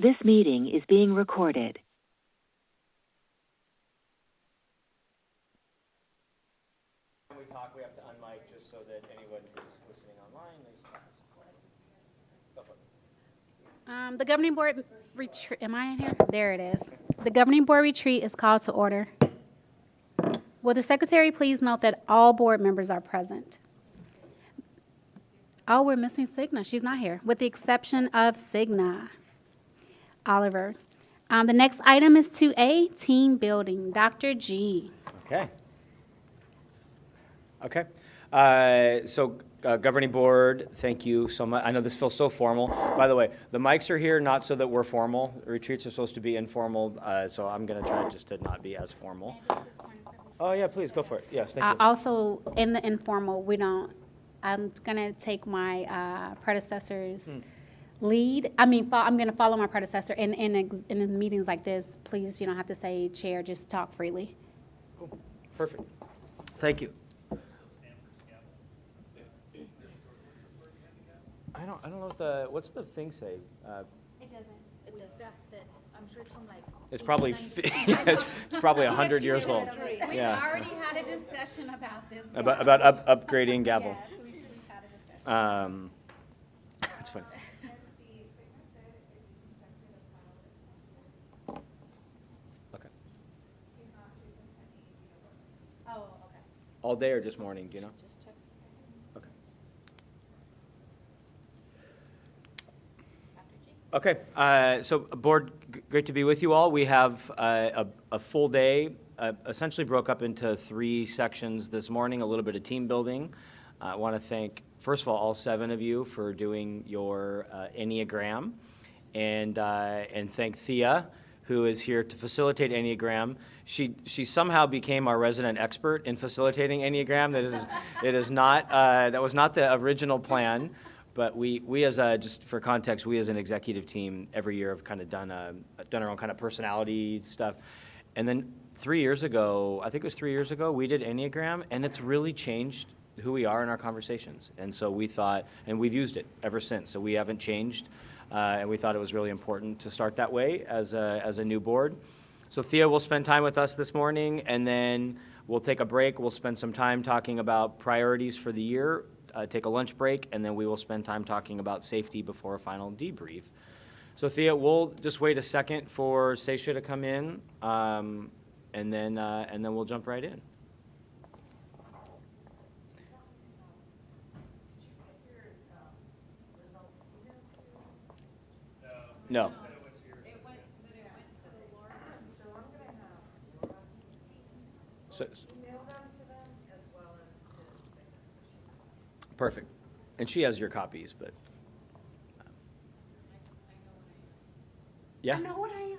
This meeting is being recorded. When we talk, we have to unmic just so that anyone who's listening online is. Go for it. The governing board retreat, am I in here? There it is. The governing board retreat is called to order. Will the secretary please note that all board members are present? Oh, we're missing Signa. She's not here, with the exception of Signa. Oliver. The next item is 2A, team building. Dr. G. Okay. Okay. Governing board, thank you so much. I know this feels so formal. By the way, the mics are here not so that we're formal. Retreats are supposed to be informal, so I'm going to try just to not be as formal. Oh, yeah, please, go for it. Yes, thank you. Also, in the informal, I'm going to take my predecessor's lead. I'm going to follow my predecessor. In meetings like this, please, you don't have to say chair, just talk freely. Cool. Perfect. Thank you. I don't know what's the thing say? It doesn't. It does. I'm sure it's from like. It's probably it's probably 100 years old. We've Yeah. already had a discussion about this. About upgrading gavel. Yes, we've had a discussion. That's funny. Okay. Oh, okay. All day or just morning? Do you know? Just text. Okay. Okay, so board, great to be with you all. We have a full day, essentially broke up into 3 sections this morning, a little bit of team building. I want to thank, first of all 7 of you for doing your Enneagram, and thank Thea, who is here to facilitate Enneagram. She somehow became our resident expert in facilitating Enneagram. That was not the original plan. But we as just for context, we as an executive team every year have kind of done our own kind of personality stuff. And then 3 years ago, I think it was 3 years ago, we did Enneagram, and it's really changed who we are in our conversations. And so we thought, and we've used it ever since, so we haven't changed. And we thought it was really important to start that way as a new board. So Thea will spend time with us this morning, and then we'll take a break. We'll spend some time talking about priorities for the year. Take a lunch break, and then we will spend time talking about safety before a final debrief. So Thea, we'll just wait a second for Seisha to come in, and then we'll jump right in. No. So, perfect. And she has your copies, but. Yeah? I know what I am.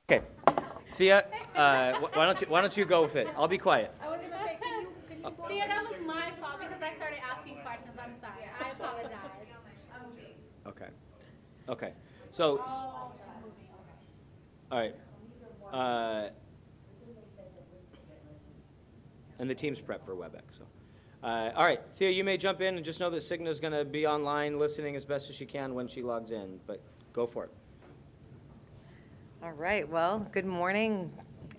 Okay. Thea, why don't you go with it? I'll be quiet. I was going to say, can you Thea, that was my fault because I started asking questions. I'm sorry. I apologize. Okay. Okay. So, all right. And the team's prep for WebEx. So, all right, Thea, you may jump in and just know that Signa's going to be online listening as best as she can when she logs in. But go for it. All right, well, good morning.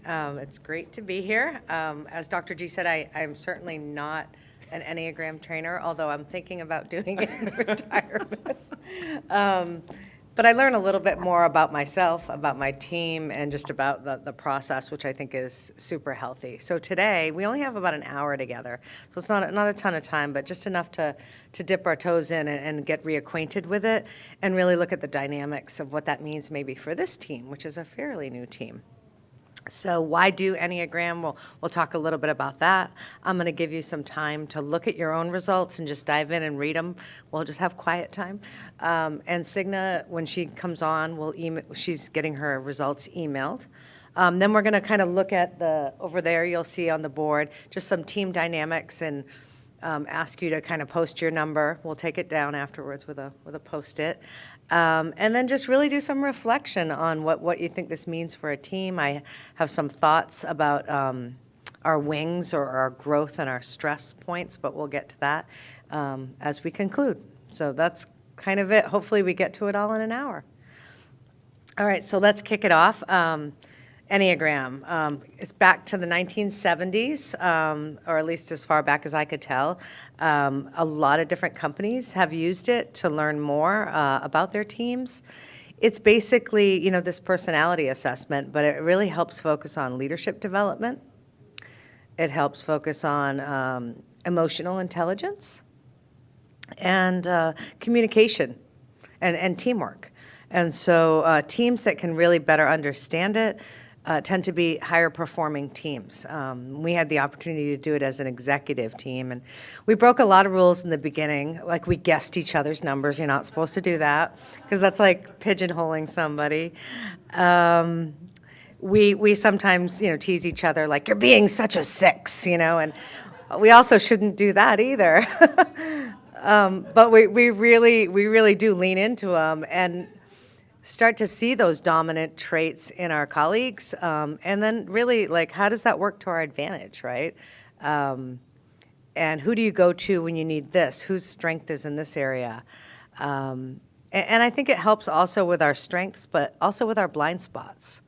It's great to be here. As Dr. G said, I'm certainly not an Enneagram trainer, although I'm thinking about doing it in retirement. But I learn a little bit more about myself, about my team, and just about the process, which I think is super healthy. So today, we only have about an hour together, so it's not a ton of time, but just enough to dip our toes in and get reacquainted with it, and really look at the dynamics of what that means maybe for this team, which is a fairly new team. So why do Enneagram? We'll talk a little bit about that. I'm going to give you some time to look at your own results and just dive in and read them. We'll just have quiet time. And Signa, when she comes on, she's getting her results emailed. Then we're going to kind of look at over there you'll see on the board, just some team dynamics and ask you to kind of post your number. We'll take it down afterwards with a Post-it. And then just really do some reflection on what you think this means for a team. I have some thoughts about our wings or our growth and our stress points, but we'll get to that as we conclude. So that's kind of it. Hopefully we get to it all in an hour. All right, so let's kick it off. Enneagram. It's back to the 1970s, or at least as far back as I could tell. A lot of different companies have used it to learn more about their teams. It's basically, this personality assessment, but it really helps focus on leadership development. It helps focus on emotional intelligence and communication and teamwork. And so teams that can really better understand it tend to be higher performing teams. We had the opportunity to do it as an executive team, and we broke a lot of rules in the beginning, like we guessed each other's numbers. You're not supposed to do that, because that's like pigeonholing somebody. We sometimes, tease each other, like, you're being such a 6, and we also shouldn't do that either. But we really do lean into them and start to see those dominant traits in our colleagues, and then really, like, how does that work to our advantage, right? And who do you go to when you need this? Whose strength is in this area? And I think it helps also with our strengths, but also with our blind spots.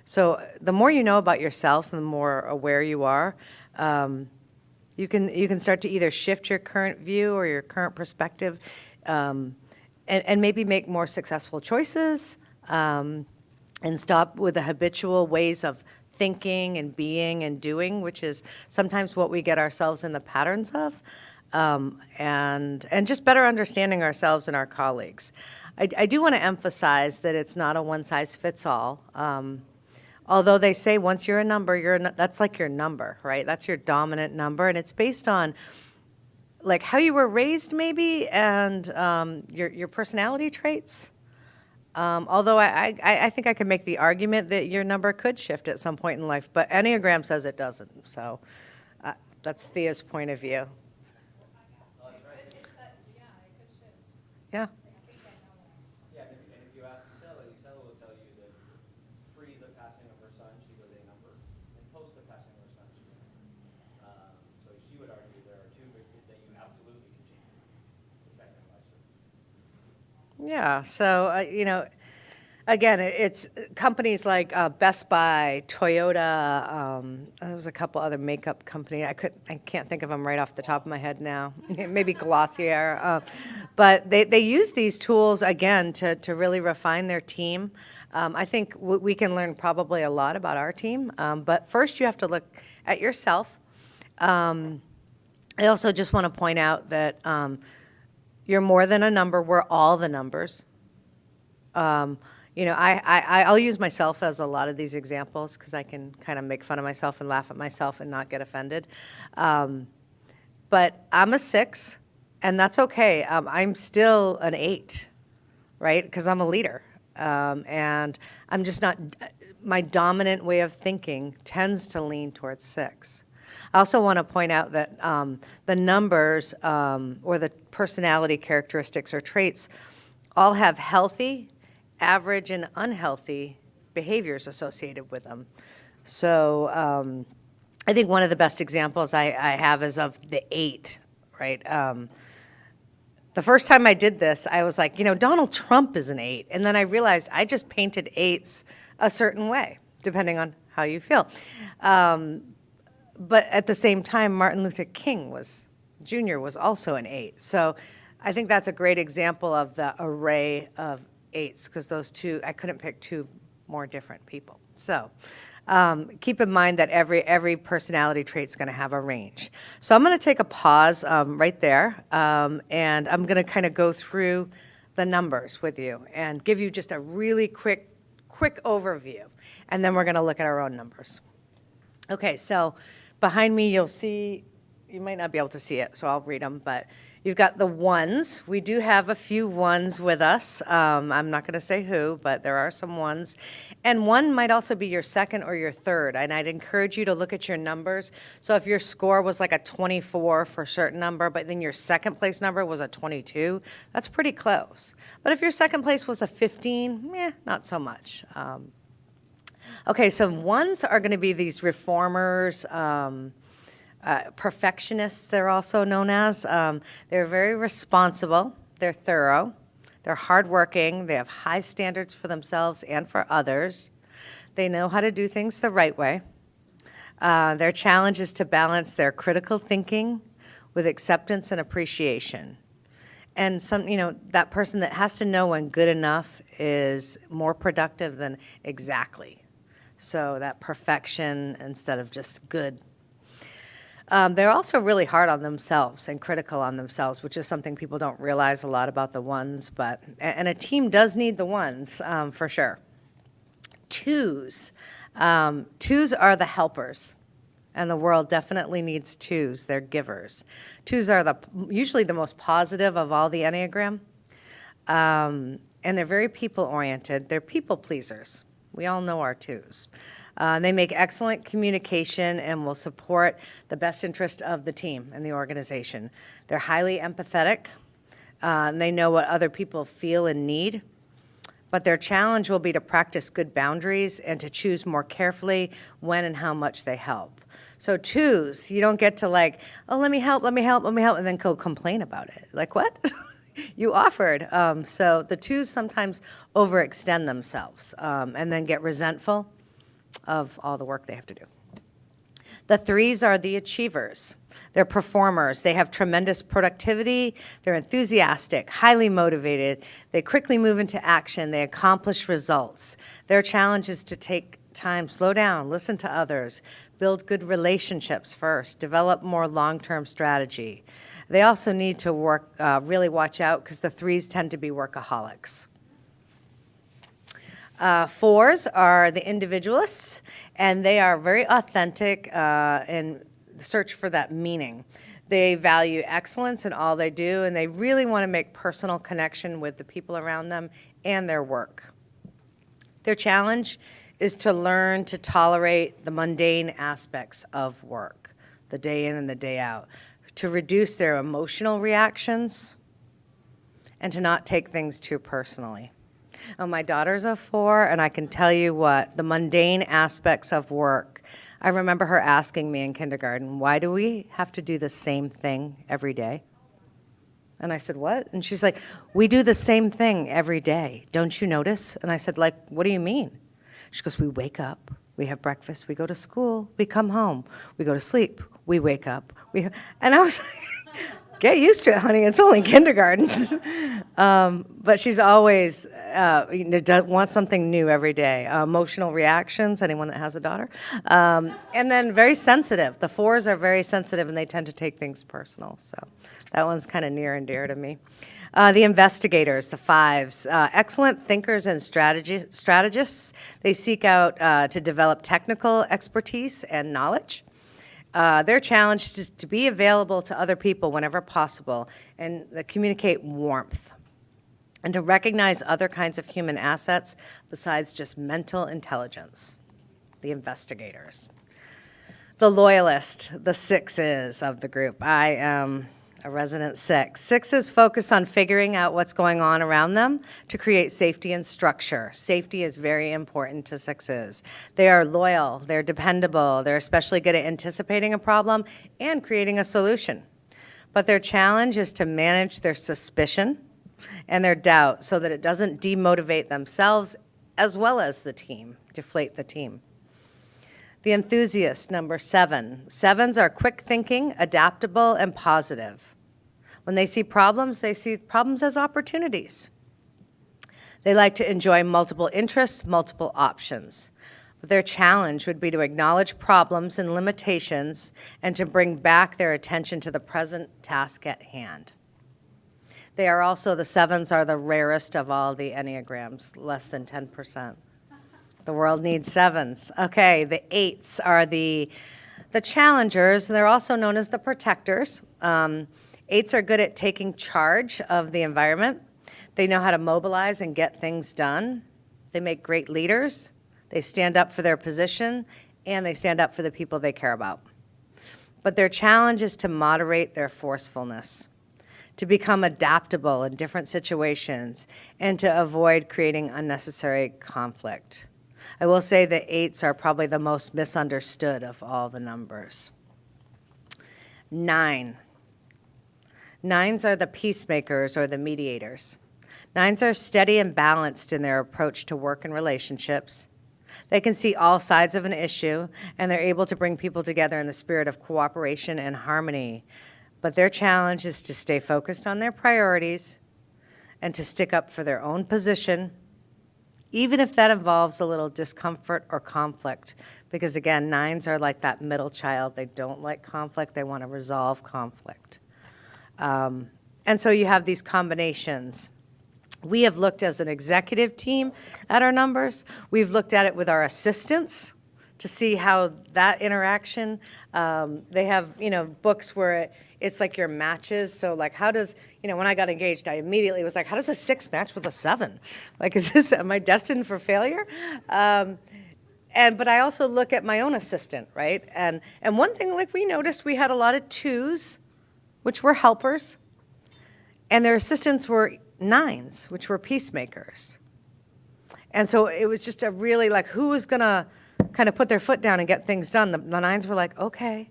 So the more you know about yourself, the more aware you are, you can start to either shift your current view or your current perspective, and maybe make more successful choices, and stop with the habitual ways of thinking and being and doing, which is sometimes what we get ourselves in the patterns of, and just better understanding ourselves and our colleagues. I do want to emphasize that it's not a one-size-fits-all. Although they say once you're a number, that's like your number, right? That's your dominant number, and it's based on like how you were raised maybe, and your personality traits. Although I think I could make the argument that your number could shift at some point in life, but Enneagram says it doesn't. So that's Thea's point of view. Yeah. Yeah, and if you ask Isela will tell you that pre the passing of her son, she was a number, and post the passing of her son, she's a number. So she would argue there are two that you absolutely can change, effect and vice versa. Yeah, so, again, it's companies like Best Buy, Toyota, there was a couple other makeup company. I can't think of them right off the top of my head now. Maybe Glossier. But they use these tools, again, to really refine their team. I think we can learn probably a lot about our team. But first, you have to look at yourself. I also just want to point out that you're more than a number. We're all the numbers. I'll use myself as a lot of these examples because I can kind of make fun of myself and laugh at myself and not get offended. But I'm a 6, and that's okay. I'm still an 8, right? Because I'm a leader. And I'm just not, my dominant way of thinking tends to lean towards 6. I also want to point out that the numbers or the personality characteristics or traits all have healthy, average, and unhealthy behaviors associated with them. So I think one of the best examples I have is of the 8, right? The first time I did this, I was like, Donald Trump is an 8. And then I realized I just painted 8s a certain way, depending on how you feel. But at the same time, Martin Luther King Jr. was also an 8. So I think that's a great example of the array of 8s, because those two, I couldn't pick two more different people. So keep in mind that every personality trait's going to have a range. So I'm going to take a pause right there, and I'm going to kind of go through the numbers with you and give you just a really quick overview, and then we're going to look at our own numbers. Okay, so behind me you'll see, you might not be able to see it, so I'll read them, but you've got the ones. We do have a few ones with us. I'm not going to say who, but there are some ones. And one might also be your second or your third, and I'd encourage you to look at your numbers. So if your score was like a 24 for a certain number, but then your second place number was a 22, that's pretty close. But if your second place was a 15, not so much. Okay, so ones are going to be these reformers, perfectionists, they're also known as. They're very responsible, they're thorough, they're hardworking, they have high standards for themselves and for others. They know how to do things the right way. Their challenge is to balance their critical thinking with acceptance and appreciation. And that person that has to know when good enough is more productive than exactly. So that perfection instead of just good. They're also really hard on themselves and critical on themselves, which is something people don't realize a lot about the ones, and a team does need the ones, for sure. Twos. Twos are the helpers, and the world definitely needs twos. They're givers. Twos are usually the most positive of all the Enneagram, and they're very people-oriented. They're people pleasers. We all know our twos. They make excellent communication and will support the best interest of the team and the organization. They're highly empathetic. And they know what other people feel and need. But their challenge will be to practice good boundaries and to choose more carefully when and how much they help. So twos, you don't get to let me help, and then go complain about it. Like, what? You offered. So the twos sometimes overextend themselves and then get resentful of all the work they have to do. The threes are the achievers. They're performers. They have tremendous productivity. They're enthusiastic, highly motivated. They quickly move into action. They accomplish results. Their challenge is to take time, slow down, listen to others, build good relationships first, develop more long-term strategy. They also need to really watch out because the threes tend to be workaholics. Fours are the individualists, and they are very authentic and search for that meaning. They value excellence in all they do, and they really want to make personal connection with the people around them and their work. Their challenge is to learn to tolerate the mundane aspects of work, the day in and the day out, to reduce their emotional reactions, and to not take things too personally. My daughter's a 4, and I can tell you what, the mundane aspects of work, I remember her asking me in kindergarten, why do we have to do the same thing every day? And I said, what? And she's like, we do the same thing every day. Don't you notice? And I said, what do you mean? She goes, we wake up, we have breakfast, we go to school, we come home, we go to sleep, we wake up. And I was like, get used to it, honey. It's only kindergarten. But she's always wants something new every day. Emotional reactions, anyone that has a daughter. And then very sensitive. The 4s are very sensitive, and they tend to take things personal. So that one's kind of near and dear to me. The investigators, the 5s, excellent thinkers and strategists. They seek out to develop technical expertise and knowledge. Their challenge is to be available to other people whenever possible and communicate warmth and to recognize other kinds of human assets besides just mental intelligence, the investigators. The loyalist, the 6s of the group. I am a resident 6. 6s focus on figuring out what's going on around them to create safety and structure. Safety is very important to 6s. They are loyal, they're dependable, they're especially good at anticipating a problem and creating a solution. But their challenge is to manage their suspicion and their doubt so that it doesn't demotivate themselves as well as the team, deflate the team. The enthusiast, number 7. 7s are quick thinking, adaptable, and positive. When they see problems as opportunities. They like to enjoy multiple interests, multiple options. But their challenge would be to acknowledge problems and limitations and to bring back their attention to the present task at hand. They are also, the 7s are the rarest of all the Enneagrams, less than 10%. The world needs 7s. Okay, the 8s are the challengers. They're also known as the protectors. 8s are good at taking charge of the environment. They know how to mobilize and get things done. They make great leaders. They stand up for their position, and they stand up for the people they care about. But their challenge is to moderate their forcefulness, to become adaptable in different situations, and to avoid creating unnecessary conflict. I will say the 8s are probably the most misunderstood of all the numbers. 9. 9s are the peacemakers or the mediators. 9s are steady and balanced in their approach to work and relationships. They can see all sides of an issue, and they're able to bring people together in the spirit of cooperation and harmony. But their challenge is to stay focused on their priorities and to stick up for their own position, even if that involves a little discomfort or conflict. Because again, 9s are like that middle child. They don't like conflict. They want to resolve conflict. And so you have these combinations. We have looked as an executive team at our numbers. We've looked at it with our assistants to see how that interaction, they have, books where it's like your matches. So like how does, when I got engaged, I immediately was like, how does a 6 match with a 7? Like, am I destined for failure? But I also look at my own assistant, right? And one thing, like we noticed, we had a lot of 2s, which were helpers, and their assistants were 9s, which were peacemakers. And so it was just a really like, who was gonna kind of put their foot down and get things done? The 9s were like, okay.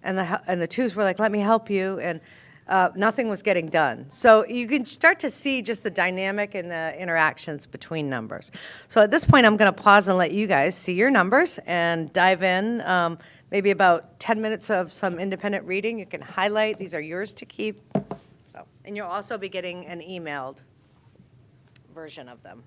And the 2s were like, let me help you. And nothing was getting done. So you can start to see just the dynamic and the interactions between numbers. So at this point, I'm gonna pause and let you guys see your numbers and dive in. Maybe about 10 minutes of some independent reading. You can highlight, these are yours to keep. So, and you'll also be getting an emailed version of them.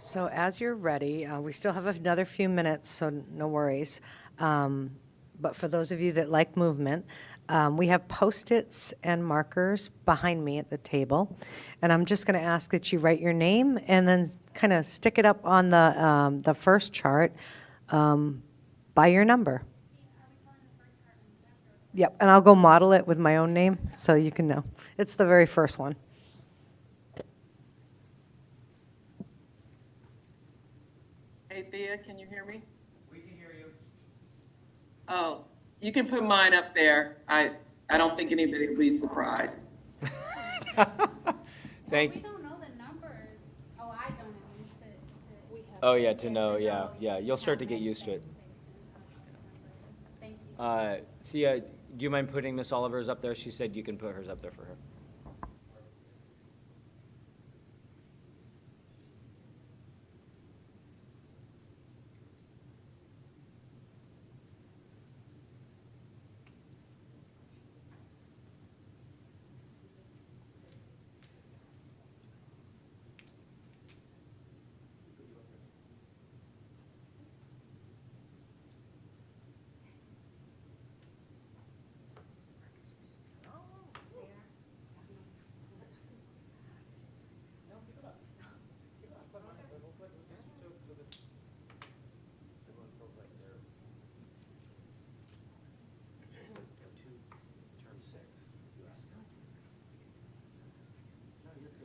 So as you're ready, we still have another few minutes, so no worries. But for those of you that like movement, we have Post-its and markers behind me at the table. And I'm just going to ask that you write your name and then kind of stick it up on the first chart by your number. Yep, and I'll go model it with my own name so you can know. It's the very first one. Hey, Thea, can you hear me? We can hear you. Oh, you can put mine up there. I don't think anybody will be surprised. Thank, We don't know the numbers. Oh, I don't know. oh, yeah, to know, yeah, you'll start to get used to it. Thank you. Thea, do you mind putting Miss Oliver's up there? She said you can put hers up there for her.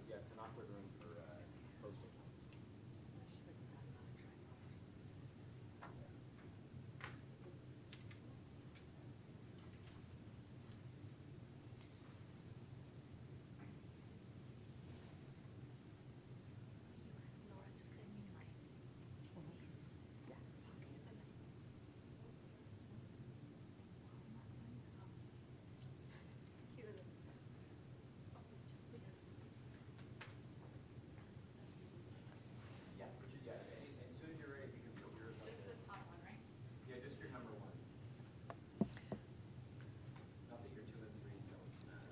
Yeah, it's an awkward room for post-it notes. Yeah, yeah, and as soon as you're ready, you can put yours up there. Just the top one, right? Yeah, just your number one. Not that your 2 and 3s don't matter.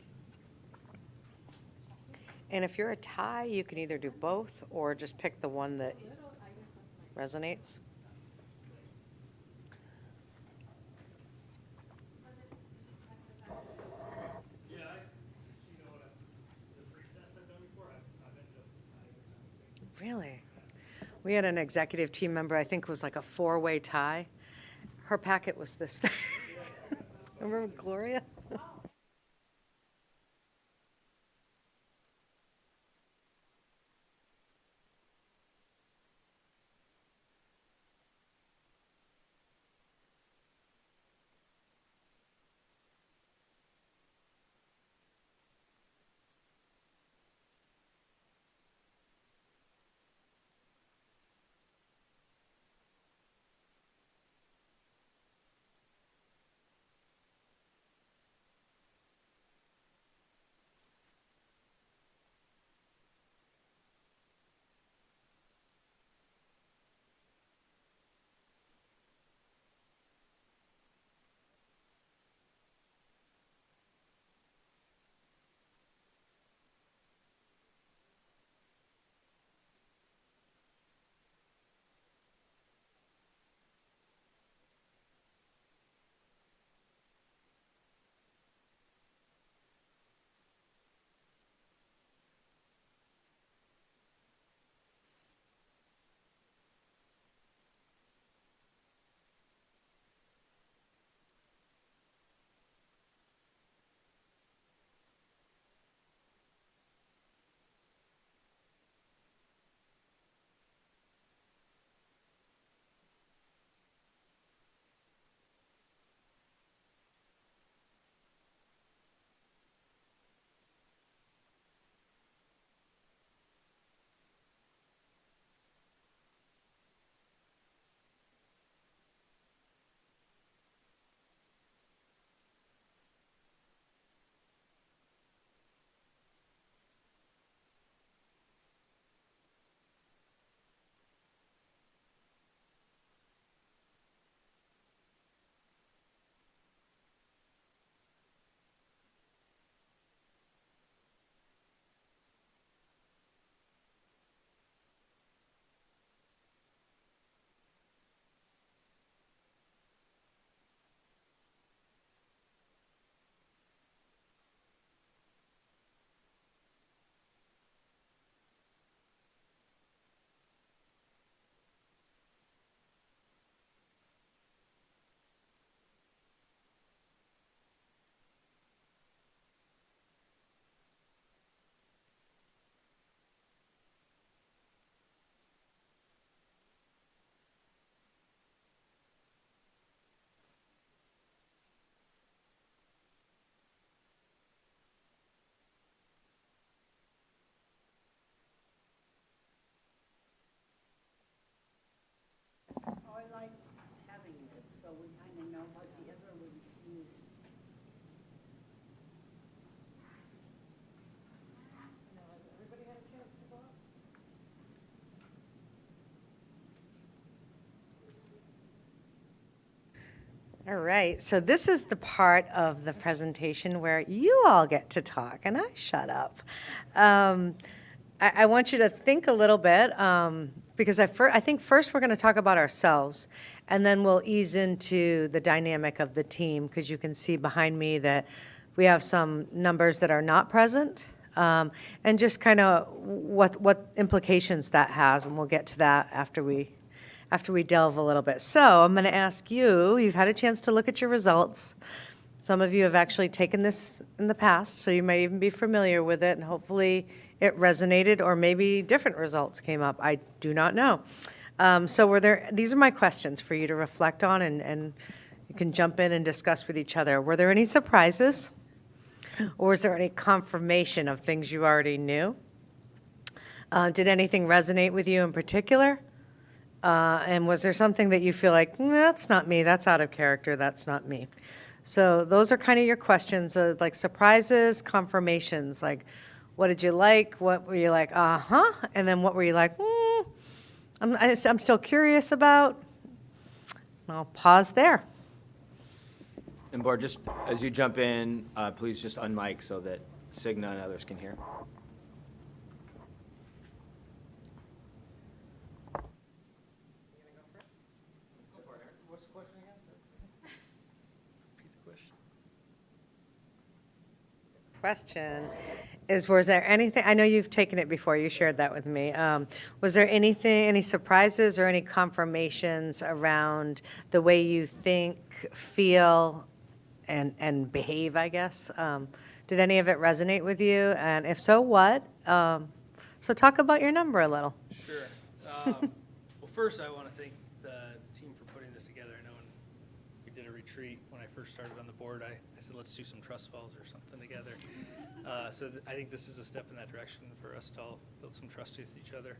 And if you're a tie, you can either do both or just pick the one that resonates. Really? We had an executive team member, I think it was like a 4-way tie. Her packet was this thing. Remember Gloria? we kind of know what the other ones need. All right, so this is the part of the presentation where you all get to talk and I shut up. I want you to think a little bit, because I think first we're going to talk about ourselves, and then we'll ease into the dynamic of the team, because you can see behind me that we have some numbers that are not present, and just kind of what implications that has, and we'll get to that after we delve a little bit. So I'm going to ask you, you've had a chance to look at your results. Some of you have actually taken this in the past, so you may even be familiar with it, and hopefully it resonated, or maybe different results came up. I do not know. So these are my questions for you to reflect on, and you can jump in and discuss with each other. Were there any surprises? Or was there any confirmation of things you already knew? Did anything resonate with you in particular? And was there something that you feel like, that's not me, that's out of character, that's not me? So those are kind of your questions, like surprises, confirmations, like what did you like, what were you like, uh-huh, and then what were you like, I'm still curious about. I'll pause there. And board, just as you jump in, please just unmic so that Signa and others can hear. Question is, was there anything, I know you've taken it before, you shared that with me. Was there anything, any surprises or any confirmations around the way you think, feel, and behave, I guess? Did any of it resonate with you? And if so, what? So talk about your number a little. Sure. Well, first, I want to thank the team for putting this together. I know when we did a retreat, when I first started on the board, I said, let's do some trust falls or something together. So I think this is a step in that direction for us to all build some trust with each other.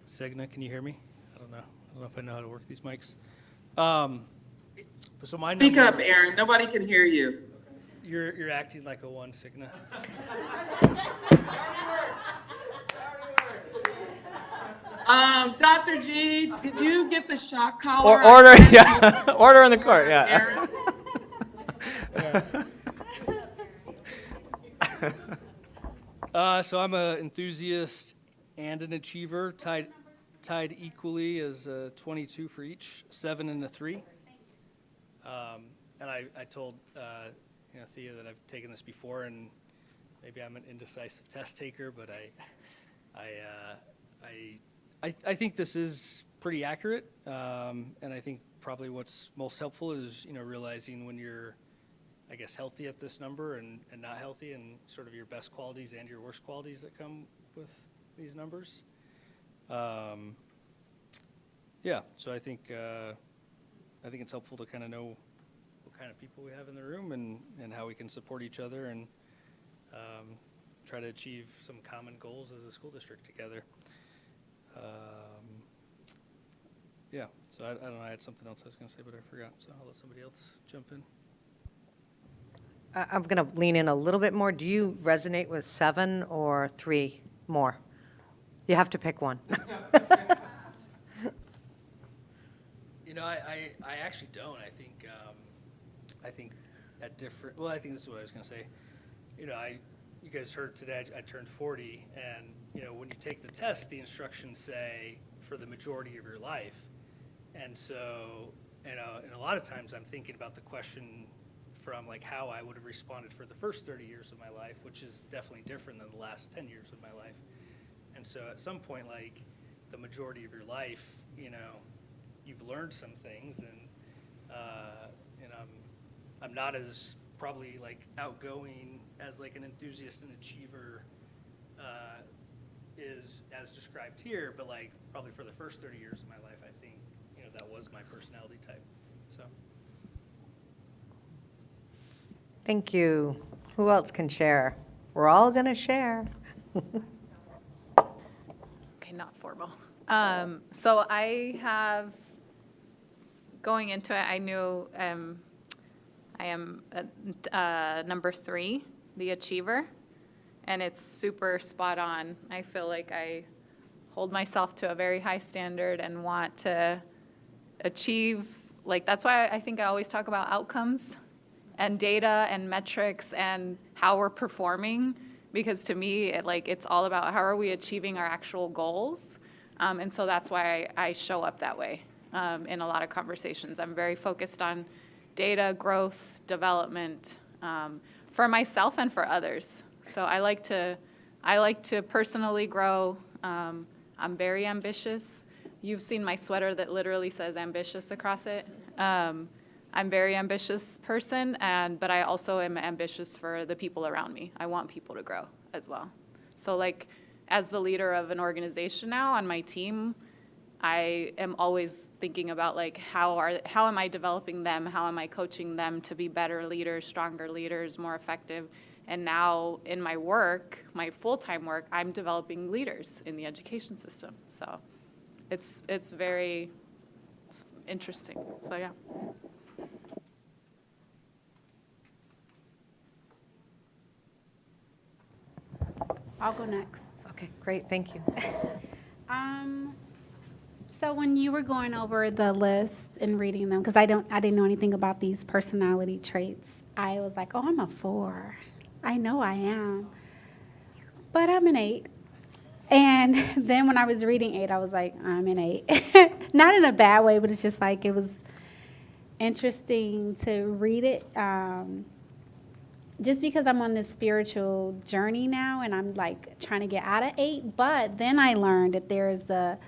Signa, can you hear me? I don't know if I know how to work these mics. So my Speak number- up, Aaron. Nobody can hear you. You're acting like a one, Signa. Dr. G, did you get the shock collar? Order, yeah, order in the court, yeah. Aaron? So I'm an enthusiast and an achiever, tied equally as 22 for each, 7 and a 3. And I told Thea that I've taken this before, and maybe I'm an indecisive test taker, but I think this is pretty accurate, and I think probably what's most helpful is realizing when you're, I guess, healthy at this number and not healthy, and sort of your best qualities and your worst qualities that come with these numbers. Yeah, so I think it's helpful to kind of know what kind of people we have in the room and how we can support each other and try to achieve some common goals as a school district together. Yeah, so I don't know, I had something else I was going to say, but I forgot, so I'll let somebody else jump in. I'm going to lean in a little bit more. Do you resonate with 7 or 3 more? You have to pick one. I actually don't. I think at different, well, I think this is what I was going to say. You guys heard today I turned 40, and when you take the test, the instructions say for the majority of your life. And so, and a lot of times I'm thinking about the question from like how I would have responded for the first 30 years of my life, which is definitely different than the last 10 years of my life. And so at some point, like the majority of your life, you've learned some things, and I'm not as probably like outgoing as like an enthusiast and achiever is as described here, but like probably for the first 30 years of my life, I think that was my personality type. So. Thank you. Who else can share? We're all going to share. Okay, not formal. So I have going into it, I knew I am number 3, the achiever, and it's super spot on. I feel like I hold myself to a very high standard and want to achieve, like, that's why I think I always talk about outcomes and data and metrics and how we're performing, because to me, it's all about how are we achieving our actual goals. And so that's why I show up that way in a lot of conversations. I'm very focused on data, growth, development, for myself and for others. So I like to personally grow. I'm very ambitious. You've seen my sweater that literally says ambitious across it. I'm a very ambitious person, but I also am ambitious for the people around me. I want people to grow as well. So like, as the leader of an organization now on my team, I am always thinking about like, how am I developing them? How am I coaching them to be better leaders, stronger leaders, more effective? And now in my work, my full-time work, I'm developing leaders in the education system. So it's interesting. So yeah. I'll go next. Okay, great, thank you. So when you were going over the lists and reading them, because I didn't know anything about these personality traits, I was like, oh, I'm a 4. I know I am, but I'm an 8. And then when I was reading 8, I was like, I'm an 8. Not in a bad way, but it's just like, it was interesting to read it. Just because I'm on this spiritual journey now and I'm like trying to get out of 8, but then I learned that there's the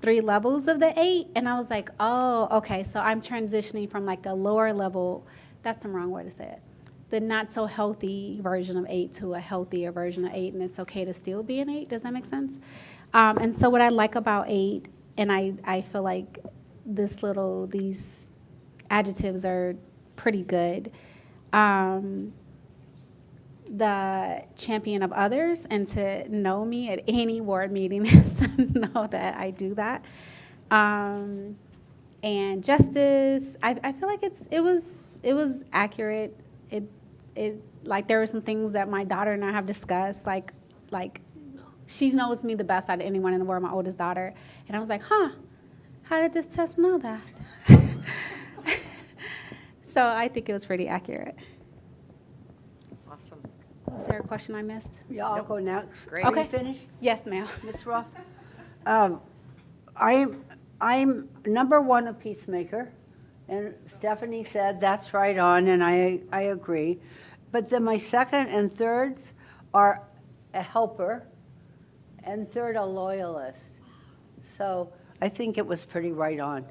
3 levels of the 8, and I was like, oh, okay, so I'm transitioning from like a lower level, that's the wrong way to say it, the not so healthy version of 8 to a healthier version of 8, and it's okay to still be an 8. Does that make sense? And so what I like about 8, and I feel like these adjectives are pretty good. The champion of others, and to know me at any board meeting is to know that I do that. And justice, I feel like it was accurate. It like there were some things that my daughter and I have discussed, like she knows me the best out of anyone in the world, my oldest daughter, and I was like, how did this test know that? So I think it was pretty accurate. Awesome. Is there a question I missed? Yeah, I'll go next. Great. Are Okay. you finished, Yes, ma'am. Ms. Ross? I'm number 1 a peacemaker, and Stephanie said that's right on, and I agree. But then my second and thirds are a helper, and third a loyalist. So I think it was pretty right on.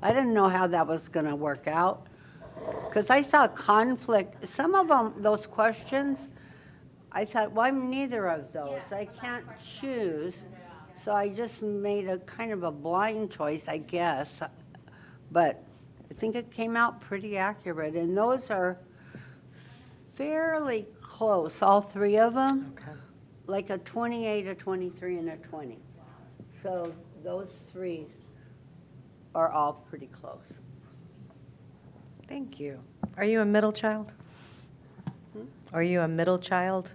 I didn't know how that was going to work out, because I saw conflict. Some of them, those questions, I thought, well, I'm neither of those. I can't choose. So I just made a kind of a blind choice, I guess. But I think it came out pretty accurate. And those are fairly close, all 3 of them. Okay. Like a 28, a 23, and a 20. So those 3 are all pretty close. Thank you. Are you a middle child? Are you a middle child?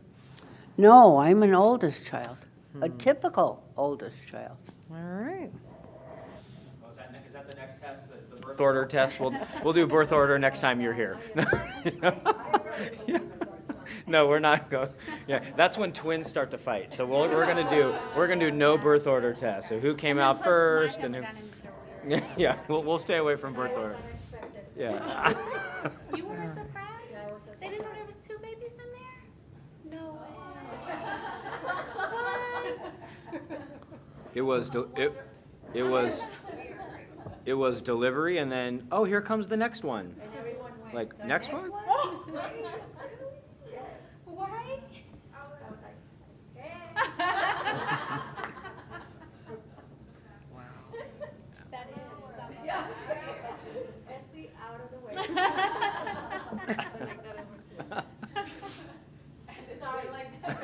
No, I'm an oldest child, a typical oldest child. All right. Oh, is that the next test, the birth order test? We'll do birth order next time you're here. No, we're not going. Yeah, that's when twins start to fight. So we're gonna do no birth order test. So who came out first and who? Yeah, we'll stay away from birth order. Yeah. You were surprised? They didn't know there was 2 babies in there? No way. It was delivery, and then here comes the next one. Like next one? Why? That is. Esty out of the way. Sorry, like that.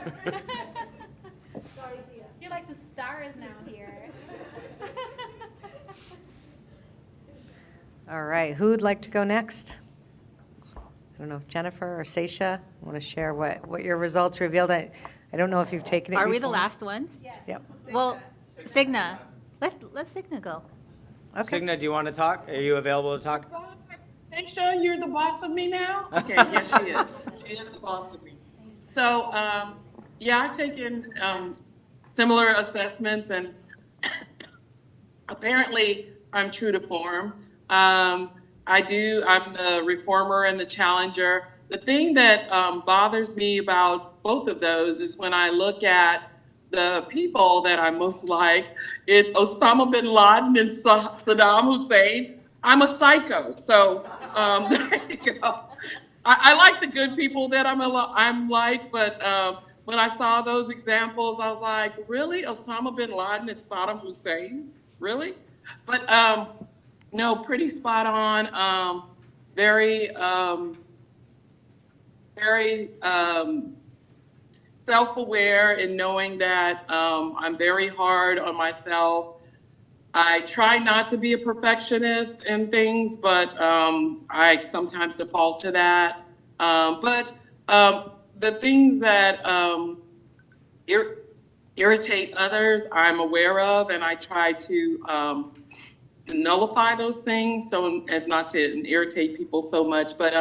Sorry, Tia. You're like the stars now here. All right, who would like to go next? I don't know if Jennifer or Seisha want to share what your results revealed. I don't know if you've taken it Are before. we the last ones? Yep. Well, Cigna, let's Cigna go. Okay. Signa, do you want to talk? Are you available to talk? Aisha, you're the boss of me now? Okay, yes, she is. She is the boss of me. So, yeah, I've taken similar assessments, and apparently I'm true to form. I'm the reformer and the challenger. The thing that bothers me about both of those is when I look at the people that I most like, it's Osama bin Laden and Saddam Hussein. I'm a psycho, so there you go. I like the good people that I'm like, but when I saw those examples, I was like, really, Osama bin Laden and Saddam Hussein, really? But no, pretty spot on. Very self-aware in knowing that I'm very hard on myself. I try not to be a perfectionist in things, but I sometimes default to that. But the things that irritate others, I'm aware of, and I try to nullify those things so as not to irritate people so much. But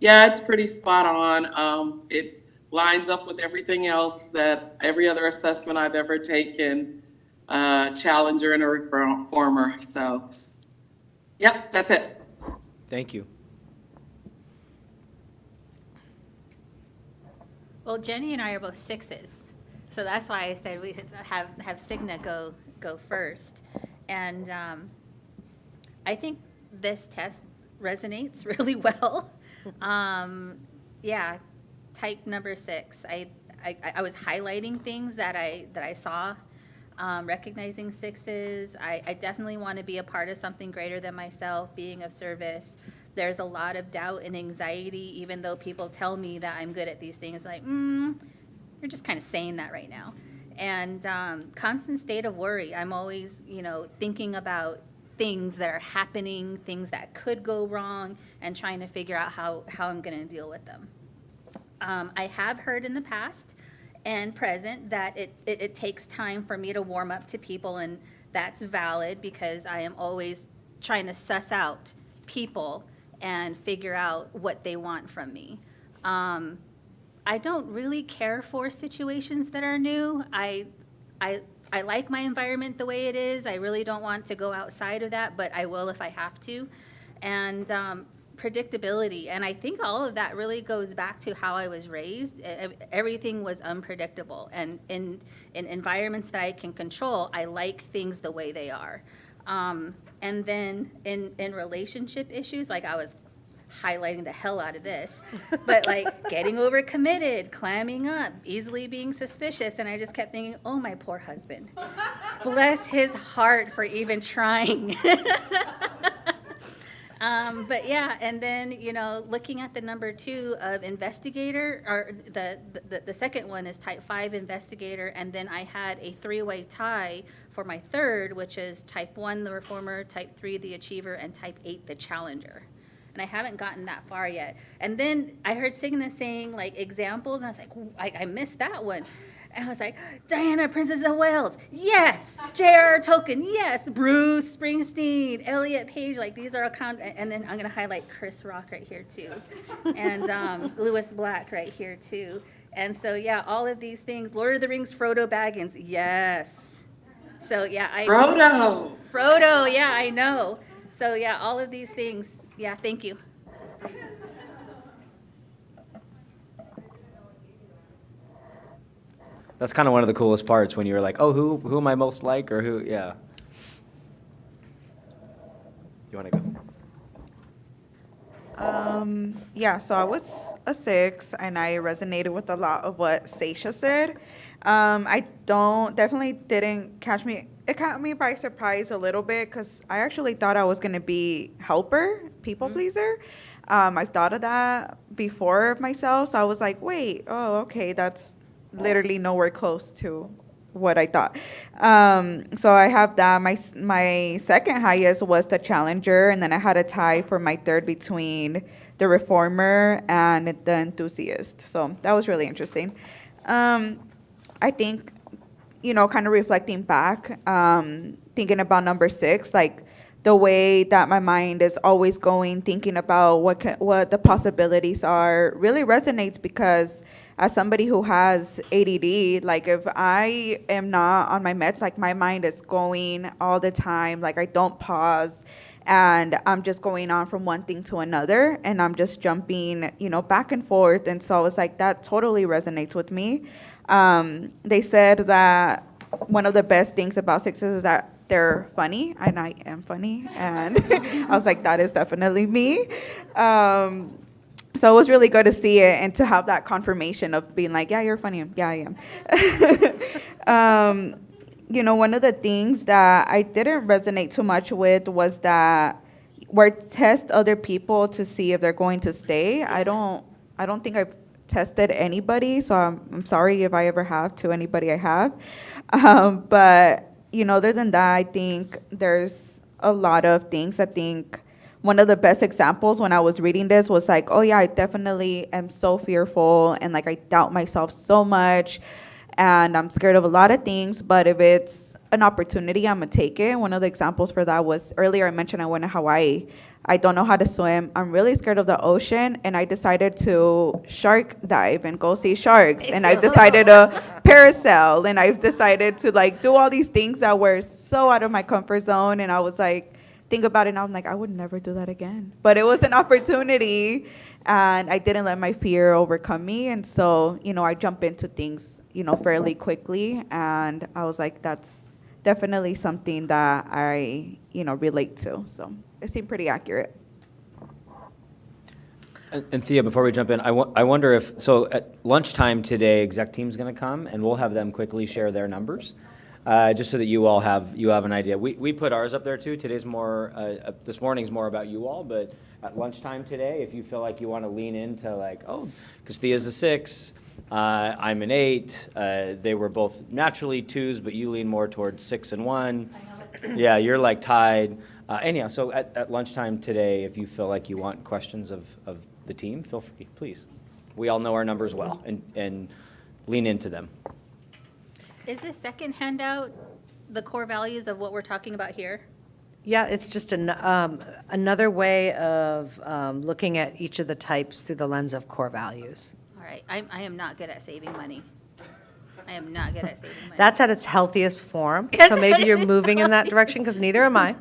yeah, it's pretty spot on. It lines up with everything else that every other assessment I've ever taken, challenger and a reformer. So, yep, that's it. Thank you. Well, Jenny and I are both 6s, so that's why I said we have Cigna go first. And I think this test resonates really well. Yeah, type number 6. I was highlighting things that I saw, recognizing 6s. I definitely want to be a part of something greater than myself, being of service. There's a lot of doubt and anxiety, even though people tell me that I'm good at these things. Like, you're just kind of saying that right now. And constant state of worry. I'm always, thinking about things that are happening, things that could go wrong, and trying to figure out how I'm going to deal with them. I have heard in the past and present that it takes time for me to warm up to people, and that's valid because I am always trying to suss out people and figure out what they want from me. I don't really care for situations that are new. I like my environment the way it is. I really don't want to go outside of that, but I will if I have to. And predictability, and I think all of that really goes back to how I was raised. Everything was unpredictable, and in environments that I can control, I like things the way they are. And then in relationship issues, like I was highlighting the hell out of this, but like getting overcommitted, clamming up, easily being suspicious, and I just kept thinking, oh, my poor husband. Bless his heart for even trying. But yeah, and then, looking at the number 2 of investigator, or the second one is type 5 investigator, and then I had a 3-way tie for my third, which is type 1, the reformer, type 3, the achiever, and type 8, the challenger. And I haven't gotten that far yet. And then I heard Cigna saying like examples, and I was like, I missed that one. And I was like, Diana, Princess of Wales, yes. J.R.R. Tolkien, yes. Bruce Springsteen, Elliot Page, like these are and then I'm gonna highlight Chris Rock right here too. And Lewis Black right here too. And so yeah, all of these things, Lord of the Rings, Frodo Baggins, yes. So yeah, Frodo, yeah, I know. So yeah, all of these things, yeah, thank you. That's kind of one of the coolest parts when you were like, oh, who am I most like, or who, yeah. You want to go? Yeah, so I was a 6, and I resonated with a lot of what Seisha said. Definitely didn't catch me. It caught me by surprise a little bit because I actually thought I was going to be helper, people pleaser. I've thought of that before myself, so I was like, wait, oh, okay, that's literally nowhere close to what I thought. So I have that. My second highest was the challenger, and then I had a tie for my third between the reformer and the enthusiast. So that was really interesting. I think, kind of reflecting back, thinking about number 6, like the way that my mind is always going, thinking about what the possibilities are, really resonates because as somebody who has ADD, like if I am not on my meds, like my mind is going all the time, like I don't pause, and I'm just going on from one thing to another, and I'm just jumping, back and forth. And so I was like, that totally resonates with me. They said that one of the best things about 6s is that they're funny, and I am funny, and I was like, that is definitely me. So it was really good to see it and to have that confirmation of being like, yeah, you're funny. Yeah, I am. One of the things that I didn't resonate too much with was that where test other people to see if they're going to stay. I don't think I've tested anybody, so I'm sorry if I ever have to anybody I have. But other than that, I think there's a lot of things. I think one of the best examples when I was reading this was like, oh yeah, I definitely am so fearful, and like I doubt myself so much, and I'm scared of a lot of things, but if it's an opportunity, I'm gonna take it. One of the examples for that was earlier I mentioned I went to Hawaii. I don't know how to swim. I'm really scared of the ocean, and I decided to shark dive and go see sharks. And I've decided to parasail, and I've decided to like do all these things that were so out of my comfort zone. And I was like, think about it, and I'm like, I would never do that again. But it was an opportunity, and I didn't let my fear overcome me. And so, I jump into things, fairly quickly. And I was like, that's definitely something that I, relate to. So it seemed pretty accurate. And Thea, before we jump in, I wonder if, so at lunchtime today, exec team's going to come, and we'll have them quickly share their numbers, just so that you all have an idea. We put ours up there too. Today's more, this morning's more about you all, but at lunchtime today, if you feel like you want to lean into like, oh, because Thea's a 6, I'm an 8, they were both naturally 2s, but you lean more towards 6 and 1. Yeah, you're like tied. Anyhow, so at lunchtime today, if you feel like you want questions of the team, feel free, please. We all know our numbers well, and lean into them. Is this second handout the core values of what we're talking about here? Yeah, it's just another way of looking at each of the types through the lens of core values. All right, I am not good at saving money. I am not good at saving money. That's at its healthiest form, so maybe you're moving in that direction, because neither am I.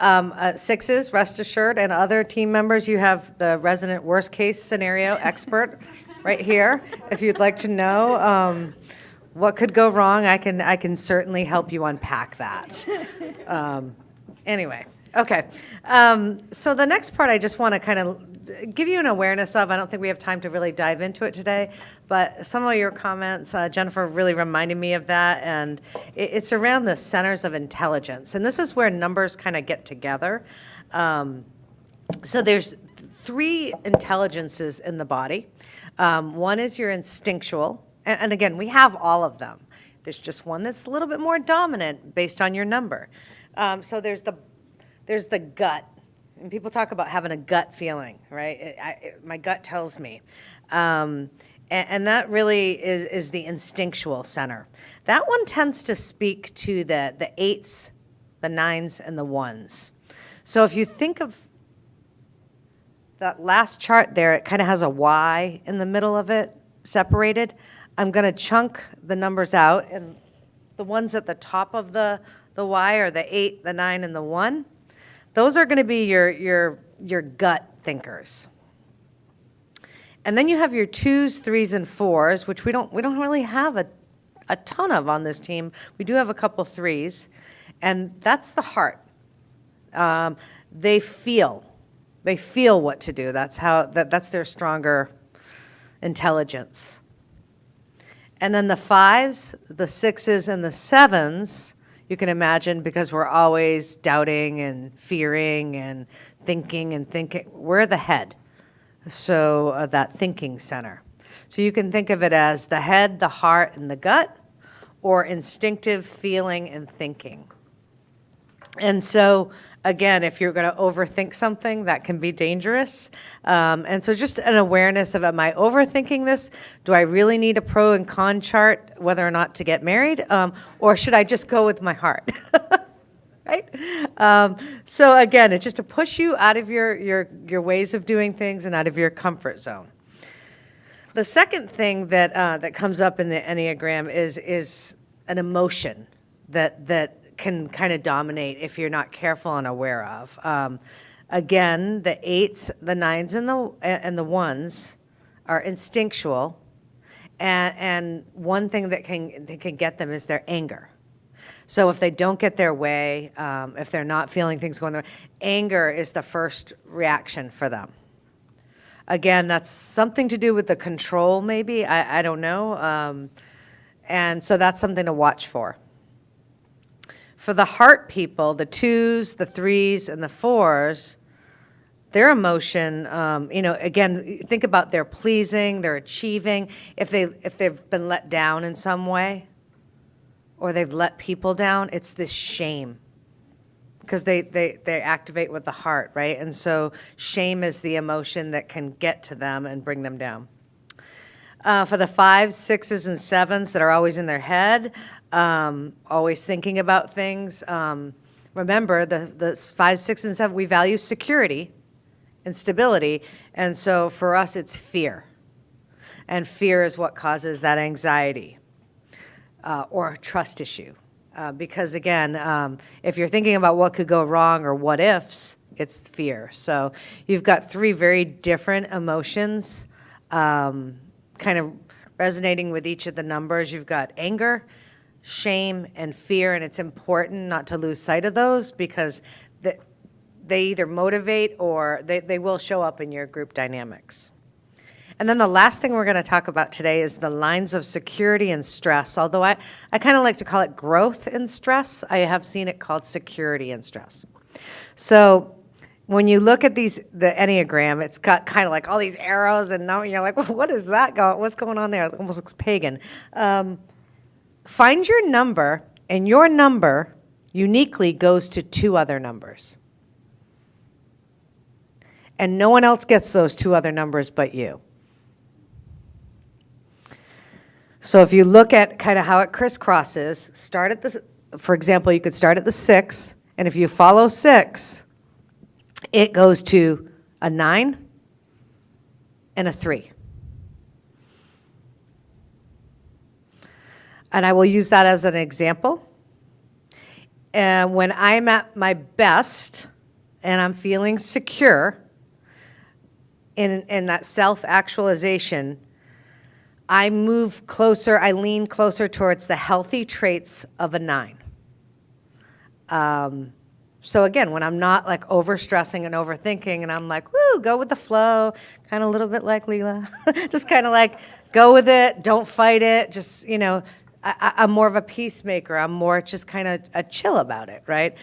6s, rest assured, and other team members, you have the resident worst-case scenario expert right here. If you'd like to know what could go wrong, I can certainly help you unpack that. Anyway, okay. So the next part I just want to kind of give you an awareness of. I don't think we have time to really dive into it today, but some of your comments, Jennifer, really reminded me of that, and it's around the centers of intelligence, and this is where numbers kind of get together. So there's 3 intelligences in the body. One is your instinctual, and again, we have all of them. There's just one that's a little bit more dominant based on your number. So there's the gut. And people talk about having a gut feeling, right? My gut tells me. And that really is the instinctual center. That one tends to speak to the 8s, the 9s, and the 1s. So if you think of that last chart there, it kind of has a Y in the middle of it, separated. I'm going to chunk the numbers out, and the ones at the top of the Y are the 8, the 9, and the 1. Those are going to be your gut thinkers. And then you have your 2s, 3s, and 4s, which we don't really have a ton of on this team. We do have a couple 3s, and that's the heart. They feel what to do. That's their stronger intelligence. And then the 5s, the 6s, and the 7s, you can imagine, because we're always doubting and fearing and thinking, we're the head. So that thinking center. So you can think of it as the head, the heart, and the gut, or instinctive feeling and thinking. And so, again, if you're going to overthink something, that can be dangerous. And so just an awareness of, am I overthinking this? Do I really need a pro and con chart whether or not to get married? Or should I just go with my heart? Right? So again, it's just to push you out of your ways of doing things and out of your comfort zone. The second thing that comes up in the Enneagram is an emotion that can kind of dominate if you're not careful and aware of. Again, the 8s, the 9s, and the 1s are instinctual, and one thing that can get them is their anger. So if they don't get their way, if they're not feeling things going their way, anger is the first reaction for them. Again, that's something to do with the control, maybe. I don't know. And so that's something to watch for. For the heart people, the 2s, the 3s, and the 4s, their emotion, again, think about their pleasing, their achieving. If they've been let down in some way, or they've let people down, it's this shame. Because they activate with the heart, right? And so shame is the emotion that can get to them and bring them down. For the 5s, 6s, and 7s that are always in their head, always thinking about things, remember the 5s, 6s, and 7, we value security and stability. And so for us, it's fear. And fear is what causes that anxiety or a trust issue. Because again, if you're thinking about what could go wrong or what ifs, it's fear. So you've got 3 very different emotions kind of resonating with each of the numbers. You've got anger, shame, and fear, and it's important not to lose sight of those because they either motivate or they will show up in your group dynamics. And then the last thing we're going to talk about today is the lines of security and stress, although I kind of like to call it growth and stress. I have seen it called security and stress. So when you look at the Enneagram, it's got kind of like all these arrows, and now you're like, well, what is that what's going on there? It almost looks pagan. Find your number, and your number uniquely goes to 2 other numbers. And no one else gets those 2 other numbers but you. So if you look at kind of how it crisscrosses, for example, you could start at the 6, and if you follow 6, it goes to a 9 and a 3. And I will use that as an example. And when I'm at my best and I'm feeling secure in that self-actualization, I move closer, I lean closer towards the healthy traits of a 9. So again, when I'm not like overstressing and overthinking and I'm like, woo, go with the flow, kind of a little bit like Leela, just kind of like go with it, don't fight it, just, I'm more of a peacemaker. I'm more just kind of a chill about it, right?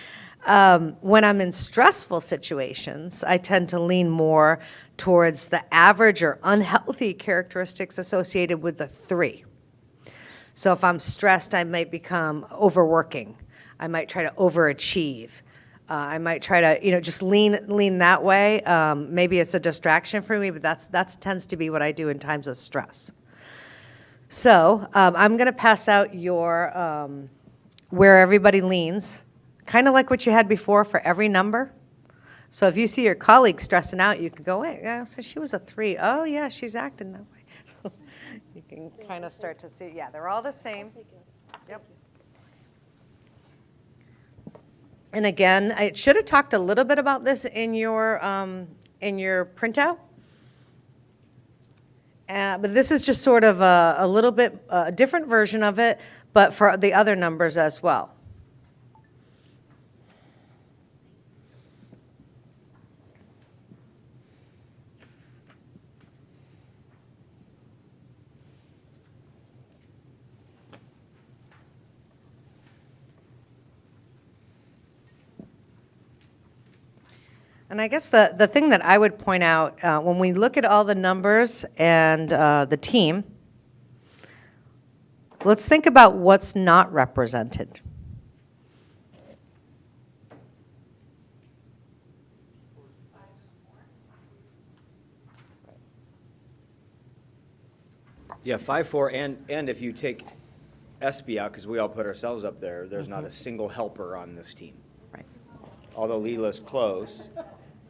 When I'm in stressful situations, I tend to lean more towards the average or unhealthy characteristics associated with the 3. So if I'm stressed, I might become overworking. I might try to overachieve. I might try to, just lean that way. Maybe it's a distraction for me, but that tends to be what I do in times of stress. So I'm going to pass out your where everybody leans, kind of like what you had before for every number. So if you see your colleague stressing out, you can go, wait, yeah, so she was a 3. Oh, yeah, she's acting that way. You can kind of start to see, yeah, they're all the same. Yep. And again, I should have talked a little bit about this in your printout. But this is just sort of a little bit different version of it, but for the other numbers as well. And I guess the thing that I would point out, when we look at all the numbers and the team, let's think about what's not represented. Yeah, 5-4, and if you take SB out, because we all put ourselves up there, there's not a single helper on this team. Right. Although Leela's close,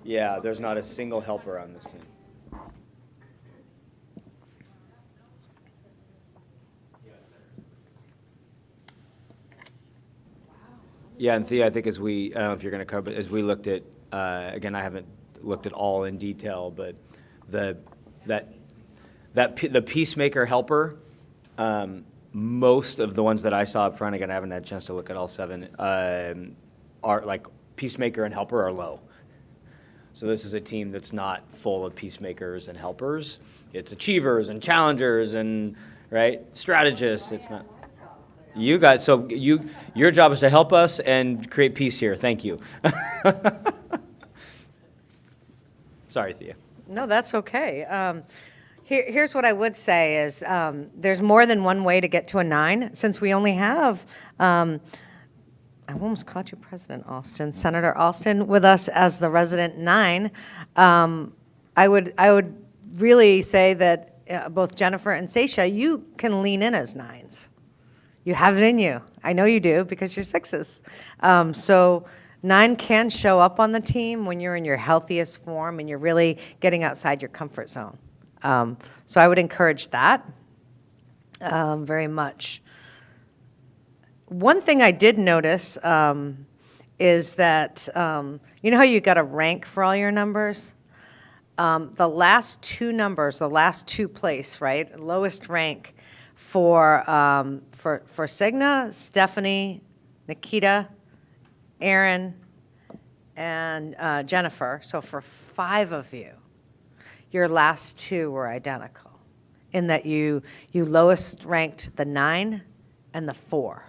yeah, there's not a single helper on this team. Yeah, and Thea, I think I don't know if you're going to cover, but as we looked at, again, I haven't looked at all in detail, but the peacemaker helper, most of the ones that I saw up front, again, I haven't had a chance to look at all 7, are like peacemaker and helper are low. So this is a team that's not full of peacemakers and helpers. It's achievers and challengers and, right, strategists. It's not. You guys, so your job is to help us and create peace here. Thank you. Sorry, Thea. No, that's okay. Here's what I would say is there's more than one way to get to a 9. Since we only have, I almost called you President Alston, Senator Alston, with us as the resident 9. I would really say that both Jennifer and Seisha, you can lean in as 9s. You have it in you. I know you do because you're 6s. So 9 can show up on the team when you're in your healthiest form and you're really getting outside your comfort zone. So I would encourage that very much. One thing I did notice is that, you know how you got a rank for all your numbers? The last 2 numbers, the last 2 place, right? Lowest rank for Signa, Stephanie, Nikita, Aaron, and Jennifer. So for 5 of you, your last 2 were identical in that you lowest ranked the 9 and the 4.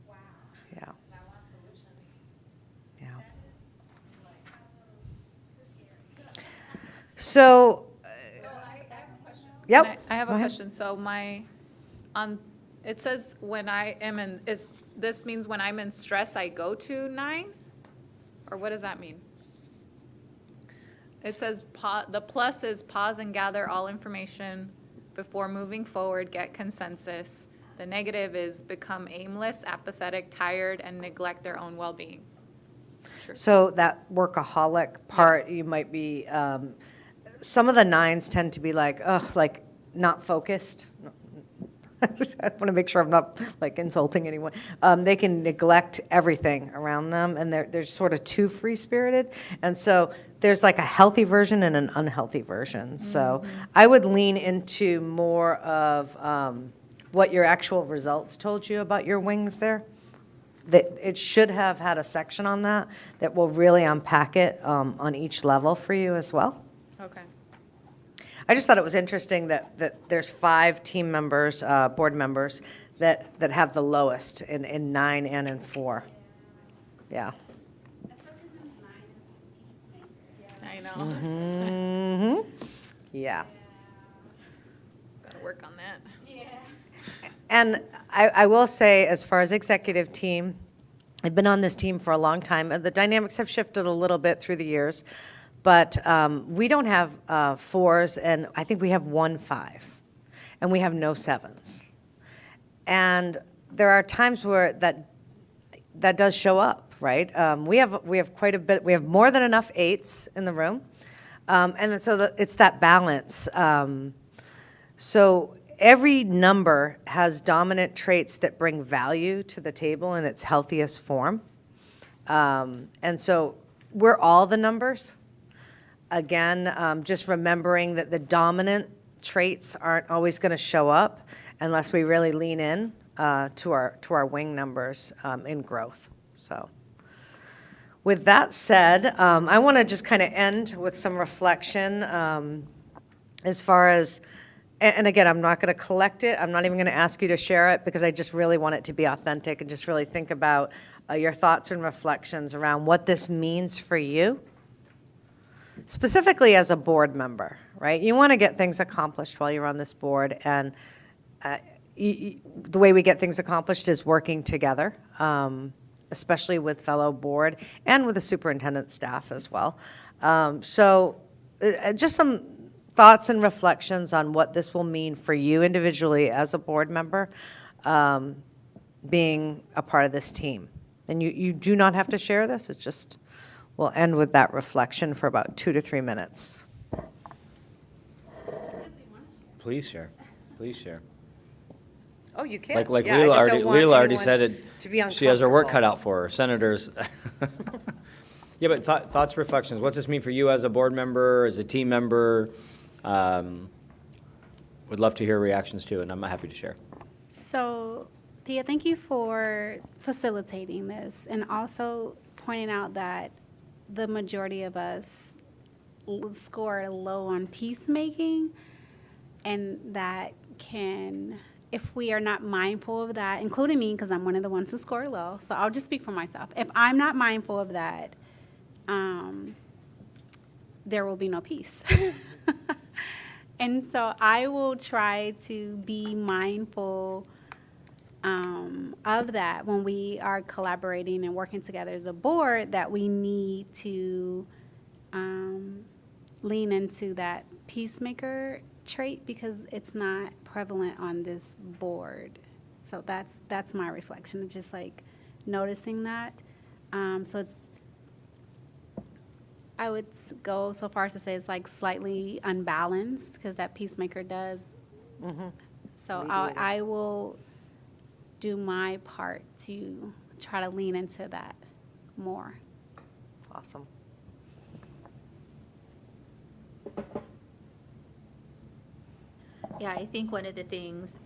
Wow. Yeah. I want solutions. Yeah. So, yep. I have Go a ahead. question. So it says when I am this means when I'm in stress, I go to 9? Or what does that mean? It says the plus is pause and gather all information before moving forward, get consensus. The negative is become aimless, apathetic, tired, and neglect their own well-being. Sure. So that workaholic part, you might be, some of the 9s tend to be like, ugh, like not focused. I want to make sure I'm not like insulting anyone. They can neglect everything around them, and they're sort of too free-spirited. And so there's like a healthy version and an unhealthy version. So I would lean into more of what your actual results told you about your wings there. That it should have had a section on that will really unpack it on each level for you as well. Okay. I just thought it was interesting that there's 5 team members, board members, that have the lowest in 9 and in 4. Yeah. I know. Mm-hmm. Yeah. Gotta work on that. And I will say, as far as executive team, I've been on this team for a long time, and the dynamics have shifted a little bit through the years. But we don't have 4s, and I think we have 1 5, and we have no 7s. And there are times where that does show up, right? We have quite a bit. We have more than enough 8s in the room, and so it's that balance. So every number has dominant traits that bring value to the table in its healthiest form, and so we're all the numbers. Again, just remembering that the dominant traits aren't always going to show up unless we really lean in to our wing numbers in growth. So with that said, I want to just kind of end with some reflection as far as, and again, I'm not going to collect it. I'm not even going to ask you to share it because I just really want it to be authentic and just really think about your thoughts and reflections around what this means for you, specifically as a board member, right? You want to get things accomplished while you're on this board, and the way we get things accomplished is working together, especially with fellow board and with the superintendent staff as well. Just some thoughts and reflections on what this will mean for you individually as a board member, being a part of this team. And you do not have to share this, it's just, we'll end with that reflection for about 2 to 3 minutes. Please share, please share. Oh, you can. Like Yeah, I just don't want Leila already anyone said it, to be she has her work cut uncomfortable. out for her, senators. Yeah, but thoughts, reflections, what's this mean for you as a board member, as a team member? Would love to hear reactions too, and I'm happy to share. So, Thea, thank you for facilitating this and also pointing out that the majority of us score low on peacemaking, and that can, if we are not mindful of that, including me, because I'm one of the ones who score low, so I'll just speak for myself. If I'm not mindful of that, there will be no peace. And so I will try to be mindful of that when we are collaborating and working together as a board, that we need to lean into that peacemaker trait, because it's not prevalent on this board. So that's my reflection of just like noticing that. So it's, I would go so far as to say it's like slightly unbalanced, because that peacemaker does. So I will do my part to try to lean into that more. Awesome. Yeah, I think one of the things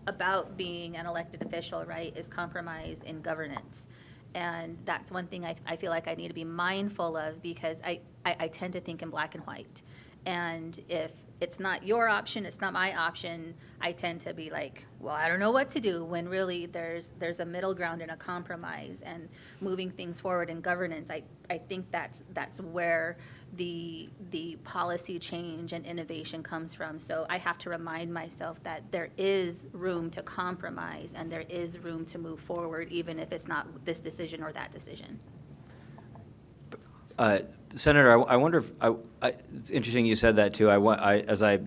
about being an elected official, right, is compromise in governance. And that's one thing I feel like I need to be mindful of, because I tend to think in black and white. And if it's not your option, it's not my option, I tend to be like, well, I don't know what to do, when really there's a middle ground and a compromise, and moving things forward in governance. I think that's where the policy change and innovation comes from. So I have to remind myself that there is room to compromise, and there is room to move forward, even if it's not this decision or that decision. Senator, I wonder if, it's interesting you said that too. As I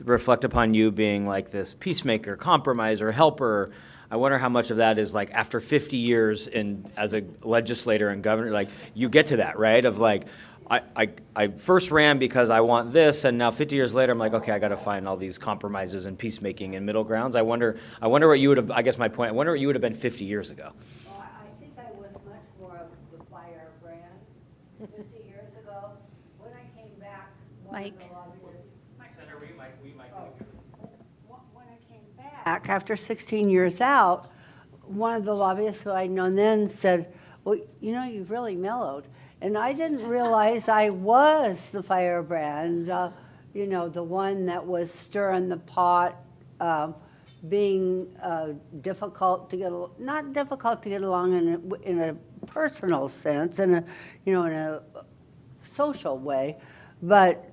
reflect upon you being like this peacemaker, compromiser, helper, I wonder how much of that is like after 50 years as a legislator and governor, like you get to that, right? Of like, I first ran because I want this, and now 50 years later, I'm like, okay, I got to find all these compromises and peacemaking and middle grounds. I wonder what you would have, I guess my point, I wonder what you would have been 50 years ago. Well, I think I was much more of the firebrand 50 years ago. When I came back, one of the Mike. lobbyists. Senator, we might. When I came back, after 16 years out, one of the lobbyists who I'd known then said, well, you know, you've really mellowed. And I didn't realize I was the firebrand, you know, the one that was stirring the pot, being difficult to get, not difficult to get along in a personal sense, in a social way, but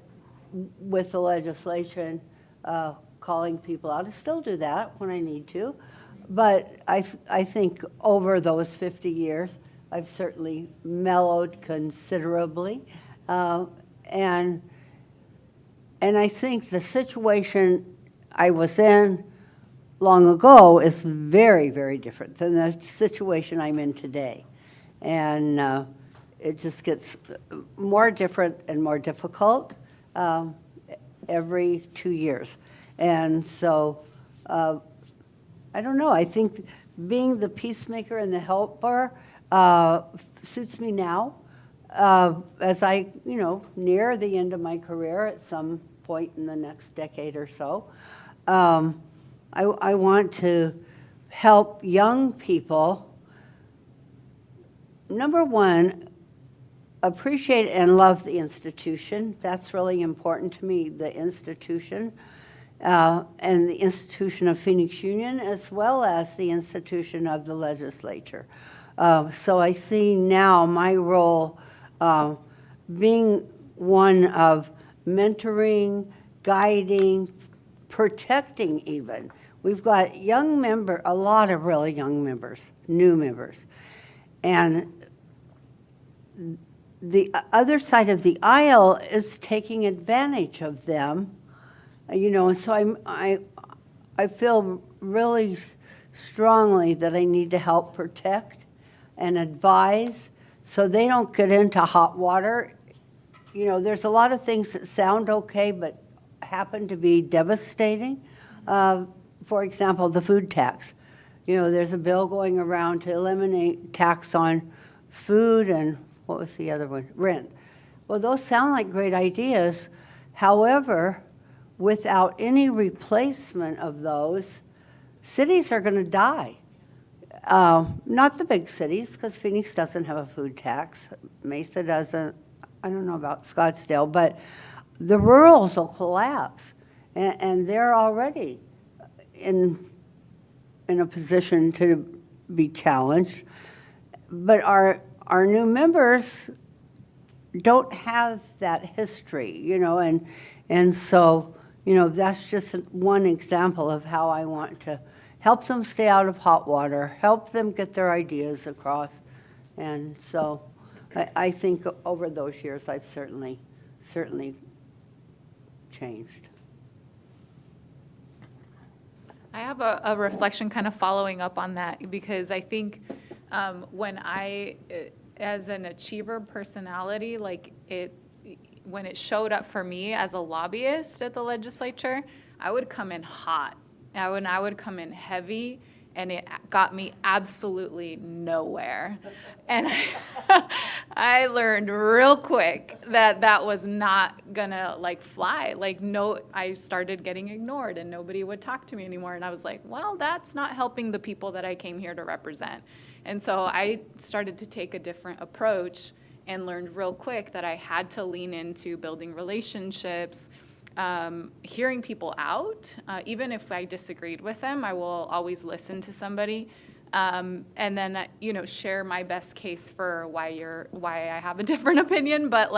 with the legislation, calling people out. I still do that when I need to, but I think over those 50 years, I've certainly mellowed considerably, and I think the situation I was in long ago is very, very different than the situation I'm in today, and it just gets more different and more difficult every 2 years, and so I don't know. I think being the peacemaker and the helper suits me now, as I, near the end of my career at some point in the next decade or so. I want to help young people, number one, appreciate and love the institution. That's really important to me, the institution. and the institution of Phoenix Union, as well as the institution of the legislature. So I see now my role being one of mentoring, guiding, protecting even. We've got a lot of really young members, new members. And the other side of the aisle is taking advantage of them, and so I feel really strongly that I need to help protect and advise so they don't get into hot water. There's a lot of things that sound okay but happen to be devastating. For example, the food tax. There's a bill going around to eliminate tax on food and, what was the other one? Rent. Well, those sound like great ideas. However, without any replacement of those, cities are going to die. Not the big cities, because Phoenix doesn't have a food tax. Mesa doesn't. I don't know about Scottsdale, but the rurals will collapse. And they're already in a position to be challenged. But our new members don't have that history, and so, that's just one example of how I want to help them stay out of hot water, help them get their ideas across. And so I think over those years, I've certainly changed. I have a reflection kind of following up on that, because I think when as an achiever personality, when it showed up for me as a lobbyist at the legislature, I would come in hot. I would come in heavy, and it got me absolutely nowhere. And I learned real quick that was not gonna fly. I started getting ignored and nobody would talk to me anymore. And I was like, well, that's not helping the people that I came here to represent. And so I started to take a different approach and learned real quick that I had to lean into building relationships, hearing people out. Even if I disagreed with them, I will always listen to somebody. And then, share my best case for why I have a different opinion. But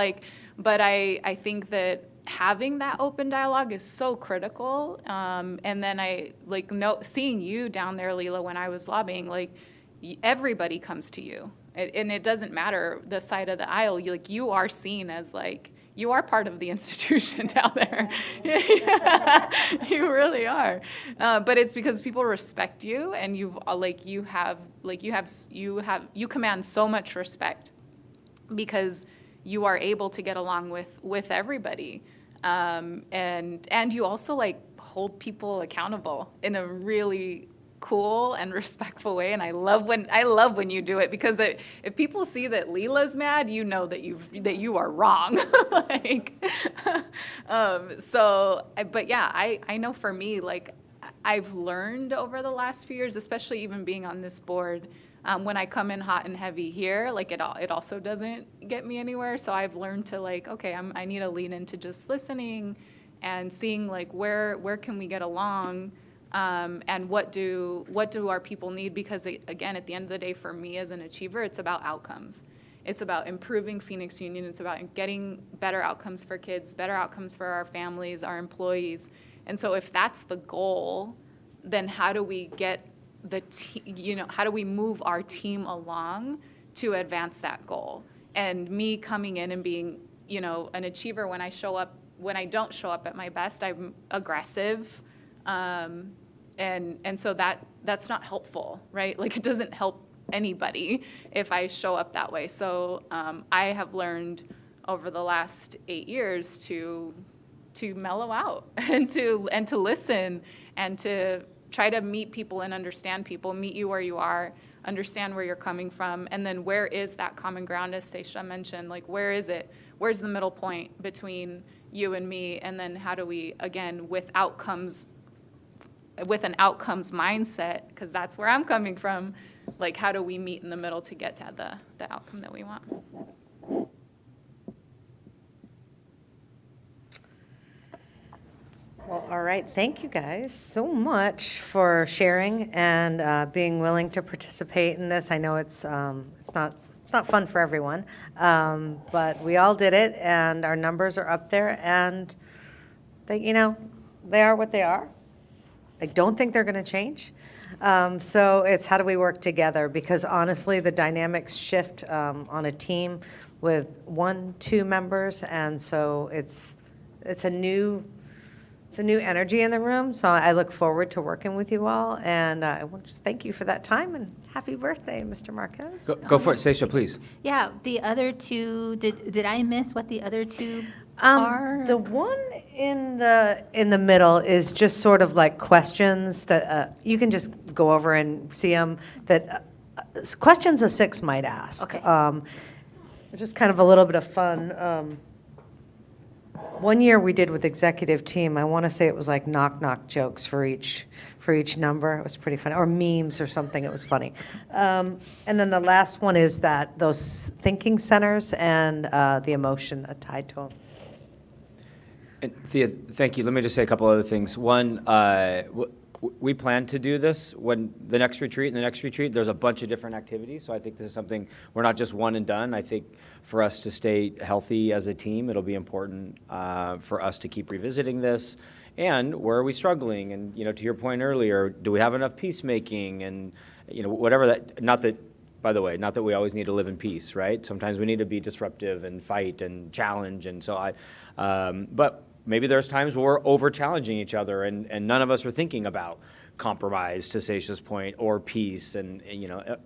I think that having that open dialogue is so critical. And then seeing you down there, Leela, when I was lobbying, everybody comes to you. And it doesn't matter the side of the aisle. You are seen as you are part of the institution down there. You really are. But it's because people respect you, and you command so much respect because you are able to get along with everybody. And you also hold people accountable in a really cool and respectful way, and I love when you do it, because if people see that Leela's mad, you know that you are wrong. But yeah, I know for me, I've learned over the last few years, especially even being on this board, when I come in hot and heavy here, it also doesn't get me anywhere. So I've learned to okay, I need to lean into just listening and seeing where can we get along. And what do our people need? Because again, at the end of the day, for me as an achiever, it's about outcomes. It's about improving Phoenix Union. It's about getting better outcomes for kids, better outcomes for our families, our employees. And so if that's the goal, then how do we get how do we move our team along to advance that goal? And me coming in and being, an achiever, when I don't show up at my best, I'm aggressive. And so that's not helpful, right? It doesn't help anybody if I show up that way. So I have learned over the last 8 years to mellow out and to listen and to try to meet people and understand people, meet you where you are, understand where you're coming from, and then where is that common ground, as Seisha mentioned, where is it? Where's the middle point between you and me? And then how do we, again, with an outcomes mindset, because that's where I'm coming from, how do we meet in the middle to get to the outcome that we want? Well, all right, thank you guys so much for sharing and being willing to participate in this. I know it's not fun for everyone, but we all did it, and our numbers are up there, and they, they are what they are. I don't think they're going to change. So it's how do we work together? Because honestly, the dynamics shift on a team with 1-2 members, and so it's a new energy in the room. So I look forward to working with you all, and I want to just thank you for that time, and happy birthday, Mr. Marquez. Go for it, Stacia, please. Yeah, the other two, did I miss what the other two are? The one in the middle is just sort of like questions that you can just go over and see them, that questions a 6 might ask. Okay. It's just kind of a little bit of fun. One year we did with executive team, I want to say it was like knock jokes for each number. It was pretty funny, or memes or something. It was funny. And then the last one is that those thinking centers and the emotion tied to them. And Thea, thank you. Let me just say a couple other things. One, we plan to do this when the next retreat and the next retreat. There's a bunch of different activities, so I think this is something, we're not just one and done. I think for us to stay healthy as a team, it'll be important for us to keep revisiting this. And where are we struggling? And, to your point earlier, do we have enough peacemaking? And, whatever that, not that, by the way, not that we always need to live in peace, right? Sometimes we need to be disruptive and fight and challenge. And so but maybe there's times where we're over-challenging each other and none of us are thinking about compromise, to Stacia's point, or peace, and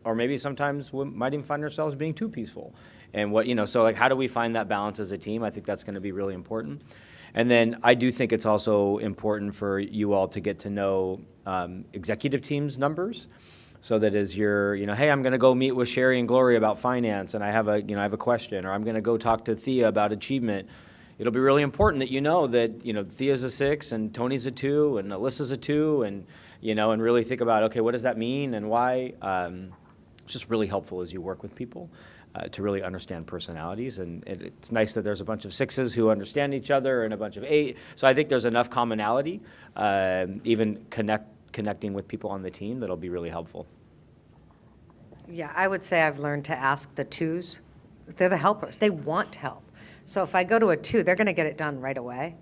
or maybe sometimes we might even find ourselves being too peaceful. And so like, how do we find that balance as a team? I think that's going to be really important. And then I do think it's also important for you all to get to know executive team's numbers, so that as you're, hey, I'm going to go meet with Sherry and Gloria about finance, and I have a question, or I'm going to go talk to Thea about achievement. It'll be really important that that Thea's a 6 and Tony's a 2 and Alyssa's a 2, and and really think about, okay, what does that mean and why? It's just really helpful as you work with people to really understand personalities, and it's nice that there's a bunch of 6s who understand each other and a bunch of 8. So I think there's enough commonality, even connecting with people on the team, that'll be really helpful. Yeah, I would say I've learned to ask the 2s. They're the helpers. They want to help. So if I go to a 2, they're going to get it done right away.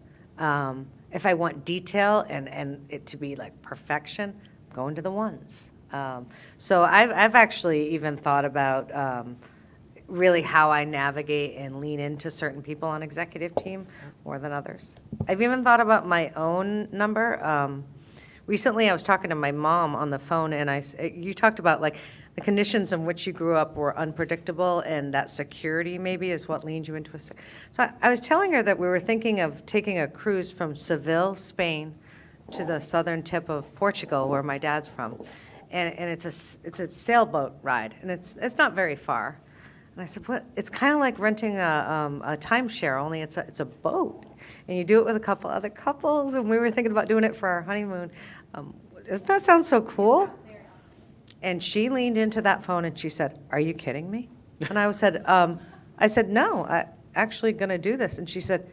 If I want detail and it to be like perfection, I'm going to the 1s. So I've actually even thought about really how I navigate and lean into certain people on executive team more than others. I've even thought about my own number. Recently, I was talking to my mom on the phone, and you talked about like the conditions in which you grew up were unpredictable, and that security maybe is what leaned you into a. So I was telling her that we were thinking of taking a cruise from Seville, Spain, to the southern tip of Portugal, where my dad's from, and it's a sailboat ride, and it's not very far. And I said, what? It's kind of like renting a timeshare, only it's a boat, and you do it with a couple other couples, and we were thinking about doing it for our honeymoon. Doesn't that sound so cool? And she leaned into that phone and she said, "Are you kidding me?" And I said, "No, I'm actually going to do this." And she said,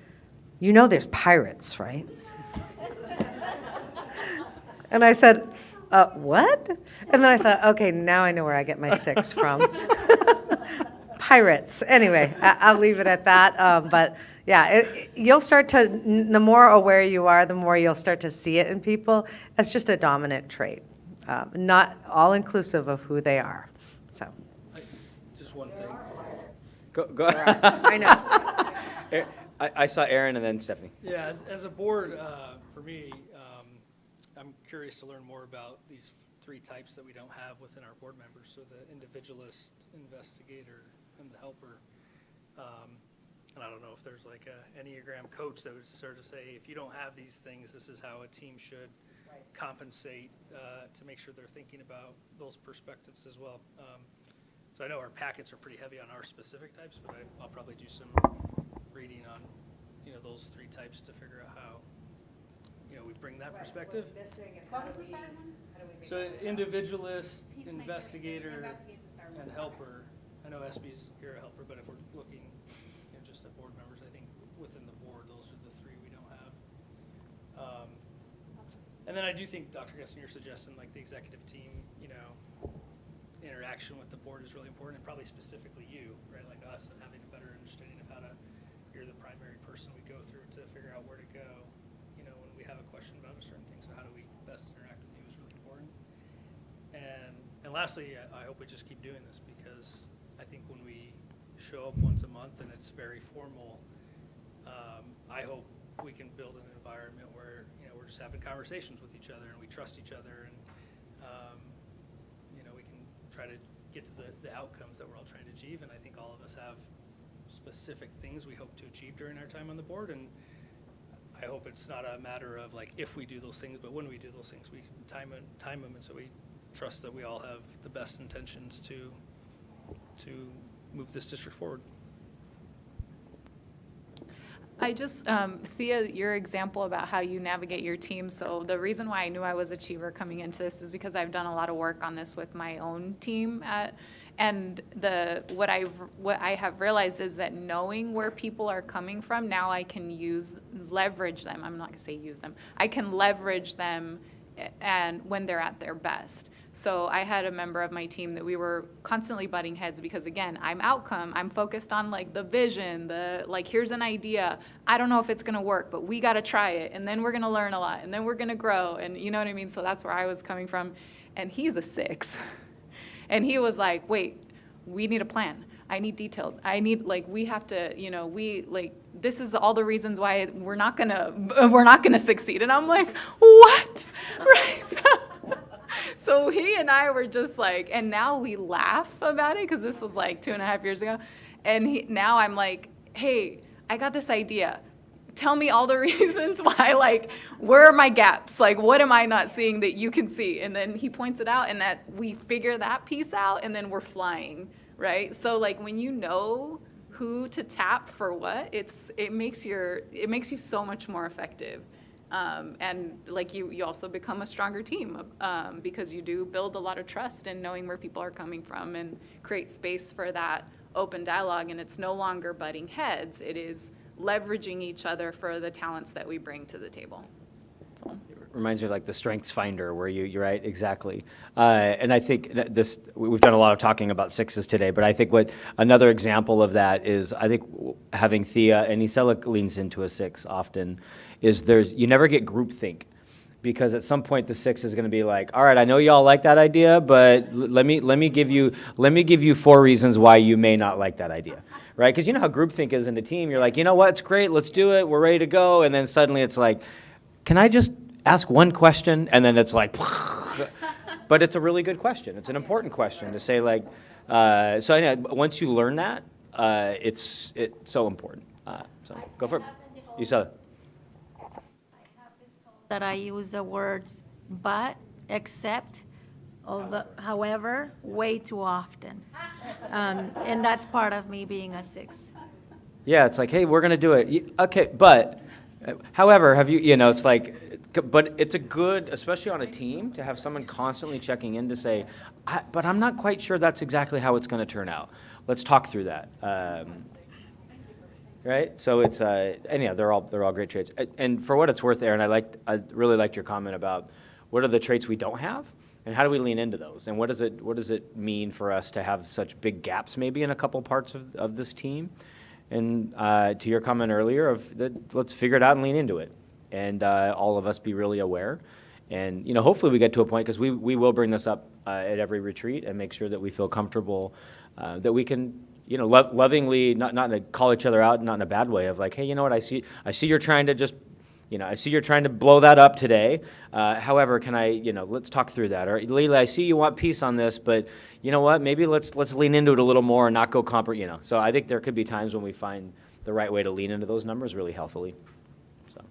"There's pirates, right?" And I said, "What?" And then I thought, okay, now I know where I get my 6 from. Pirates. Anyway, I'll leave it at that. But yeah, you'll start to, the more aware you are, the more you'll start to see it in people as just a dominant trait. Not all inclusive of who they are. So. Just one thing. Go. I know. I saw Aaron and then Stephanie. Yeah, as a board, for me, I'm curious to learn more about these 3 types that we don't have within our board members. So the individualist, investigator, and the helper. And I don't know if there's like a Enneagram coach that would sort of say, if you don't have these things, this is how a team should compensate to make sure they're thinking about those perspectives as well. So I know our packets are pretty heavy on our specific types, but I'll probably do some reading on those 3 types to figure out how we bring that perspective. So individualist, investigator, and helper. I know SB's here a helper, but if we're looking just at board members, I think within the board, those are the 3 we don't have. And then I do think, Dr. Gesson, you're suggesting like the executive team, interaction with the board is really important, and probably specifically you, right? Like us, and having a better understanding of how to, you're the primary person we go through to figure out where to go, when we have a question about a certain thing. So how do we best interact with you is really important. And lastly, I hope we just keep doing this, because I think when we show up once a month and it's very formal, I hope we can build an environment where, we're just having conversations with each other and we trust each other, and, we can try to get to the outcomes that we're all trying to achieve. And I think all of us have specific things we hope to achieve during our time on the board. And I hope it's not a matter of like if we do those things, but when we do those things, we time them, and so we trust that we all have the best intentions to move this district forward. I just, Thea, your example about how you navigate your team. So the reason why I knew I was achiever coming into this is because I've done a lot of work on this with my own team and what I have realized is that knowing where people are coming from, now I can leverage them. I'm not gonna say use them. I can leverage them and when they're at their best. So I had a member of my team that we were constantly butting heads because, again, I'm outcome. I'm focused on like the vision, here's an idea. I don't know if it's going to work, but we got to try it. And then we're going to learn a lot. And then we're going to grow. And you know what I mean? So that's where I was coming from. And he's a 6. And he was like, wait, we need a plan. I need details. I need, we have to, this is all the reasons why we're not going to succeed. And I'm like, what? Right? So he and I were just like, and now we laugh about it because this was like 2.5 years ago. And now I'm like, hey, I got this idea. Tell me all the reasons why, where are my gaps? What am I not seeing that you can see? And then he points it out, and that we figure that piece out, and then we're flying, right? So when you know who to tap for what, it makes you so much more effective. And you also become a stronger team because you do build a lot of trust in knowing where people are coming from and create space for that open dialogue. And it's no longer butting heads. It is leveraging each other for the talents that we bring to the table. So. Reminds me of the Strengths Finder, where you're right, exactly. And I think that we've done a lot of talking about 6s today, but I think another example of that is, I think having Thea, and Isela leans into a 6 often, is you never get groupthink, because at some point the 6 is going to be like, all right, I know y'all like that idea, but let me give you 4 reasons why you may not like that idea, right? Because you know how groupthink is in a team. You're like, you know what, it's great, let's do it, we're ready to go, and then suddenly it's like, can I just ask one question? And then it's like, but it's a really good question. It's an important question to say so I know once you learn that, it's so important. So go for it. You saw it. That I use the words but, except, however, way too often. And that's part of me being a 6. Yeah, it's like, hey, we're going to do it. Okay, but, however, it's but it's a good, especially on a team, to have someone constantly checking in to say, but I'm not quite sure that's exactly how it's going to turn out. Let's talk through that. Right? So it's, and yeah, they're all great traits. And for what it's worth, Aaron, I really liked your comment about what are the traits we don't have, and how do we lean into those, and what does it mean for us to have such big gaps maybe in a couple parts of this team, and to your comment earlier let's figure it out and lean into it, and all of us be really aware, and hopefully we get to a point, because we will bring this up at every retreat and make sure that we feel comfortable that we can. Lovingly, not to call each other out, not in a bad way, of like, hey, you know what, I see you're trying to just, I see you're trying to blow that up today. However, can I, let's talk through that. Or Leila, I see you want peace on this, but you know what, maybe let's lean into it a little more and not go So I think there could be times when we find the right way to lean into those numbers really healthily. So.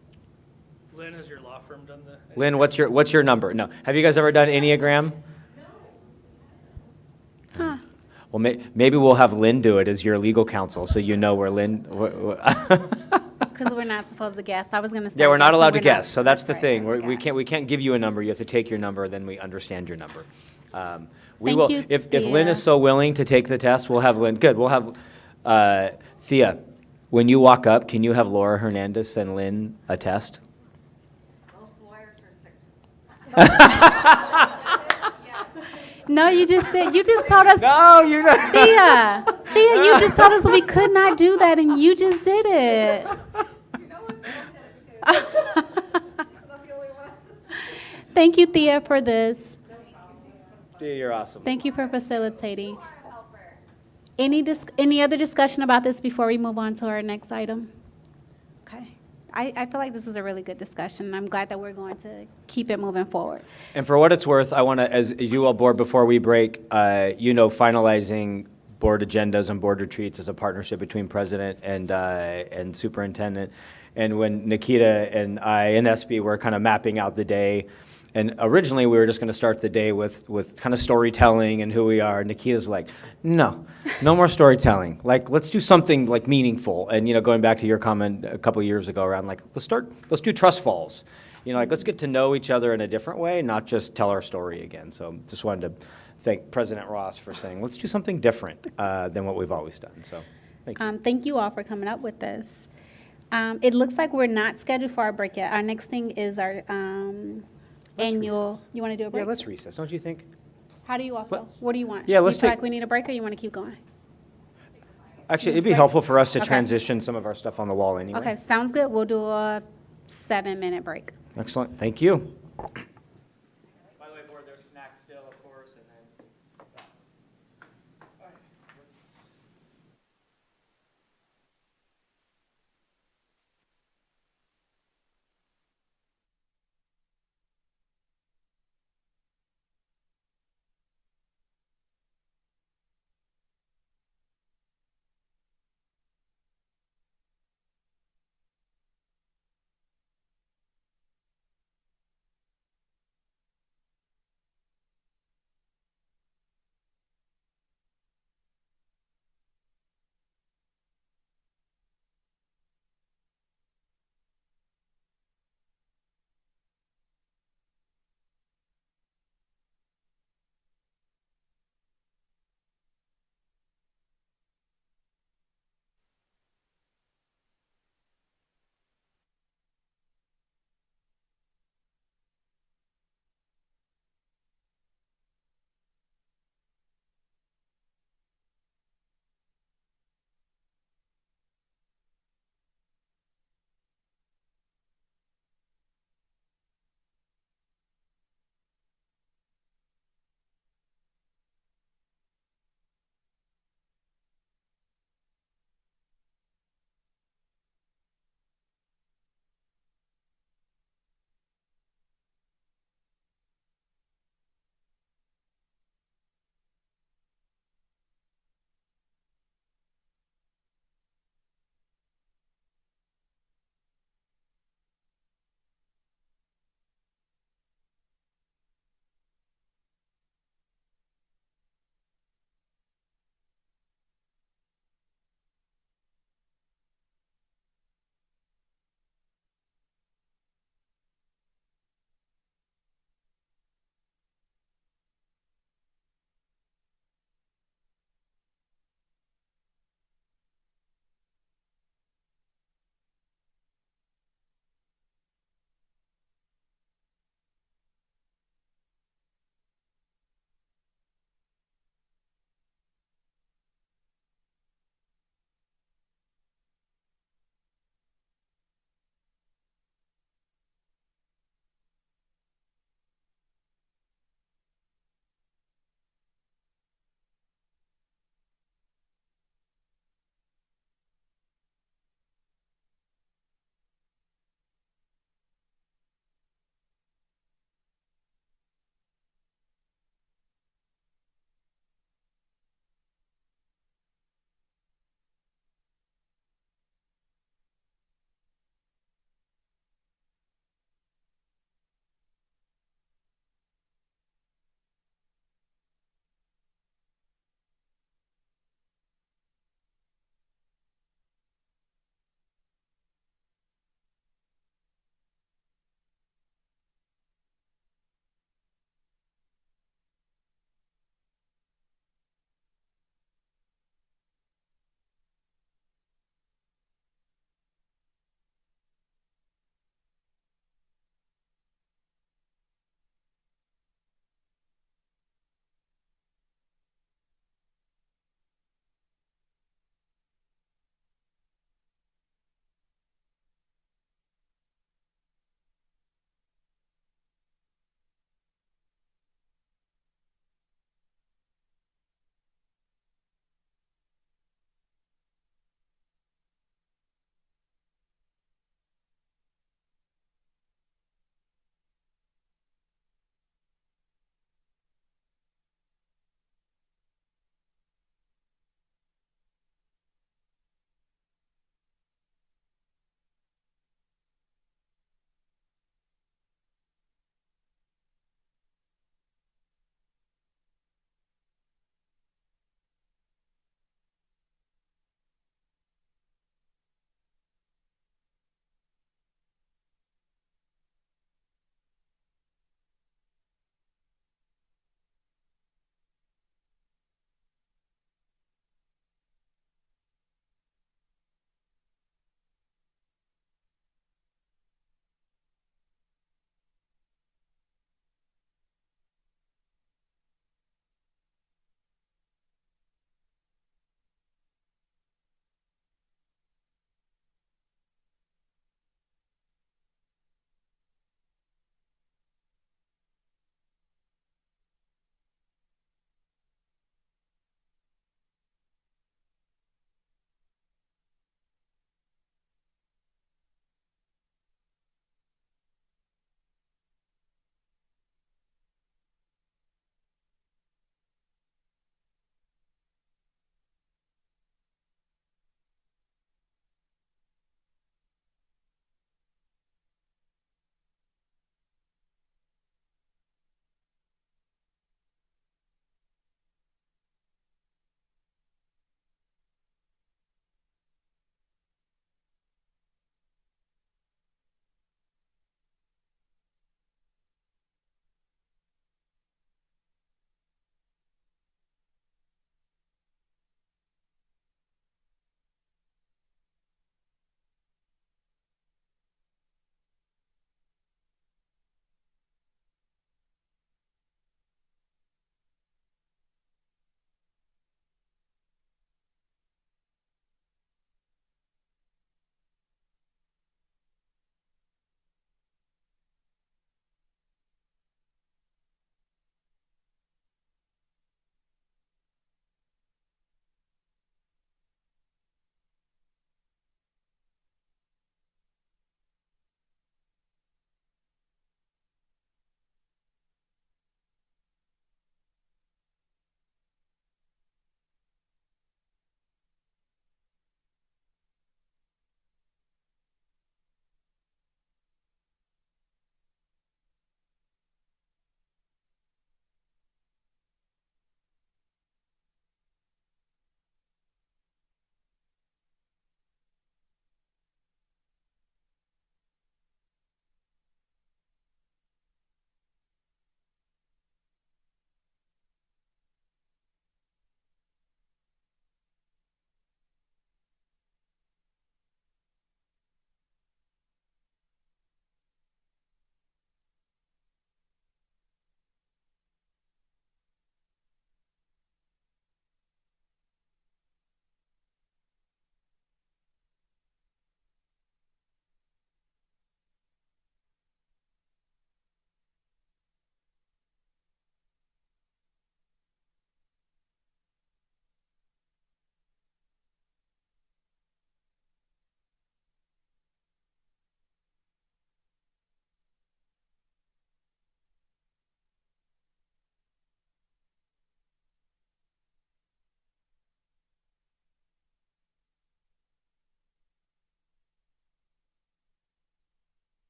Lynn, has your law firm done the? Lynn, what's your number? No. Have you guys ever done Enneagram? Huh. Well, maybe we'll have Lynn do it as your legal counsel, so where Lynn. Because we're not supposed to guess. I was going to say. Yeah, we're not allowed to guess. So that's That's the right. thing. We can't give you a number. You have to take your number, then we understand your number. We Thank will. you, If Thea. Lynn is so willing to take the test, we'll have Lynn. Good. We'll have Thea. When you walk up, can you have Laura Hernandez send Lynn a test? Most lawyers are 6s. No, you just told us. No, you're not. Thea, you just told us we could not do that, and you just did it. Thank you, Thea, for this. Dude, you're awesome. Thank you for facilitating. Any other discussion about this before we move on to our next item? Okay. I feel like this is a really good discussion, and I'm glad that we're going to keep it moving forward. And for what it's worth, I want to, as you all board, before we break, finalizing board agendas and board retreats is a partnership between president and superintendent. And when Nikita and I and SB were kind of mapping out the day, and originally we were just going to start the day with kind of storytelling and who we are. Nikita's like, no more storytelling. Like, let's do something like meaningful. And, going back to your comment a couple years ago around like, let's do trust falls. Like, let's get to know each other in a different way, not just tell our story again. So just wanted to thank President Ross for saying, let's do something different than what we've always done. So thank you. Thank you all for coming up with this. It looks like we're not scheduled for our break yet. Our next thing is our annual. Recess. You want to do a break? Yeah, let's recess, don't you think? How do you all feel? What do you want? Yeah, let's you feel take- like we need a break, or you want to keep going? Actually, it'd be helpful for us to Okay. transition some of our stuff on the wall anyway. Okay, sounds good. We'll do a 7-minute break. Excellent, thank you. By the way, board, there's snacks still, of course, and then.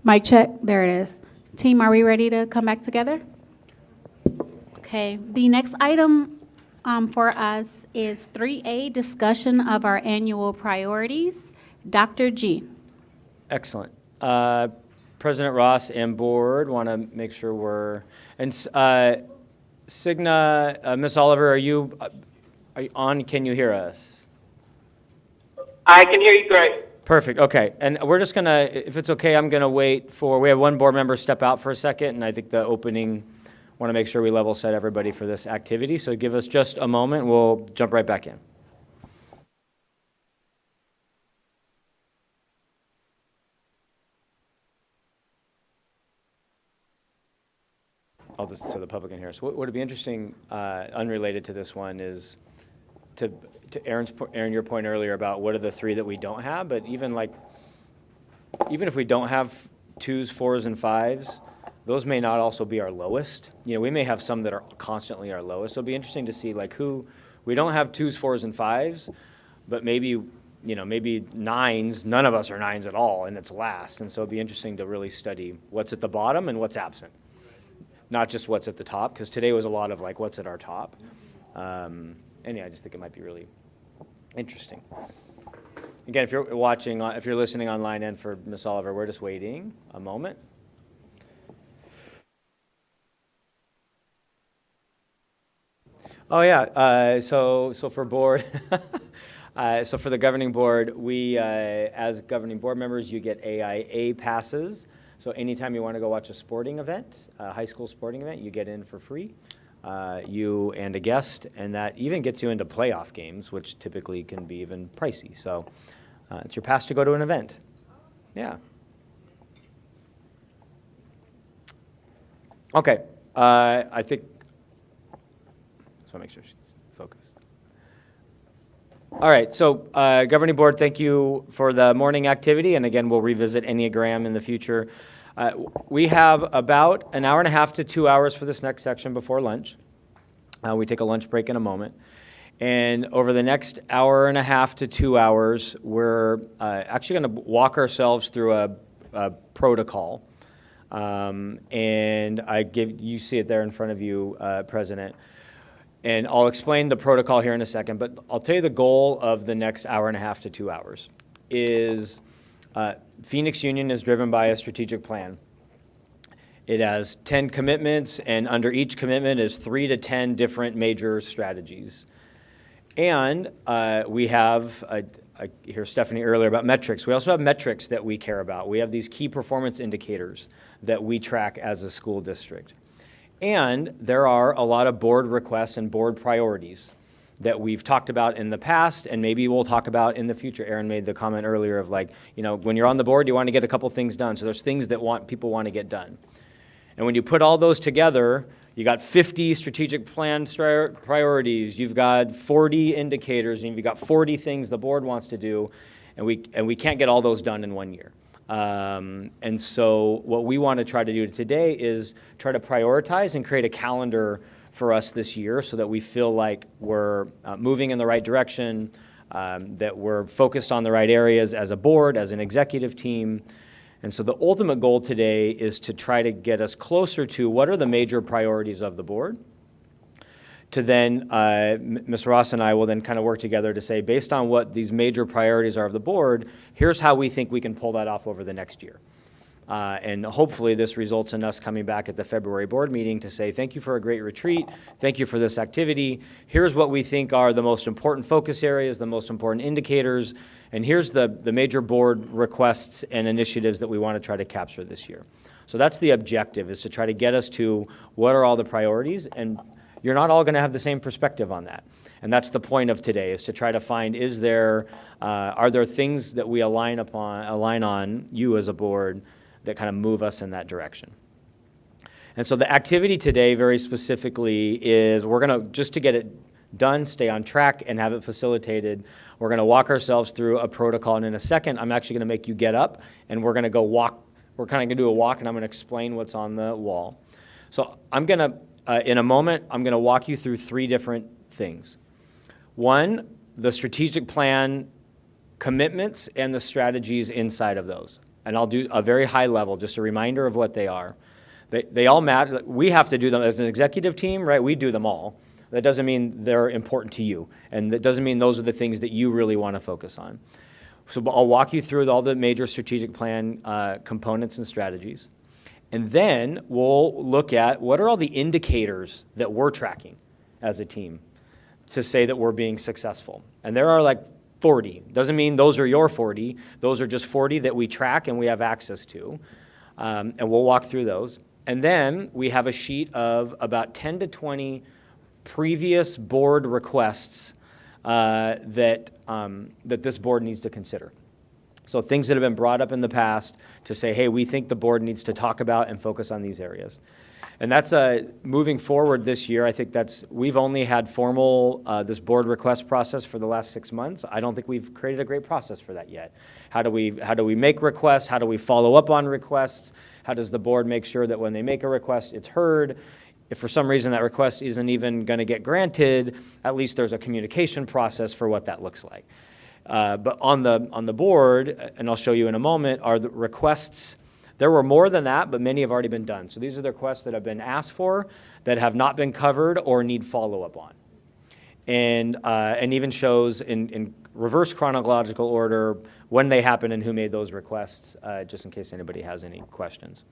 Mic check, there it is. Team, are we ready to come back together? Okay, the next item for us is 3A, discussion of our annual priorities. Dr. G. Excellent. President Ross and board want to make sure we're, and Cigna, Ms. Oliver, are you on? Can you hear us? I can hear you great. Perfect, okay. And we're just gonna, if it's okay, I'm gonna wait for, we have one board member step out for a second, and I think the opening, want to make sure we level set everybody for this activity. So give us just a moment, we'll jump right back in. I'll just, so the public can hear us. What would be interesting, unrelated to this one, is to Aaron, your point earlier about what are the three that we don't have, but even if we don't have 2s, 4s, and 5s, those may not also be our lowest. You know, we may have some that are constantly our lowest. So it'll be interesting to see like who, we don't have 2s, 4s, and 5s, but maybe 9s, none of us are 9s at all, and it's last. And so it'd be interesting to really study what's at the bottom and what's absent. Not just what's at the top, because today was a lot of like what's at our top. And yeah, I just think it might be really interesting. Again, if you're watching, if you're listening online and for Ms. Oliver, we're just waiting a moment. Oh yeah, so for board, so for the governing board, we, as governing board members, you get AIA passes. So anytime you want to go watch a sporting event, a high school sporting event, you get in for free. You and a guest, and that even gets you into playoff games, which typically can be even pricey. So it's your pass to go to an event. Yeah. Okay, I think, just want to make sure she's focused. All right, so governing board, thank you for the morning activity, and again, we'll revisit Enneagram in the future. We have about an hour and a half to 2 hours for this next section before lunch. We take a lunch break in a moment. And over the next hour and a half to 2 hours, we're actually going to walk ourselves through a protocol. And you see it there in front of you, President. And I'll explain the protocol here in a second, but I'll tell you the goal of the next hour and a half to 2 hours is Phoenix Union is driven by a strategic plan. It has 10 commitments, and under each commitment is 3 to 10 different major strategies. And we have, I hear Stephanie earlier about metrics. We also have metrics that we care about. We have these key performance indicators that we track as a school district. And there are a lot of board requests and board priorities that we've talked about in the past, and maybe we'll talk about in the future. Aaron made the comment earlier of like, when you're on the board, you want to get a couple things done. So there's things that people want to get done. And when you put all those together, you got 50 strategic plan priorities, you've got 40 indicators, and you've got 40 things the board wants to do, and we can't get all those done in 1 year. And so what we want to try to do today is try to prioritize and create a calendar for us this year so that we feel like we're moving in the right direction, that we're focused on the right areas as a board, as an executive team. And so the ultimate goal today is to try to get us closer to what are the major priorities of the board. To then, Ms. Ross and I will then kind of work together to say, based on what these major priorities are of the board, here's how we think we can pull that off over the next year. And hopefully this results in us coming back at the February board meeting to say, thank you for a great retreat, thank you for this activity, here's what we think are the most important focus areas, the most important indicators, and here's the major board requests and initiatives that we want to try to capture this year. So that's the objective, is to try to get us to what are all the priorities, and you're not all going to have the same perspective on that. And that's the point of today, is to try to find, are there things that we align on, you as a board, that kind of move us in that direction. And so the activity today, very specifically, is we're going to, just to get it done, stay on track, and have it facilitated, we're going to walk ourselves through a protocol. And in a second, I'm actually going to make you get up, and we're going to go walk. We're kind of going to do a walk, and I'm going to explain what's on the wall. So I'm going to, in a moment, I'm going to walk you through 3 different things. One, the strategic plan commitments and the strategies inside of those. and I'll do a very high level, just a reminder of what they are. They all matter. We have to do them as an executive team, right? We do them all. That doesn't mean they're important to you, and that doesn't mean those are the things that you really want to focus on. So I'll walk you through all the major strategic plan components and strategies. And then we'll look at what are all the indicators that we're tracking as a team to say that we're being successful. And there are like 40. Doesn't mean those are your 40. Those are just 40 that we track and we have access to. And we'll walk through those. And then we have a sheet of about 10 to 20 previous board requests that this board needs to consider. So things that have been brought up in the past to say, hey, we think the board needs to talk about and focus on these areas. And that's moving forward this year. I think we've only had formal this board request process for the last 6 months. I don't think we've created a great process for that yet. How do we make requests? How do we follow up on requests? How does the board make sure that when they make a request, it's heard? If for some reason that request isn't even going to get granted, at least there's a communication process for what that looks like. But on the board, and I'll show you in a moment, are the requests. There were more than that, but many have already been done. So these are the requests that have been asked for that have not been covered or need follow-up on. And even shows in reverse chronological order when they happened and who made those requests, just in case anybody has any questions.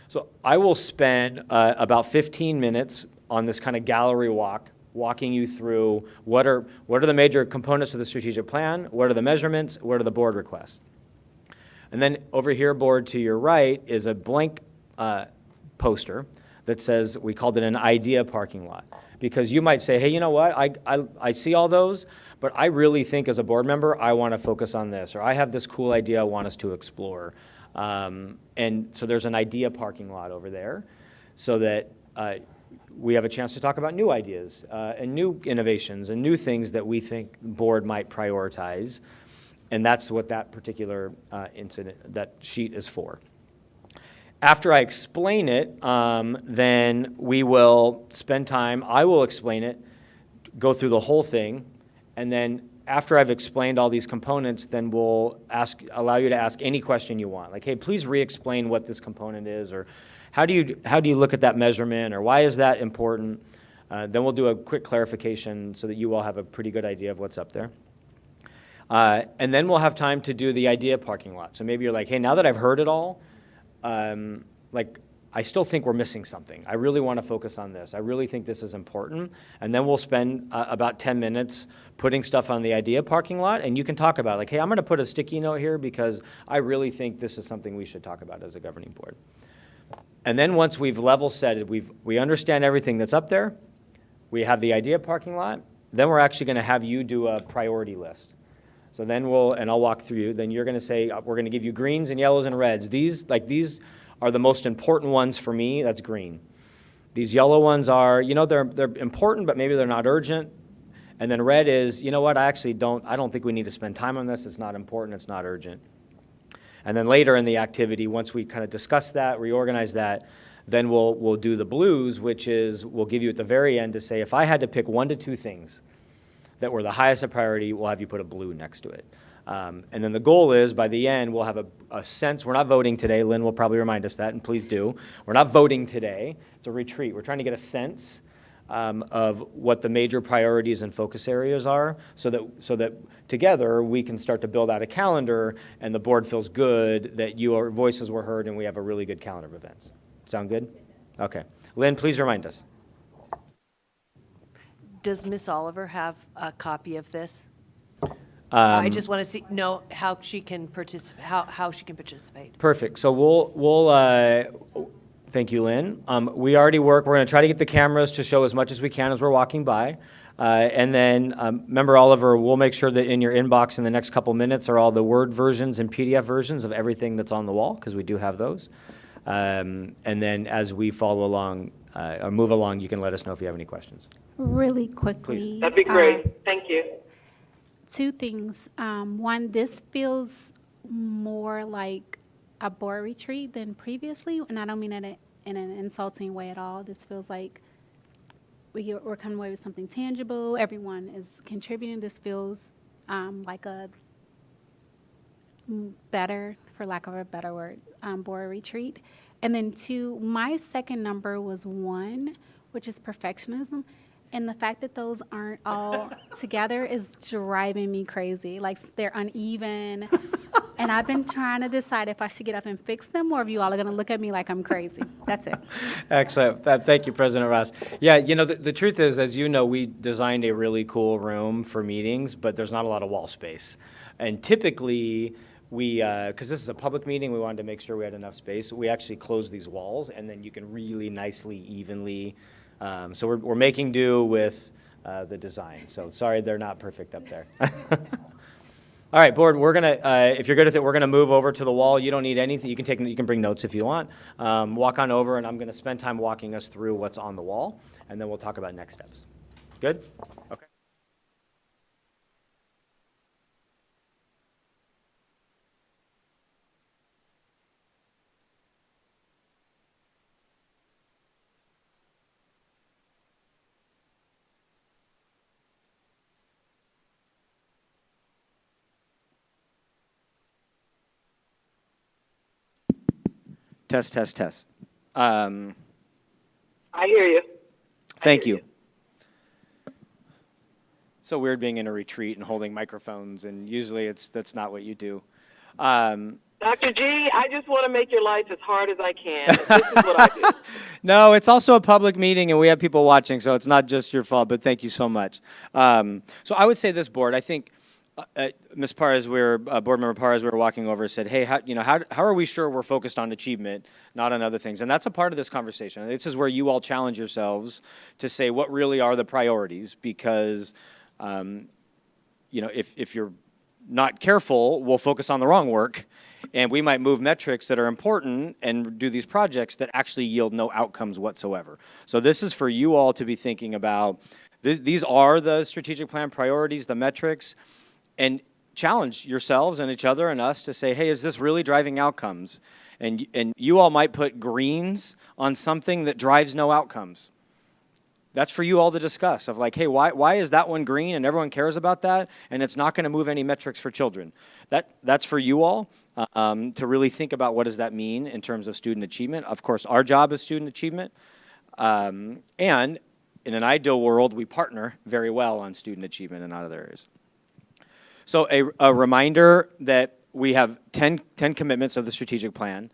So I will spend about 15 minutes on this kind of gallery walk, walking you through what are the major components of the strategic plan, what are the measurements, what are the board requests. And then over here, board to your right, is a blank poster that says, we called it an idea parking lot. Because you might say, hey, you know what, I see all those, but I really think as a board member, I want to focus on this, or I have this cool idea I want us to explore. And so there's an idea parking lot over there so that we have a chance to talk about new ideas and new innovations and new things that we think the board might prioritize. And that's what that particular that sheet is for. After I explain it, then we will spend time, I will explain it, go through the whole thing, and then after I've explained all these components, then we'll allow you to ask any question you want. Like, hey, please re-explain what this component is, or how do you look at that measurement, or why is that important? Then we'll do a quick clarification so that you all have a pretty good idea of what's up there. And then we'll have time to do the idea parking lot. So maybe you're like, hey, now that I've heard it all, I still think we're missing something. I really want to focus on this. I really think this is important. And then we'll spend about 10 minutes putting stuff on the idea parking lot, and you can talk about it. Like, hey, I'm going to put a sticky note here because I really think this is something we should talk about as a governing board. And then once we've level set it, we understand everything that's up there, we have the idea parking lot, then we're actually going to have you do a priority list. So then and I'll walk through you, then you're going to say, we're going to give you greens and yellows and reds. These are the most important ones for me. That's green. These yellow ones are, they're important, but maybe they're not urgent. And then red is, you know what, I don't think we need to spend time on this. It's not important, it's not urgent. And then later in the activity, once we kind of discuss that, reorganize that, then we'll do the blues, which is, we'll give you at the very end to say, if I had to pick 1 to 2 things that were the highest priority, we'll have you put a blue next to it. And then the goal is, by the end, we'll have a sense. We're not voting today. Lynn will probably remind us that, and please do. We're not voting today. It's a retreat. We're trying to get a sense of what the major priorities and focus areas are so that together we can start to build out a calendar and the board feels good that your voices were heard and we have a really good calendar of events. Sound good? Okay. Lynn, please remind us. Does Miss Oliver have a copy of this? I just want to know how she can participate. Perfect. So we'll thank you, Lynn. We already work. We're going to try to get the cameras to show as much as we can as we're walking by. And then, member Oliver, we'll make sure that in your inbox in the next couple minutes are all the Word versions and PDF versions of everything that's on the wall, because we do have those. And then as we follow along or move along, you can let us know if you have any questions. Really quickly. Please. That'd be great. Thank you. 2 things. One, this feels more like a board retreat than previously, and I don't mean it in an insulting way at all. This feels like we're coming away with something tangible. Everyone is contributing. This feels like a better, for lack of a better word, board retreat. And then 2, my second number was 1, which is perfectionism. And the fact that those aren't all together is driving me crazy. Like, they're uneven. And I've been trying to decide if I should get up and fix them, or if you all are going to look at me like I'm crazy. That's it. Excellent. Thank you, President Ross. Yeah, you know, the truth is, as you know, we designed a really cool room for meetings, but there's not a lot of wall space. And typically, we, because this is a public meeting, we wanted to make sure we had enough space. We actually close these walls, and then you can really nicely, evenly. So we're making do with the design. So sorry they're not perfect up there. All right, board, we're gonna, if you're good with it, we're gonna move over to the wall. You don't need anything. You can bring notes if you want. Walk on over, and I'm gonna spend time walking us through what's on the wall, and then we'll talk about next steps. Good? Okay. Test, test, test. I hear you. Thank you. So weird being in a retreat and holding microphones, and usually that's not what you do. Dr. G, I just want to make your life as hard as I can. This is what I do. No, it's also a public meeting, and we have people watching, so it's not just your fault, but thank you so much. So I would say this, board, I think Ms. Parr, as board member Parr, as we were walking over, said, hey, how are we sure we're focused on achievement, not on other things? And that's a part of this conversation. This is where you all challenge yourselves to say what really are the priorities, because if you're not careful, we'll focus on the wrong work, and we might move metrics that are important and do these projects that actually yield no outcomes whatsoever. So this is for you all to be thinking about. These are the strategic plan priorities, the metrics, and challenge yourselves and each other and us to say, hey, is this really driving outcomes? And you all might put greens on something that drives no outcomes. That's for you all to discuss, of like, hey, why is that one green and everyone cares about that, and it's not going to move any metrics for children? That's for you all to really think about what does that mean in terms of student achievement. Of course, our job is student achievement, and in an ideal world, we partner very well on student achievement in other areas. So a reminder that we have 10 commitments of the strategic plan,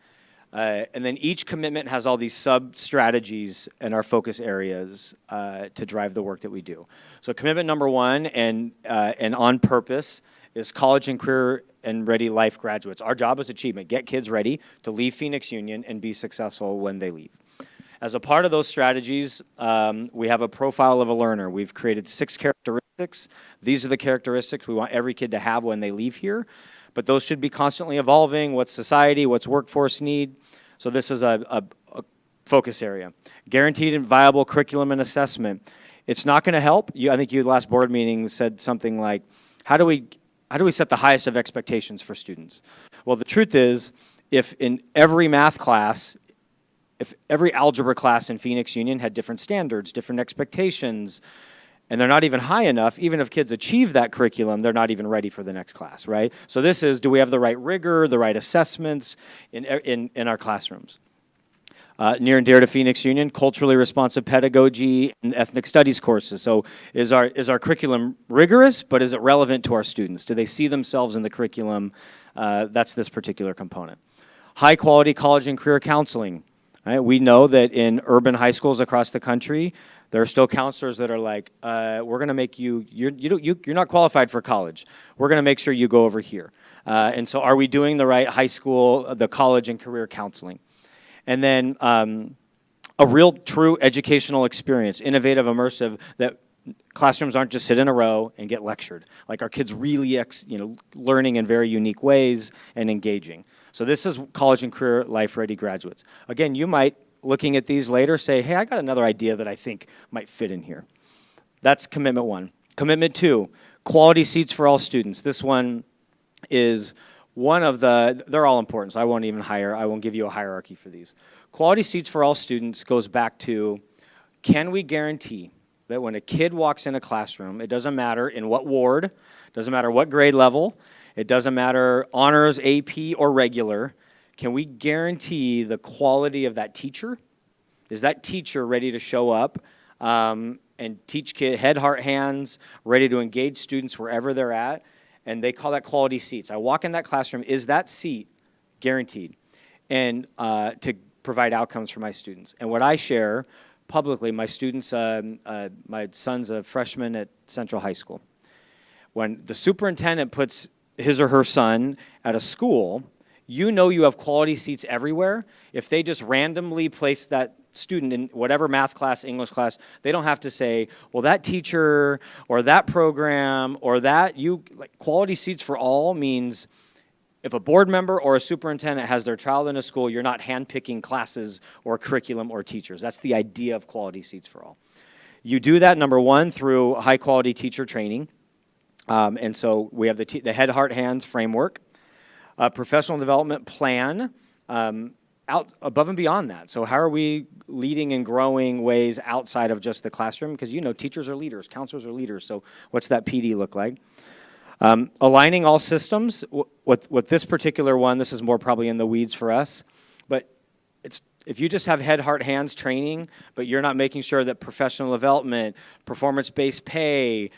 and then each commitment has all these sub-strategies and our focus areas to drive the work that we do. So commitment number 1, and on purpose, is college and career and ready life graduates. Our job is achievement. Get kids ready to leave Phoenix Union and be successful when they leave. As a part of those strategies, we have a profile of a learner. We've created 6 characteristics. These are the characteristics we want every kid to have when they leave here, but those should be constantly evolving. What's society, what's workforce need? So this is a focus area. Guaranteed and viable curriculum and assessment. It's not going to help. I think you last board meeting said something like, how do we set the highest of expectations for students? Well, the truth is, if in every math class, if every algebra class in Phoenix Union had different standards, different expectations, and they're not even high enough, even if kids achieve that curriculum, they're not even ready for the next class, right? So this is, do we have the right rigor, the right assessments in our classrooms? Near and dear to Phoenix Union, culturally responsive pedagogy and ethnic studies courses. So is our curriculum rigorous, but is it relevant to our students? Do they see themselves in the curriculum? That's this particular component. High quality college and career counseling. Right? We know that in urban high schools across the country, there are still counselors that are like, we're going to make you're not qualified for college. We're going to make sure you go over here. And so are we doing the right high school, the college and career counseling? And then a real true educational experience, innovative, immersive, that classrooms aren't just sit in a row and get lectured. Like our kids really learning in very unique ways and engaging. So this is college and career life ready graduates. Again, you might, looking at these later, say, hey, I got another idea that I think might fit in here. That's commitment 1. Commitment 2, quality seats for all students. This one is one of they're all important, so I won't give you a hierarchy for these. Quality seats for all students goes back to, can we guarantee that when a kid walks in a classroom, it doesn't matter in what ward, doesn't matter what grade level, It doesn't matter honors, AP, or regular. Can we guarantee the quality of that teacher? Is that teacher ready to show up and teach head, heart, hands, ready to engage students wherever they're at? And they call that quality seats. I walk in that classroom, is that seat guaranteed? And to provide outcomes for my students. And what I share publicly, my students, my son's a freshman at Central High School. When the superintendent puts his or her son at a school, you know you have quality seats everywhere. If they just randomly place that student in whatever math class, English class, they don't have to say, well, that teacher or that program or that quality seats for all means if a board member or a superintendent has their child in a school, you're not handpicking classes or curriculum or teachers. That's the idea of quality seats for all. You do that, number one, through high quality teacher training. And so we have the head, heart, hands framework, professional development plan, out above and beyond that. So how are we leading and growing ways outside of just the classroom? Because teachers are leaders, counselors are leaders. So what's that PD look like? Aligning all systems. With this particular one, this is more probably in the weeds for us. But if you just have head, heart, hands training, but you're not making sure that professional development, performance-based pay,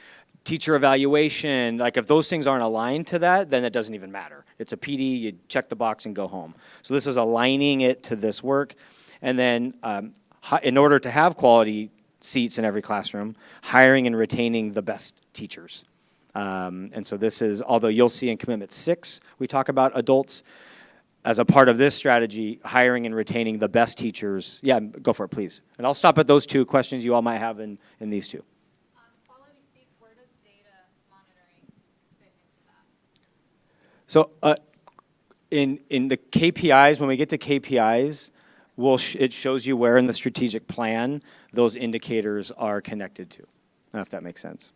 teacher evaluation, if those things aren't aligned to that, then it doesn't even matter. It's a PD, you check the box and go home. So this is aligning it to this work. And then in order to have quality seats in every classroom, hiring and retaining the best teachers. And so this is, although you'll see in Commitment 6, we talk about adults. As a part of this strategy, hiring and retaining the best teachers. Yeah, go for it, please. And I'll stop at those two questions you all might have in these two. Quality seats, where does data monitoring fit into that? So in the KPIs, when we get to KPIs, it shows you where in the strategic plan those indicators are connected to. I don't know if that makes sense.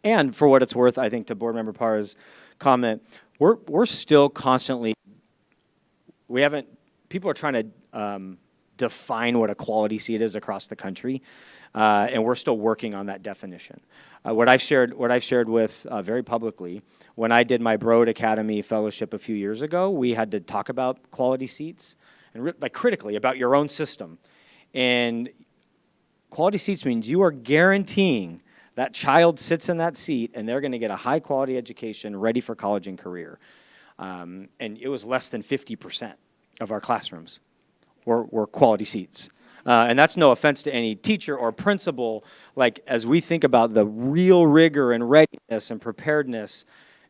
And for what it's worth, I think to Board Member Parra's comment, we're still constantly, people are trying to define what a quality seat is across the country, and we're still working on that definition. What I've shared with very publicly, when I did my Broad Academy fellowship a few years ago, we had to talk about quality seats and critically about your own system. And quality seats means you are guaranteeing that child sits in that seat and they're going to get a high quality education ready for college and career. And it was less than 50% of our classrooms were quality seats. And that's no offense to any teacher or principal. As we think about the real rigor and readiness and preparedness,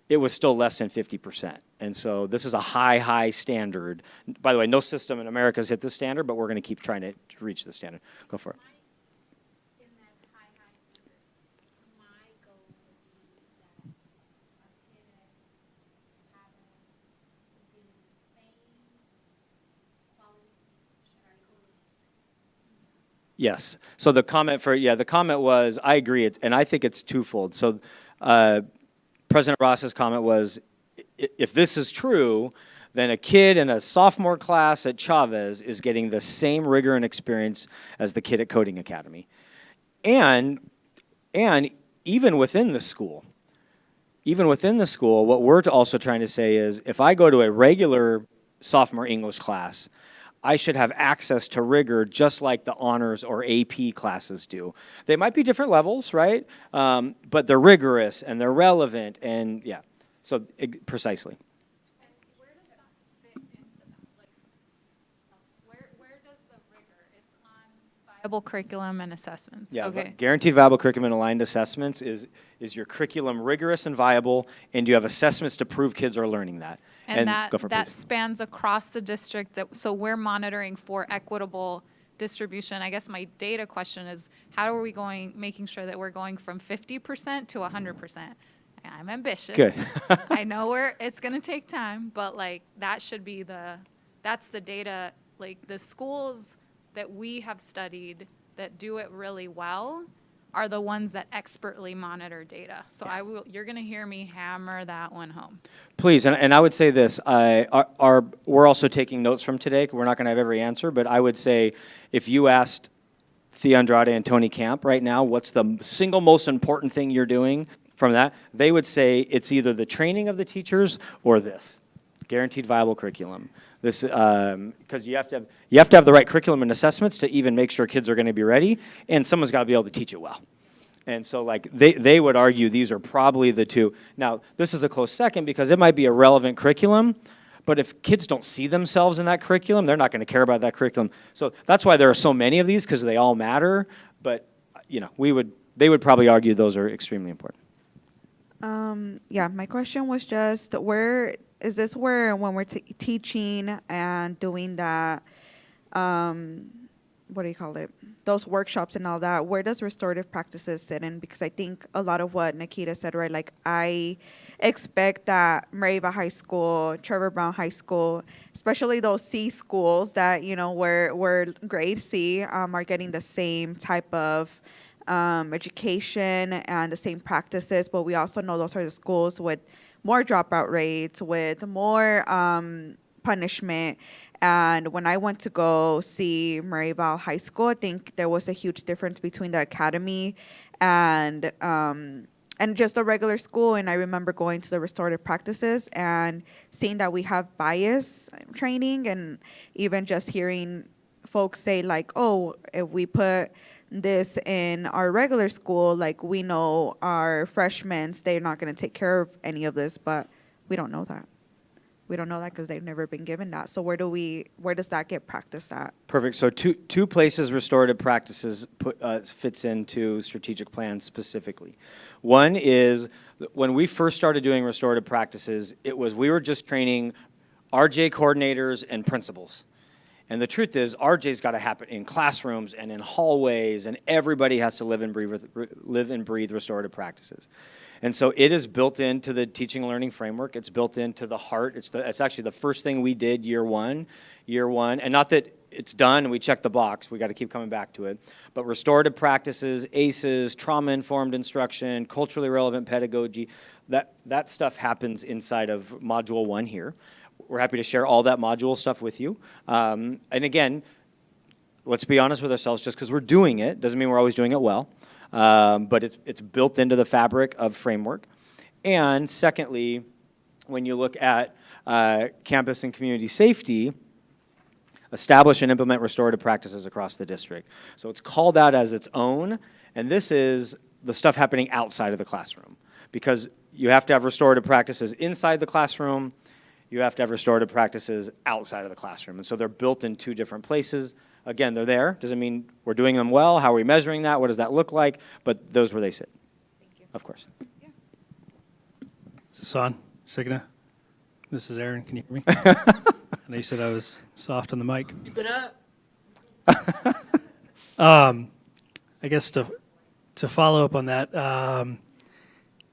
it was still less than 50%. And so this is a high, high standard. By the way, no system in America has hit this standard, but we're going to keep trying to reach the standard. Go for it. Yes. So the comment was, I agree, and I think it's twofold. So President Ross's comment was, if this is true, then a kid in a sophomore class at Chavez is getting the same rigor and experience as the kid at Coding Academy. And even within the school, what we're also trying to say is, if I go to a regular sophomore English class, I should have access to rigor just like the honors or AP classes do. They might be different levels, right? But they're rigorous and they're relevant, and yeah, so precisely. And where does that fit into that? Where does the rigor? It's on viable curriculum and assessments. Yeah, okay. guaranteed viable curriculum and aligned assessments is your curriculum rigorous and viable, and you have assessments to prove kids are learning that. And go for it, that please. spans across the district. So we're monitoring for equitable distribution. I guess my data question is, how are we making sure that we're going from 50% to 100%? I'm ambitious. Good. I know it's going to take time, but that should be that's the data. The schools that we have studied that do it really well are the ones that expertly monitor data. So you're going to hear me hammer that one home. Please, and I would say this, we're also taking notes from today. We're not going to have every answer, but I would say if you asked Thea Andrade and Tony Camp right now, what's the single most important thing you're doing? from that, they would say it's either the training of the teachers or this, guaranteed viable curriculum. This, because you have to have the right curriculum and assessments to even make sure kids are going to be ready, and someone's got to be able to teach it well. And so, like, they would argue these are probably the two. Now, this is a close second because it might be a relevant curriculum, but if kids don't see themselves in that curriculum, they're not going to care about that curriculum. So that's why there are so many of these, because they all matter. But, you know, they would probably argue those are extremely important. Yeah, my question was just where is this where when we're teaching and doing that, what do you call it? Those workshops and all that, where does restorative practices sit in? Because I think a lot of what Nikita said, right? Like, I expect that Maryville High School, Trevor Brown High School, especially those C schools that, you know, where grade C are getting the same type of education and the same practices, but we also know those are the schools with more dropout rates, with more punishment. And when I went to go see Maryville High School, I think there was a huge difference between the academy and just a regular school. And I remember going to the restorative practices and seeing that we have bias training, and even just hearing folks say like, oh, if we put this in our regular school, like, we know our freshmen, they're not going to take care of any of this, but we don't know that. We don't know that because they've never been given that. So where does that get practiced at? Perfect. So two places restorative practices fits into strategic plans specifically. One is when we first started doing restorative practices, we were just training RJ coordinators and principals. And the truth is, RJ's got to happen in classrooms and in hallways, and everybody has to live and breathe restorative practices. And so it is built into the teaching and learning framework. It's built into the heart. It's actually the first thing we did year one. And not that it's done and we check the box. We got to keep coming back to it. But restorative practices, ACEs, trauma-informed instruction, culturally relevant pedagogy, that stuff happens inside of Module 1 here. We're happy to share all that module stuff with you. And again, let's be honest with ourselves, just because we're doing it doesn't mean we're always doing it well. But it's built into the fabric of framework. And secondly, when you look at campus and community safety, establish and implement restorative practices across the district. So it's called out as its own, and this is the stuff happening outside of the classroom. Because you have to have restorative practices inside the classroom, you have to have restorative practices outside of the classroom. And so they're built in two different places. Again, they're there. Doesn't mean we're doing them well. How are we measuring that? What does that look like? But those are where they sit. Thank you. Of course. Yeah. Is this on? Signa? This is Aaron. Can you hear me? I know you said I was soft on the mic. Keep it up. I guess to follow up on that,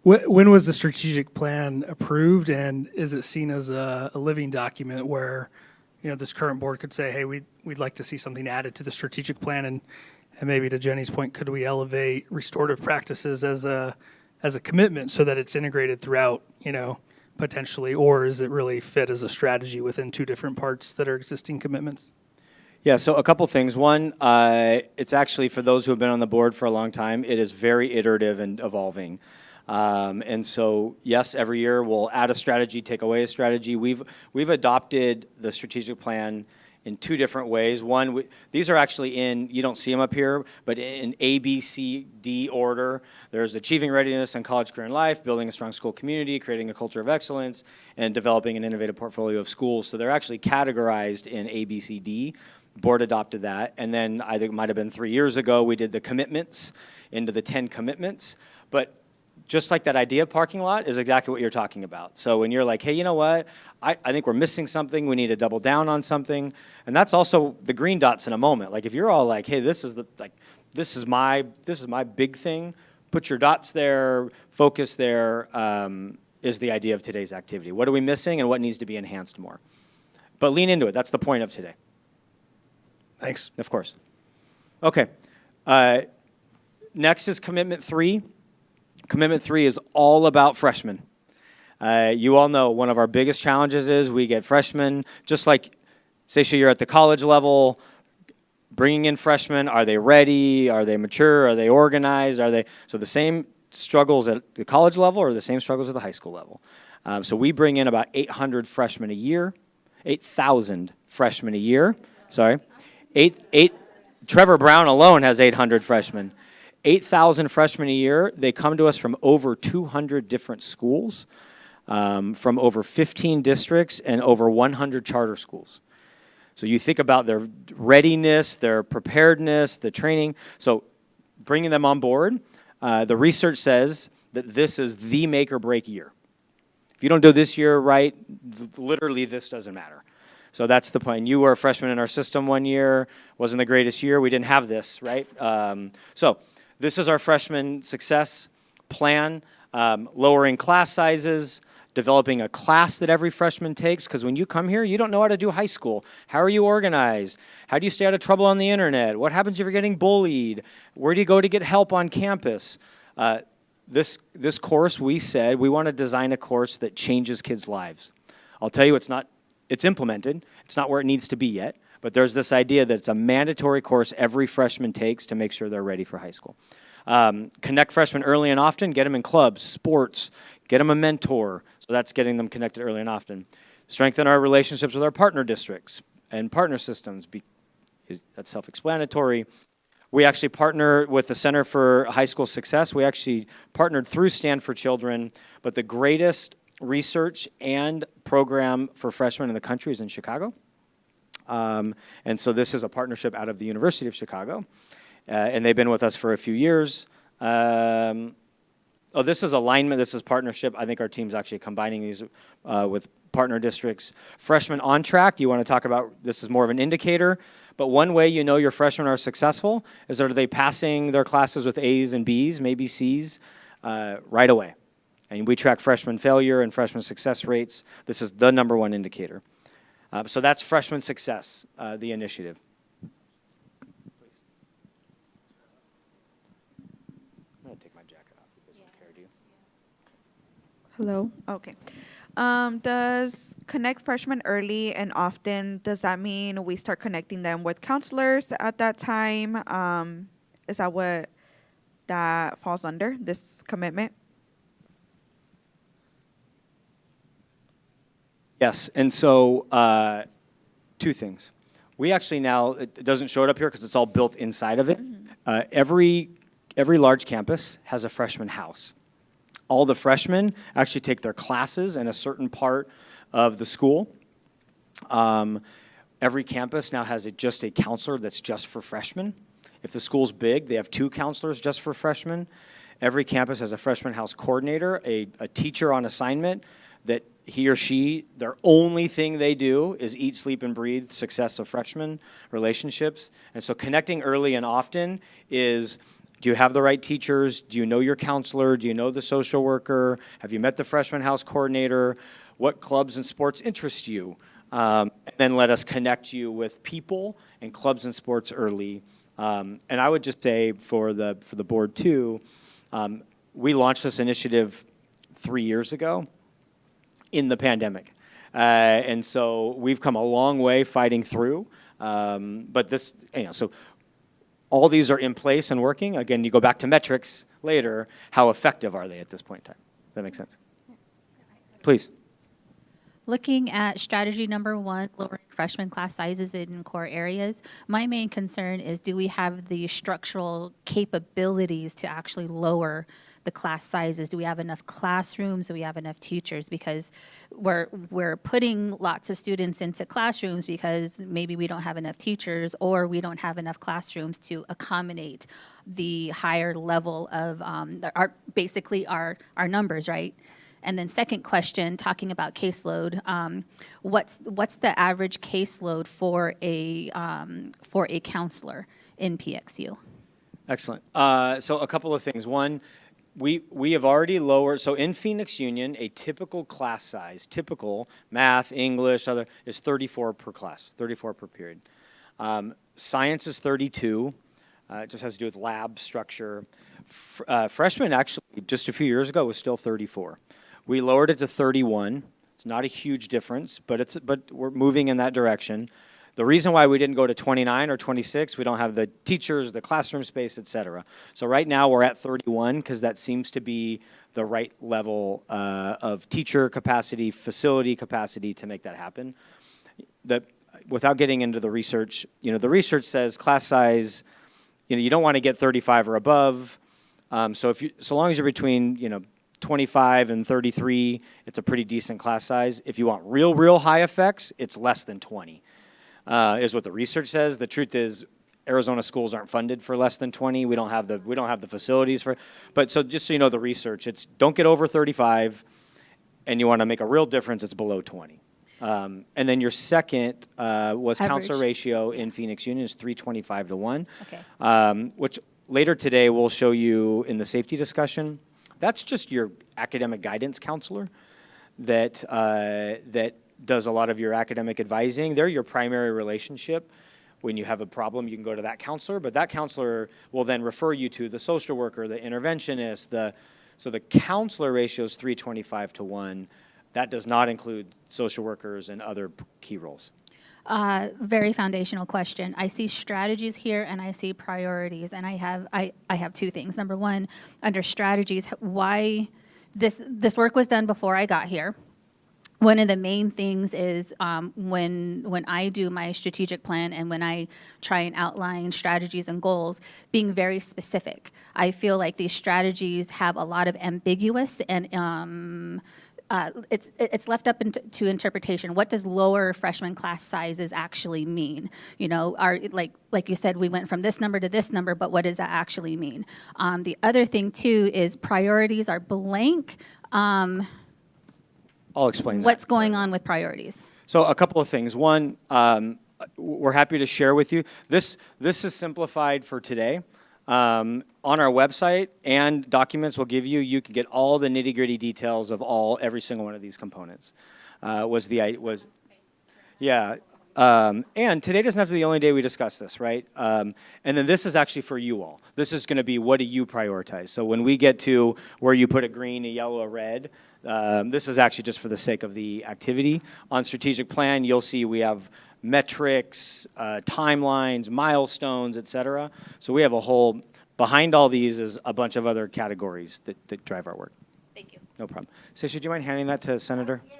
when was the strategic plan approved, and is it seen as a living document where, you know, this current board could say, hey, we'd like to see something added to the strategic plan, and maybe to Jenny's point, could we elevate restorative practices as a commitment so that it's integrated throughout, you know, potentially, or is it really fit as a strategy within two different parts that are existing commitments? Yeah, so a couple things. One, it's actually, for those who have been on the board for a long time, it is very iterative and evolving. And so, yes, every year we'll add a strategy, take away a strategy. We've adopted the strategic plan in two different ways. One, these are actually you don't see them up here, but in A, B, C, D order. There's achieving readiness in college, career, and life, building a strong school community, creating a culture of excellence, and developing an innovative portfolio of schools. So they're actually categorized in A, B, C, D. Board adopted that. And then I think it might have been 3 years ago, we did the commitments into the 10 commitments. But just like that idea of parking lot is exactly what you're talking about. So when you're like, hey, you know what? I think we're missing something. We need to double down on something. And that's also the green dots in a moment. Like if you're all like, hey, this is my big thing, put your dots there, focus there, is the idea of today's activity. What are we missing and what needs to be enhanced more? But lean into it. That's the point of today. Thanks. Of course. Okay. Next is Commitment 3. Commitment 3 is all about freshmen. You all know one of our biggest challenges is we get freshmen, just like, say you're at the college level, bringing in freshmen. Are they ready? Are they mature? Are they organized? So the same struggles at the college level are the same struggles at the high school level. So we bring in about 800 freshmen a year, 8,000 freshmen a year. Sorry, Trevor Brown alone has 800 freshmen. 8,000 freshmen a year. They come to us from over 200 different schools, from over 15 districts and over 100 charter schools. So you think about their readiness, their preparedness, the training. So bringing them on board, the research says that this is the make or break year. If you don't do this year right, literally this doesn't matter. So that's the point. You were a freshman in our system one year, wasn't the greatest year. We didn't have this, right? So this is our freshman success plan, lowering class sizes, developing a class that every freshman takes, because when you come here, you don't know how to do high school. How are you organized? How do you stay out of trouble on the internet? What happens if you're getting bullied? Where do you go to get help on campus? This course, we said, we want to design a course that changes kids' lives. I'll tell you, it's implemented. It's not where it needs to be yet, but there's this idea that it's a mandatory course every freshman takes to make sure they're ready for high school. Connect freshmen early and often, get them in clubs, sports, get them a mentor. So that's getting them connected early and often. Strengthen our relationships with our partner districts and partner systems. That's self-explanatory. We actually partner with the Center for High School Success. We actually partnered through Stand for Children, but the greatest research and program for freshmen in the country is in Chicago. And so this is a partnership out of the University of Chicago. And they've been with us for a few years. This is alignment, this is partnership. I think our team's actually combining these with partner districts. Freshmen on track, you want to talk about, this is more of an indicator, but one way you know your freshmen are successful is, are they passing their classes with A's and B's, maybe C's, right away. And we track freshman failure and freshman success rates. This is the #1 indicator. So that's freshman success, the initiative. I'm going to take my jacket off because I care, do you? Hello? Okay. Does connect freshmen early and often, does that mean we start connecting them with counselors at that time? Is that what that falls under, this commitment? Yes, and so 2 things. We actually now, it doesn't show it up here because it's all built inside of it. Every large campus has a freshman house. All the freshmen actually take their classes in a certain part of the school. Every campus now has just a counselor that's just for freshmen. If the school's big, they have 2 counselors just for freshmen. Every campus has a freshman house coordinator, a teacher on assignment that he or she, their only thing they do is eat, sleep, and breathe success of freshman relationships. And so connecting early and often is, do you have the right teachers? Do you know your counselor? Do you know the social worker? Have you met the freshman house coordinator? What clubs and sports interest you? And then let us connect you with people and clubs and sports early. And I would just say for the board too, we launched this initiative 3 years ago in the pandemic. And so we've come a long way fighting through. But this, so all these are in place and working. Again, you go back to metrics later, how effective are they at this point in time? Does that make sense? Please. Looking at strategy #1, lowering freshman class sizes in core areas, my main concern is, do we have the structural capabilities to actually lower the class sizes? Do we have enough classrooms? Do we have enough teachers? Because we're putting lots of students into classrooms because maybe we don't have enough teachers, or we don't have enough classrooms to accommodate the higher level of our numbers, right? And then second question, talking about caseload, what's the average caseload for a counselor in PXU? Excellent. So a couple of things. One, we have already lowered, so in Phoenix Union, a typical class size, typical math, English, other, is 34 per class, 34 per period. Science is 32. It just has to do with lab structure. Freshman actually, just a few years ago, was still 34. We lowered it to 31. It's not a huge difference, but we're moving in that direction. The reason why we didn't go to 29 or 26, we don't have the teachers, the classroom space, et cetera. So right now we're at 31 because that seems to be the right level of teacher capacity, facility capacity to make that happen. Without getting into the research, the research says class size, you don't want to get 35 or above. So long as you're between, 25 and 33, it's a pretty decent class size. If you want real high effects, it's less than 20, is what the research says. The truth is, Arizona schools aren't funded for less than 20. We don't have the facilities for. But so just so you know, the research, it's don't get over 35, and you want to make a real difference, it's below 20. And then your second was counselor Average. ratio in Phoenix Union is 325 to 1. Okay. Which later today we'll show you in the safety discussion. That's just your academic guidance counselor that does a lot of your academic advising. They're your primary relationship. When you have a problem, you can go to that counselor, but that counselor will then refer you to the social worker, the interventionist. So the counselor ratio is 325 to 1. That does not include social workers and other key roles. Very foundational question. I see strategies here and I see priorities, and I have two things. Number one, under strategies, why this work was done before I got here. One of the main things is when I do my strategic plan and when I try and outline strategies and goals, being very specific. I feel like these strategies have a lot of ambiguous and it's left up to interpretation. What does lower freshman class sizes actually mean? Like you said, we went from this number to this number, but what does that actually mean? The other thing too is priorities are blank. I'll explain that. What's going on with priorities? So a couple of things. One, we're happy to share with you. This is simplified for today. On our website and documents we'll give you, you can get all the nitty-gritty details of every single one of these components. And today doesn't have to be the only day we discuss this, right? And then this is actually for you all. This is going to be what do you prioritize. So when we get to where you put a green, a yellow, a red, this is actually just for the sake of the activity. On strategic plan, you'll see we have metrics, timelines, milestones, et cetera. So we have a whole, behind all these is a bunch of other categories that drive our work. Thank you. No problem. Sasha, do you mind handing that to Senator? Yes,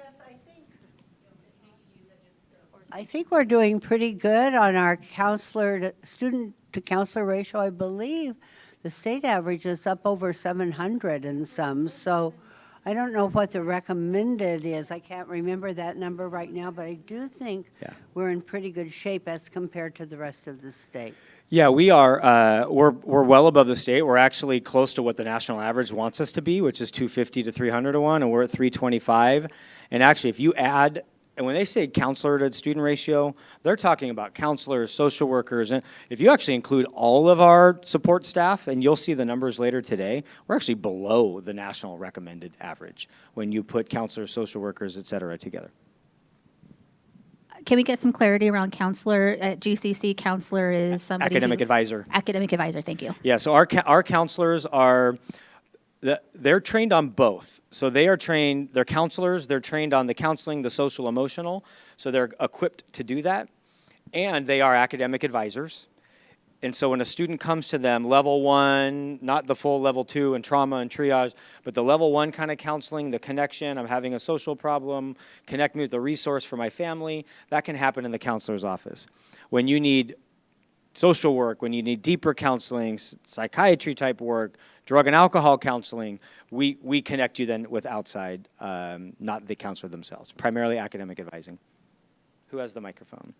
I think we're doing pretty good on our student to counselor ratio. I believe the state average is up over 700 and some. So I don't know what the recommended is. I can't remember that number right now, but I do think we're in pretty good shape as compared to the rest of the state. Yeah, we are. We're well above the state. We're actually close to what the national average wants us to be, which is 250 to 300 to 1, and we're at 325. And actually, if you add, and when they say counselor to student ratio, they're talking about counselors, social workers, and if you actually include all of our support staff, and you'll see the numbers later today, we're actually below the national recommended average when you put counselors, social workers, et cetera, together. Can we get some clarity around counselor? At GCC, counselor is somebody Academic advisor. Academic advisor, thank you. Yeah, so our counselors are, they're trained on both. So they're counselors, they're trained on the counseling, the social, emotional, so they're equipped to do that. And they are academic advisors. And so when a student comes to them, level 1, not the full level 2 and trauma and triage, but the level 1 kind of counseling, the connection, I'm having a social problem, connect me with a resource for my family, that can happen in the counselor's office. When you need social work, when you need deeper counseling, psychiatry type work, drug and alcohol counseling, we connect you then with outside, not the counselor themselves, primarily academic advising. Who has the microphone?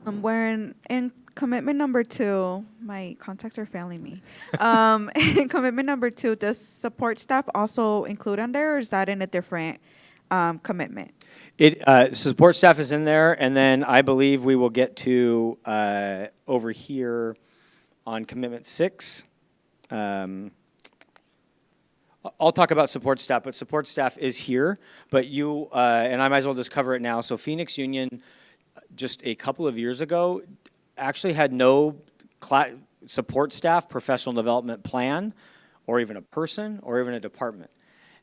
When in commitment number 2, my contacts are failing me. In commitment number 2, does support staff also include on there, or is that in a different commitment? Support staff is in there, and then I believe we will get to over here on commitment 6. I'll talk about support staff, but support staff is here. But you, and I might as well just cover it now. So Phoenix Union, just a couple of years ago, actually had no support staff professional development plan, or even a person, or even a department.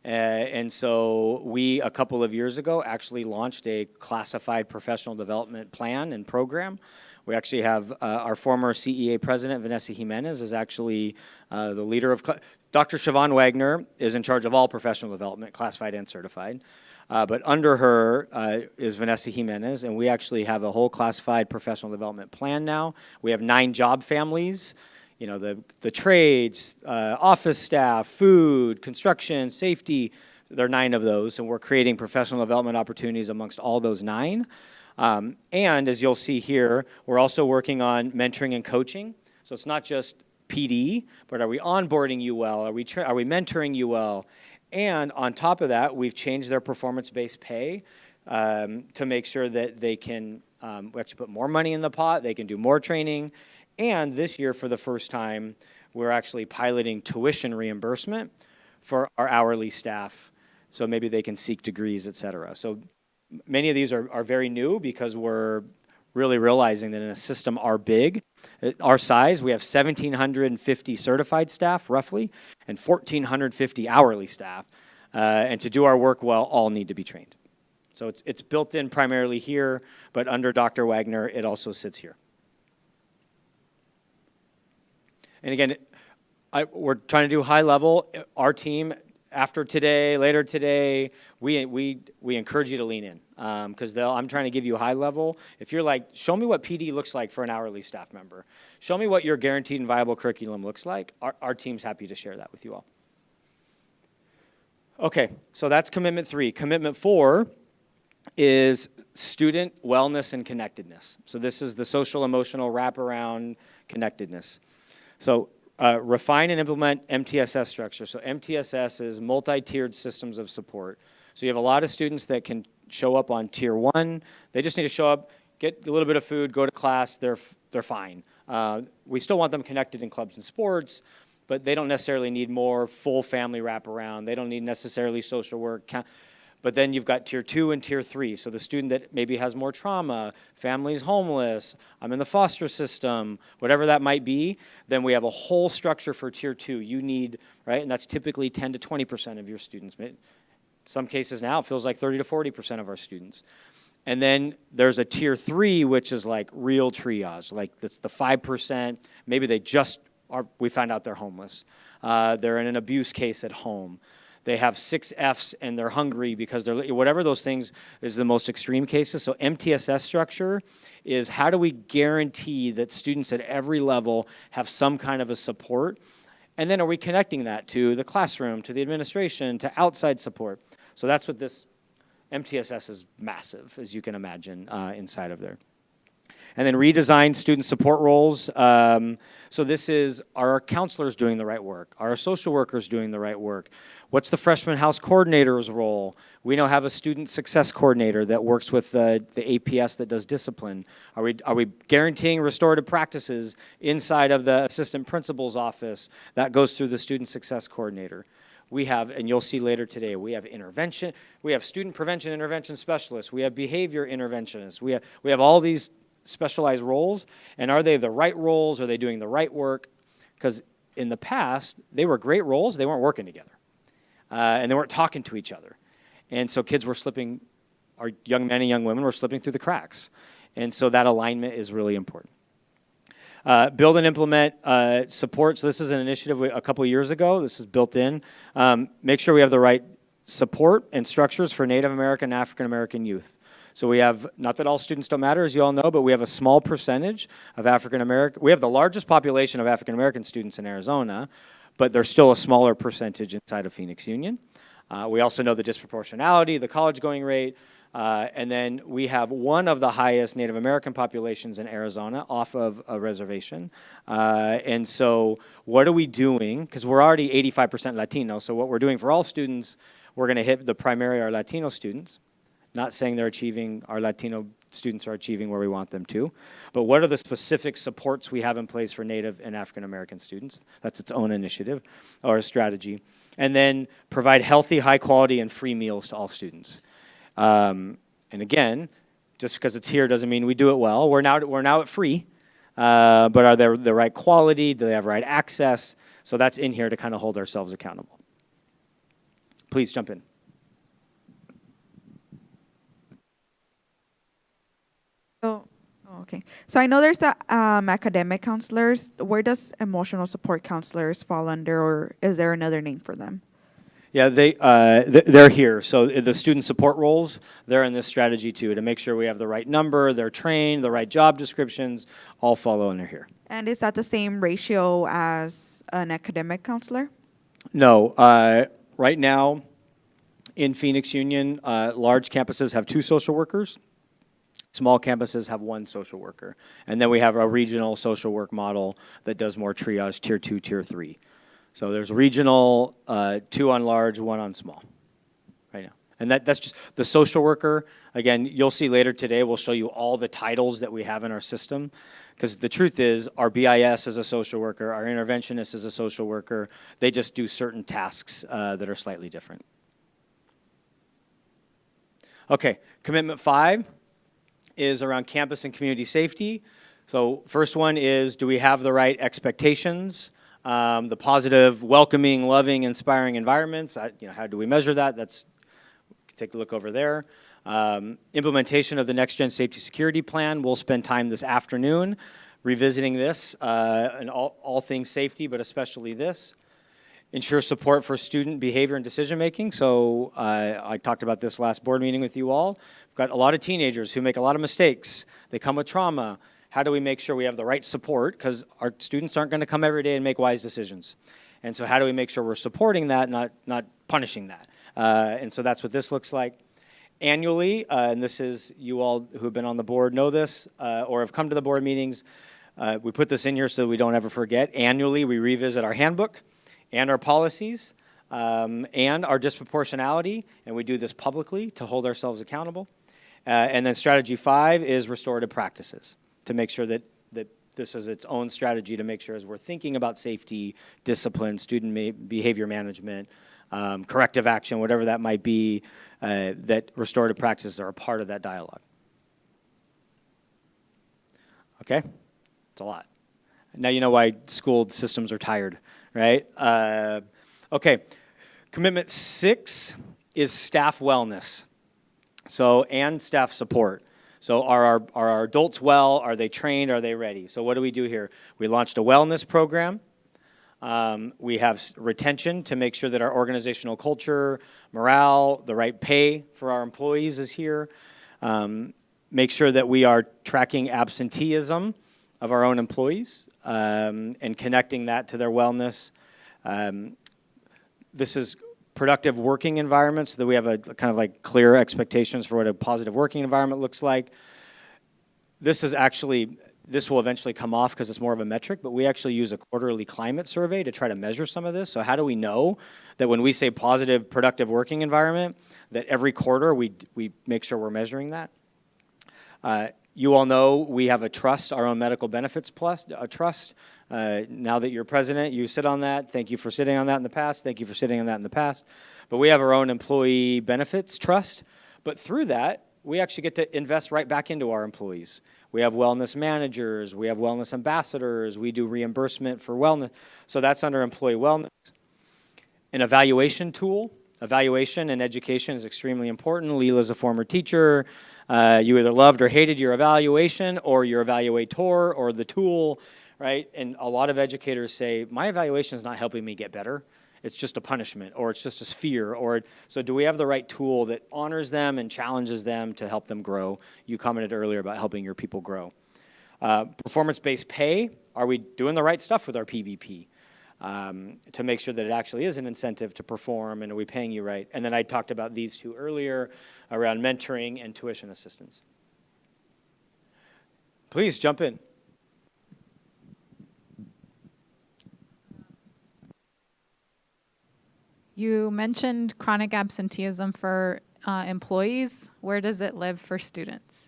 And so we, a couple of years ago, actually launched a classified professional development plan and program. We actually have our former CEA president, Vanessa Jimenez, is actually the leader of, Dr. Siobhan Wagner is in charge of all professional development, classified and certified. But under her is Vanessa Jimenez, and we actually have a whole classified professional development plan now. We have 9 job families, you know, the trades, office staff, food, construction, safety. There are 9 of those, and we're creating professional development opportunities amongst all those 9. And as you'll see here, we're also working on mentoring and coaching. So it's not just PD, but are we onboarding you well? Are we mentoring you well? And on top of that, we've changed their performance-based pay to make sure that they can we actually put more money in the pot, they can do more training. And this year, for the first time, we're actually piloting tuition reimbursement for our hourly staff, so maybe they can seek degrees, et cetera. So many of these are very new because we're really realizing that in a system our size, we have 1,750 certified staff, roughly, and 1,450 hourly staff. And to do our work well, all need to be trained. So it's built in primarily here, but under Dr. Wagner, it also sits here. And again, we're trying to do high level. Our team, after today, later today, we encourage you to lean in because I'm trying to give you high level. If you're like, show me what PD looks like for an hourly staff member. Show me what your guaranteed and viable curriculum looks like. Our team's happy to share that with you all. Okay, so that's commitment 3. Commitment 4 is student wellness and connectedness. So this is the social emotional wraparound connectedness. So refine and implement MTSS structure. So MTSS is multi-tiered systems of support. So you have a lot of students that can show up on tier 1. They just need to show up, get a little bit of food, go to class, they're fine. We still want them connected in clubs and sports, but they don't necessarily need more full family wraparound. They don't need necessarily social work. But then you've got tier 2 and tier 3. So the student that maybe has more trauma, family's homeless, I'm in the foster system, whatever that might be, then we have a whole structure for tier 2. You need, right? And that's typically 10 to 20% of your students. In some cases now, it feels like 30 to 40% of our students. And then there's a tier 3, which is like real triage. Like that's the 5%. Maybe they just we find out they're homeless. They're in an abuse case at home. They have 6 Fs and they're hungry because they're, whatever those things is the most extreme cases. So MTSS structure is how do we guarantee that students at every level have some kind of a support? And then are we connecting that to the classroom, to the administration, to outside support? So that's what this MTSS is massive, as you can imagine, inside of there. And then redesign student support roles. So this is, are our counselors doing the right work? Are our social workers doing the right work? What's the freshman house coordinator's role? We now have a student success coordinator that works with the APS that does discipline. Are we guaranteeing restorative practices inside of the assistant principal's office? That goes through the student success coordinator. We have, and you'll see later today, we have intervention, we have student prevention intervention specialists, we have behavior interventionists, we have all these specialized roles, and are they the right roles? Are they doing the right work? Because in the past, they were great roles, they weren't working together. And they weren't talking to each other. And so kids were slipping, our young men and young women were slipping through the cracks. And so that alignment is really important. Build and implement support. So this is an initiative a couple years ago. This is built in. Make sure we have the right support and structures for Native American and African American youth. So we have, not that all students don't matter, as you all know, but we have a small percentage of African American. We have the largest population of African American students in Arizona, but there's still a smaller percentage inside of Phoenix Union. We also know the disproportionality, the college going rate, and then we have one of the highest Native American populations in Arizona off of a reservation. And so what are we doing? Because we're already 85% Latino, so what we're doing for all students, we're gonna hit the primary, our Latino students. Not saying they're achieving, our Latino students are achieving where we want them to, but what are the specific supports we have in place for Native and African American students? That's its own initiative or a strategy. And then provide healthy, high quality, and free meals to all students. And again, just because it's here doesn't mean we do it well. We're now at free, but are they the right quality? Do they have right access? So that's in here to kind of hold ourselves accountable. Please jump in. So, okay. So I know there's academic counselors. Where does emotional support counselors fall under, or is there another name for them? Yeah, they're here. So the student support roles, they're in this strategy too, to make sure we have the right number, they're trained, the right job descriptions, all follow and they're here. And is that the same ratio as an academic counselor? No, right now in Phoenix Union, large campuses have 2 social workers. Small campuses have 1 social worker. And then we have a regional social work model that does more triage, tier 2, tier 3. So there's regional, 2 on large, 1 on small right now. And that's just the social worker. Again, you'll see later today, we'll show you all the titles that we have in our system. Because the truth is, our BIS is a social worker, our interventionist is a social worker. They just do certain tasks that are slightly different. Okay, commitment 5 is around campus and community safety. So first one is, do we have the right expectations? The positive, welcoming, loving, inspiring environments. How do we measure that? Take a look over there. Implementation of the Next Gen Safety Security Plan. We'll spend time this afternoon revisiting this and all things safety, but especially this. Ensure support for student behavior and decision making. So I talked about this last board meeting with you all. We've got a lot of teenagers who make a lot of mistakes. They come with trauma. How do we make sure we have the right support? Because our students aren't going to come every day and make wise decisions. And so how do we make sure we're supporting that, not punishing that? And so that's what this looks like. Annually, and this is, you all who have been on the board know this, or have come to the board meetings, we put this in here so we don't ever forget. Annually, we revisit our handbook and our policies and our disproportionality, and we do this publicly to hold ourselves accountable. And then strategy 5 is restorative practices, to make sure that this is its own strategy to make sure as we're thinking about safety, discipline, student behavior management, corrective action, whatever that might be, that restorative practices are a part of that dialogue. Okay? It's a lot. Now you know why school systems are tired, right? Okay. Commitment 6 is staff wellness. So, and staff support. So are our adults well? Are they trained? Are they ready? So what do we do here? We launched a wellness program. We have retention to make sure that our organizational culture, morale, the right pay for our employees is here. Make sure that we are tracking absenteeism of our own employees and connecting that to their wellness. This is productive working environments, so that we have a kind of like clear expectations for what a positive working environment looks like. This will eventually come off because it's more of a metric, but we actually use a quarterly climate survey to try to measure some of this. So how do we know that when we say positive, productive working environment, that every quarter we make sure we're measuring that? You all know we have a trust, our own medical benefits plus a trust. Now that you're president, you sit on that. Thank you for sitting on that in the past. Thank you for sitting on that in the past. But we have our own employee benefits trust. But through that, we actually get to invest right back into our employees. We have wellness managers. We have wellness ambassadors. We do reimbursement for wellness. So that's under employee wellness. An evaluation tool. Evaluation and education is extremely important. Leela's a former teacher. You either loved or hated your evaluation or your evaluator or the tool, right? And a lot of educators say, my evaluation is not helping me get better. It's just a punishment, or it's just a fear. So do we have the right tool that honors them and challenges them to help them grow? You commented earlier about helping your people grow. Performance-based pay, are we doing the right stuff with our PBP? To make sure that it actually is an incentive to perform, and are we paying you right? And then I talked about these two earlier around mentoring and tuition assistance. Please jump in. You mentioned chronic absenteeism for employees. Where does it live for students?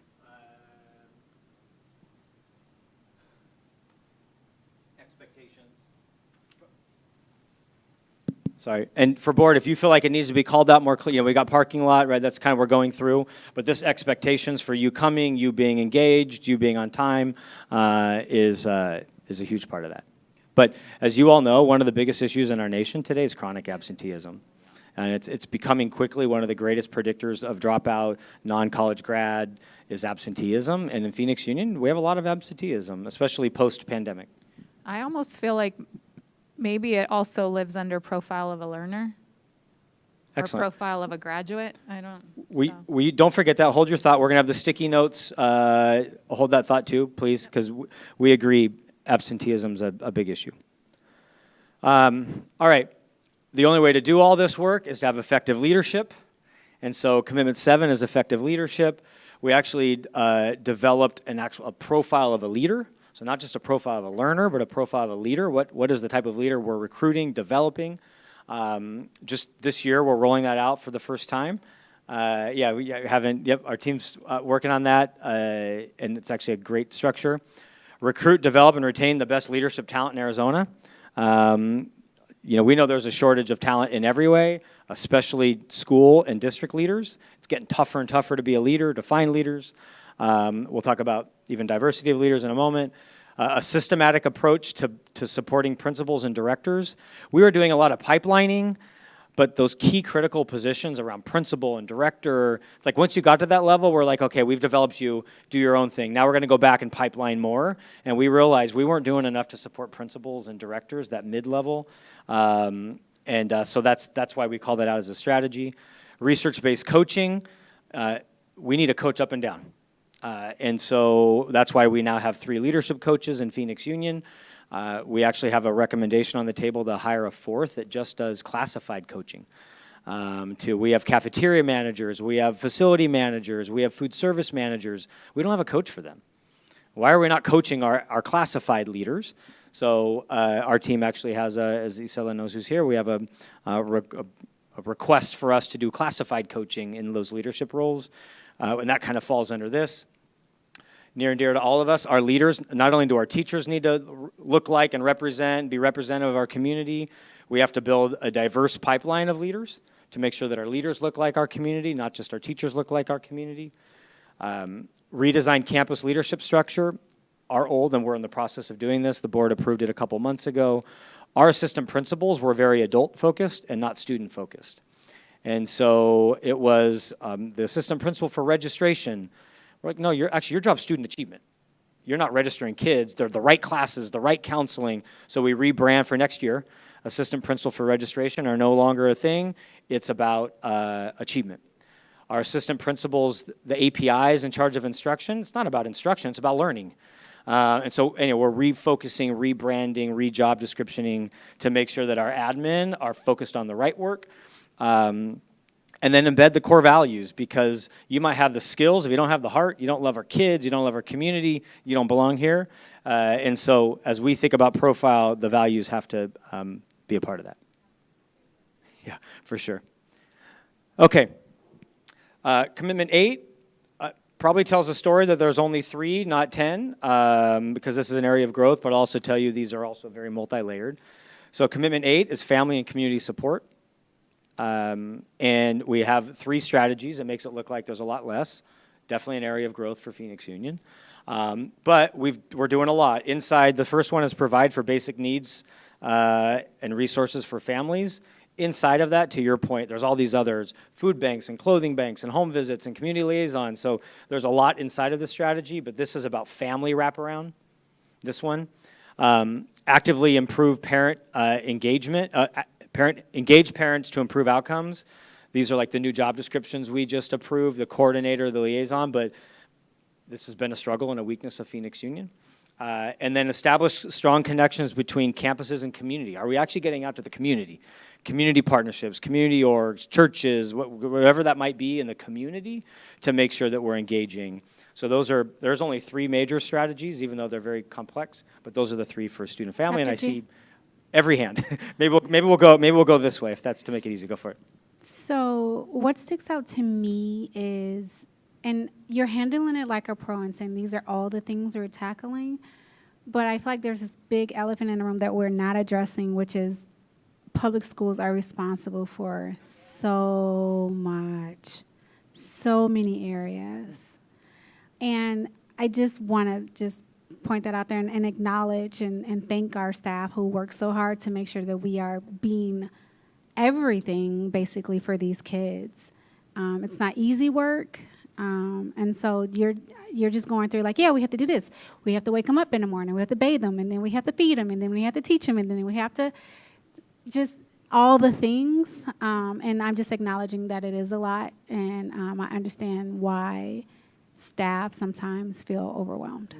Sorry, and for board, if you feel like it needs to be called out more clear, we got parking lot, right? That's kind of what we're going through. But this expectations for you coming, you being engaged, you being on time is a huge part of that. But as you all know, one of the biggest issues in our nation today is chronic absenteeism. And it's becoming quickly one of the greatest predictors of dropout, non-college grad, is absenteeism. And in Phoenix Union, we have a lot of absenteeism, especially post-pandemic. I almost feel like maybe it also lives under profile of a learner Excellent. or profile of a graduate. I don't. We don't forget that. Hold your thought. We're going to have the sticky notes. Hold that thought too, please, because we agree absenteeism is a big issue. All right. The only way to do all this work is to have effective leadership. And so commitment 7 is effective leadership. We actually developed a profile of a leader. So not just a profile of a learner, but a profile of a leader. What is the type of leader we're recruiting, developing? Just this year, we're rolling that out for the first time. We haven't, our team's working on that, and it's actually a great structure. Recruit, develop, and retain the best leadership talent in Arizona. We know there's a shortage of talent in every way, especially school and district leaders. It's getting tougher and tougher to be a leader, to find leaders. We'll talk about even diversity of leaders in a moment. A systematic approach to supporting principals and directors. We were doing a lot of pipelining, but those key critical positions around principal and director, it's like once you got to that level, we're like, okay, we've developed you, do your own thing. Now we're going to go back and pipeline more. And we realized we weren't doing enough to support principals and directors, that mid-level. So that's why we call that out as a strategy. Research-based coaching, we need to coach up and down. And so that's why we now have 3 leadership coaches in Phoenix Union. We actually have a recommendation on the table to hire a 4th that just does classified coaching. We have cafeteria managers, we have facility managers, we have food service managers. We don't have a coach for them. Why are we not coaching our classified leaders? So our team actually has, as Isela knows who's here, we have a request for us to do classified coaching in those leadership roles. And that kind of falls under this. Near and dear to all of us, our leaders, not only do our teachers need to look like and represent, be representative of our community, we have to build a diverse pipeline of leaders to make sure that our leaders look like our community, not just our teachers look like our community. Redesign campus leadership structure. Our old, and we're in the process of doing this, the board approved it a couple months ago. Our assistant principals were very adult-focused and not student-focused. And so it was the assistant principal for registration. We're like, no, your job's student achievement. You're not registering kids. They're the right classes, the right counseling. So we rebrand for next year. Assistant principal for registration are no longer a thing. It's about achievement. Our assistant principals, the APIs in charge of instruction, it's not about instruction, it's about learning. And so anyway, we're refocusing, rebranding, re-job descriptioning to make sure that our admin are focused on the right work. And then embed the core values, because you might have the skills. If you don't have the heart, you don't love our kids, you don't love our community, you don't belong here. And so as we think about profile, the values have to be a part of that. Yeah, for sure. Okay. Commitment 8 probably tells a story that there's only 3, not 10, because this is an area of growth, but I'll also tell you these are also very multi-layered. So commitment 8 is family and community support. And we have 3 strategies. It makes it look like there's a lot less. Definitely an area of growth for Phoenix Union. But we're doing a lot. Inside, the first one is provide for basic needs and resources for families. Inside of that, to your point, there's all these others, food banks and clothing banks and home visits and community liaisons. So there's a lot inside of the strategy, but this is about family wraparound, this one. Actively improve parent engagement. Engage parents to improve outcomes. These are like the new job descriptions we just approved, the coordinator, the liaison, but this has been a struggle and a weakness of Phoenix Union. And then establish strong connections between campuses and community. Are we actually getting out to the community? Community partnerships, community orgs, churches, whatever that might be in the community to make sure that we're engaging. So there's only 3 major strategies, even though they're very complex, but those are the 3 for student family, and I see every hand. maybe we'll go this way if that's to make it easy. Go for it. So what sticks out to me is, and you're handling it like a pro and saying these are all the things we're tackling, but I feel like there's this big elephant in the room that we're not addressing, which is public schools are responsible for so much, so many areas. And I just want to point that out there and acknowledge and thank our staff who work so hard to make sure that we are being everything basically for these kids. It's not easy work. And so you're just going through like, yeah, we have to do this. We have to wake them up in the morning. We have to bathe them, and then we have to feed them, and then we have to teach them, and then we have to just all the things. And I'm just acknowledging that it is a lot, and I understand why staff sometimes feel overwhelmed.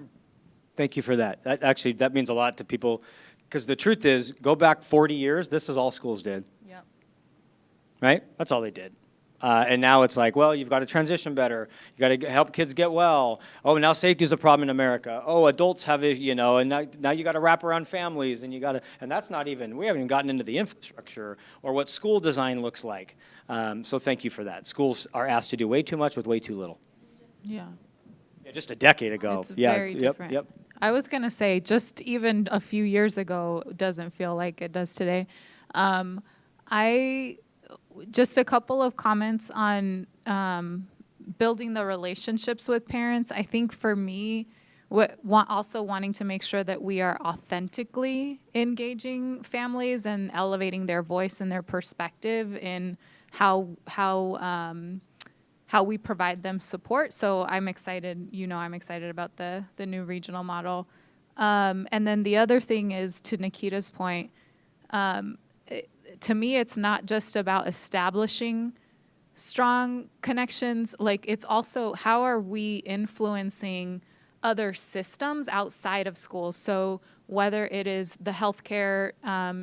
Thank you for that. That means a lot to people, because the truth is, go back 40 years, this is all schools did, Yep. right? That's all they did. And now it's like, well, you've got to transition better. You got to help kids get well. Oh, now safety is a problem in America. Oh, adults have it, and now you got to wrap around families, and and that's not even, we haven't even gotten into the infrastructure or what school design looks like. So thank you for that. Schools are asked to do way too much with way too little. Yeah. Yeah, just a decade ago. It's Yeah, very yep, different. Yep. I was going to say, just even a few years ago doesn't feel like it does today. Just a couple of comments on building the relationships with parents. I think for me, also wanting to make sure that we are authentically engaging families and elevating their voice and their perspective in how we provide them support. So I'm excited, I'm excited about the new regional model. And then the other thing is, to Nikita's point, to me, it's not just about establishing strong connections. Like, it's also, how are we influencing other systems outside of schools? So whether it is the healthcare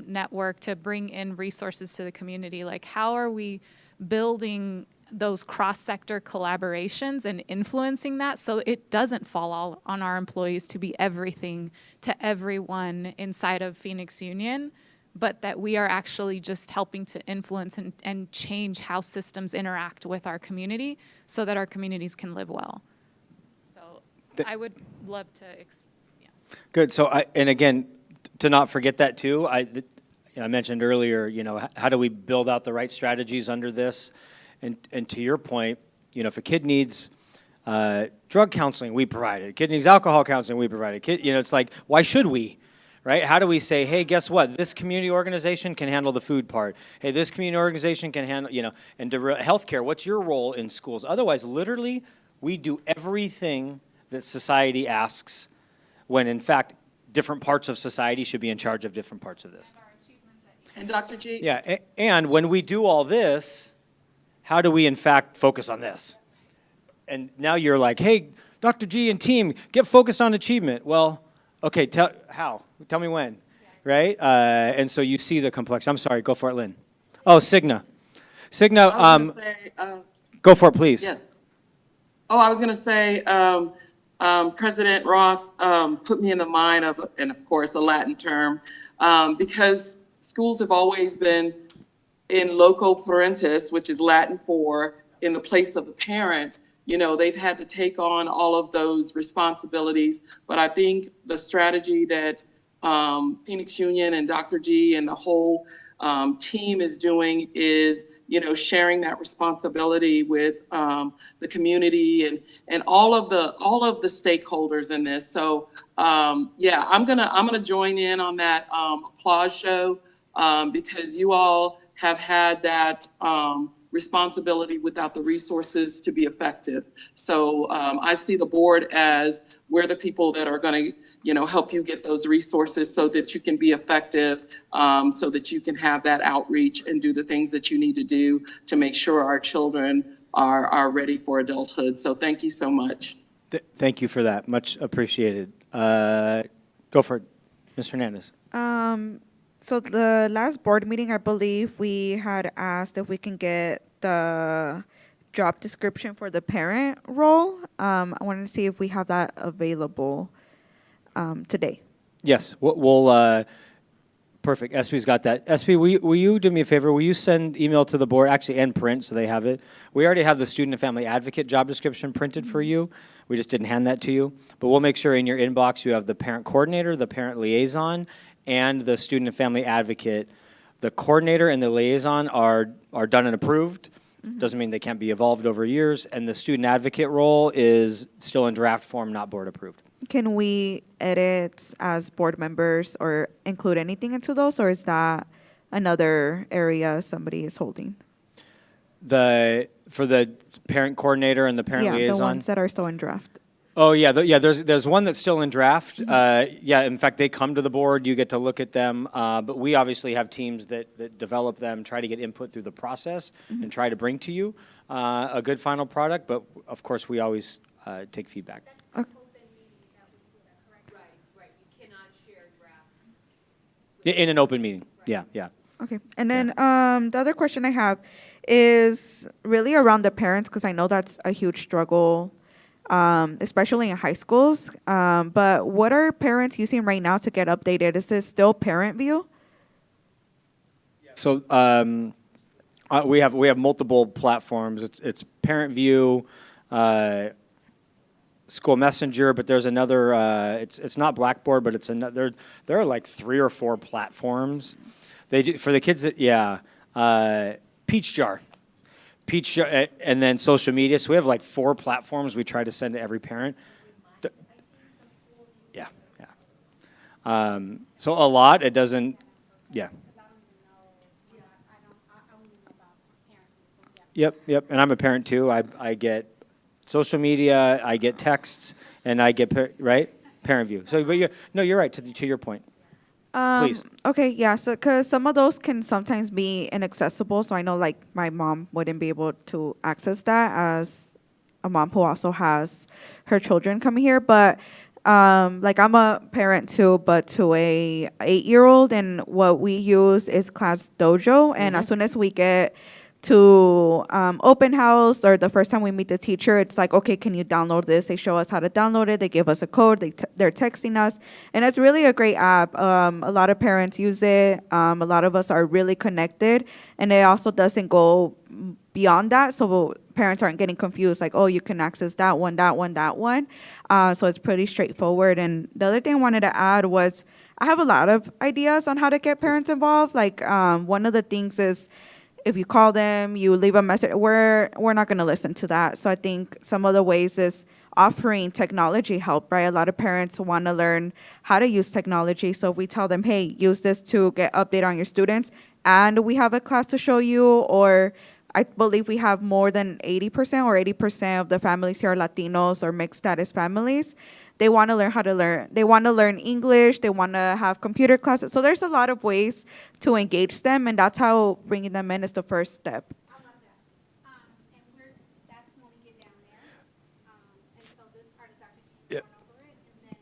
network to bring in resources to the community, like, how are we building those cross-sector collaborations and influencing that so it doesn't fall all on our employees to be everything to everyone inside of Phoenix Union, but that we are actually just helping to influence and change how systems interact with our community so that our communities can live well. So I would love to, Good. So, and again, to not forget that too, I mentioned earlier, how do we build out the right strategies under this? And to your point, if a kid needs drug counseling, we provide it. A kid needs alcohol counseling, we provide it. It's like, why should we? Right? How do we say, hey, guess what? This community organization can handle the food part. Hey, this community organization can handle, and healthcare, what's your role in schools? Otherwise, literally, we do everything that society asks when, in fact, different parts of society should be in charge of different parts of this. And Dr. G? Yeah, and when we do all this, how do we, in fact, focus on this? And now you're like, hey, Dr. G and team, get focused on achievement. Well, okay, how? Tell me when, right? And so you see the complexity. I'm sorry, go for it, Lynn. Oh, Cigna. Cigna, I was gonna say, go for it, please. yes. Oh, I was going to say, President Ross put me in the mind of, and of course, a Latin term, because schools have always been in loco parentis, which is Latin for in the place of the parent. They've had to take on all of those responsibilities. But I think the strategy that Phoenix Union and Dr. G and the whole team is doing is, sharing that responsibility with the community and all of the stakeholders in this. So yeah, I'm gonna join in on that applause show because you all have had that responsibility without the resources to be effective. So I see the board as we're the people that are going to, help you get those resources so that you can be effective, so that you can have that outreach and do the things that you need to do to make sure our children are ready for adulthood. So thank you so much. Thank you for that. Much appreciated. Go for it, Ms. Hernandez. So the last board meeting, I believe we had asked if we can get the job description for the parent role. I wanted to see if we have that available today. Yes, we'll perfect. SB's got that. SB, will you do me a favor? Will you send email to the board, actually, and print so they have it? We already have the student and family advocate job description printed for you. We just didn't hand that to you. But we'll make sure in your inbox you have the parent coordinator, the parent liaison, and the student and family advocate. The coordinator and the liaison are done and approved. Mm-hmm. Doesn't mean they can't be evolved over years. And the student advocate role is still in draft form, not board approved. Can we edit as board members or include anything into those, or is that another area somebody is holding. For the parent coordinator and the parent Yeah, liaison? the ones that are still in draft. Oh, yeah, there's one that's still in draft. Yeah, in fact, they come to the board, you get to look at them, but we obviously have teams that develop them, try to get input through the process, and try to bring to you a good final product, but of course, we always take feedback. Right, you cannot share drafts. In an open meeting, yeah. Okay, and then the other question I have is really around the parents, because I know that's a huge struggle, especially in high schools. But what are parents using right now to get updated? Is this still Parent View? So we have multiple platforms. It's Parent View, School Messenger, but there's another. It's not Blackboard, but it's another. There are like 3 or 4 platforms. They do, for the kids that Peach Jar, and then social media. So we have like 4 platforms we try to send to every parent. Yeah. So a lot. It doesn't. Yeah. Yep. And I'm a parent too. I get social media, I get texts, and I get Parent View. So, but you're right to your point. Please. Okay, yeah, so because some of those can sometimes be inaccessible, so I know like my mom wouldn't be able to access that as a mom who also has her children coming here, but like I'm a parent too, but to a 8-year-old, and what we use is Class Dojo, and as soon as we get to open house or the first time we meet the teacher, it's like, okay, can you download this? They show us how to download it. They give us a code. They're texting us. And it's really a great app. A lot of parents use it. A lot of us are really connected. And it also doesn't go beyond that. So parents aren't getting confused, like, oh, you can access that one. So it's pretty straightforward. And the other thing I wanted to add was I have a lot of ideas on how to get parents involved. Like one of the things is, if you call them, you leave a message, we're not going to listen to that. So I think some of the ways is offering technology help, right? A lot of parents want to learn how to use technology. So if we tell them, hey, use this to get update on your students, and we have a class to show you, or I believe we have more than 80% of the families here are Latinos or mixed status families. They want to learn how to learn. They want to learn English. They want to have computer classes. So there's a lot of ways to engage them, and that's how bringing them in is the first step. I love that. And that's when we get down there. And so this part is Dr. King Yep. went over it, and then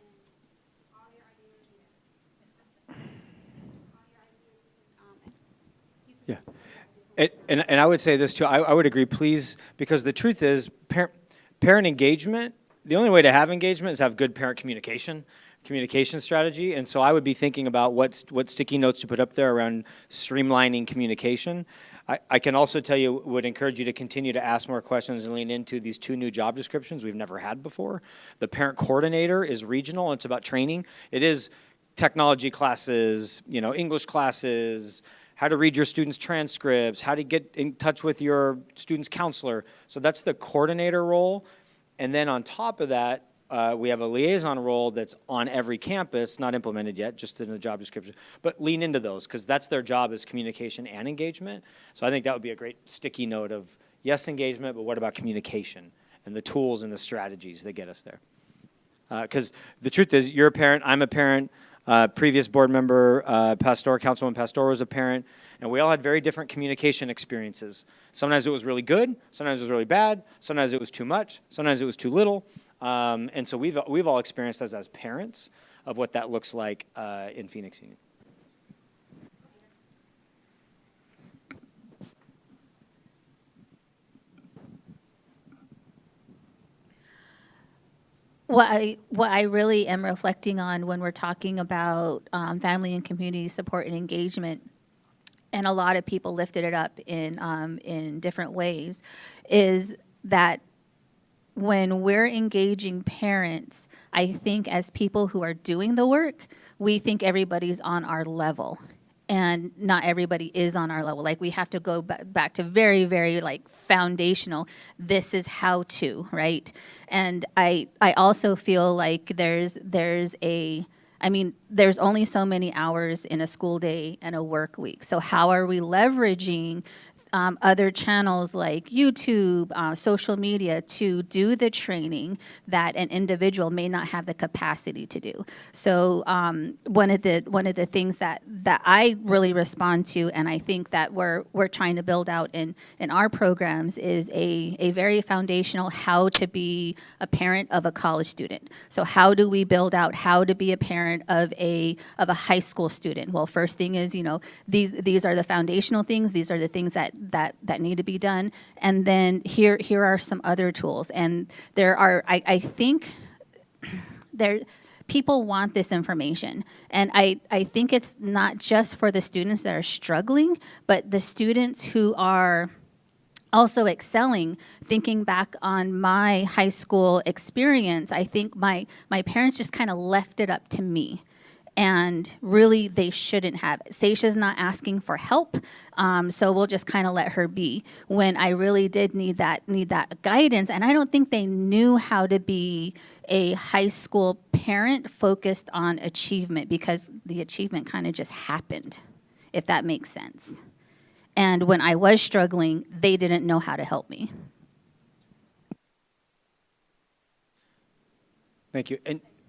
all your ideas here. Yeah. And I would say this too. I would agree, please, because the truth is, parent engagement. The only way to have engagement is have good parent communication strategy. And so I would be thinking about what sticky notes to put up there around streamlining communication. I can also tell you, would encourage you to continue to ask more questions and lean into these 2 new job descriptions we've never had before. The parent coordinator is regional. It's about training. It is technology classes, English classes, how to read your students' transcripts, how to get in touch with your student's counselor. So that's the coordinator role. And then on top of that, we have a liaison role that's on every campus, not implemented yet, just in the job description. But lean into those, because that's their job, is communication and engagement. So I think that would be a great sticky note of, yes, engagement, but what about communication and the tools and the strategies that get us there? Because the truth is, you're a parent, I'm a parent, previous board member, Councilwoman Pastor was a parent, and we all had very different communication experiences. Sometimes it was really good, sometimes it was really bad, sometimes it was too much, sometimes it was too little. And so we've all experienced as parents of what that looks like in Phoenix Union. What I really am reflecting on when we're talking about family and community support and engagement, and a lot of people lifted it up in different ways, is that when we're engaging parents, I think as people who are doing the work, we think everybody's on our level. And not everybody is on our level. Like, we have to go back to very, very foundational. This is how to, right? And I also feel like there's a I mean, there's only so many hours in a school day and a work week. So how are we leveraging other channels like YouTube, social media to do the training that an individual may not have the capacity to do? So one of the things that I really respond to, and I think that we're trying to build out in our programs, is a very foundational how to be a parent of a college student. So how do we build out how to be a parent of a high school student? Well, first thing is, these are the foundational things. These are the things that need to be done. And then here are some other tools. And there are, I think people want this information. And I think it's not just for the students that are struggling, but the students who are also excelling. Thinking back on my high school experience, I think my parents just kind of left it up to me. And really, they shouldn't have. Seisha's not asking for help, so we'll just kind of let her be. When I really did need that guidance, and I don't think they knew how to be a high school parent focused on achievement, because the achievement kind of just happened, if that makes sense. And when I was struggling, they didn't know how to help me. Thank you.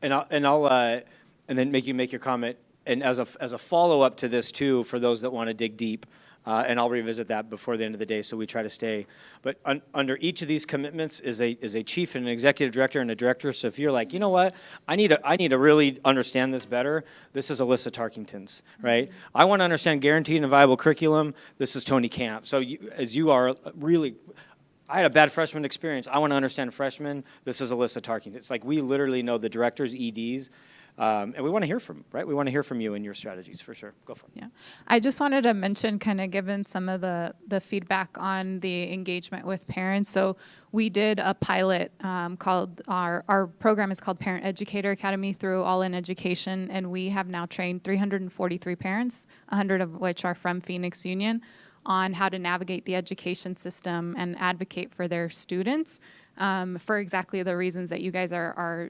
I'll and then make your comment. And as a follow-up to this too, for those that want to dig deep, and I'll revisit that before the end of the day, so we try to stay. But under each of these commitments is a chief and an executive director and a director. So if you're like, you know what, I need to really understand this better, this is Alyssa Tarkington's, right? I want to understand guaranteed and viable curriculum, this is Tony Camp. So you are really, I had a bad freshman experience, I want to understand freshmen, this is Alyssa Tarkington. It's like we literally know the directors, EDs, and we want to hear from, right? We want to hear from you and your strategies, for sure. Go for it. Yeah, I just wanted to mention, kind of given some of the feedback on the engagement with parents. So we did a pilot called, our program is called Parent Educator Academy through All In Education, and we have now trained 343 parents, 100 of which are from Phoenix Union, on how to navigate the education system and advocate for their students for exactly the reasons that you guys are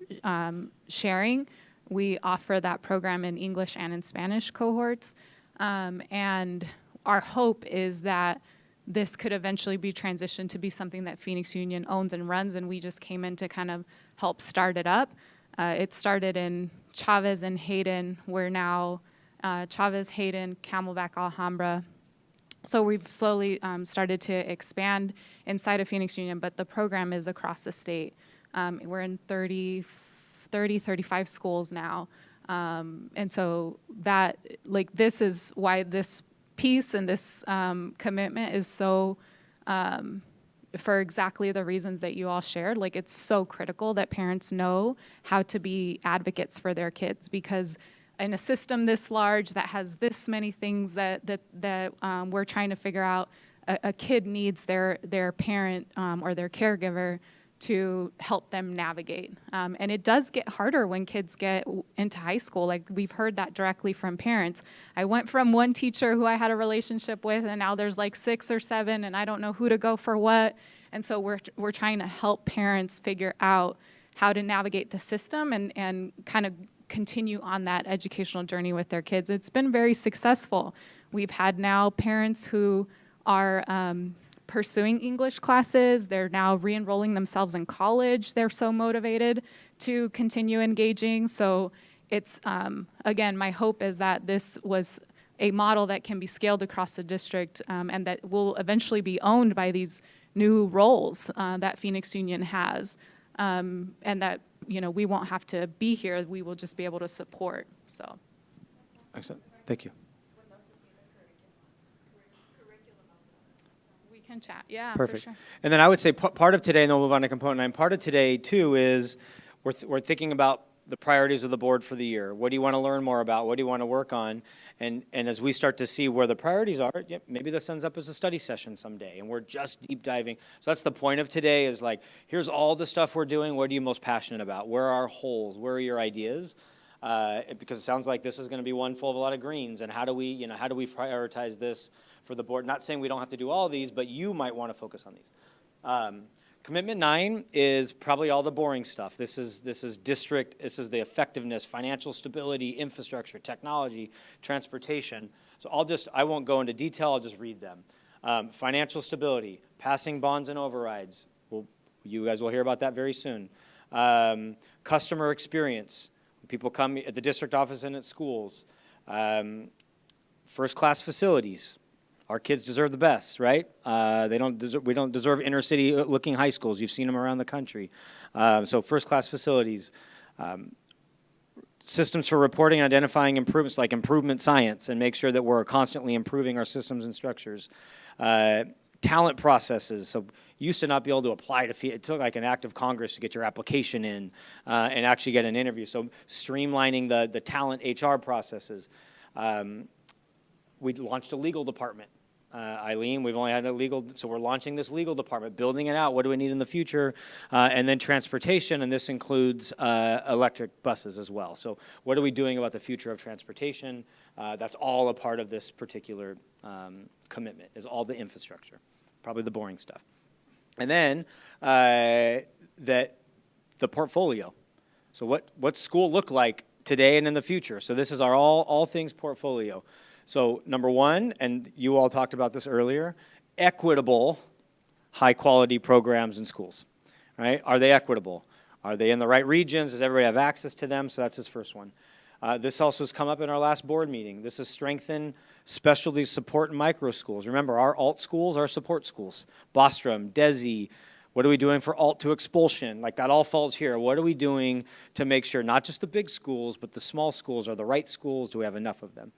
sharing. We offer that program in English and in Spanish cohorts. And our hope is that this could eventually be transitioned to be something that Phoenix Union owns and runs, and we just came in to kind of help start it up. It started in Chavez and Hayden. We're now Chavez, Hayden, Camelback, Alhambra. So we've slowly started to expand inside of Phoenix Union, but the program is across the state. We're in 35 schools now. And so that, like, this is why this piece and this commitment is so, for exactly the reasons that you all shared. Like, it's so critical that parents know how to be advocates for their kids, because in a system this large that has this many things that we're trying to figure out, a kid needs their parent or their caregiver to help them navigate. And it does get harder when kids get into high school. Like, we've heard that directly from parents. I went from one teacher who I had a relationship with, and now there's like 6 or 7, and I don't know who to go for what. And so we're trying to help parents figure out how to navigate the system and kind of continue on that educational journey with their kids. It's been very successful. We've had now parents who are pursuing English classes. They're now re-enrolling themselves in college. They're so motivated to continue engaging. So it's, again, my hope is that this was a model that can be scaled across the district and that will eventually be owned by these new roles that Phoenix Union has, and that, we won't have to be here. We will just be able to support. So. Excellent. Thank you. Can chat, yeah, Perfect. for sure. And then I would say part of today, and then we'll move on to component 9, part of today too is we're thinking about the priorities of the board for the year. What do you want to learn more about? What do you want to work on? And as we start to see where the priorities are, maybe this ends up as a study session someday, and we're just deep diving. So that's the point of today, is like, here's all the stuff we're doing. What are you most passionate about? Where are our holes? Where are your ideas? Because it sounds like this is going to be one full of a lot of greens. And how do we prioritize this for the board? Not saying we don't have to do all of these, but you might want to focus on these. Commitment 9 is probably all the boring stuff. This is district, this is the effectiveness, financial stability, infrastructure, technology, transportation. So I won't go into detail, I'll just read them. Financial stability, passing bonds and overrides. You guys will hear about that very soon. Customer experience, when people come at the district office and at schools. First-class facilities. Our kids deserve the best, right? We don't deserve inner-city-looking high schools. You've seen them around the country. So first-class facilities. Systems for reporting and identifying improvements, like improvement science, and make sure that we're constantly improving our systems and structures. Talent processes. So you used to not be able to apply to it took like an act of Congress to get your application in and actually get an interview. So streamlining the talent HR processes. We launched a legal department. Eileen, we've only had a legal, so we're launching this legal department, building it out. What do we need in the future? And then transportation, and this includes electric buses as well. So what are we doing about the future of transportation? That's all a part of this particular commitment, is all the infrastructure, probably the boring stuff. And then the portfolio. So what's school look like today and in the future? So this is our all things portfolio. So number one, and you all talked about this earlier, equitable, high-quality programs in schools, right? Are they equitable? Are they in the right regions? Does everybody have access to them? So that's his first one. This also has come up in our last board meeting. This is strengthen specialty support in micro schools. Remember, our alt schools are support schools. Bostrom, DESI, what are we doing for alt to expulsion? Like that all falls here. What are we doing to make sure not just the big schools, but the small schools are the right schools? Do we have enough of them?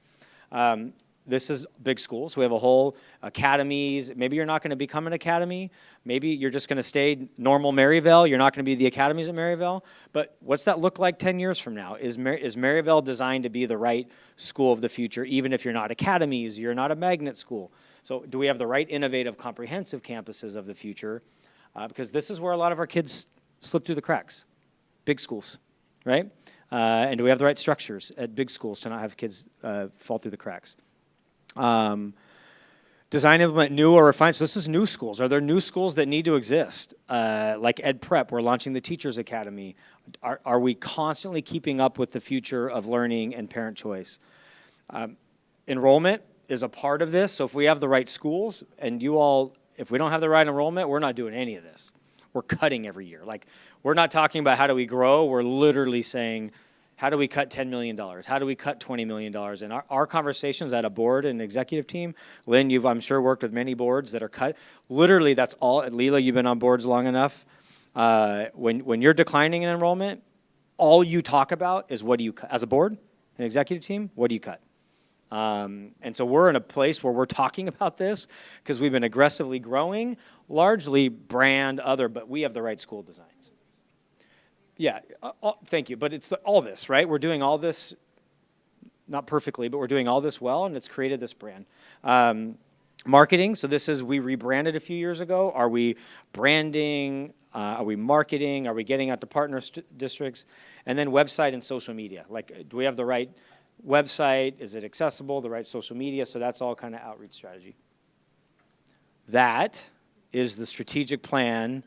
This is big schools. We have a whole academies. Maybe you're not going to become an academy. Maybe you're just going to stay normal Maryvale. You're not going to be the academies at Maryvale. But what's that look like 10 years from now? Is Maryvale designed to be the right school of the future, even if you're not academies, you're not a magnet school? So do we have the right innovative, comprehensive campuses of the future? Because this is where a lot of our kids slip through the cracks. Big schools, right? And do we have the right structures at big schools to not have kids fall through the cracks? Design, implement new or refine. So this is new schools. Are there new schools that need to exist? Like Ed Prep, we're launching the Teachers Academy. Are we constantly keeping up with the future of learning and parent choice? Enrollment is a part of this. So if we have the right schools, and if we don't have the right enrollment, we're not doing any of this. We're cutting every year. Like, we're not talking about how do we grow. We're literally saying, how do we cut $10 million? How do we cut $20 million? And our conversations at a board and executive team, Lynn, you've, I'm sure, worked with many boards that are cut. Literally, that's all. Leela, you've been on boards long enough. When you're declining in enrollment, all you talk about is what do you cut? As a board, an executive team, what do you cut? And so we're in a place where we're talking about this because we've been aggressively growing, largely brand but we have the right school designs. Yeah, thank you. But it's all this, right? We're doing all this, not perfectly, but we're doing all this well, and it's created this brand. Marketing, so we rebranded a few years ago. Are we branding? Are we marketing? Are we getting out to partner districts? And then website and social media. Like, do we have the right website? Is it accessible? The right social media? So that's all kind of outreach strategy. That is the strategic plan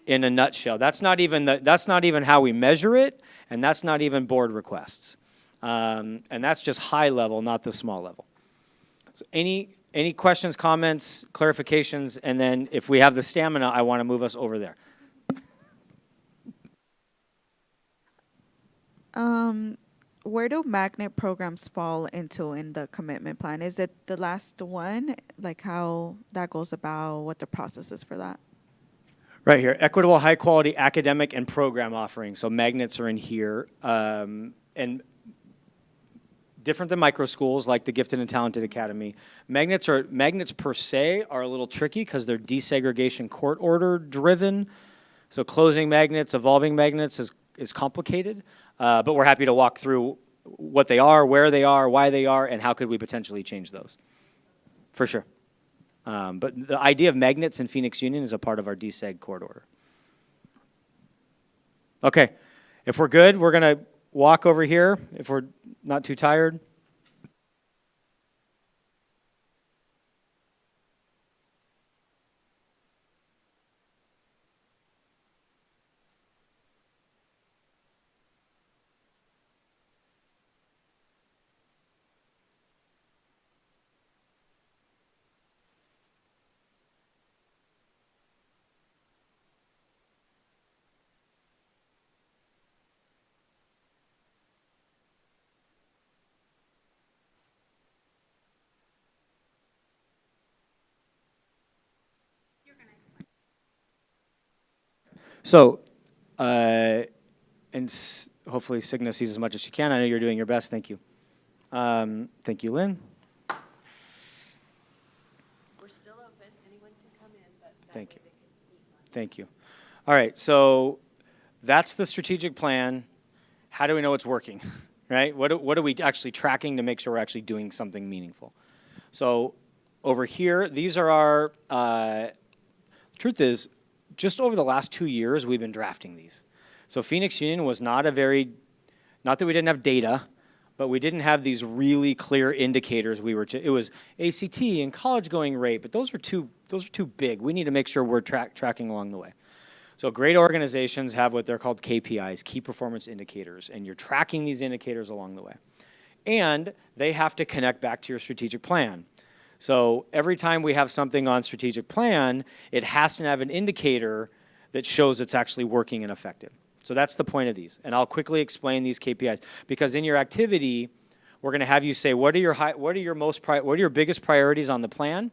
in a nutshell. That's not even how we measure it, and that's not even board requests. And that's just high level, not the small level. So any questions, comments, clarifications, and then if we have the stamina, I want to move us over there. Where do magnet programs fall into in the commitment plan? Is it the last one? Like how that goes about, what the process is for that? Right here, equitable, high-quality academic and program offerings. So magnets are in here. And different than micro schools like the Gifted and Talented Academy. Magnets per se are a little tricky because they're desegregation court order driven. So closing magnets, evolving magnets is complicated. But we're happy to walk through what they are, where they are, why they are, and how could we potentially change those. For sure. But the idea of magnets in Phoenix Union is a part of our deseg court order. Okay, if we're good, we're going to walk over here if we're not too tired. So, hopefully Signa sees as much as she can. I know you're doing your best. Thank you. Thank you, Lynn. We're still open. Anyone can come in, but Thank you. Thank you. All right, so that's the strategic plan. How do we know it's working, right? What are we actually tracking to make sure we're actually doing something meaningful? So over here, these are our, truth is, just over the last 2 years, we've been drafting these. So Phoenix Union was not a very, not that we didn't have data, but we didn't have these really clear indicators. It was ACT and college going rate, but those are too big. We need to make sure we're tracking along the way. So great organizations have what they're called KPIs, key performance indicators, and you're tracking these indicators along the way. And they have to connect back to your strategic plan. So every time we have something on strategic plan, it has to have an indicator that shows it's actually working and effective. So that's the point of these. And I'll quickly explain these KPIs, because in your activity, we're going to have you say, what are your biggest priorities on the plan?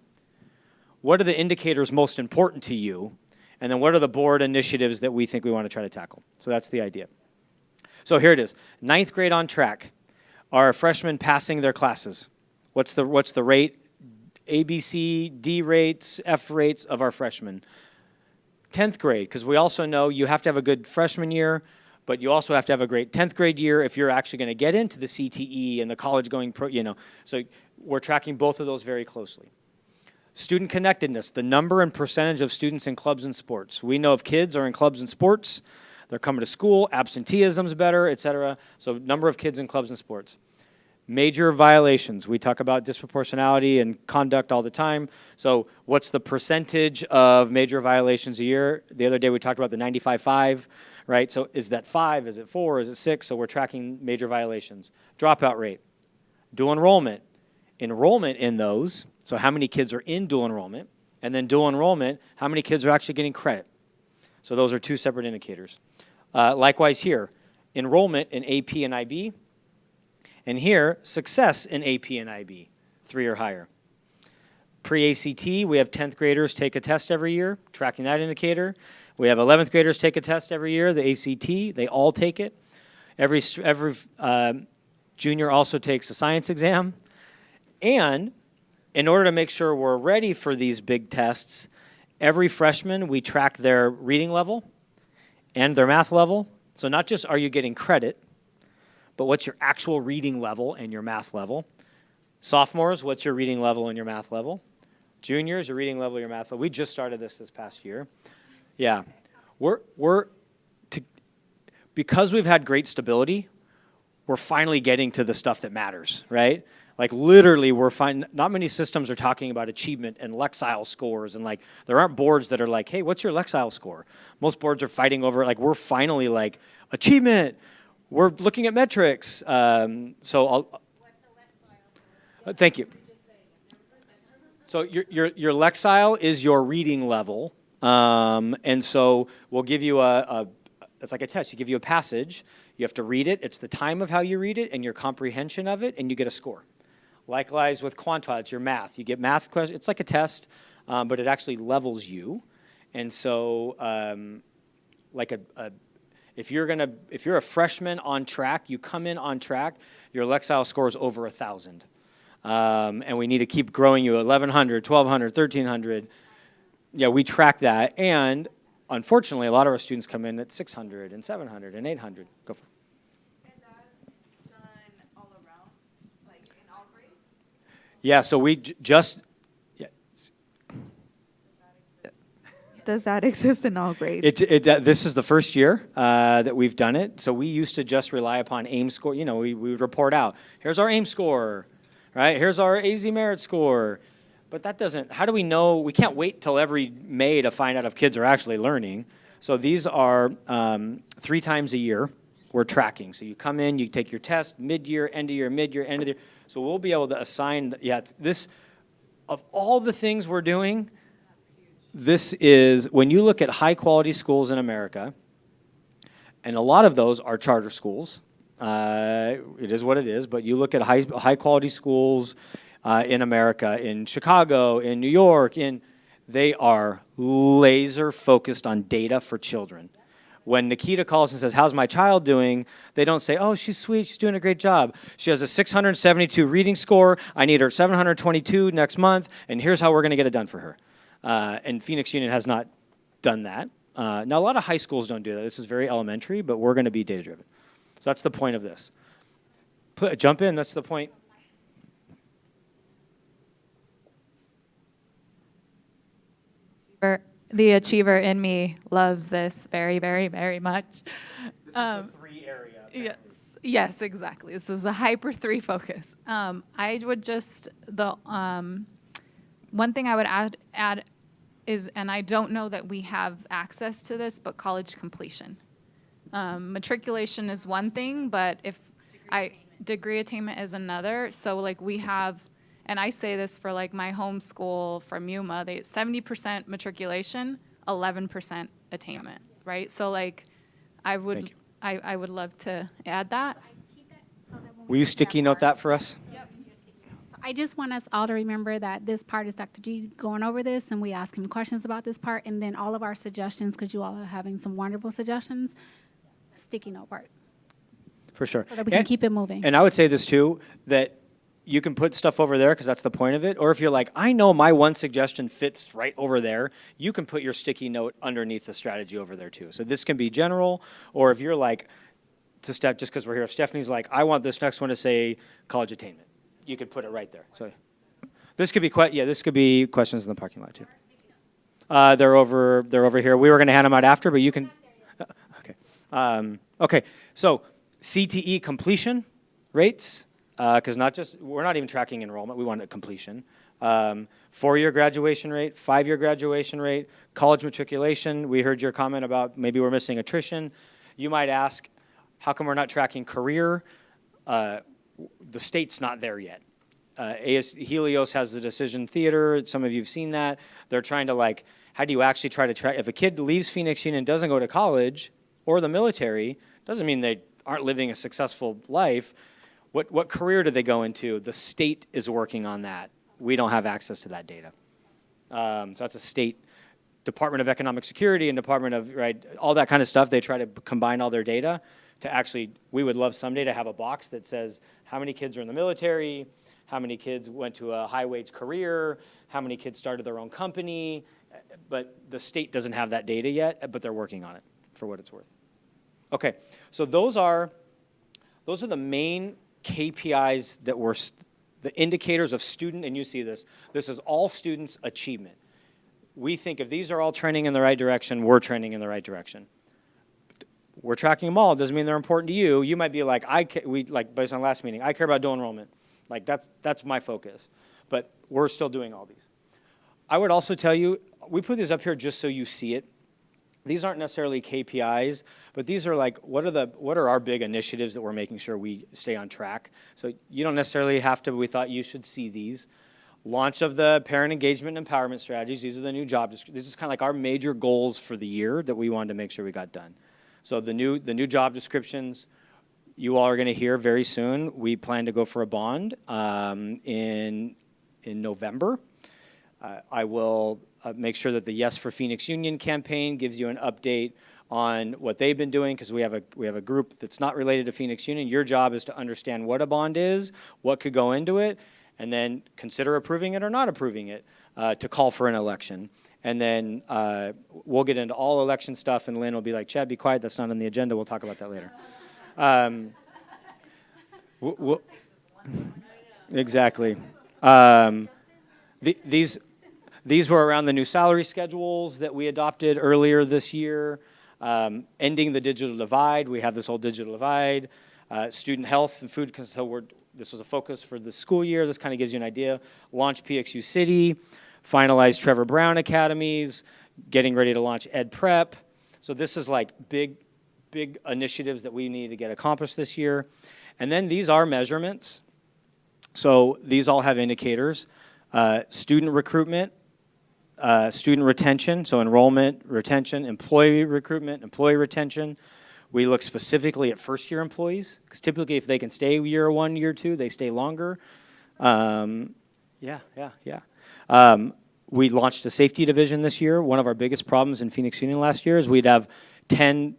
What are the indicators most important to you? And then what are the board initiatives that we think we want to try to tackle? So that's the idea. So here it is. 9th grade on track. Are freshmen passing their classes? What's the rate? A, B, C, D rates, F rates of our freshmen. 10th grade, because we also know you have to have a good freshman year, but you also have to have a great 10th grade year if you're actually going to get into the CTE and the college going pro, So we're tracking both of those very closely. Student connectedness, the number and percentage of students in clubs and sports. We know if kids are in clubs and sports, they're coming to school, absenteeism's better, et cetera. So number of kids in clubs and sports. Major violations. We talk about disproportionality and conduct all the time. So what's the percentage of major violations a year? The other day we talked about the 95.5, right? So is that 5? Is it 4? Is it 6? So we're tracking major violations. Dropout rate. Dual enrollment. Enrollment in those. So how many kids are in dual enrollment? And then dual enrollment, how many kids are actually getting credit? So those are 2 separate indicators. Likewise here, enrollment in AP and IB. And here, success in AP and IB, 3 or higher. Pre-ACT, we have 10th graders take a test every year, tracking that indicator. We have 11th graders take a test every year, the ACT. They all take it. Every junior also takes a science exam. And in order to make sure we're ready for these big tests, every freshman, we track their reading level and their math level. So not just are you getting credit, but what's your actual reading level and your math level? Sophomores, what's your reading level and your math level? Juniors, your reading level, your math level. We just started this past year. Yeah. Because we've had great stability, we're finally getting to the stuff that matters, right? Like literally not many systems are talking about achievement and Lexile scores, and like there aren't boards that are like, hey, what's your Lexile score? Most boards are fighting over, like we're finally like, achievement, we're looking at metrics. Thank you. So your Lexile is your reading level, and so we'll give you it's like a test. You give you a passage, you have to read it. It's the time of how you read it and your comprehension of it, and you get a score. Likewise with Quanta, it's your math. You get math questions. It's like a test, but it actually levels you, and so if you're a freshman on track, you come in on track, your Lexile score is over 1,000. And we need to keep growing you 1,100, 1,200, 1,300. Yeah, we track that. And unfortunately, a lot of our students come in at 600 and 700 and 800. Go for it. And that's done all around, like in all grades? Yeah, so we just... Does that exist in all grades? This is the first year that we've done it. So we used to just rely upon AIM score. We would report out, here's our AIM score, right? Here's our AZ merit score. But that doesn't, how do we know? We can't wait till every May to find out if kids are actually learning. So these are 3 times a year we're tracking. So you come in, you take your test, mid-year, end of year, mid-year, end of the year. So we'll be able to assign, of all the things we're doing, this is, when you look at high-quality schools in America, and a lot of those are charter schools. It is what it is, but you look at high-quality schools in America, in Chicago, in New York, They are laser focused on data for children. When Nikita calls and says, how's my child doing? They don't say, oh, she's sweet, she's doing a great job. She has a 672 reading score. I need her 722 next month, and here's how we're going to get it done for her. And Phoenix Union has not done that. Now, a lot of high schools don't do that. This is very elementary, but we're going to be data-driven. So that's the point of this. Jump in, that's the point. The achiever in me loves this very, very, very much. This is the 3 area. Yes, exactly. This is a hyper 3 focus. I would just, one thing I would add is, and I don't know that we have access to this, but college completion. Matriculation is one thing, but degree attainment is another. So like we have, and I say this for like my home school from Yuma, 70% matriculation, 11% attainment, right? So like I would love to add that. Will you sticky note that for us? I just want us all to remember that this part is Dr. G going over this, and we ask him questions about this part, and then all of our suggestions, because you all are having some wonderful suggestions, sticky note part, For sure. so that we can keep it moving. And I would say this too, that you can put stuff over there because that's the point of it. Or if you're like, I know my one suggestion fits right over there, you can put your sticky note underneath the strategy over there too. So this can be general, or if you're like, just because we're here, if Stephanie's like, I want this next one to say college attainment, you could put it right there. So this could be this could be questions in the parking lot too. They're over here. We were going to hand them out after, but you can. Okay. Okay. So CTE completion rates. Because we're not even tracking enrollment, we want a completion. 4-year graduation rate, 5-year graduation rate, college matriculation. We heard your comment about maybe we're missing attrition. You might ask, how come we're not tracking career? The state's not there yet. Helios has the decision theater. Some of you have seen that. They're trying to how do you actually try to track? If a kid leaves Phoenix Union and doesn't go to college or the military, doesn't mean they aren't living a successful life. What career do they go into? The state is working on that. We don't have access to that data. So that's a state, Department of Economic Security and Department of, all that kind of stuff. They try to combine all their data to actually, we would love someday to have a box that says how many kids are in the military, how many kids went to a high-wage career, how many kids started their own company. But the state doesn't have that data yet, but they're working on it for what it's worth. Okay, so those are the main KPIs that were the indicators of student, and you see this is all students' achievement. We think if these are all trending in the right direction, we're trending in the right direction. We're tracking them all. It doesn't mean they're important to you. You might be like, based on last meeting, I care about dual enrollment. That's my focus. But we're still doing all these. I would also tell you, we put these up here just so you see it. These aren't necessarily KPIs, but these are what are our big initiatives that we're making sure we stay on track. So you don't necessarily have to, but we thought you should see these. Launch of the parent engagement and empowerment strategies. These are the new job descriptions. This is kind of like our major goals for the year that we wanted to make sure we got done. So the new job descriptions, you all are going to hear very soon. We plan to go for a bond in November. I will make sure that the Yes for Phoenix Union campaign gives you an update on what they've been doing, because we have a group that's not related to Phoenix Union. Your job is to understand what a bond is, what could go into it, and then consider approving it or not approving it to call for an election. And then we'll get into all election stuff, and Lynn will be like, Chad, be quiet, that's not on the agenda, we'll talk about that later. Exactly. These were around the new salary schedules that we adopted earlier this year, ending the digital divide. We have this whole digital divide, student health and food, so this was a focus for the school year. This kind of gives you an idea. Launch PXU City, finalize Trevor Brown Academies, getting ready to launch Ed Prep. So this is big initiatives that we need to get accomplished this year. And then these are measurements. So these all have indicators. Student recruitment, student retention, so enrollment, retention, employee recruitment, employee retention. We look specifically at first-year employees, because typically if they can stay year 1, year 2, they stay longer. We launched a safety division this year. One of our biggest problems in Phoenix Union last year is we'd have 10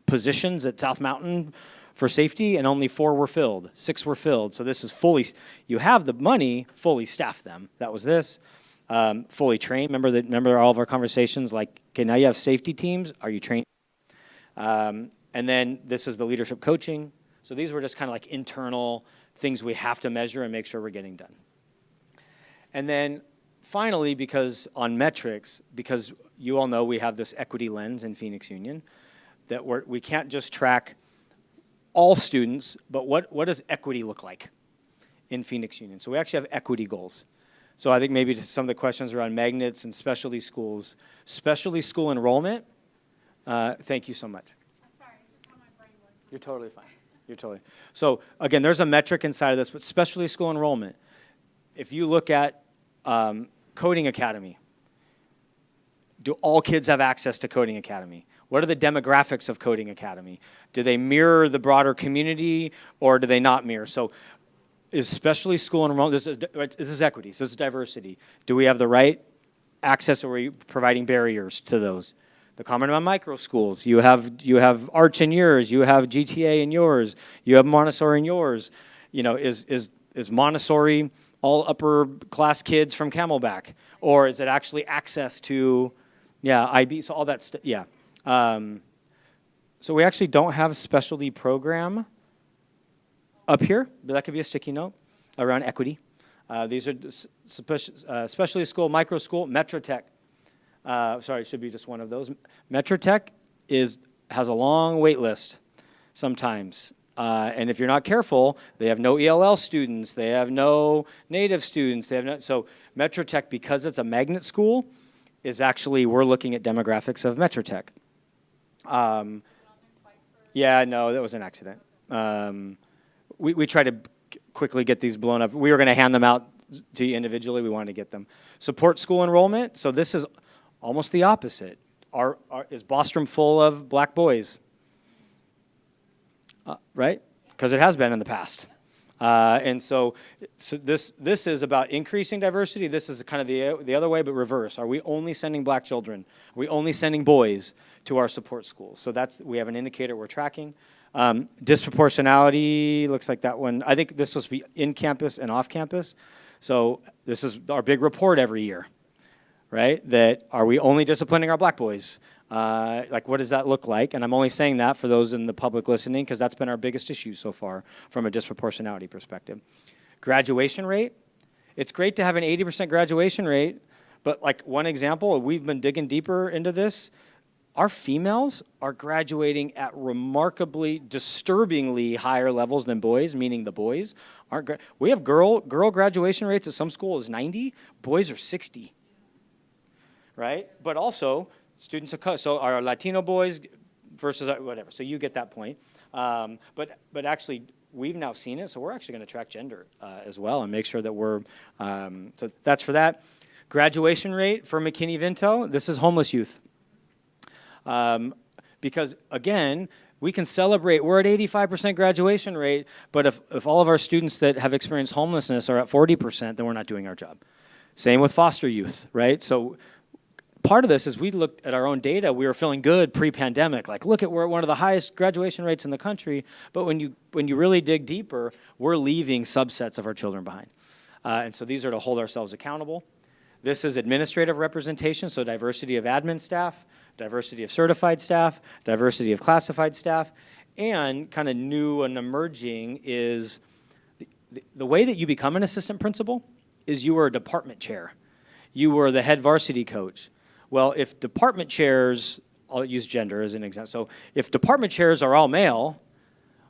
positions at South Mountain for safety, and only 4 were filled. 6 were filled. So this is fully, you have the money, fully staff them. That was this. Fully trained. Remember all of our conversations, like, okay, now you have safety teams. Are you trained? And then this is the leadership coaching. So these were just kind of like internal things we have to measure and make sure we're getting done. And then finally, because on metrics, because you all know we have this equity lens in Phoenix Union, that we can't just track all students, but what does equity look like in Phoenix Union? So we actually have equity goals. So I think maybe some of the questions around magnets and specialty schools. Specialty school enrollment, thank you so much. Sorry, it's just how my brain works. You're totally fine. You're totally. So again, there's a metric inside of this, but specialty school enrollment. If you look at Coding Academy, do all kids have access to Coding Academy? What are the demographics of Coding Academy? Do they mirror the broader community, or do they not mirror? So is specialty school enrollment, this is equity, this is diversity. Do we have the right access, or are we providing barriers to those? The comment on micro schools, you have Arch in yours, you have GTA in yours, you have Montessori in yours. You know, is Montessori all upper class kids from Camelback? Or is it actually access to, IB, so all that stuff, so we actually don't have a specialty program up here, but that could be a sticky note around equity. These are specialty school, micro school, Metrotech. Sorry, it should be just one of those. Metrotech has a long wait list sometimes. And if you're not careful, they have no ELL students, they have no native students, so Metrotech, because it's a magnet school, is actually, we're looking at demographics of Metrotech. Yeah, no, that was an accident. We tried to quickly get these blown up. We were going to hand them out to you individually. We wanted to get them. Support school enrollment. So this is almost the opposite. Is Bostrom full of black boys? Right? Because it has been in the past. And so this is about increasing diversity. This is kind of the other way, but reverse. Are we only sending black children? Are we only sending boys to our support schools? So we have an indicator we're tracking. Disproportionality, looks like that one. I think this was be in campus and off campus. So this is our big report every year, right? That are we only disciplining our black boys? Like, what does that look like? And I'm only saying that for those in the public listening, because that's been our biggest issue so far from a disproportionality perspective. Graduation rate. It's great to have an 80% graduation rate, but like one example, we've been digging deeper into this. Our females are graduating at remarkably, disturbingly higher levels than boys, meaning the boys aren't. We have girl graduation rates at some schools 90, boys are 60, right? But also, students of color, so our Latino boys versus whatever, so you get that point. But actually, we've now seen it, so we're actually going to track gender as well and make sure that we're, so that's for that. Graduation rate for McKinney-Vento, this is homeless youth. Because again, we can celebrate, we're at 85% graduation rate, but if all of our students that have experienced homelessness are at 40%, then we're not doing our job. Same with foster youth, right? So part of this is we looked at our own data, we were feeling good pre-pandemic, like look at, we're at one of the highest graduation rates in the country, but when you really dig deeper, we're leaving subsets of our children behind. And so these are to hold ourselves accountable. This is administrative representation, so diversity of admin staff, diversity of certified staff, diversity of classified staff, and kind of new and emerging is the way that you become an assistant principal is you were a department chair. You were the head varsity coach. Well, if department chairs, I'll use gender as an example. So if department chairs are all male,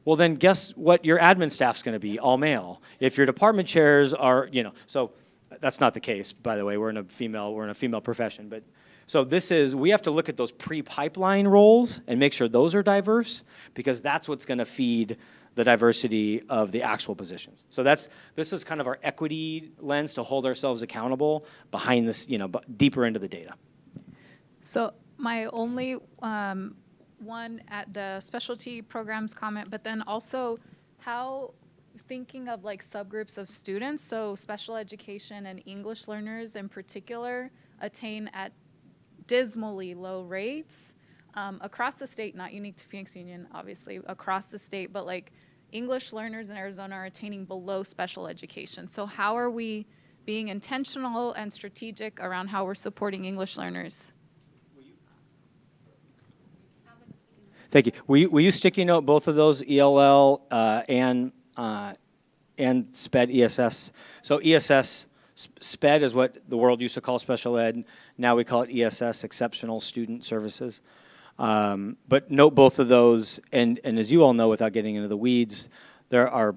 well then guess what your admin staff's going to be, all male. If your department chairs are, so that's not the case, by the way. We're in a female profession, but so we have to look at those pre-pipeline roles and make sure those are diverse, because that's what's going to feed the diversity of the actual positions. So this is kind of our equity lens to hold ourselves accountable behind this, deeper into the data. So my only one at the specialty programs comment, but then also how thinking of like subgroups of students. So special education and English learners in particular attain at dismally low rates across the state, not unique to Phoenix Union, obviously, across the state, but like English learners in Arizona are attaining below special education. So how are we being intentional and strategic around how we're supporting English learners? Thank you. Will you sticky note both of those, ELL and SPED ESS? So ESS, SPED is what the world used to call special ed. Now we call it ESS, Exceptional Student Services. But note both of those, and as you all know, without getting into the weeds, there are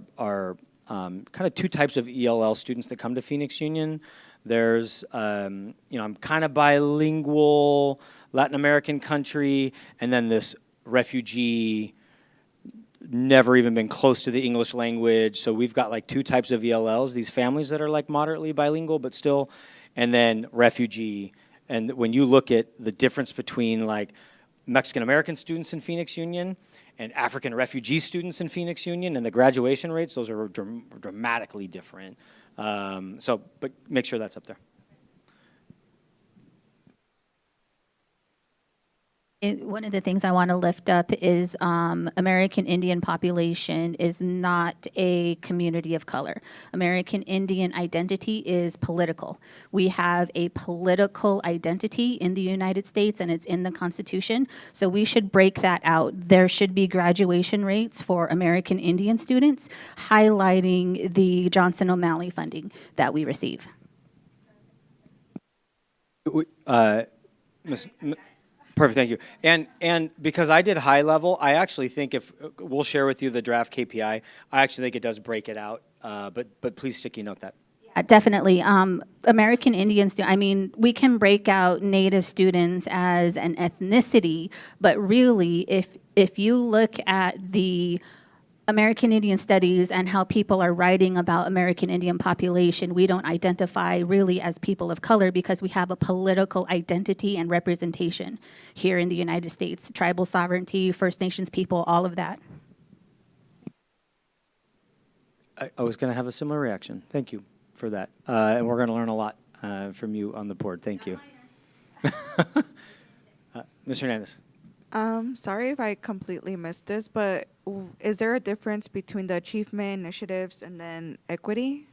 kind of two types of ELL students that come to Phoenix Union. There's, I'm kind of bilingual, Latin American country, and then this refugee, never even been close to the English language. So we've got like two types of ELLs, these families that are like moderately bilingual, but still, and then refugee. And when you look at the difference between like Mexican-American students in Phoenix Union and African refugee students in Phoenix Union and the graduation rates, those are dramatically different. But make sure that's up there. One of the things I want to lift up is American Indian population is not a community of color. American Indian identity is political. We have a political identity in the United States, and it's in the Constitution, so we should break that out. There should be graduation rates for American Indian students, highlighting the Johnson O'Malley funding that we receive. Perfect, thank you. And because I did high level, I actually think if we'll share with you the draft KPI, I actually think it does break it out. But please sticky note that. Definitely. American Indians, we can break out Native students as an ethnicity, but really, if you look at the American Indian studies and how people are writing about American Indian population, we don't identify really as people of color because we have a political identity and representation here in the United States. Tribal sovereignty, First Nations people, all of that. I was going to have a similar reaction. Thank you for that. And we're going to learn a lot from you on the board. Thank you. Ms. Hernandez. Sorry if I completely missed this, but is there a difference between the achievement initiatives and then equity?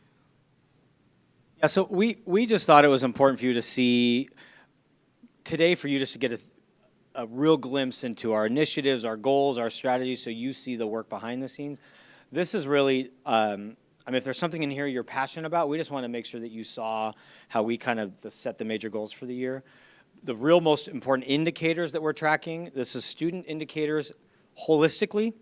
Yeah, so we just thought it was important for you to see today, for you just to get a real glimpse into our initiatives, our goals, our strategies, so you see the work behind the scenes. This is really, if there's something in here you're passionate about, we just want to make sure that you saw how we kind of set the major goals for the year. The real most important indicators that we're tracking, this is student indicators holistically,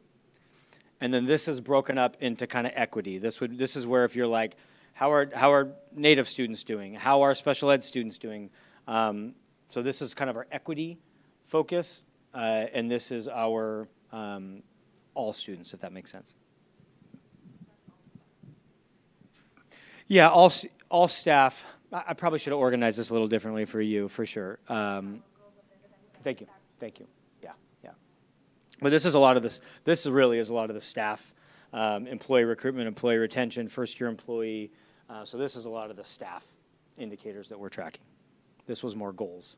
and then this is broken up into kind of equity. This is where if you're like, how are Native students doing? How are special ed students doing? So this is kind of our equity focus, and this is our all students, if that makes sense. Yeah, all staff. I probably should have organized this a little differently for you, for sure. Thank you. Yeah. But this is a lot of this. This really is a lot of the staff, employee recruitment, employee retention, first-year employee. So this is a lot of the staff indicators that we're tracking. This was more goals.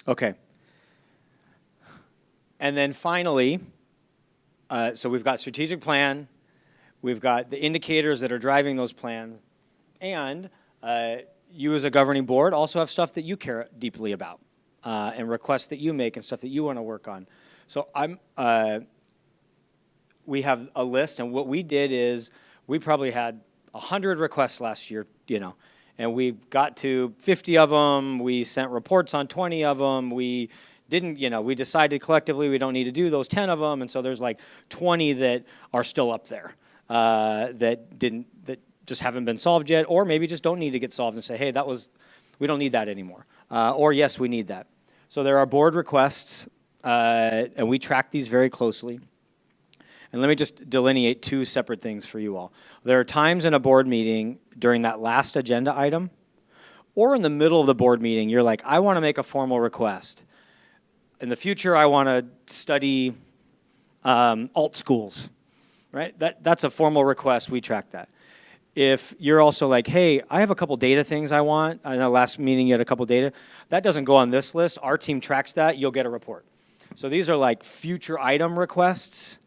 Okay. And then finally, so we've got strategic plan. We've got the indicators that are driving those plans. And you as a governing board also have stuff that you care deeply about and requests that you make and stuff that you want to work on. So we have a list, and what we did is we probably had 100 requests last year, and we got to 50 of them. We sent reports on 20 of them. We didn't, we decided collectively we don't need to do those 10 of them, and so there's like 20 that are still up there that just haven't been solved yet, or maybe just don't need to get solved and say, hey, we don't need that anymore. Or yes, we need that. So there are board requests, and we track these very closely. And let me just delineate two separate things for you all. There are times in a board meeting during that last agenda item, or in the middle of the board meeting, you're like, I want to make a formal request. In the future, I want to study alt schools. right? That's a formal request, we track that. If you're also like, hey, I have a couple data things I want, I know last meeting you had a couple data, that doesn't go on this list, our team tracks that, you'll get a report. So these are like future item requests.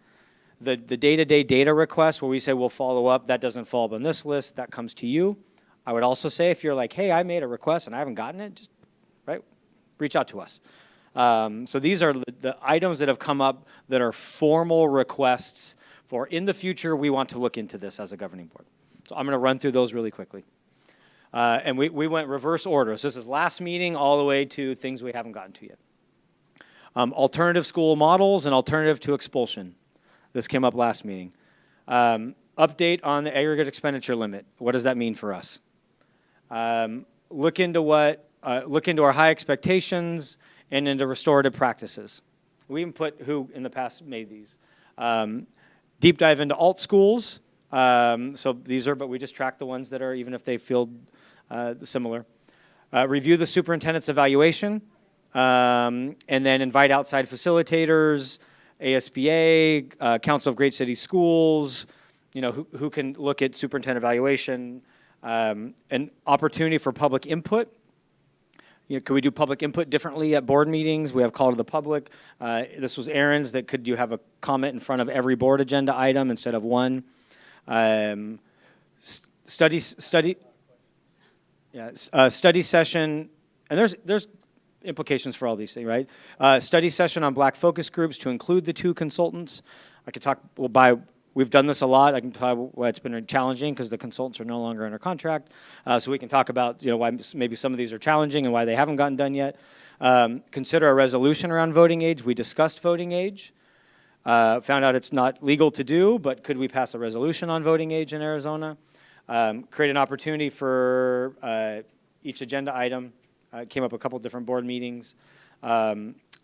The day-to-day data requests where we say we'll follow up, that doesn't fall up on this list, that comes to you. I would also say if you're like, hey, I made a request and I haven't gotten it, just, right, reach out to us. So these are the items that have come up that are formal requests for in the future, we want to look into this as a governing board. So I'm going to run through those really quickly. And we went reverse order. So this is last meeting all the way to things we haven't gotten to yet. Alternative school models and alternative to expulsion. This came up last meeting. Update on the aggregate expenditure limit. What does that mean for us? Look into our high expectations and into restorative practices. We even put who in the past made these. Deep dive into alt schools. So these are, but we just track the ones that are, even if they feel similar. Review the superintendent's evaluation, and then invite outside facilitators, ASBA, Council of Great City Schools, you know, who can look at superintendent evaluation, an opportunity for public input. You know, could we do public input differently at board meetings? We have call to the public. This was Aaron's, that could you have a comment in front of every board agenda item instead of one? Study session, and there's implications for all these things, right? Study session on black focus groups to include the 2 consultants. I could talk, we've done this a lot. I can talk why it's been challenging because the consultants are no longer under contract. So we can talk about, you know, why maybe some of these are challenging and why they haven't gotten done yet. Consider a resolution around voting age. We discussed voting age. Found out it's not legal to do, but could we pass a resolution on voting age in Arizona? Create an opportunity for each agenda item. Came up a couple different board meetings.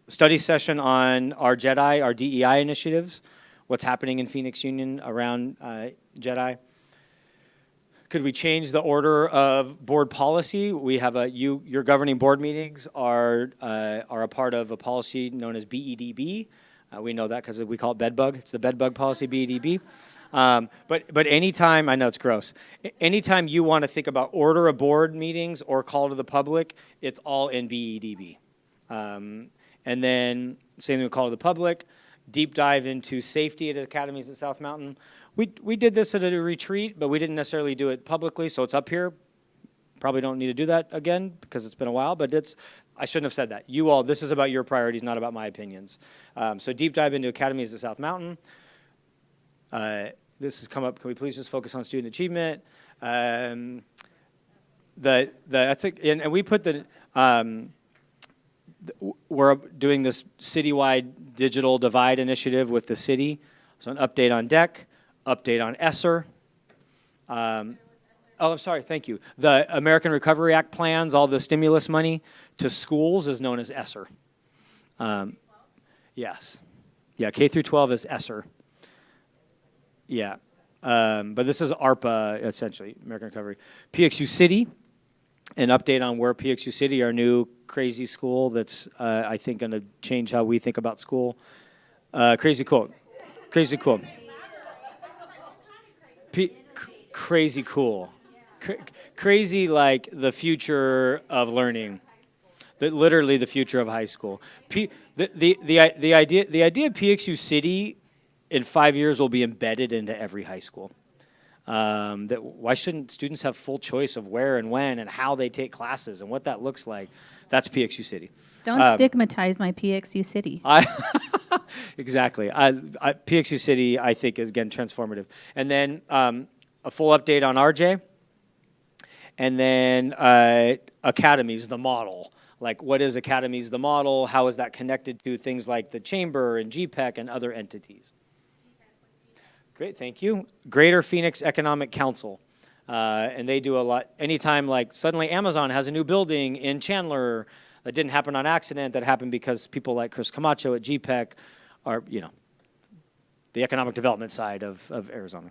Study session on our JEDI, our DEI initiatives, what's happening in Phoenix Union around JEDI. Could we change the order of board policy? We have your governing board meetings are a part of a policy known as BEDB. We know that because we call it bedbug. It's the bedbug policy, BEDB. But anytime, I know it's gross, anytime you want to think about order of board meetings or call to the public, it's all in BEDB. And then same thing with call to the public, deep dive into safety at academies at South Mountain. We did this at a retreat, but we didn't necessarily do it publicly, so it's up here. Probably don't need to do that again because it's been a while, but I shouldn't have said that. You all, this is about your priorities, not about my opinions. So deep dive into academies at South Mountain. This has come up. Can we please just focus on student achievement? And we put we're doing this citywide digital divide initiative with the city. So an update on DEC, update on ESSER. I'm sorry, thank you. The American Recovery Act plans, all the stimulus money to schools is known as ESSER. Yes. Yeah, K through 12 is ESSER. Yeah. But this is ARPA, essentially, American Recovery. PXU City, an update on where PXU City, our new crazy school that's, I think, going to change how we think about school. Crazy cool. Crazy cool. Crazy cool. Crazy like the future of learning. Literally the future of high school. The idea of PXU City in 5 years will be embedded into every high school. Why shouldn't students have full choice of where and when and how they take classes and what that looks like? That's PXU City. Don't stigmatize my PXU City. Exactly. PXU City, I think, is, again, transformative. And then a full update on RJ. And then academies, the model. Like, what is academies, the model? How is that connected to things like the chamber and GPEC and other entities? Great, thank you. Greater Phoenix Economic Council. And they do a lot. Anytime, like, suddenly Amazon has a new building in Chandler that didn't happen on accident, that happened because people like Chris Camacho at GPEC are, you know, the economic development side of Arizona.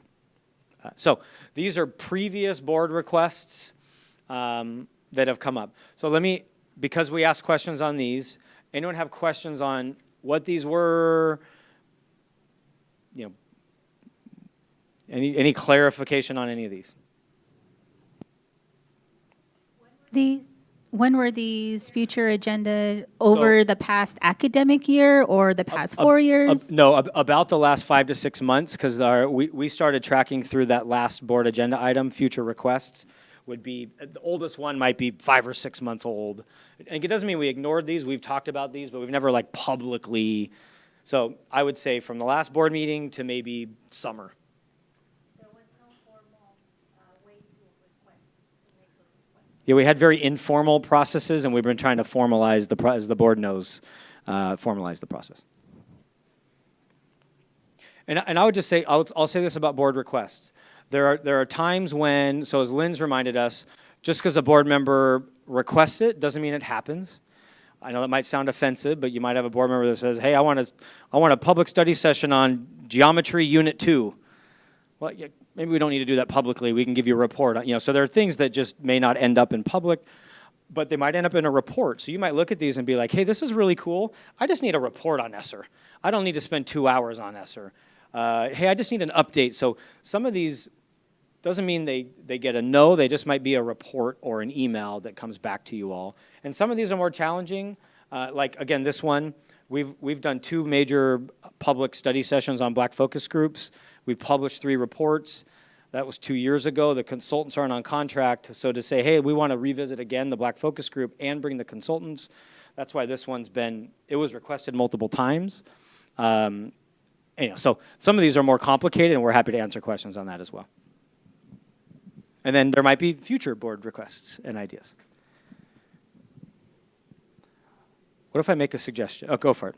So these are previous board requests that have come up. So let me, because we asked questions on these, anyone have questions on what these were, you know, Any clarification on any of these? When were these future agenda over the past academic year or the past 4 years? No, about the last 5 to 6 months, because we started tracking through that last board agenda item, future requests would be, the oldest one might be 5 or 6 months old. And it doesn't mean we ignored these, we've talked about these, but we've never like publicly, so I would say from the last board meeting to maybe summer. Yeah, we had very informal processes, and we've been trying to formalize as the board knows, formalize the process. And I would just say, I'll say this about board requests. There are times when, so as Lynn's reminded us, just because a board member requests it doesn't mean it happens. I know that might sound offensive, but you might have a board member that says, hey, I want a public study session on geometry unit 2. Well, yeah, maybe we don't need to do that publicly. We can give you a report. So there are things that just may not end up in public, but they might end up in a report. So you might look at these and be like, hey, this is really cool. I just need a report on ESSER. I don't need to spend 2 hours on ESSER. Hey, I just need an update. So some of these doesn't mean they get a no. They just might be a report or an email that comes back to you all. And some of these are more challenging. Like, again, this one, we've done 2 major public study sessions on Black focus groups. We've published 3 reports. That was 2 years ago. The consultants aren't on contract. So to say, hey, we want to revisit again the Black focus group and bring the consultants, that's why this one's it was requested multiple times. So some of these are more complicated, and we're happy to answer questions on that as well. And then there might be future board requests and ideas. What if I make a suggestion? Oh, go for it.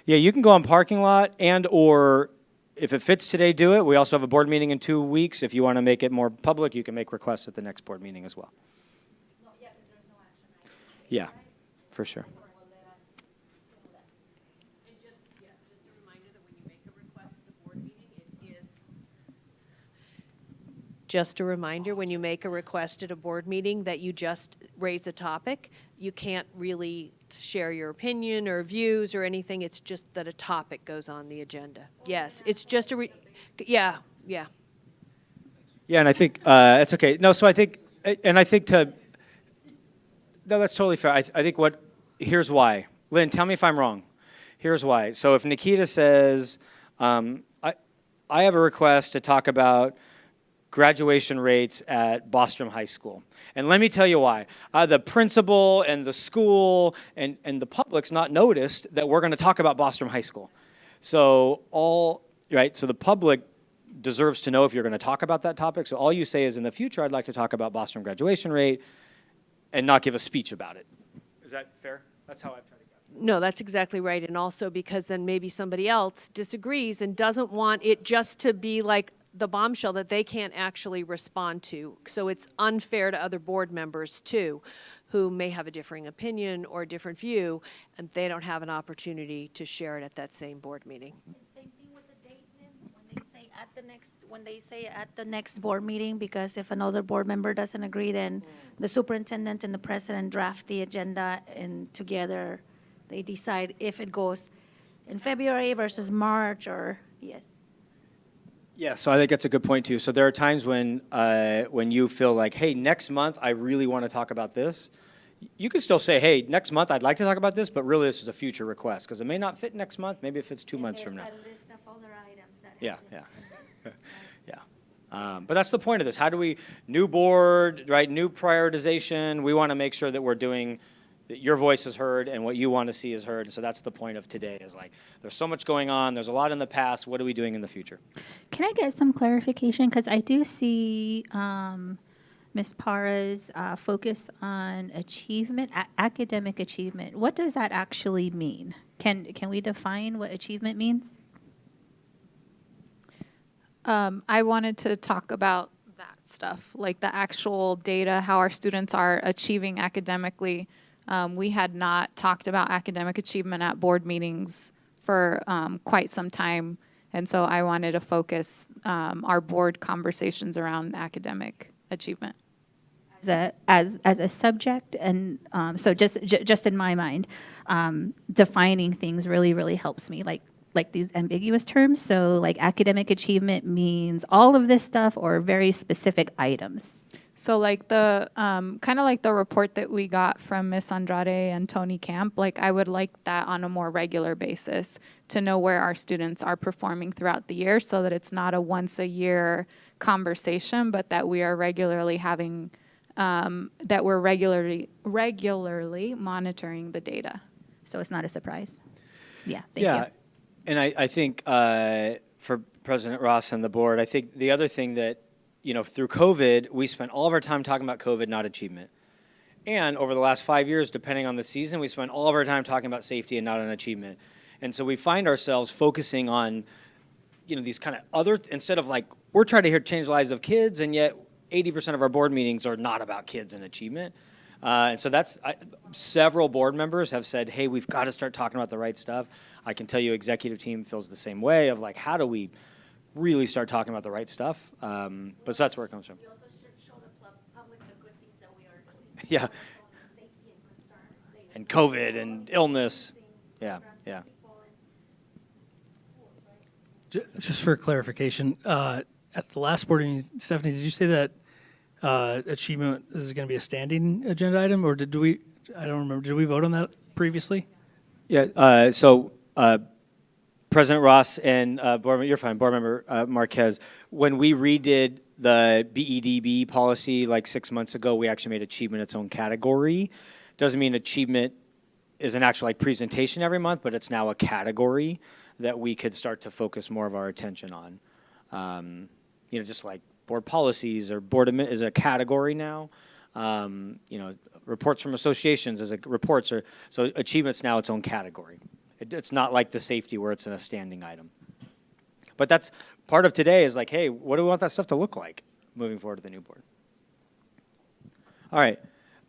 Yeah, you can go on parking lot, and or if it fits today, do it. We also have a board meeting in 2 weeks. If you want to make it more public, you can make requests at the next board meeting as well. Yeah, for sure. Just a reminder, when you make a request at a board meeting that you just raise a topic, you can't really share your opinion or views or anything. It's just that a topic goes on the agenda. Yes, it's just yeah. Yeah, and I think it's okay. No, so I think, and I think no, that's totally fair. I think here's why. Lynn, tell me if I'm wrong. Here's why. So if Nikita says, I have a request to talk about graduation rates at Bostrom High School. And let me tell you why. The principal and the school and the public's not noticed that we're going to talk about Bostrom High School. So so the public deserves to know if you're going to talk about that topic. So all you say is, in the future, I'd like to talk about Bostrom graduation rate, and not give a speech about it. Is that fair? That's how I've tried to get it. No, that's exactly right. And also because then maybe somebody else disagrees and doesn't want it just to be like the bombshell that they can't actually respond to. So it's unfair to other board members too, who may have a differing opinion or a different view, and they don't have an opportunity to share it at that same board meeting. Same thing with the date, when they say at the next board meeting, because if another board member doesn't agree, then the superintendent and the president draft the agenda, and together they decide if it goes in February versus March, or yes. Yeah, so I think that's a good point too. So there are times when you feel like, hey, next month I really want to talk about this. You can still say, hey, next month I'd like to talk about this, but really this is a future request, because it may not fit next month. Maybe it fits 2 months from now. There's a list of other items that Yeah. But that's the point of this. How do we, new board, right, new prioritization, we want to make sure that we're doing, that your voice is heard and what you want to see is heard. And so that's the point of today, is like, there's so much going on, there's a lot in the past, what are we doing in the future? Can I get some clarification? Because I do see Ms. Parra's focus on achievement, academic achievement. What does that actually mean? Can we define what achievement means? I wanted to talk about that stuff, like the actual data, how our students are achieving academically. We had not talked about academic achievement at board meetings for quite some time, and so I wanted to focus our board conversations around academic achievement. As a subject, and so just in my mind, defining things really helps me. Like like these ambiguous terms. So like academic achievement means all of this stuff or very specific items. So like the, kind of like the report that we got from Miss Andrade and Tony Camp, like I would like that on a more regular basis to know where our students are performing throughout the year so that it's not a once a year conversation, but that we are regularly having, that we're regularly monitoring the data. So it's not a surprise. Yeah, thank Yeah, you. and I think for President Ross and the board, I think the other thing that, through COVID, we spent all of our time talking about COVID, not achievement. And over the last 5 years, depending on the season, we spent all of our time talking about safety and not on achievement. And so we find ourselves focusing on, these kind of other, instead of like, we're trying to change the lives of kids, and yet 80% of our board meetings are not about kids and achievement. And so several board members have said, hey, we've got to start talking about the right stuff. I can tell you executive team feels the same way of like, how do we really start talking about the right stuff? But so that's where it comes from. We also should show the public the good things that we are doing. Yeah. Safety and concerns. And COVID and illness. Yeah, yeah. Just for clarification, at the last board meeting, Stephanie, did you say that achievement is going to be a standing agenda item, or did we? I don't remember. Did we vote on that previously? Yeah. So President Ross and you're fine, board member Marquez. When we redid the BEDB policy like 6 months ago, we actually made achievement its own category. Doesn't mean achievement is an actual like presentation every month, but it's now a category that we could start to focus more of our attention on. Just like board policies or board admin is a category now. Reports from associations as reports are, so achievement's now its own category. It's not like the safety where it's in a standing item. But that's part of today is like, hey, what do we want that stuff to look like moving forward to the new board? All right,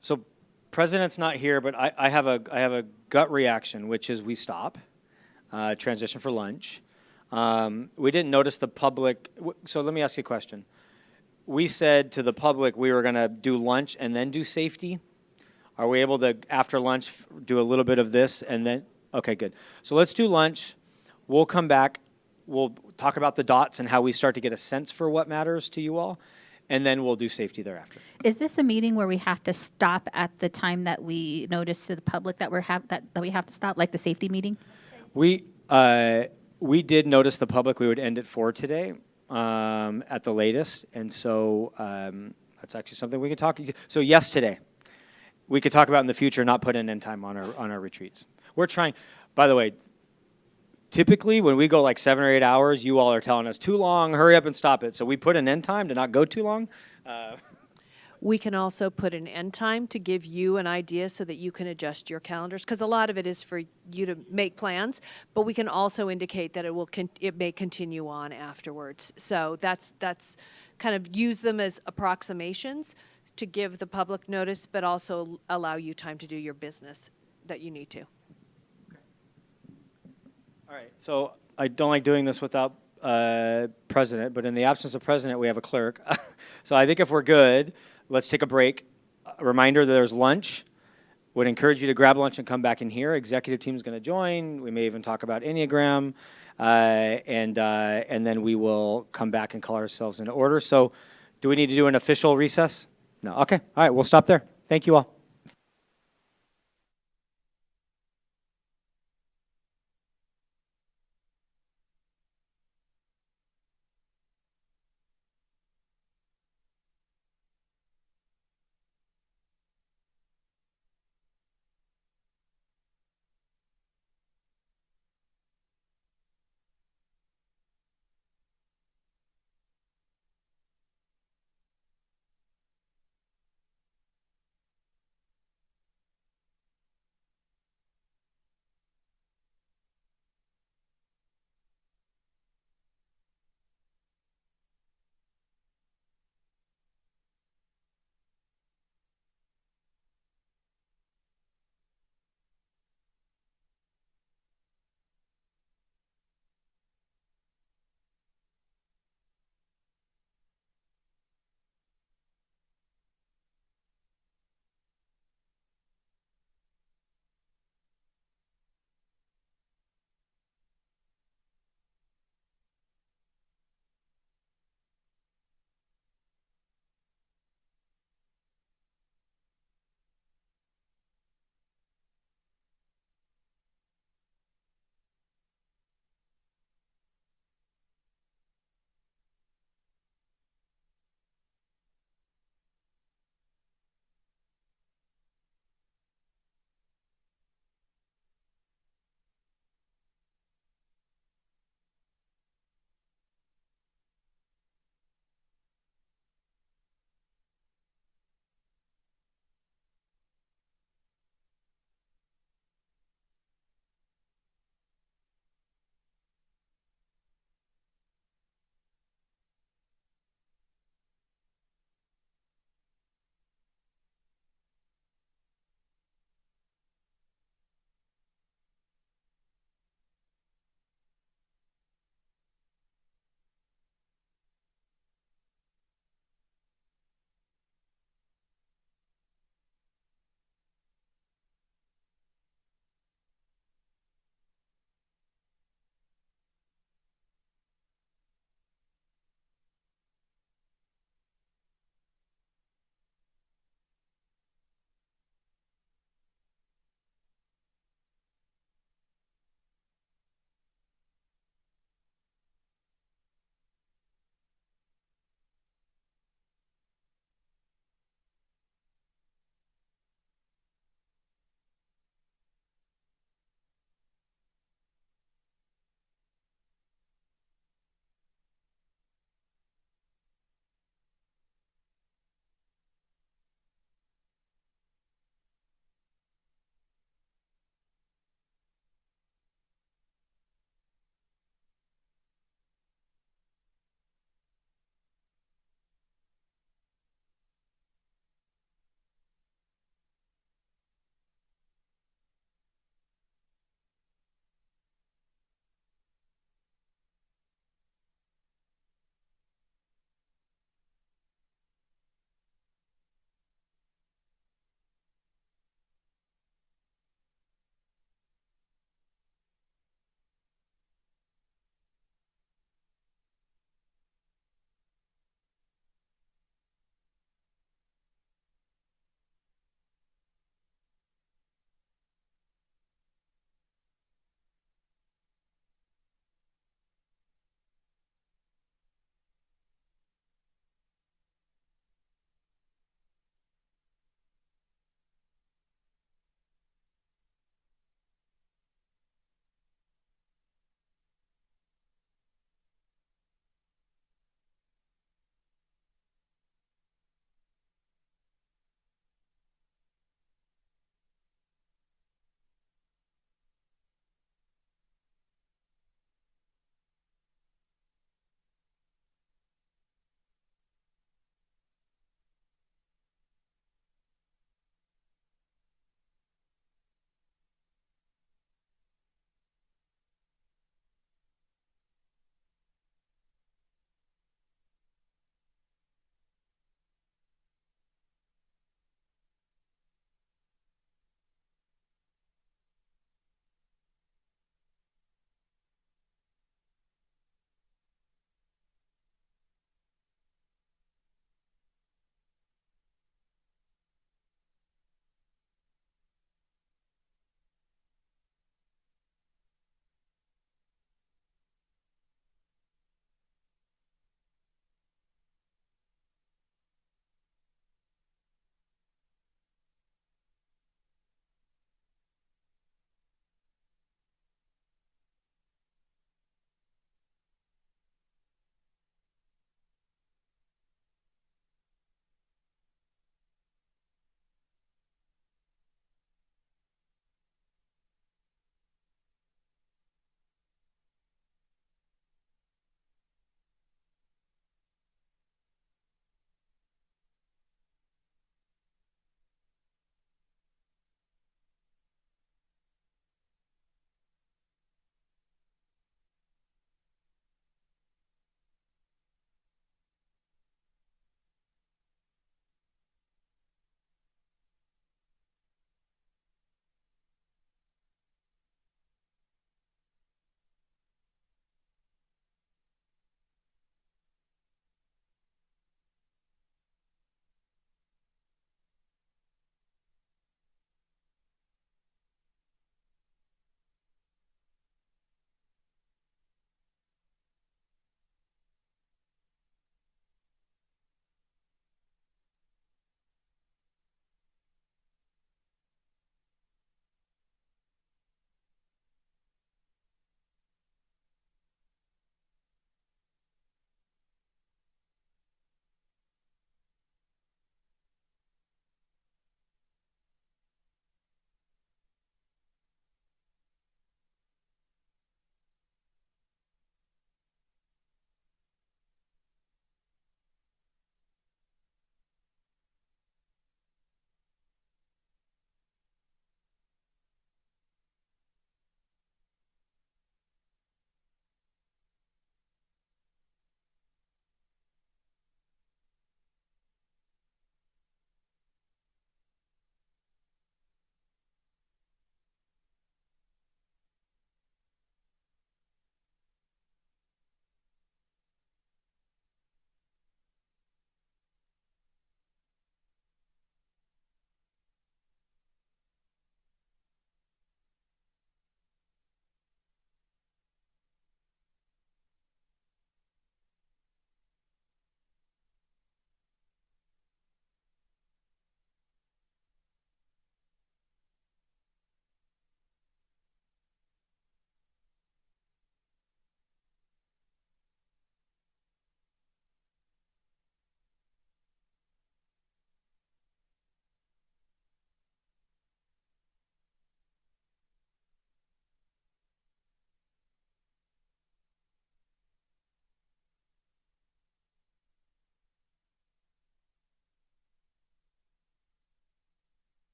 so president's not here, but I have a gut reaction, which is we stop, transition for lunch. We didn't notice the public, so let me ask you a question. We said to the public we were going to do lunch and then do safety. Are we able to, after lunch, do a little bit of this and then? Okay, good. So let's do lunch. We'll come back. We'll talk about the dots and how we start to get a sense for what matters to you all, and then we'll do safety thereafter. Is this a meeting where we have to stop at the time that we notice to the public that that we have to stop, like the safety meeting? We did notice the public we would end at 4 today at the latest, and so that's actually something we could talk. So yes, today. We could talk about in the future, not put an end time on our retreats. We're trying, by the way, typically when we go like 7 or 8 hours, you all are telling us too long, hurry up and stop it. So we put an end time to not go too long. We can also put an end time to give you an idea so that you can adjust your calendars, because a lot of it is for you to make plans, but we can also indicate that it may continue on afterwards. So that's kind of use them as approximations to give the public notice, but also allow you time to do your business that you need to. All right, so I don't like doing this without president, but in the absence of president, we have a clerk. So I think if we're good, let's take a break. A reminder that there's lunch. Would encourage you to grab lunch and come back in here. Executive team is going to join. We may even talk about Enneagram, and then we will come back and call ourselves into order. So do we need to do an official recess? No. Okay. All right, we'll stop there. Thank you all.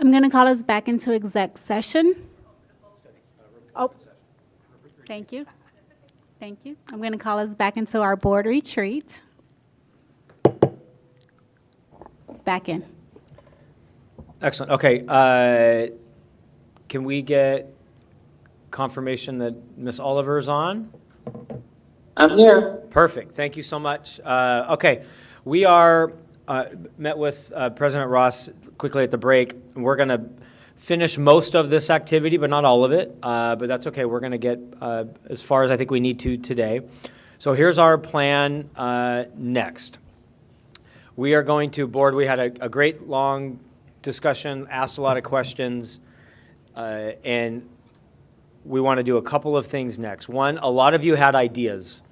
I'm going to call us back into exec session. Oh, thank you. Thank you. I'm going to call us back into our board retreat. Back in. Excellent. Okay. Can we get confirmation that Ms. Oliver is on? I'm here. Perfect. Thank you so much. Okay. We are met with President Ross quickly at the break. We're going to finish most of this activity, but not all of it. But that's okay. We're going to get as far as I think we need to today. So here's our plan next. We are going to board. We had a great long discussion, asked a lot of questions, and we want to do a couple of things next. One, a lot of you had ideas,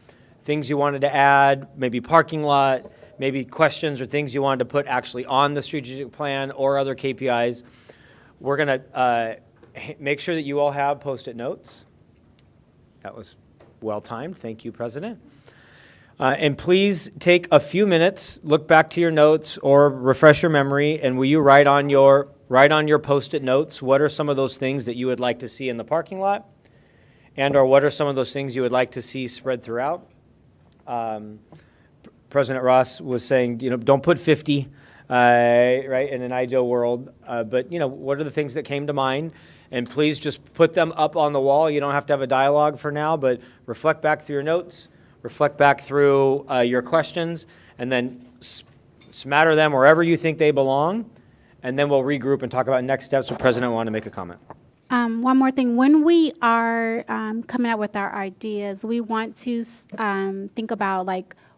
things you wanted to add, maybe parking lot, maybe questions or things you wanted to put actually on the strategic plan or other KPIs. We're going to make sure that you all have Post-it notes. That was well-timed. Thank you, President. And please take a few minutes, look back to your notes or refresh your memory, and will you write on your Post-it notes what are some of those things that you would like to see in the parking lot, and or what are some of those things you would like to see spread throughout. President Ross was saying, don't put 50, right, in an ideal world, but, what are the things that came to mind? And please just put them up on the wall. You don't have to have a dialogue for now, but reflect back through your notes, reflect back through your questions, and then smatter them wherever you think they belong, and then we'll regroup and talk about next steps. The President want to make a comment. One more thing. When we are coming up with our ideas, we want to think about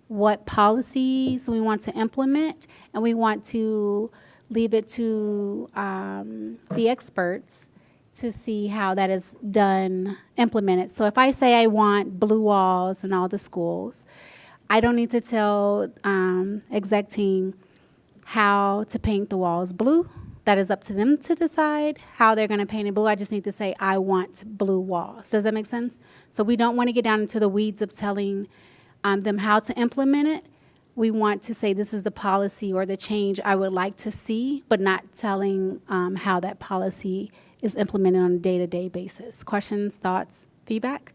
what policies we want to implement, and we want to leave it to the experts to see how that is done, implemented. So if I say I want blue walls in all the schools, I don't need to tell exec team how to paint the walls blue. That is up to them to decide how they're going to paint it blue. I just need to say, I want blue walls. Does that make sense? So we don't want to get down into the weeds of telling them how to implement it. We want to say this is the policy or the change I would like to see, but not telling how that policy is implemented on a day-to-day basis. Questions, thoughts, feedback?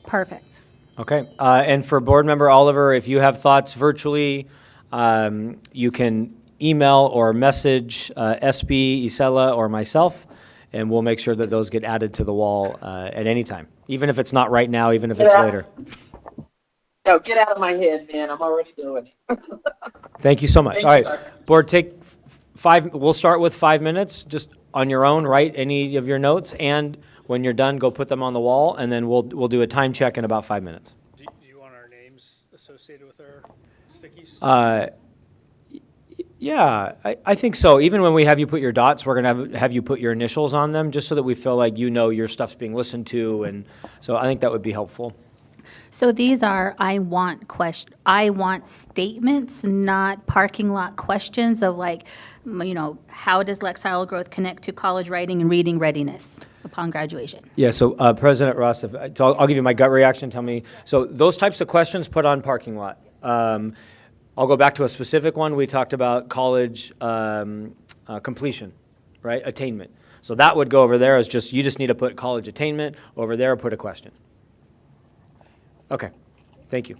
Perfect. Okay. And for Board Member Oliver, if you have thoughts virtually, you can email or message SB, Isela, or myself, and we'll make sure that those get added to the wall at any time, even if it's not right now, even if it's later. No, get out of my head, man. I'm already doing it. Thank you so much. Thank All you, right, Dr. Board, take 5. We'll start with 5 minutes, just on your own. Write any of your notes, and when you're done, go put them on the wall, and then we'll do a time check in about 5 minutes. Do you want our names associated with our stickies? Yeah, I think so. Even when we have you put your dots, we're going to have you put your initials on them, just so that we feel like your stuff's being listened to, and so I think that would be helpful. So these are I want statements, not parking lot questions of how does lexile growth connect to college writing and reading readiness upon graduation? Yeah, so President Ross, so I'll give you my gut reaction, tell me. So those types of questions put on parking lot. I'll go back to a specific one. We talked about college completion, right, attainment. So that would go over there as you just need to put college attainment, over there put a question. Okay, thank you.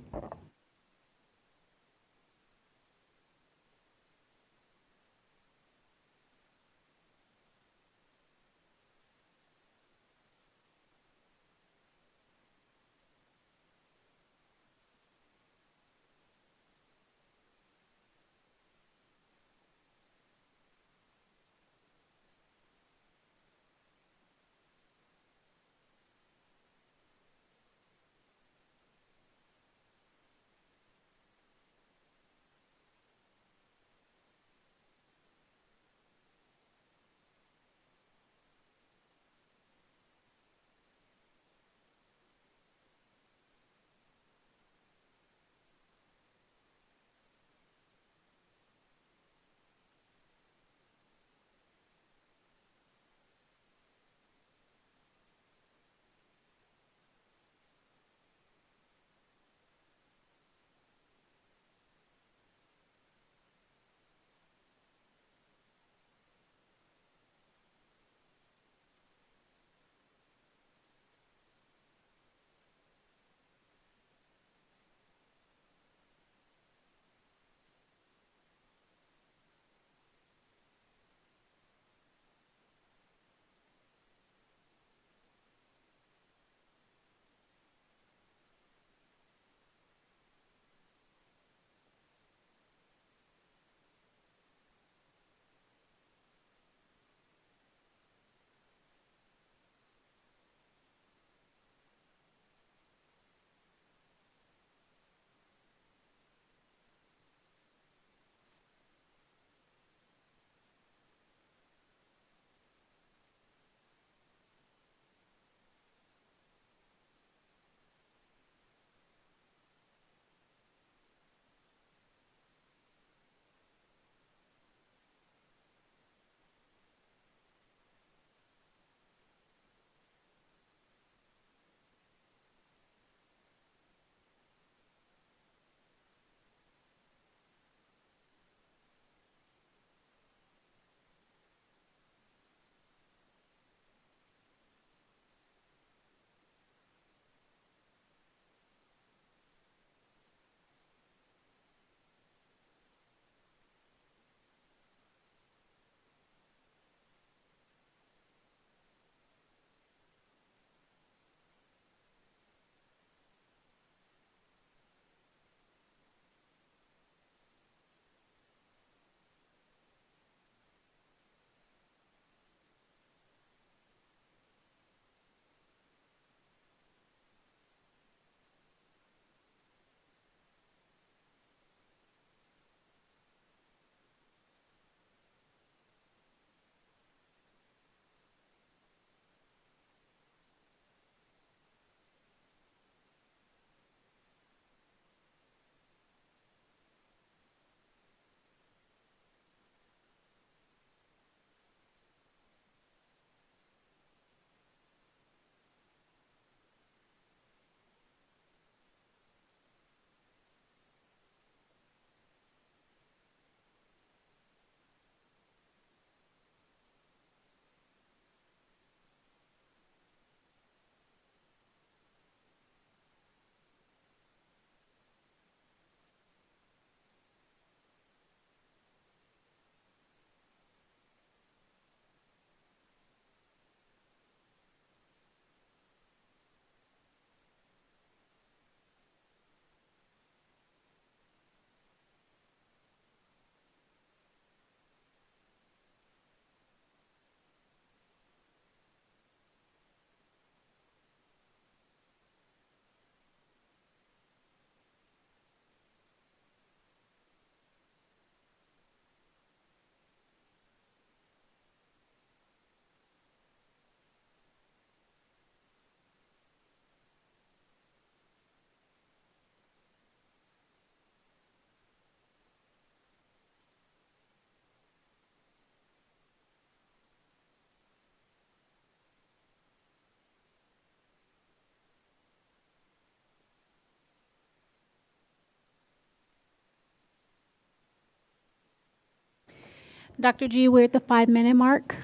Dr. G, we're at the 5-minute mark.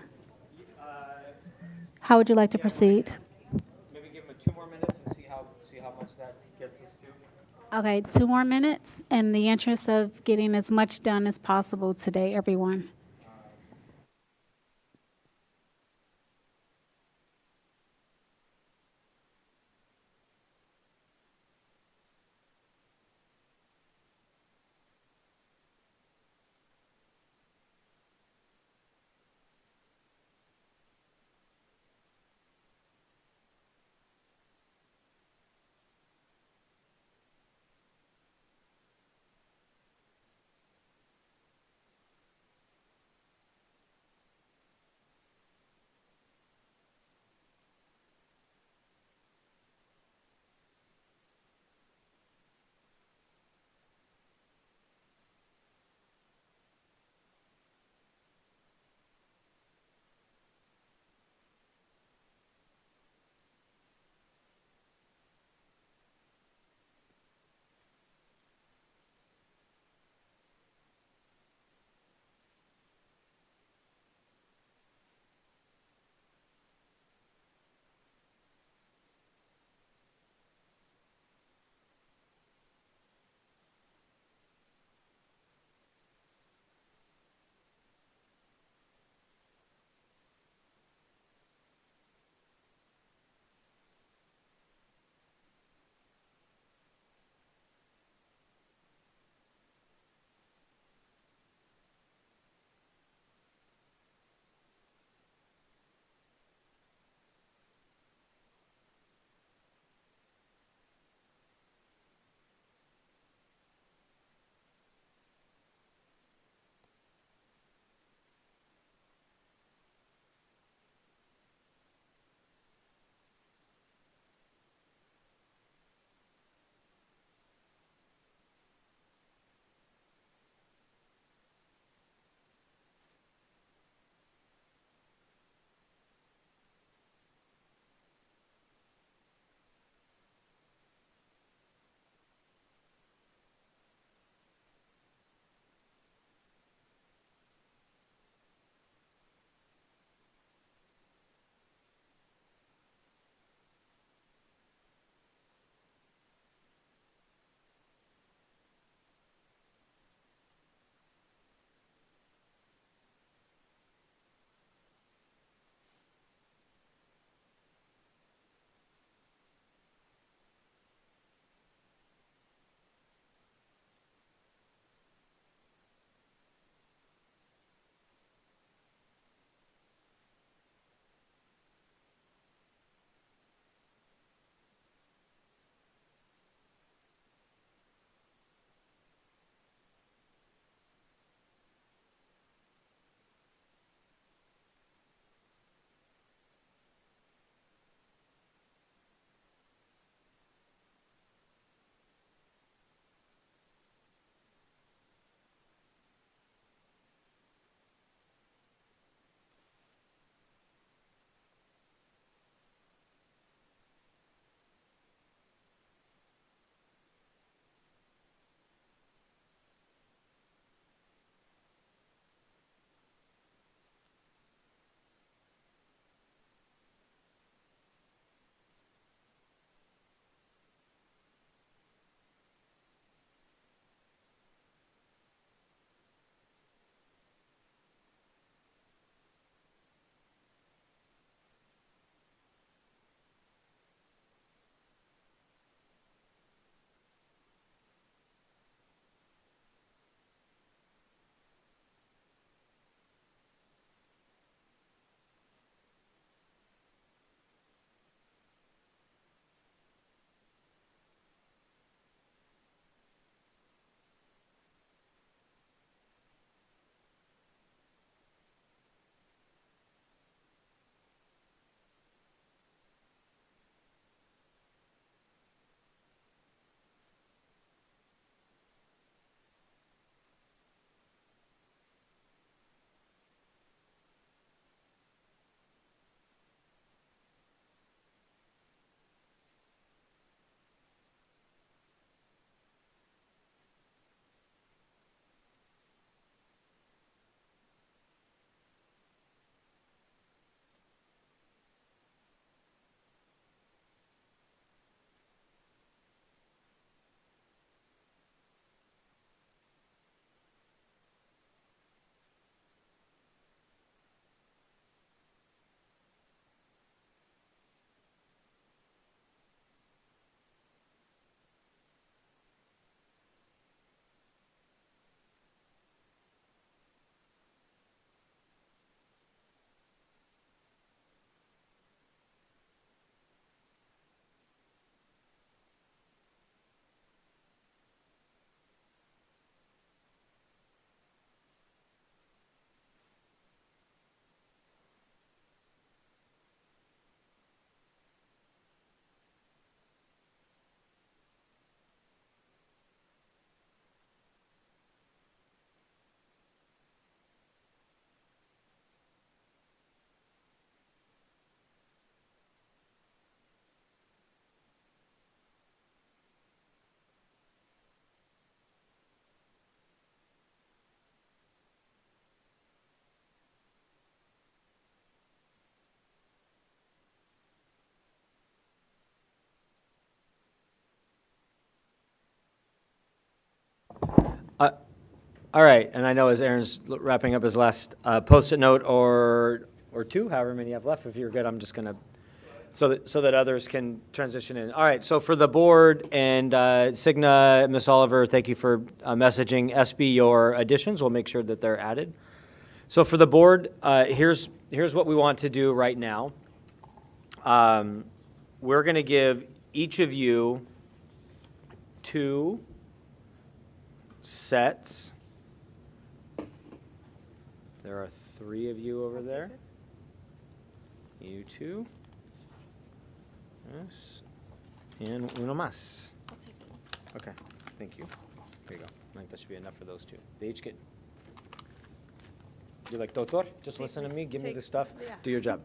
How would you like to proceed? Maybe give them 2 more minutes and see how much that gets us to. Okay, 2 more minutes in the interest of getting as much done as possible today, everyone. All right, and I know as Aaron's wrapping up his last Post-it note or two, however many you have left, if you're good, I'm just gonna, so that others can transition in. All right, so for the board and Cigna, Ms. Oliver, thank you for messaging SB your additions. We'll make sure that they're added. So for the board, here's what we want to do right now. We're gonna give each of you 2 sets. There are 3 of you over there. You 2. Yes. And uno más. Okay, thank you. There you go. I think that should be enough for those 2. They each get. You're like, Doctor, just listen to me, give me the stuff, do your job.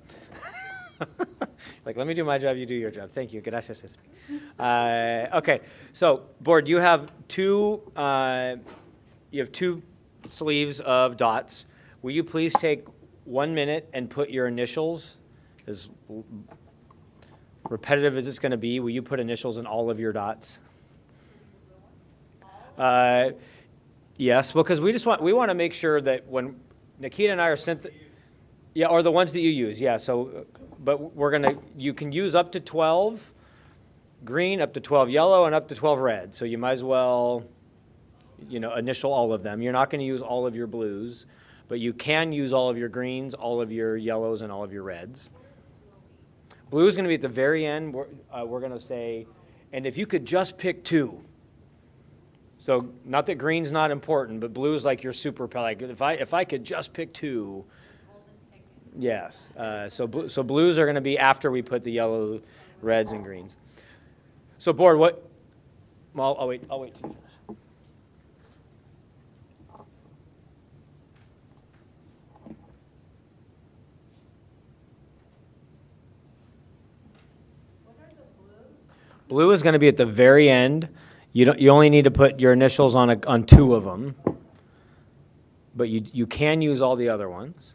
Like, let me do my job, you do your job. Thank you. Gracias, SB. Okay, so board, you have 2 sleeves of dots. Will you please take 1 minute and put your initials, as repetitive as it's going to be, will you put initials in all of your dots? Yes, because we want to make sure that when Nikita and I are sent, yeah, or the ones that you use, yeah. So, but you can use up to 12 green, up to 12 yellow, and up to 12 red. So you might as well, initial all of them. You're not going to use all of your blues, but you can use all of your greens, all of your yellows, and all of your reds. Blue is going to be at the very end. We're going to say, and if you could just pick 2. So not that green's not important, but blue is like your super, like if I could just pick 2. Yes. So blues are going to be after we put the yellow, reds, and greens. So board, what? Well, I'll wait till you finish. Blue is going to be at the very end. You only need to put your initials on 2 of them, but you can use all the other ones.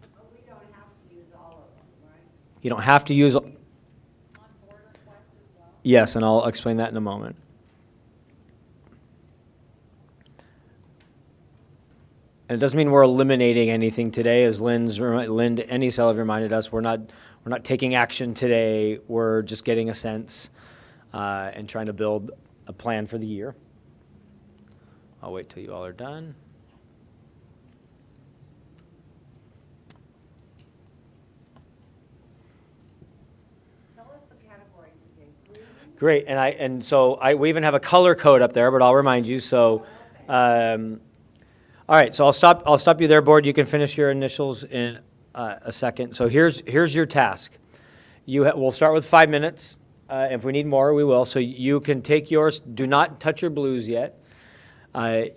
But we don't have to use all of them, right? You don't have to use. Yes, and I'll explain that in a moment. And it doesn't mean we're eliminating anything today, as Lynn and Isel have reminded us. We're not taking action today. We're just getting a sense and trying to build a plan for the year. I'll wait till you all are done. Tell us the categories again. Great, and so we even have a color code up there, but I'll remind you. So. All right, so I'll stop you there, board. You can finish your initials in a second. So here's your task. We'll start with 5 minutes. If we need more, we will. So you can take yours. Do not touch your blues yet.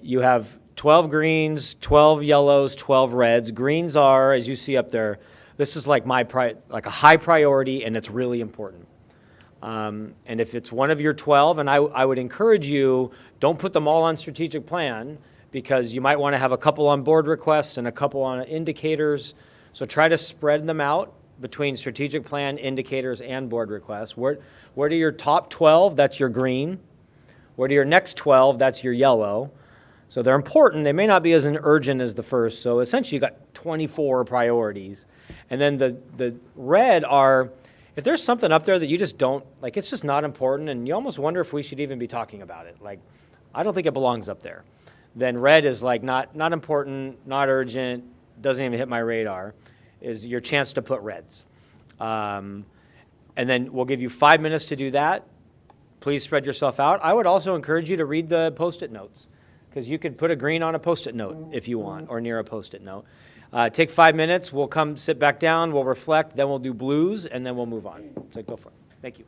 You have 12 greens, 12 yellows, 12 reds. Greens are, as you see up there, this is like like a high priority, and it's really important. And if it's one of your 12, and I would encourage you, don't put them all on strategic plan, because you might want to have a couple on board requests and a couple on indicators. So try to spread them out between strategic plan, indicators, and board requests. Where do your top 12? That's your green. Where do your next 12? That's your yellow. So they're important. They may not be as urgent as the first. So essentially you got 24 priorities. And then the red are, if there's something up there that you just don't, like it's just not important, and you almost wonder if we should even be talking about it. Like, I don't think it belongs up there. Then red is like not important, not urgent, doesn't even hit my radar, is your chance to put reds. And then we'll give you 5 minutes to do that. Please spread yourself out. I would also encourage you to read the Post-it notes, because you could put a green on a Post-it note if you want, or near a Post-it note. Take 5 minutes. We'll come sit back down. We'll reflect. Then we'll do blues, and then we'll move on. So go for it. Thank you.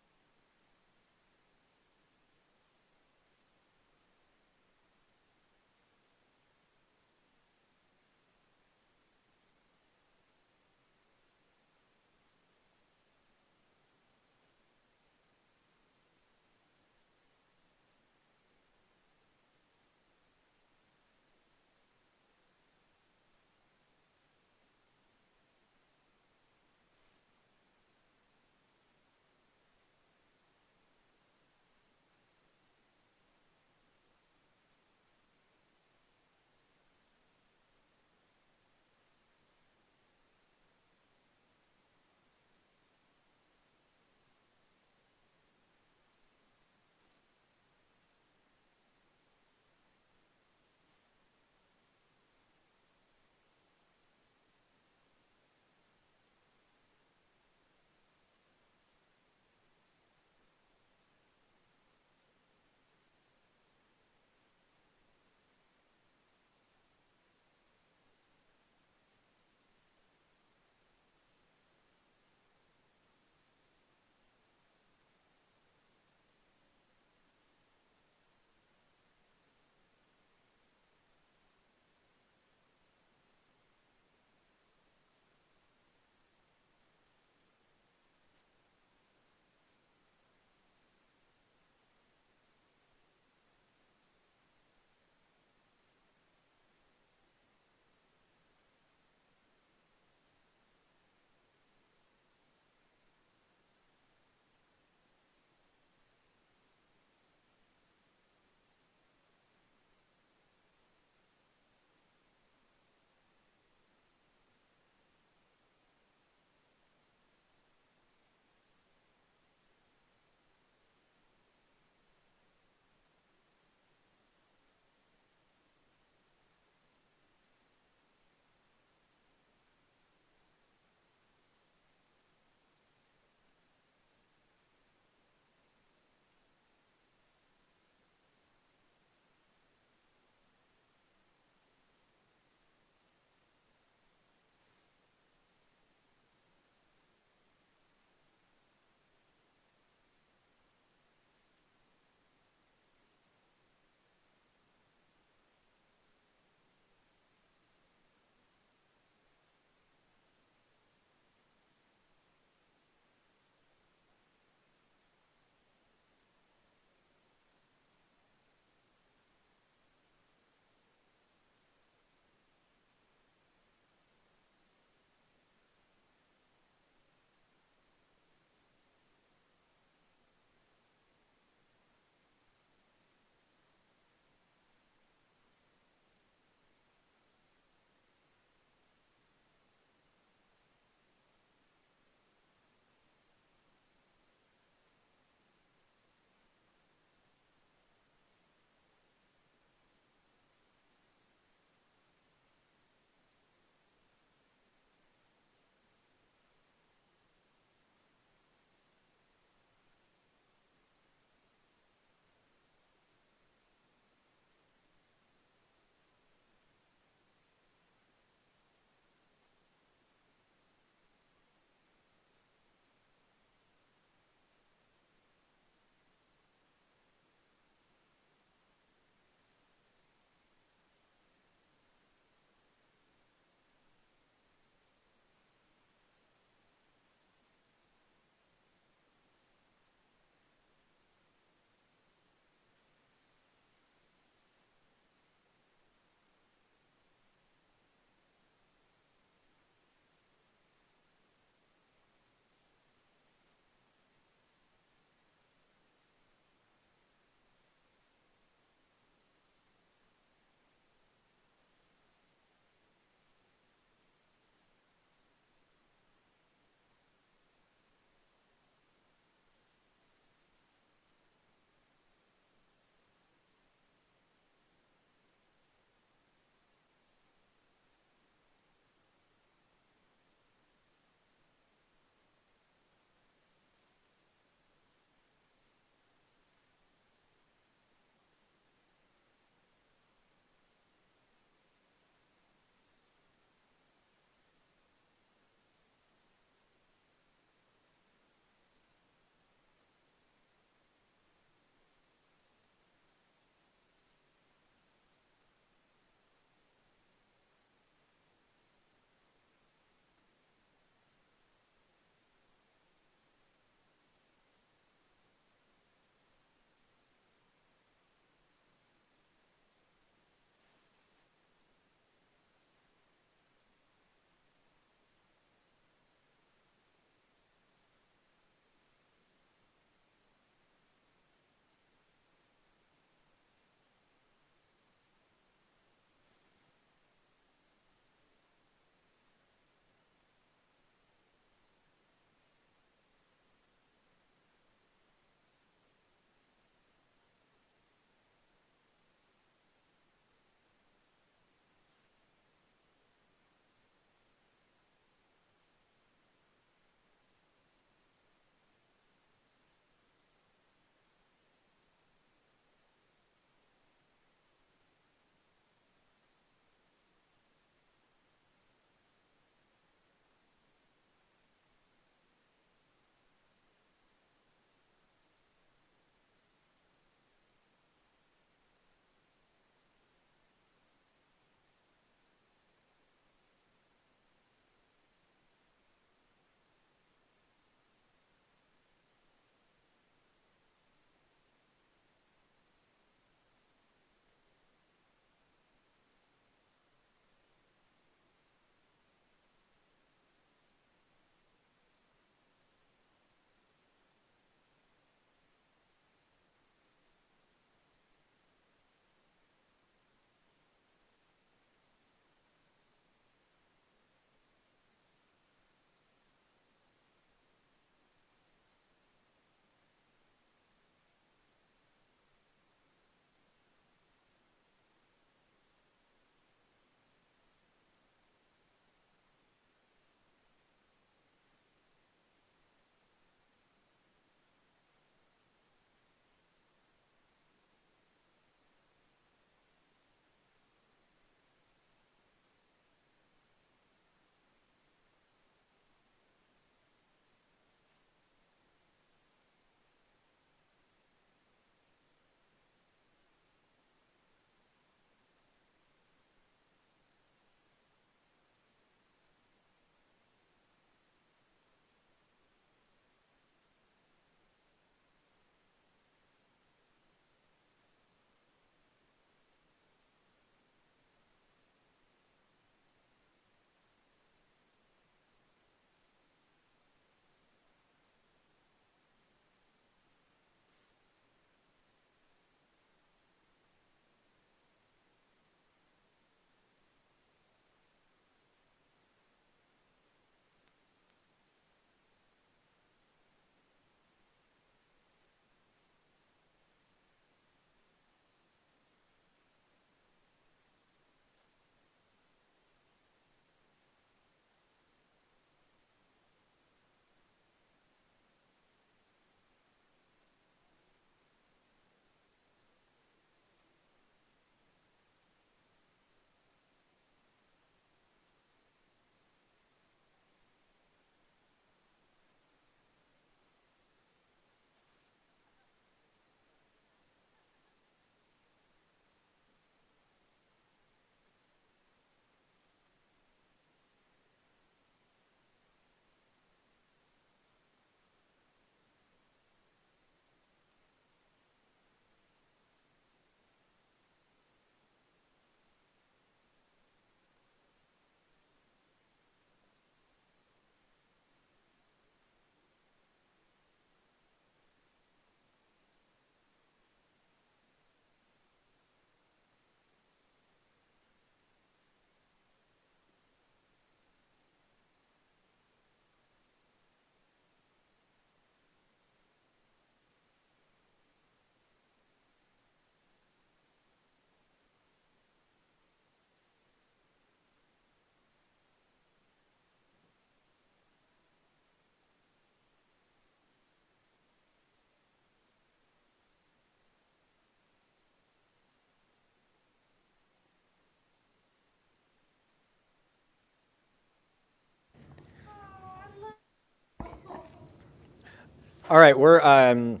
All right, we're,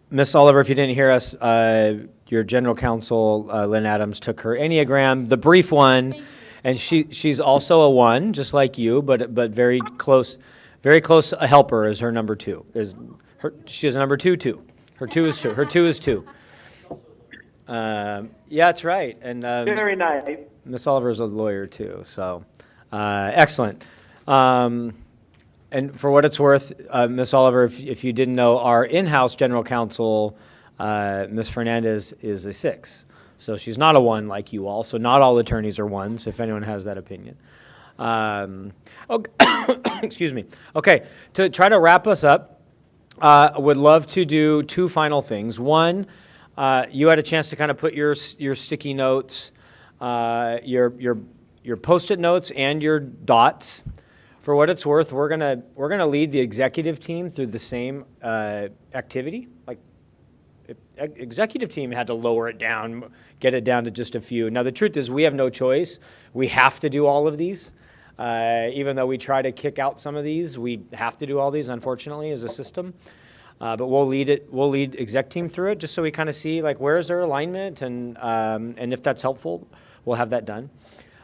Miss Oliver, if you didn't hear us, your general counsel, Lynn Adams, took her Enneagram, the brief one, and she's also a 1, just like you, but very close a helper is her number 2. She has a number 2 too. Her 2 is 2. Her 2 is 2. Yeah, that's right. And Very nice. Miss Oliver is a lawyer too, so excellent. And for what it's worth, Miss Oliver, if you didn't know, our in-house general counsel, Miss Fernandez, is a 6. So she's not a 1 like you all. So not all attorneys are 1s, if anyone has that opinion. Excuse me. Okay, to try to wrap us up, I would love to do 2 final things. One, you had a chance to kind of put your sticky notes, your Post-it notes, and your dots. For what it's worth, we're gonna lead the executive team through the same activity. Like, executive team had to lower it down, get it down to just a few. Now the truth is, we have no choice. We have to do all of these, even though we try to kick out some of these. We have to do all these, unfortunately, as a system. But we'll lead exec team through it, just so we kind of see like where's their alignment, and if that's helpful, we'll have that done.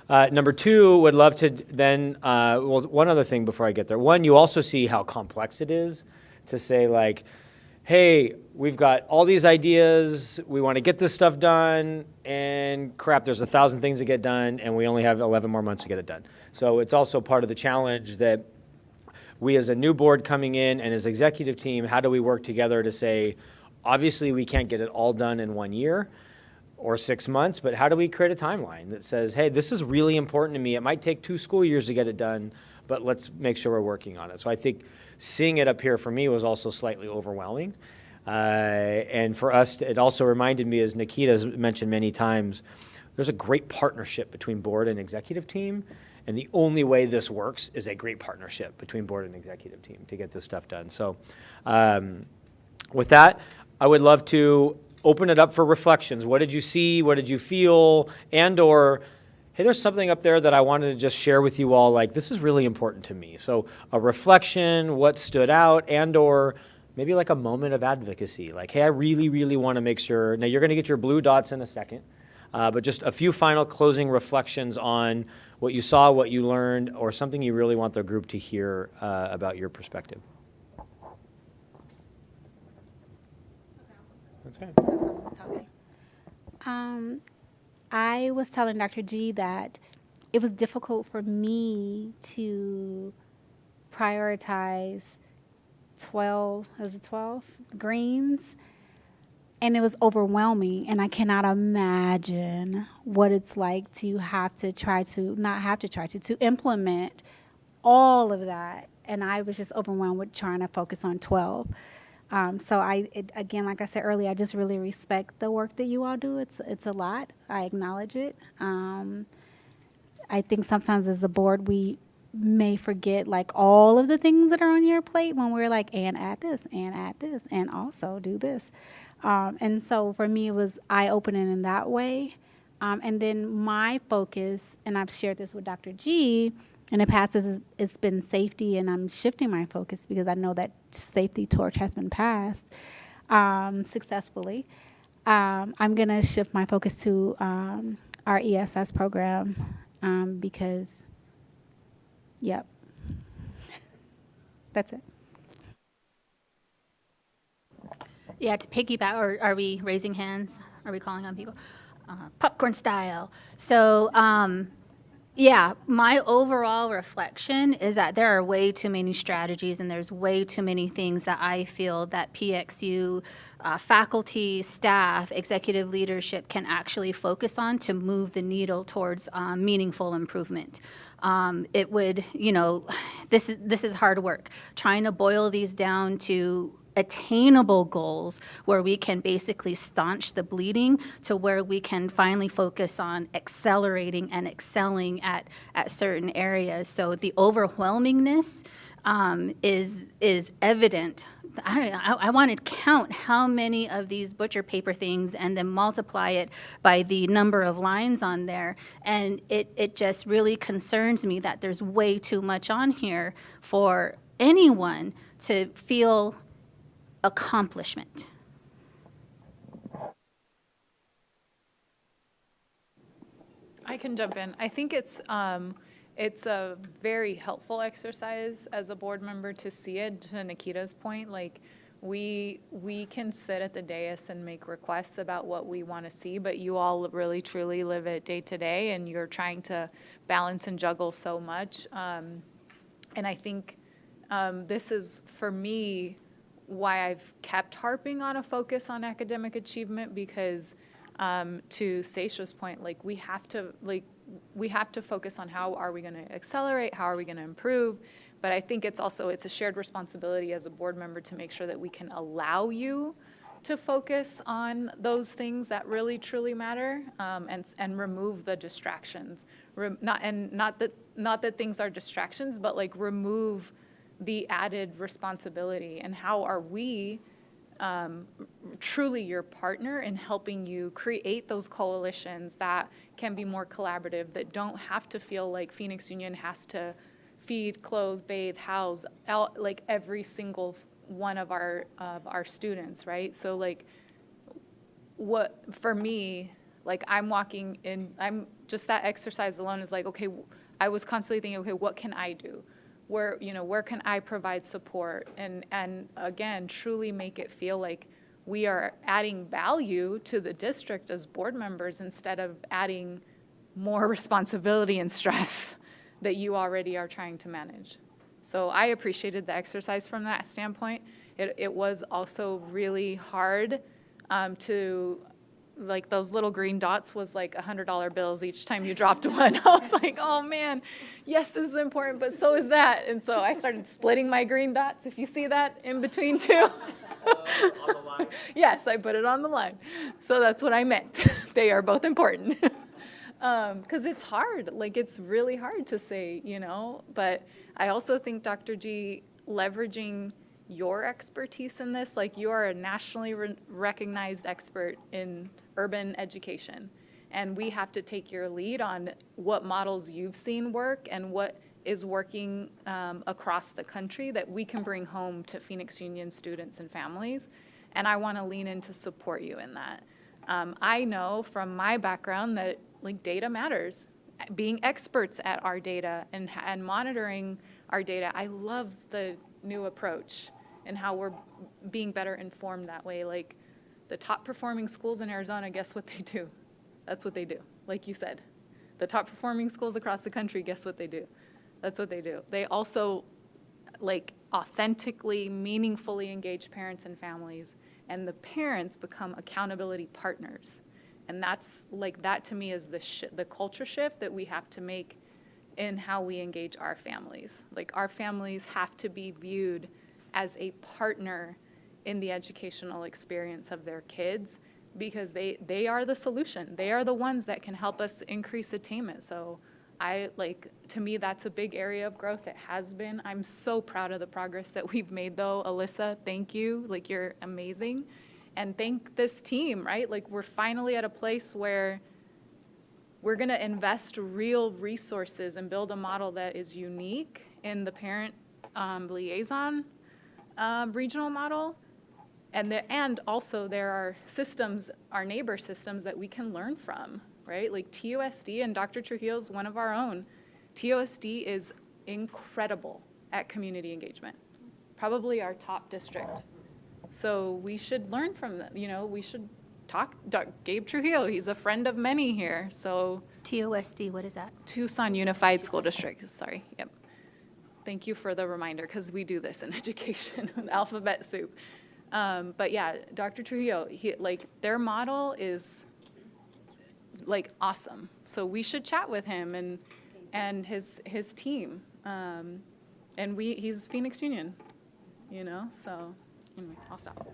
Number 2, would love to then, well, one other thing before I get there. One, you also see how complex it is to say like, hey, we've got all these ideas, we want to get this stuff done, and crap, there's 1,000 things to get done, and we only have 11 more months to get it done. So it's also part of the challenge that we as a new board coming in and as executive team, how do we work together to say, obviously we can't get it all done in 1 year or 6 months, but how do we create a timeline that says, hey, this is really important to me. It might take 2 school years to get it done, but let's make sure we're working on it. So I think seeing it up here for me was also slightly overwhelming. And for us, it also reminded me, as Nikita's mentioned many times, there's a great partnership between board and executive team. And the only way this works is a great partnership between board and executive team to get this stuff done. So with that, I would love to open it up for reflections. What did you see? What did you feel? And or, hey, there's something up there that I wanted to just share with you all, like this is really important to me. So a reflection, what stood out, and or maybe like a moment of advocacy. Like, hey, I really, really want to make sure, now you're going to get your blue dots in a second, but just a few final closing reflections on what you saw, what you learned, or something you really want the group to hear about your perspective. That's right. I was telling Dr. G that it was difficult for me to prioritize 12 greens, and it was overwhelming, and I cannot imagine what it's like to have to to implement all of that, and I was just overwhelmed with trying to focus on 12. So again, like I said earlier, I just really respect the work that you all do. It's a lot. I acknowledge it. I think sometimes as a board, we may forget like all of the things that are on your plate when we're like, and add this, and also do this. And so for me, it was eye-opening in that way. And then my focus, and I've shared this with Dr. G, in the past, it's been safety, and I'm shifting my focus because I know that safety torch has been passed successfully. I'm going to shift my focus to our ESS program because, yep, that's it. Yeah, to piggyback, or are we raising hands? Are we calling on people? Popcorn style. So, yeah, my overall reflection is that there are way too many strategies and there's way too many things that I feel that PXU faculty, staff, executive leadership can actually focus on to move the needle towards meaningful improvement. It would, this is hard work. Trying to boil these down to attainable goals where we can basically staunch the bleeding to where we can finally focus on accelerating and excelling at certain areas. So the overwhelmingness is evident. I want to count how many of these butcher paper things and then multiply it by the number of lines on there. And it just really concerns me that there's way too much on here for anyone to feel accomplishment? I can jump in. I think it's a very helpful exercise as a board member to see it, to Nikita's point. Like, we can sit at the dais and make requests about what we want to see, but you all really truly live it day to day, and you're trying to balance and juggle so much. And I think this is, for me, why I've kept harping on a focus on academic achievement, because to Seisha's point, like, we have to focus on how are we going to accelerate, how are we going to improve. But I think it's a shared responsibility as a board member to make sure that we can allow you to focus on those things that really truly matter, and remove the distractions. Not that things are distractions, but like remove the added responsibility. And how are we truly your partner in helping you create those coalitions that can be more collaborative, that don't have to feel like Phoenix Union has to feed, clothe, bathe, house, like every single one of our students, right? So like, what, for me, like, I'm just, that exercise alone is like, okay, I was constantly thinking, okay, what can I do? Where can I provide support? And again, truly make it feel like we are adding value to the district as board members, instead of adding more responsibility and stress that you already are trying to manage. So I appreciated the exercise from that standpoint. It was also really hard to, like, those little green dots was like $100 bills each time you dropped one. I was like, oh man, yes, this is important, but so is that. And so I started splitting my green dots, if you see that in between two. On the line? Yes, I put it on the line. So that's what I meant. They are both important. Because it's hard, like, it's really hard to say, but I also think, Dr. G, leveraging your expertise in this, like, you are a nationally recognized expert in urban education, and we have to take your lead on what models you've seen work and what is working across the country that we can bring home to Phoenix Union students and families, and I want to lean in to support you in that. I know from my background that, like, data matters. Being experts at our data and monitoring our data, I love the new approach and how we're being better informed that way. Like, the top performing schools in Arizona, guess what they do? That's what they do, like you said. The top performing schools across the country, guess what they do? That's what they do. They also, like, authentically, meaningfully engage parents and families, and the parents become accountability partners. And that's, like, that to me is the culture shift that we have to make in how we engage our families. Like, our families have to be viewed as a partner in the educational experience of their kids, because they are the solution. They are the ones that can help us increase attainment. So to me, that's a big area of growth. It has been. I'm so proud of the progress that we've made, though. Alyssa, thank you. Like, you're amazing. And thank this team, right? Like, we're finally at a place where we're going to invest real resources and build a model that is unique in the parent liaison regional model. And also there are systems, our neighbor systems, that we can learn from, right? Like TUSD, and Dr. Trujillo's one of our own. TUSD is incredible at community engagement, probably our top district. So we should learn from them. We should talk. Gabe Trujillo, he's a friend of many here. So TOSD, what is that? Tucson Unified School District. Sorry. Yep. Thank you for the reminder, because we do this in education, alphabet soup. But yeah, Dr. Trujillo, their model is, like, awesome. So we should chat with him and his team. And he's Phoenix Union, so. Anyway, I'll stop.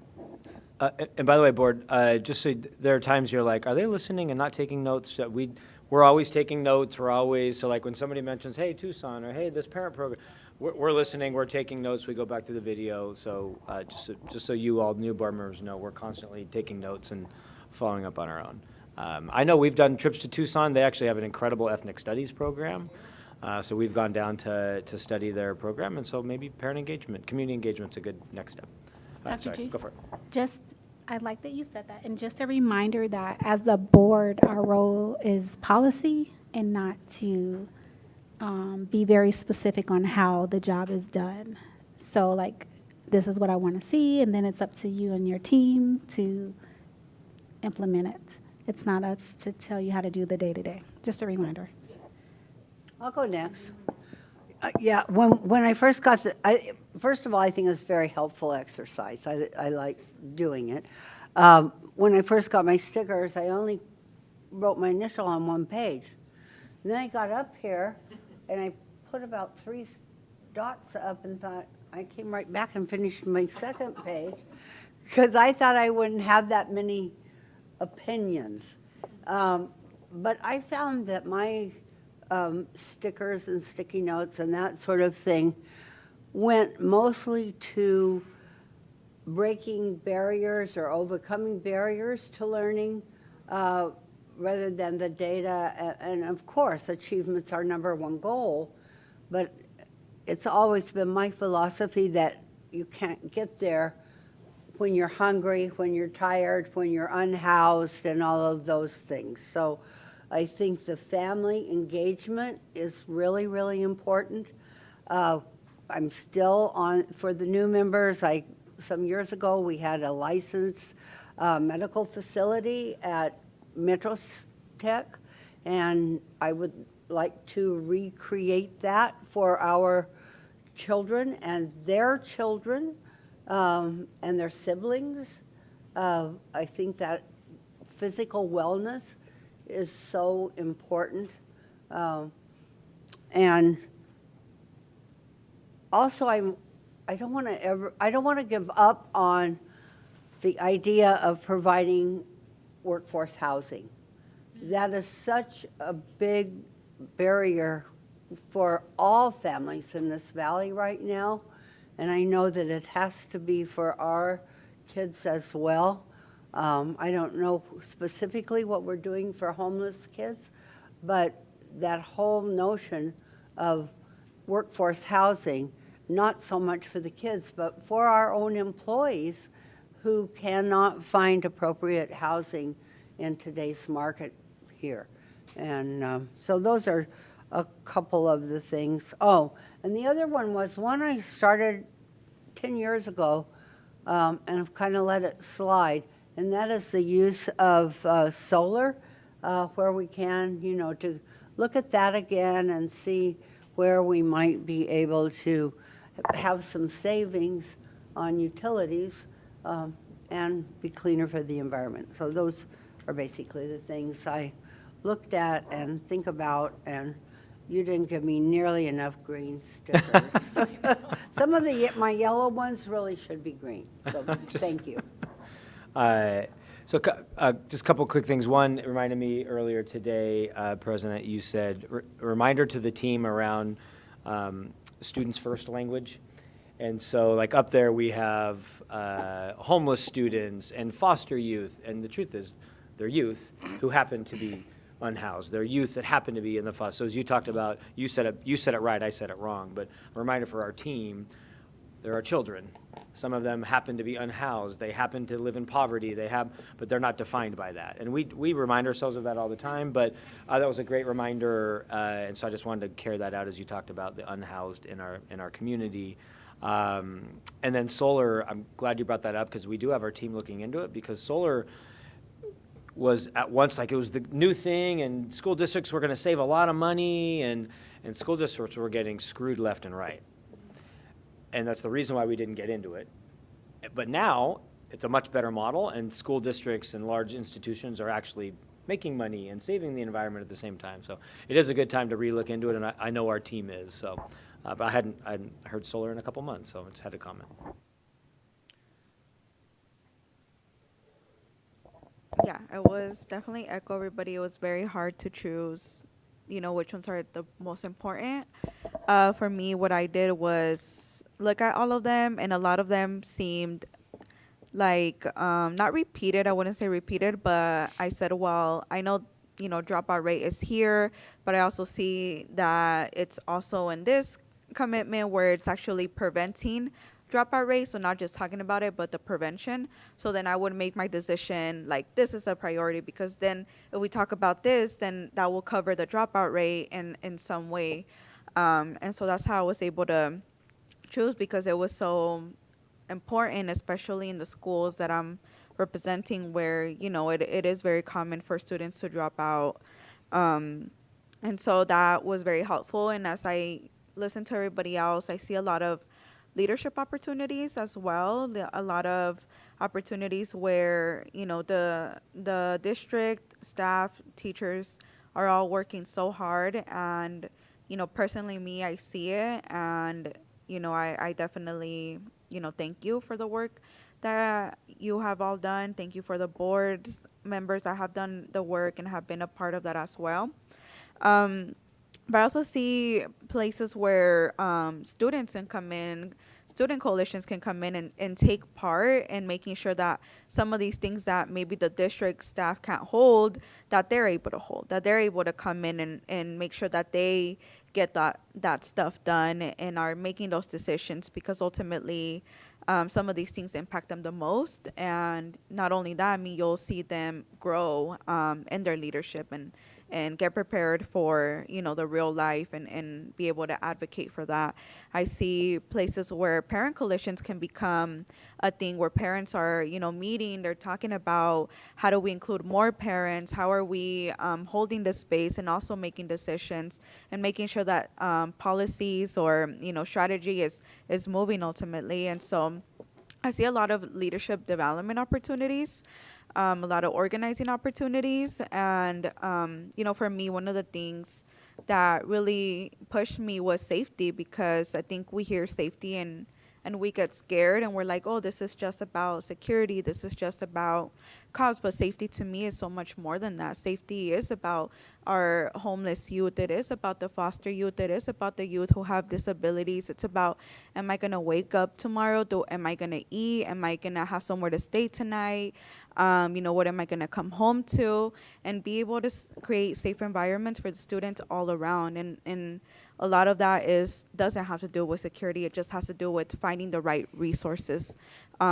And by the way, board, just so there are times you're like, are they listening and not taking notes? We're always taking notes. So like when somebody mentions, hey, Tucson, or hey, this parent program, we're listening, we're taking notes, we go back to the video. So just so you all new board members know, we're constantly taking notes and following up on our own. I know we've done trips to Tucson. They actually have an incredible ethnic studies program. So we've gone down to study their program. And so maybe parent engagement, community engagement's a good next step. Dr. Sorry, G? go for it. Just, I like that you said that, and just a reminder that as a board, our role is policy and not to be very specific on how the job is done. So like, this is what I want to see, and then it's up to you and your team to implement it. It's not us to tell you how to do the day-to-day. Just a reminder. I'll go next. Yeah, when I first got first of all, I think it's a very helpful exercise. I like doing it. When I first got my stickers, I only wrote my initial on one page. And then I got up here, and I put about 3 dots up and thought, I came right back and finished my second page, because I thought I wouldn't have that many opinions. But I found that my stickers and sticky notes and that sort of thing went mostly to breaking barriers or overcoming barriers to learning rather than the data. And of course, achievements are number one goal, but it's always been my philosophy that you can't get there when you're hungry, when you're tired, when you're unhoused, and all of those things. So I think the family engagement is really, really important. I'm still on, for the new members, some years ago, we had a licensed medical facility at Metro Tech, and I would like to recreate that for our children and their children and their siblings. I think that physical wellness is so important. And also I don't want to give up on the idea of providing workforce housing. That is such a big barrier for all families in this valley right now, and I know that it has to be for our kids as well. I don't know specifically what we're doing for homeless kids, but that whole notion of workforce housing, not so much for the kids, but for our own employees who cannot find appropriate housing in today's market here. And so those are a couple of the things. Oh, and the other one was one I started 10 years ago, and I've kind of let it slide, and that is the use of solar, where we can, to look at that again and see where we might be able to have some savings on utilities and be cleaner for the environment. So those are basically the things I looked at and think about, and you didn't give me nearly enough green stickers. Some of my yellow ones really should be green, so thank you. So just a couple quick things. One, it reminded me earlier today, President, you said, a reminder to the team around students' first language. And so like up there we have homeless students and foster youth, and the truth is they're youth who happen to be unhoused. They're youth that happen to be in the foster. So as you talked about, you said it right, I said it wrong, but a reminder for our team, there are children. Some of them happen to be unhoused. They happen to live in poverty. But they're not defined by that. And we remind ourselves of that all the time, but that was a great reminder, and so I just wanted to carry that out as you talked about the unhoused in our community. And then solar, I'm glad you brought that up because we do have our team looking into it, because solar was at once like it was the new thing, and school districts were going to save a lot of money, and school districts were getting screwed left and right. And that's the reason why we didn't get into it. But now it's a much better model, and school districts and large institutions are actually making money and saving the environment at the same time. So it is a good time to relook into it, and I know our team is. So, but I hadn't heard solar in a couple months, so I just had to comment. Yeah, it was definitely echo everybody. It was very hard to choose, which ones are the most important. For me, what I did was look at all of them, and a lot of them seemed like not repeated. I wouldn't say repeated, but I said, well, I know, dropout rate is here, but I also see that it's also in this commitment where it's actually preventing dropout rate, so not just talking about it, but the prevention. So then I would make my decision like this is a priority, because then if we talk about this, then that will cover the dropout rate in some way. And so that's how I was able to choose, because it was so important, especially in the schools that I'm representing, where it is very common for students to drop out. And so that was very helpful. And as I listen to everybody else, I see a lot of leadership opportunities as well. A lot of opportunities where the district staff, teachers are all working so hard, and personally, me, I see it, and I definitely thank you for the work that you have all done. Thank you for the board members that have done the work and have been a part of that as well. But I also see places where students can come in, student coalitions can come in and take part in making sure that some of these things that maybe the district staff can't hold, that they're able to hold, that they're able to come in and make sure that they get that stuff done and are making those decisions, because ultimately some of these things impact them the most. And not only that, I mean, you'll see them grow in their leadership and get prepared for the real life and be able to advocate for that. I see places where parent coalitions can become a thing, where parents are meeting, they're talking about how do we include more parents, how are we holding the space, and also making decisions and making sure that policies or strategy is moving ultimately. And so I see a lot of leadership development opportunities, a lot of organizing opportunities. And, for me, one of the things that really pushed me was safety, because I think we hear safety and we get scared and we're like, oh, this is just about security, this is just about cops. But safety to me is so much more than that. Safety is about our homeless youth. It is about the foster youth. It is about the youth who have disabilities. It's about, am I going to wake up tomorrow? Am I going to eat? Am I going to have somewhere to stay tonight? What am I going to come home to? And be able to create safe environments for the students all around. And a lot of that doesn't have to do with security. It just has to do with finding the right resources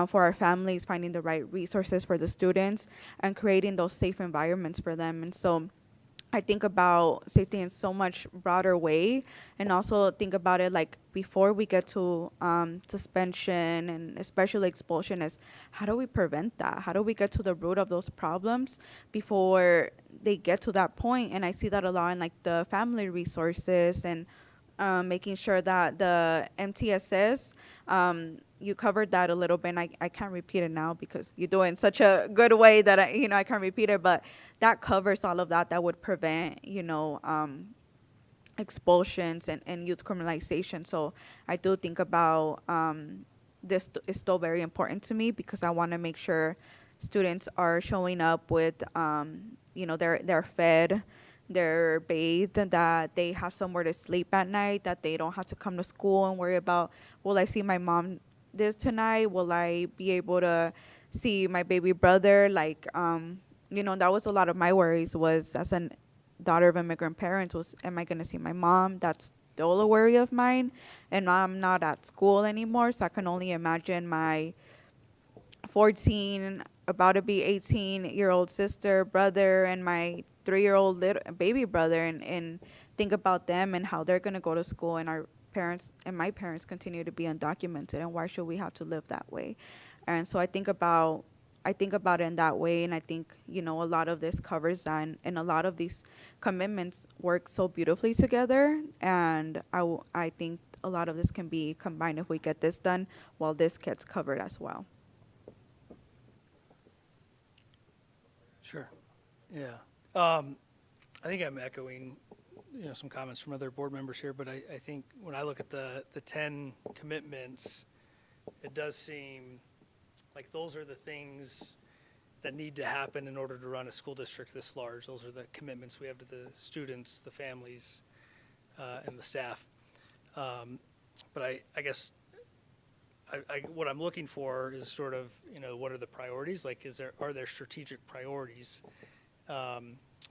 for our families, finding the right resources for the students, and creating those safe environments for them. And so I think about safety in so much broader way, and also think about it like before we get to suspension and especially expulsion, is how do we prevent that? How do we get to the root of those problems before they get to that point? And I see that a lot in like the family resources and making sure that the MTSS, you covered that a little bit, and I can't repeat it now because you do it in such a good way that I can't repeat it, but that covers all of that would prevent, expulsions and youth criminalization. So I do think about this is still very important to me, because I want to make sure students are showing up with, they're fed, they're bathed, and that they have somewhere to sleep at night, that they don't have to come to school and worry about, will I see my mom this tonight? Will I be able to see my baby brother? Like, that was a lot of my worries, was as a daughter of immigrant parents, was, am I going to see my mom? That's still a worry of mine. And I'm not at school anymore, so I can only imagine my 14, about to be 18-year-old sister, brother, and my 3-year-old little baby brother, and think about them and how they're going to go to school, and our parents and my parents continue to be undocumented, and why should we have to live that way? And so I think about it in that way, and I think a lot of this covers that, and a lot of these commitments work so beautifully together, and I think a lot of this can be combined if we get this done while this gets covered as well. Sure. Yeah. I think I'm echoing, some comments from other board members here, but I think when I look at the 10 commitments, it does seem like those are the things that need to happen in order to run a school district this large. Those are the commitments we have to the students, the families, and the staff. But I guess what I'm looking for is sort of, what are the priorities? Like, are there strategic priorities?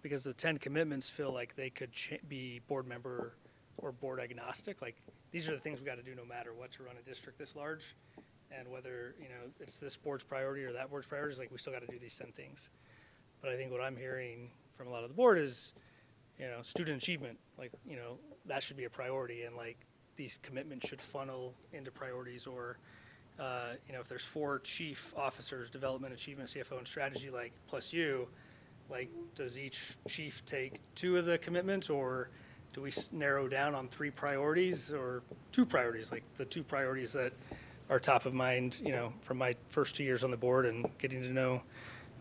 Because the 10 commitments feel like they could be board member or board agnostic. Like, these are the things we got to do no matter what to run a district this large. And whether, it's this board's priority or that board's priorities, like, we still got to do these 10 things. But I think what I'm hearing from a lot of the board is, student achievement, like, that should be a priority, and like, these commitments should funnel into priorities, or, if there's 4 chief officers, development, achievement, CFO, and strategy, like, plus you, like, does each chief take 2 of the commitments, or do we narrow down on 3 priorities or 2 priorities, like the 2 priorities that are top of mind, from my first 2 years on the board and getting to know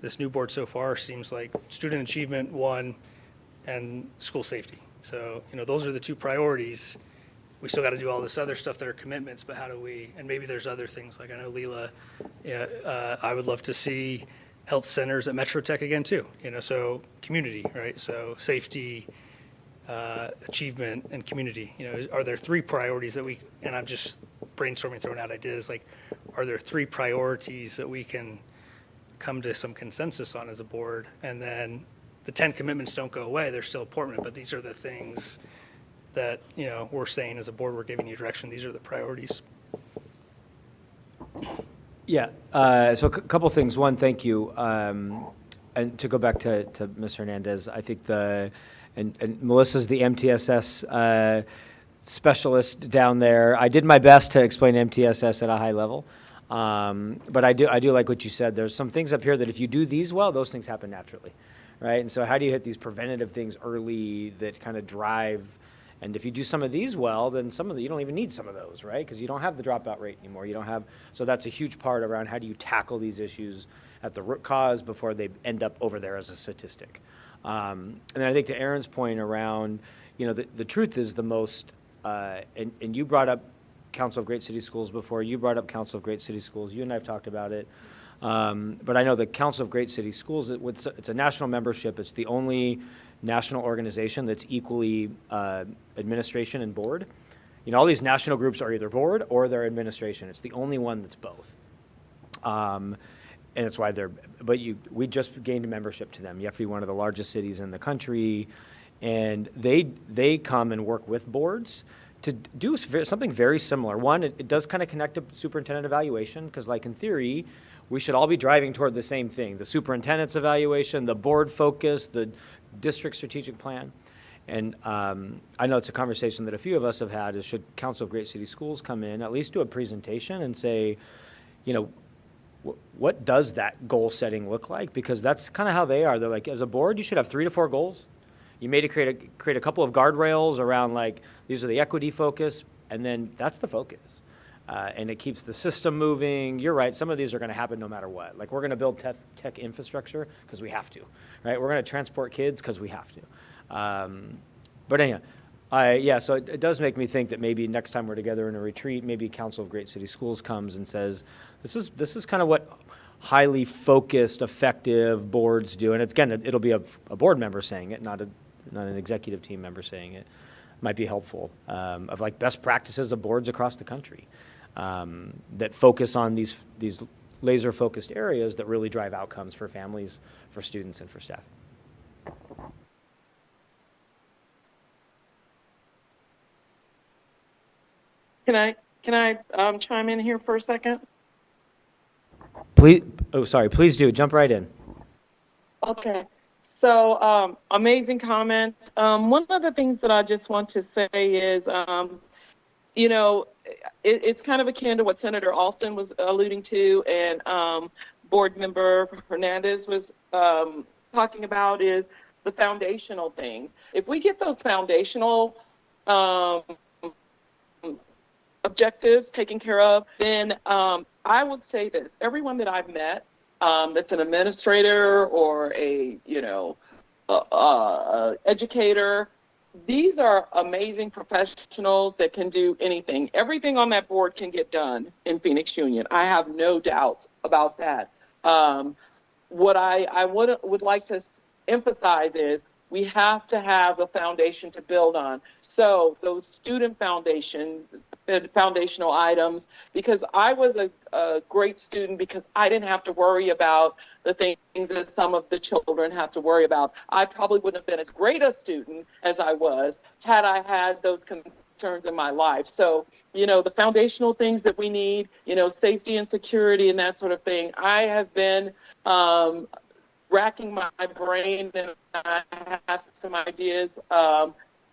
this new board so far? Seems like student achievement, 1, and school safety. So, those are the 2 priorities. We still got to do all this other stuff that are commitments, but how do we, and maybe there's other things, like I know Leela, I would love to see health centers at Metro Tech again too, so community, right? So safety, achievement, and community, are there 3 priorities that and I'm just brainstorming, throwing out ideas, like, are there 3 priorities that we can come to some consensus on as a board? And then the 10 commitments don't go away, they're still important, but these are the things that, we're saying as a board, we're giving you direction, these are the priorities. Yeah, so a couple things. One, thank you. And to go back to Ms. Hernandez, I think and Melissa's the MTSS specialist down there. I did my best to explain MTSS at a high level. But I do like what you said. There's some things up here that if you do these well, those things happen naturally, right? And so how do you hit these preventative things early that kind of drive? And if you do some of these well, then you don't even need some of those, right? Because you don't have the dropout rate anymore. So that's a huge part around how do you tackle these issues at the root cause before they end up over there as a statistic. And then I think to Aaron's point around, the truth is the most, and you brought up Council of Great City Schools before, you brought up Council of Great City Schools, you and I have talked about it. But I know the Council of Great City Schools, it's a national membership. It's the only national organization that's equally administration and board. All these national groups are either board or they're administration. It's the only one that's both. And that's why we just gained a membership to them. You have to be one of the largest cities in the country. And they come and work with boards to do something very similar. One, it does kind of connect to superintendent evaluation, because like in theory, we should all be driving toward the same thing: the superintendent's evaluation, the board focus, the district strategic plan. And I know it's a conversation that a few of us have had, is should Council of Great City Schools come in, at least do a presentation and say, what does that goal setting look like? Because that's kind of how they are. They're like, as a board, you should have 3 to 4 goals. You may create a couple of guardrails around, like, these are the equity focus, and then that's the focus. And it keeps the system moving. You're right, some of these are going to happen no matter what. Like, we're going to build tech infrastructure because we have to, right? We're going to transport kids because we have to. But anyhow, so it does make me think that maybe next time we're together in a retreat, maybe Council of Great City Schools comes and says, this is kind of what highly focused, effective boards do. And it'll be a board member saying it, not an executive team member saying it. Might be helpful, of like best practices of boards across the country that focus on these laser focused areas that really drive outcomes for families, for students, and for staff. Can I chime in here for a second? Please do, jump right in. Okay, so amazing comments. One of the things that I just want to say is, it's kind of akin to what Senator Alston was alluding to, and Board Member Hernandez was talking about, is the foundational things. If we get those foundational objectives taken care of, then I would say this: everyone that I've met that's an administrator or a educator, these are amazing professionals that can do anything. Everything on that board can get done in Phoenix Union. I have no doubts about that. What I would like to emphasize is we have to have a foundation to build on. So those student foundational items, because I was a great student because I didn't have to worry about the things that some of the children have to worry about. I probably wouldn't have been as great a student as I was had I had those concerns in my life. So, the foundational things that we need, safety and security and that sort of thing. I have been racking my brain, and I have some ideas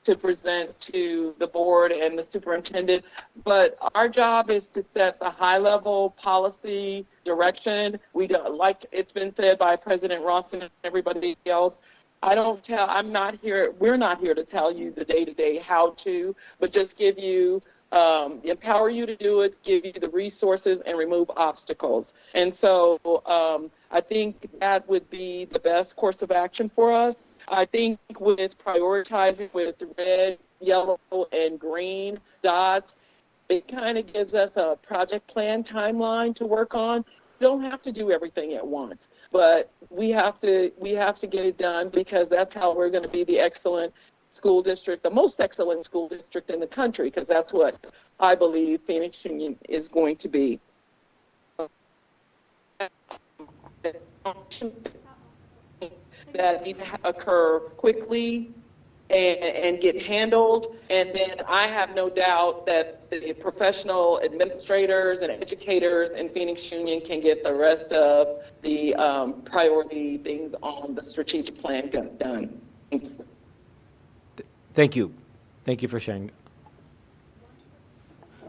to present to the board and the superintendent. But our job is to set the high level policy direction. We don't, like it's been said by President Ross and everybody else, I'm not here, we're not here to tell you the day-to-day how to, but just give you, empower you to do it, give you the resources and remove obstacles. And so I think that would be the best course of action for us. I think with prioritizing with red, yellow, and green dots, it kind of gives us a project plan timeline to work on. We don't have to do everything at once, but we have to get it done, because that's how we're going to be the excellent school district, the most excellent school district in the country, because that's what I believe Phoenix Union is going to be. That need to occur quickly and get handled. And then I have no doubt that the professional administrators and educators in Phoenix Union can get the rest of the priority things on the strategic plan done. Thank you. Thank you for sharing.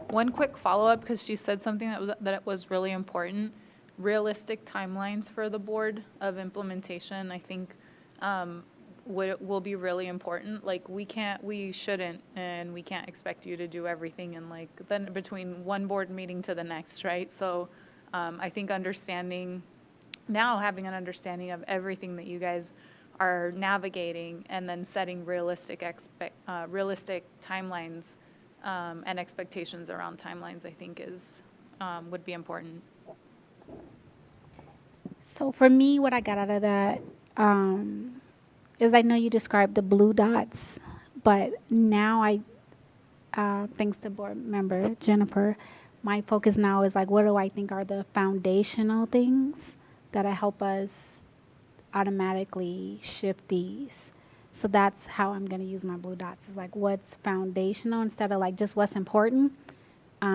One quick follow-up, because she said something that was really important. Realistic timelines for the board of implementation, I think, will be really important. Like, we shouldn't, and we can't expect you to do everything in then between one board meeting to the next, right? So I think having an understanding of everything that you guys are navigating, and then setting realistic timelines and expectations around timelines, I think would be important. So for me, what I got out of that is, I know you described the blue dots, but now thanks to board member Jennifer, my focus now is what do I think are the foundational things that help us automatically shift these. So that's how I'm going to use my blue dots, is what's foundational instead of just what's important,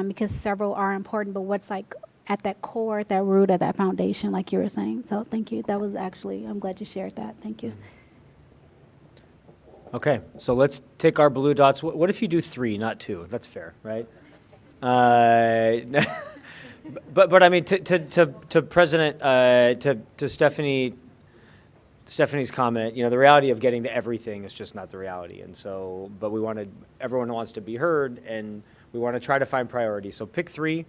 because several are important, but what's at that core, at that root of that foundation, like you were saying. So thank you. That was actually, I'm glad you shared that. Thank you. Okay, so let's take our blue dots. What if you do 3, not 2? That's fair, right? But I mean, to President, to Stephanie's comment, the reality of getting to everything is just not the reality. And so, but everyone wants to be heard, and we want to try to find priorities. So pick 3.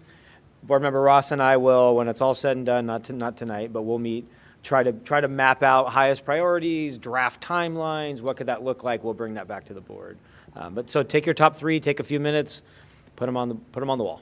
Board Member Ross and I will, when it's all said and done, not tonight, but we'll meet, try to map out highest priorities, draft timelines. What could that look like? We'll bring that back to the board. But so take your top 3, take a few minutes, put them on the wall.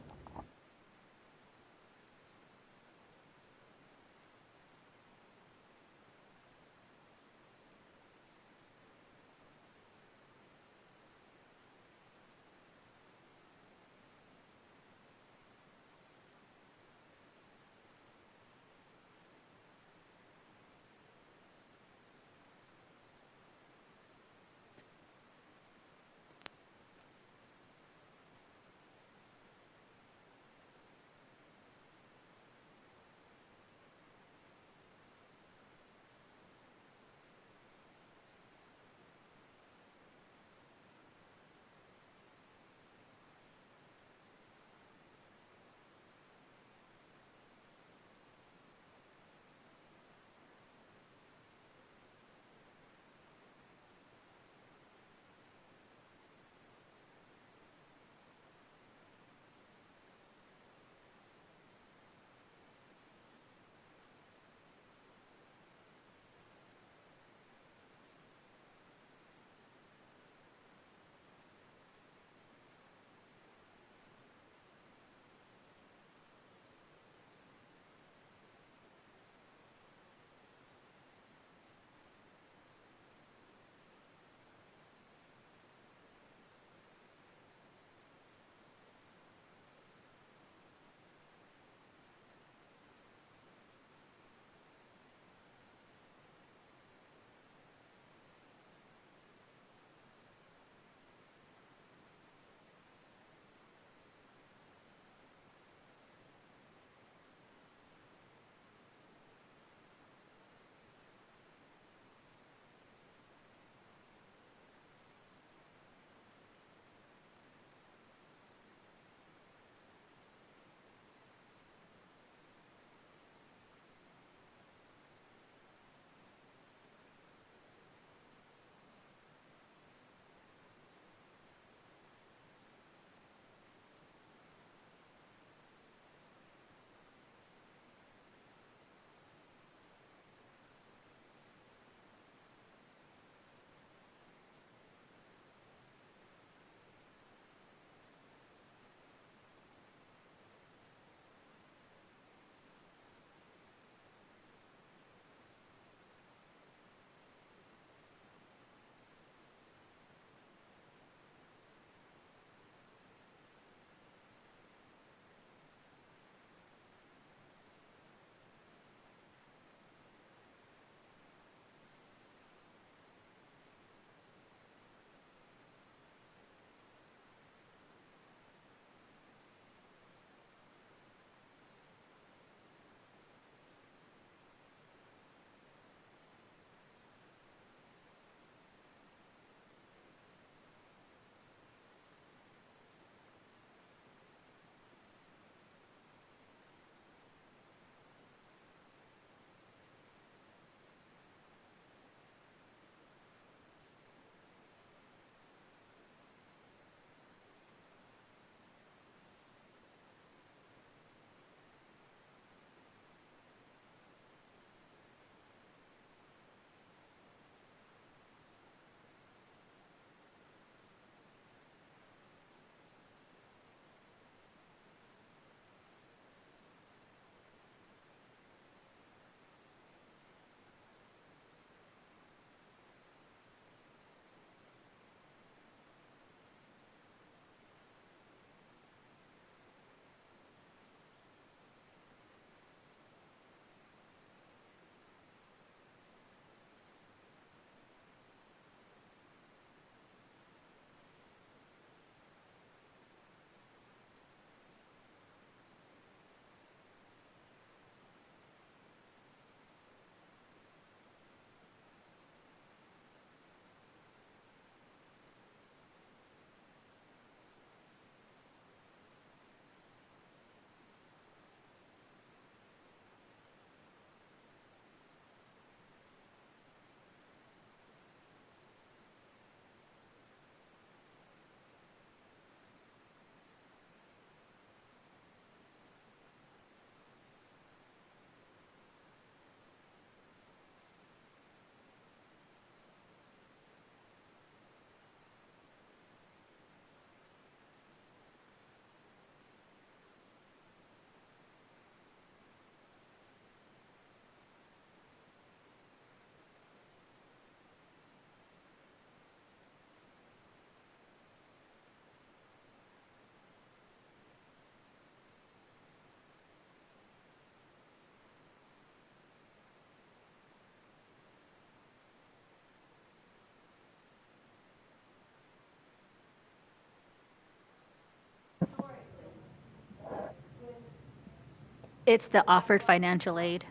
It's the offered financial aid.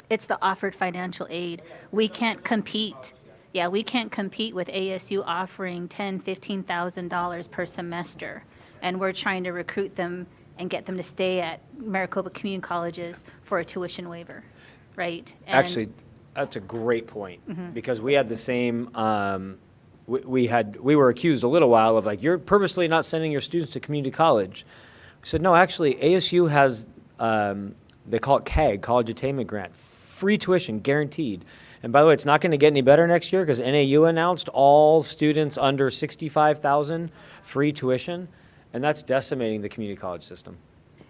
It's the offered financial aid. We can't compete. Yeah, we can't compete with ASU offering $10,000-$15,000 per semester. And we're trying to recruit them and get them to stay at Maricopa Community Colleges for a tuition waiver, right? And- Actually, that's a great point, because we had the same, we were accused a little while of like, you're purposely not sending your students to community college. We said, no, actually, ASU has, they call it CAG, College Attainment Grant, free tuition, guaranteed. And by the way, it's not going to get any better next year because NAU announced all students under 65,000 free tuition, and that's decimating the community college system.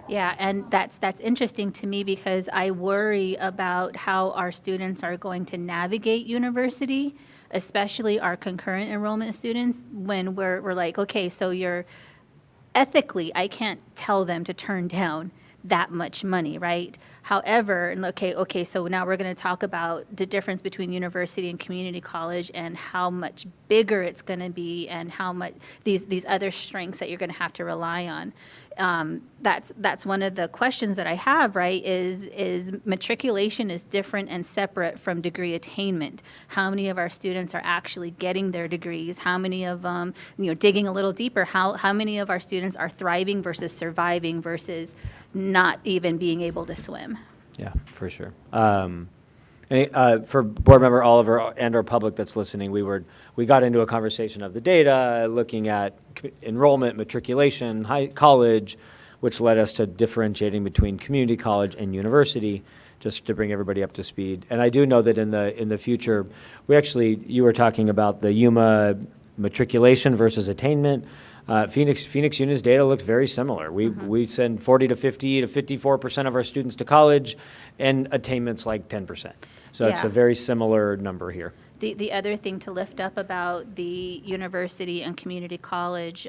Yeah, and that's interesting to me because I worry about how our students are going to navigate university, especially our concurrent enrollment students, when we're like, okay, so you're ethically, I can't tell them to turn down that much money, right? However, and okay, so now we're going to talk about the difference between university and community college and how much bigger it's going to be and how much these other strengths that you're going to have to rely on. That's one of the questions that I have, right, is matriculation is different and separate from degree attainment. How many of our students are actually getting their degrees? How many of them, digging a little deeper, how many of our students are thriving versus surviving versus not even being able to swim? Yeah, for sure. For board member Oliver and our public that's listening, we got into a conversation of the data, looking at enrollment, matriculation, college, which led us to differentiating between community college and university, just to bring everybody up to speed. And I do know that in the future, you were talking about the UMA matriculation versus attainment. Phoenix Uni's data looks very similar. We send 40 to 50 to 54% of our students to college, and attainment's like 10%. So it's Yeah. a very similar number here. The other thing to lift up about the university and community college,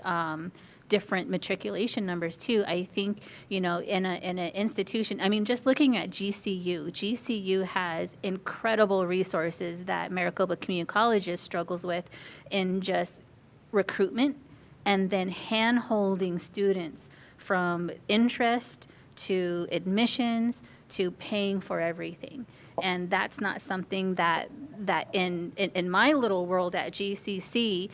different matriculation numbers too, I think, in an institution, I mean, just looking at GCU has incredible resources that Maricopa Community Colleges struggles with in just recruitment and then hand-holding students from interest to admissions to paying for everything. And that's not something that in my little world at GCC,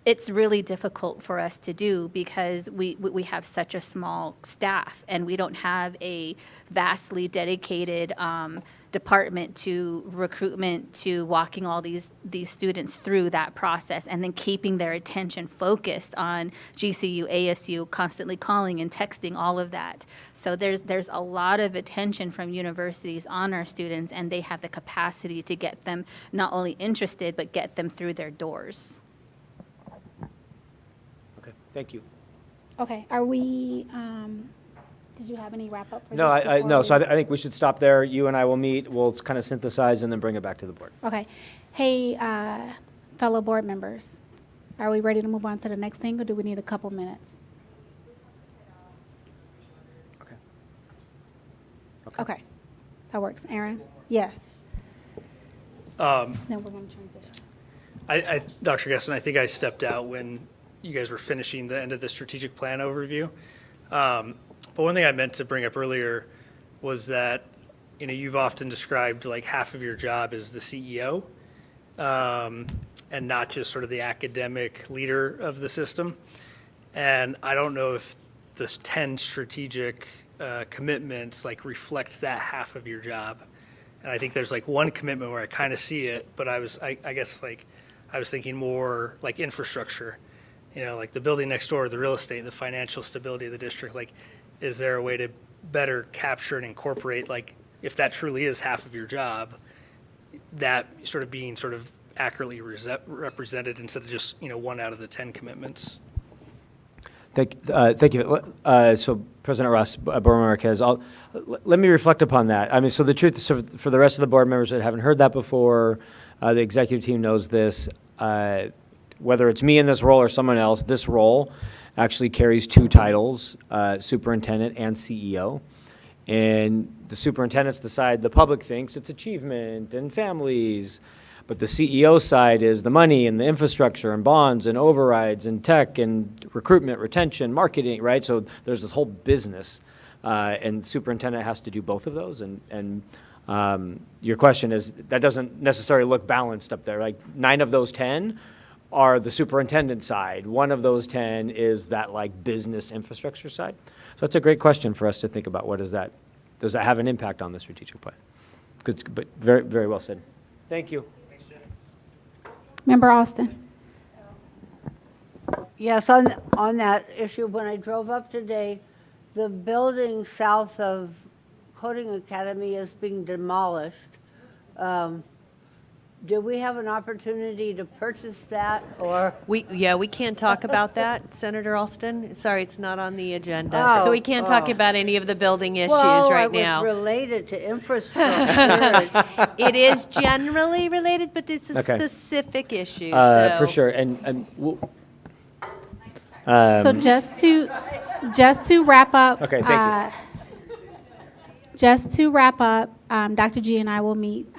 it's really difficult for us to do because we have such a small staff and we don't have a vastly dedicated department to recruitment, to walking all these students through that process and then keeping their attention focused on GCU, ASU, constantly calling and texting, all of that. So there's a lot of attention from universities on our students, and they have the capacity to get them not only interested, but get them through their doors. Okay, thank you. Okay, are we, did you have any wrap up for this? No, before so we- I think we should stop there. You and I will meet. We'll kind of synthesize and then bring it back to the board. Okay. Hey, fellow board members, are we ready to move on to the next thing, or do we need a couple minutes? Okay. Okay, that works. Aaron? Yes. Then we're going to transition. Dr. Gesson, I think I stepped out when you guys were finishing the end of the strategic plan overview. But one thing I meant to bring up earlier was that, you've often described like half of your job as the CEO, and not just sort of the academic leader of the system. And I don't know if this 10 strategic commitments like reflect that half of your job. And I think there's like one commitment where I kind of see it, but I guess like I was thinking more like infrastructure, like the building next door, the real estate, the financial stability of the district. Like, is there a way to better capture and incorporate, like, if that truly is half of your job, that sort of being sort of accurately represented instead of just, 1 out of the 10 commitments? Thank you. So President Ross, Board Member Marquez, let me reflect upon that. I mean, so the truth is, for the rest of the board members that haven't heard that before, the executive team knows this. Whether it's me in this role or someone else, this role actually carries 2 titles, superintendent and CEO. And the superintendent's the side the public thinks it's achievement and families. But the CEO side is the money and the infrastructure and bonds and overrides and tech and recruitment, retention, marketing, right? So there's this whole business And superintendent has to do both of those. And your question is, that doesn't necessarily look balanced up there. Like 9 of those 10 are the superintendent side. 1 of those 10 is that like business infrastructure side. So it's a great question for us to think about. Does that have an impact on the strategic plan? Good, but very, very well said. Thank you. Member Austin? Yes, on that issue, when I drove up today, the building south of Coding Academy is being demolished. Do we have an opportunity to purchase that, or? We can't talk about that, Senator Alston. Sorry, it's not on the agenda. Oh, So we can't talk oh. about any of the building issues Well, right it was now. related to infrastructure. It is generally related, but it's a Okay. specific issue, For so. sure. And we'll, So just to wrap up. Okay, thank you. Just to wrap up, Dr. G and I will meet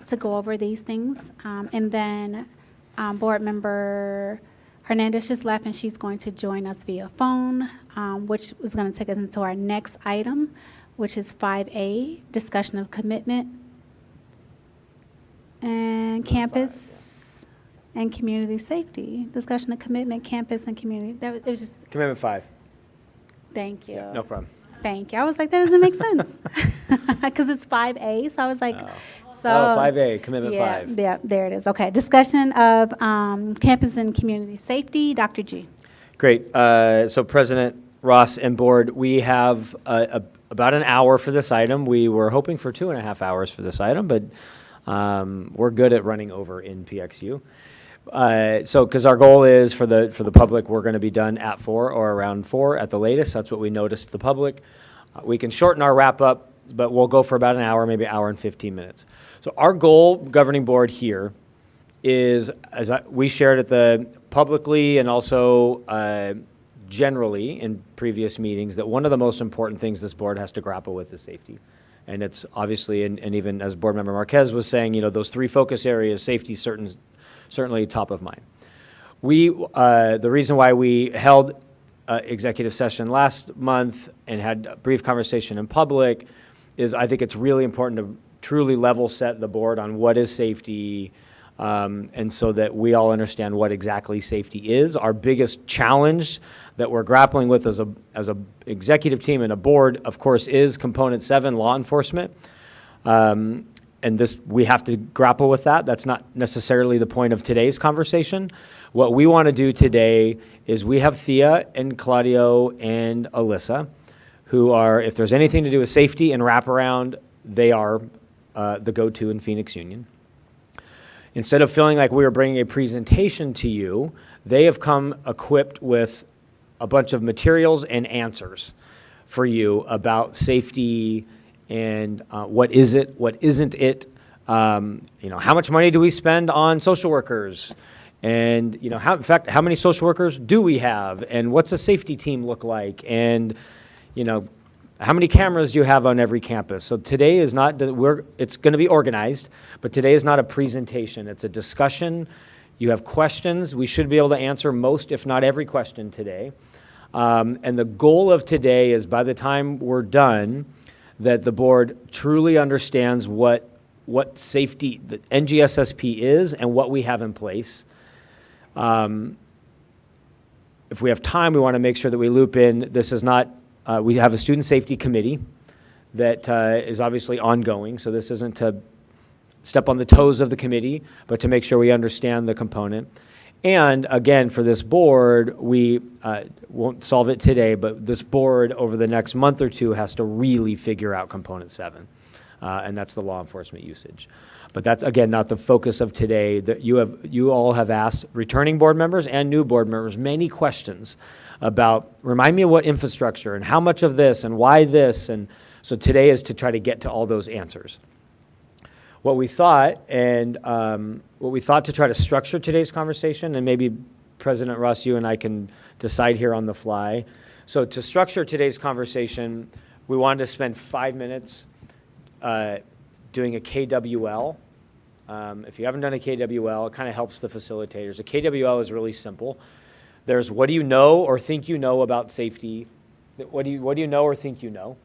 to go over these things. And then Board Member Hernandez just left, and she's going to join us via phone, which is going to take us into our next item, which is 5A, discussion of commitment and campus and community safety. Discussion of commitment, campus, and community. It was just, Commitment 5. thank you. No problem. Thank you. I was like, that doesn't make sense. Because it's 5A, so I was like, so. 5A, Commitment yeah, 5. Yeah, there it is. Okay, discussion of campus and community safety. Dr. G. Great. So President Ross and Board, we have about an hour for this item. We were hoping for 2.5 hours for this item, but we're good at running over in PXU. So, because our goal is for the public, we're going to be done at 4 or around 4 at the latest. That's what we noticed the public. We can shorten our wrap up, but we'll go for about an hour, maybe an hour and 15 minutes. So our goal, governing board here, is we shared at the publicly and also generally in previous meetings that one of the most important things this board has to grapple with is safety. And it's obviously, and even as Board Member Marquez was saying, those 3 focus areas, safety certainly top of mind. The reason why we held executive session last month and had a brief conversation in public is I think it's really important to truly level set the board on what is safety, and so that we all understand what exactly safety is. Our biggest challenge that we're grappling with as a executive team and a board, of course, is component 7, law enforcement. And we have to grapple with that. That's not necessarily the point of today's conversation. What we want to do today is we have Thea and Claudio and Alyssa, who are, if there's anything to do with safety and wraparound, they are the go-to in Phoenix Union. Instead of feeling like we were bringing a presentation to you, they have come equipped with a bunch of materials and answers for you about safety and what is it, what isn't it, how much money do we spend on social workers, and how many social workers do we have, and what's a safety team look like, and how many cameras do you have on every campus? So today is not, it's going to be organized, but today is not a presentation. It's a discussion. You have questions. We should be able to answer most, if not every question today. And the goal of today is by the time we're done, that the board truly understands what safety, the NGSSP is and what we have in place. If we have time, we want to make sure that we loop in, this is not, we have a student safety committee that is obviously ongoing, so this isn't to step on the toes of the committee, but to make sure we understand the component. And again, for this board, we won't solve it today, but this board over the next month or 2 has to really figure out component 7, and that's the law enforcement usage. But that's, again, not the focus of today. You all have asked returning board members and new board members many questions about, remind me of what infrastructure and how much of this and why this, and so today is to try to get to all those answers. What we thought, to try to structure today's conversation, and maybe President Ross, you and I can decide here on the fly. So to structure today's conversation, we wanted to spend 5 minutes doing a KWL. If you haven't done a KWL, it kind of helps the facilitators. A KWL is really simple. There's what do you know or think you know about safety What do you know or think you know?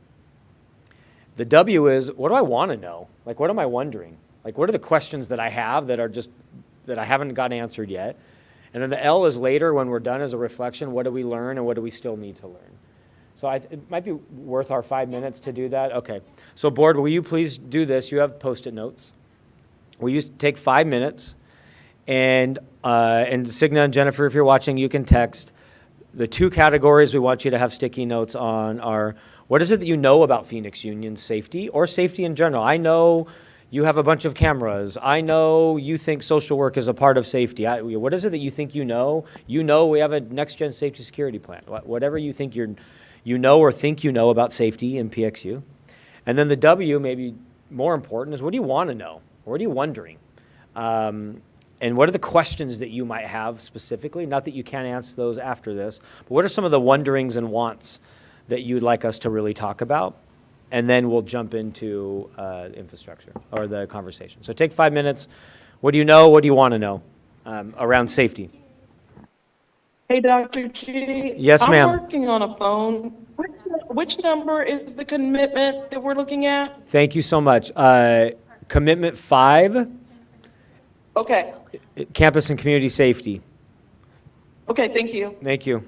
The W is, what do I want to know? Like, what am I wondering? Like, what are the questions that I have that I haven't got answered yet? And then the L is later, when we're done, as a reflection. What do we learn and what do we still need to learn? So it might be worth our 5 minutes to do that. Okay. So board, will you please do this? You have Post-it notes. Will you take 5 minutes? And Signa and Jennifer, if you're watching, you can text. The 2 categories we want you to have sticky notes on are, what is it that you know about Phoenix Union safety or safety in general? I know you have a bunch of cameras. I know you think social work is a part of safety. What is it that you think you know? You know we have a next-gen safety security plan. Whatever you think you know or think you know about safety in PXU. And then the W, maybe more important, is what do you want to know? Or what are you wondering? And what are the questions that you might have specifically? Not that you can't answer those after this, but what are some of the wonderings and wants that you'd like us to really talk about? And then we'll jump into infrastructure or the conversation. So take 5 minutes. What do you know? What do you want to know around safety? Hey, Dr. G. Yes, ma'am. I'm working on a phone. Which number is the commitment that we're looking at? Thank you so much. Commitment 5, Okay. campus and community safety. Okay, thank you. Thank you.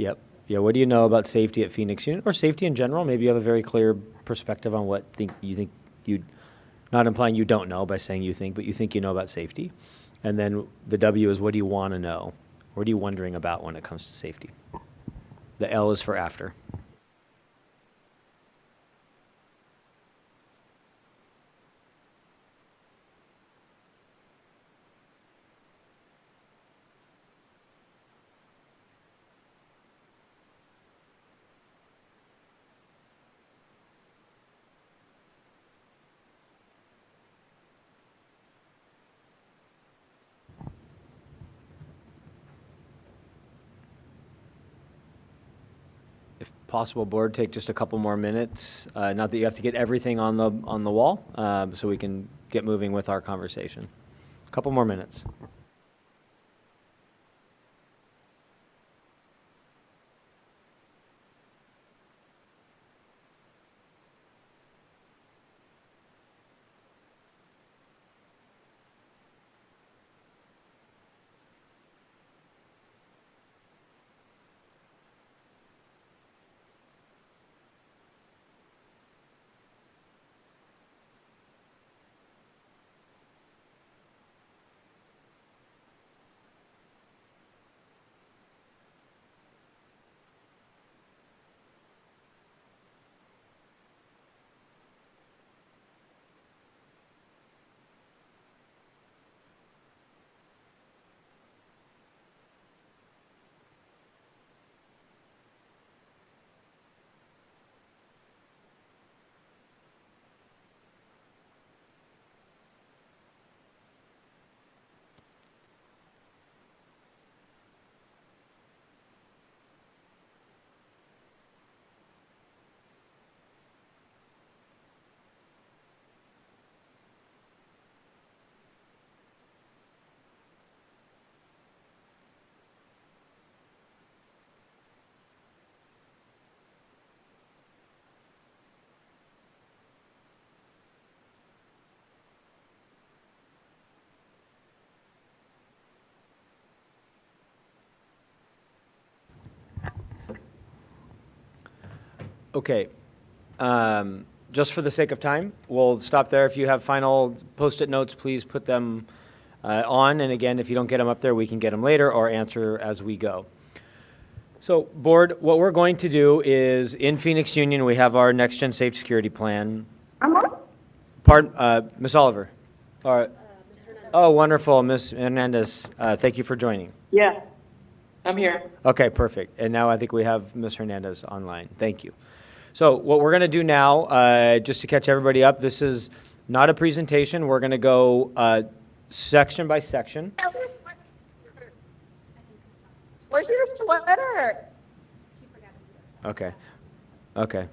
Yep. Yeah, what do you know about safety at Phoenix Union, or safety in general? Maybe you have a very clear perspective on what you, not implying you don't know by saying you think, but you think you know about safety. And then the W is, what do you want to know? What are you wondering about when it comes to safety? The L is for after. If possible, board, take just a couple more minutes. Not that you have to get everything on the wall, so we can get moving with our conversation. A couple more minutes. Okay. Just for the sake of time, we'll stop there. If you have final Post-it notes, please put them on. And again, if you don't get them up there, we can get them later or answer as we go. So, board, what we're going to do is, in Phoenix Union, we have our Next Gen Safe Security Plan. Ms. Oliver. All right. Oh, wonderful, Ms. Hernandez. Thank you for joining. Yeah, I'm here. Okay, perfect. And now I think we have Ms. Hernandez online. Thank you. So what we're going to do now, just to catch everybody up, this is not a presentation. We're going to go section by section. Where's your sweater? Okay. Okay.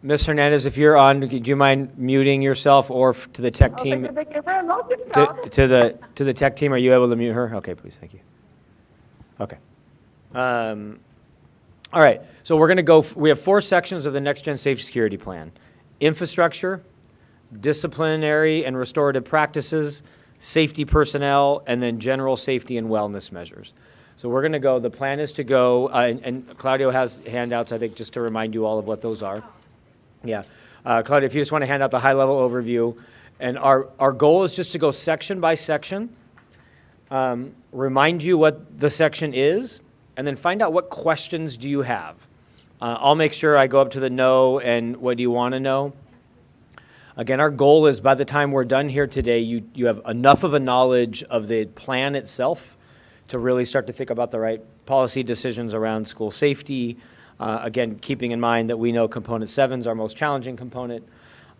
Ms. Hernandez, if you're on, do you mind muting yourself, or to the tech team? To the tech team, are you able to mute her? Okay, please, thank you. Okay. All right, so we're going to go, we have 4 sections of the Next Gen Safe Security Plan. Infrastructure, disciplinary and restorative practices, safety personnel, and then general safety and wellness measures. So we're going to go, the plan is to go, and Claudio has handouts, I think, just to remind you all of what those are. Yeah. Claudia, if you just want to hand out the high-level overview. And our goal is just to go section by section, remind you what the section is, and then find out what questions do you have. I'll make sure I go up to the no and what do you want to know. Again, our goal is by the time we're done here today, you have enough of a knowledge of the plan itself to really start to think about the right policy decisions around school safety. Again, keeping in mind that we know component 7 is our most challenging component.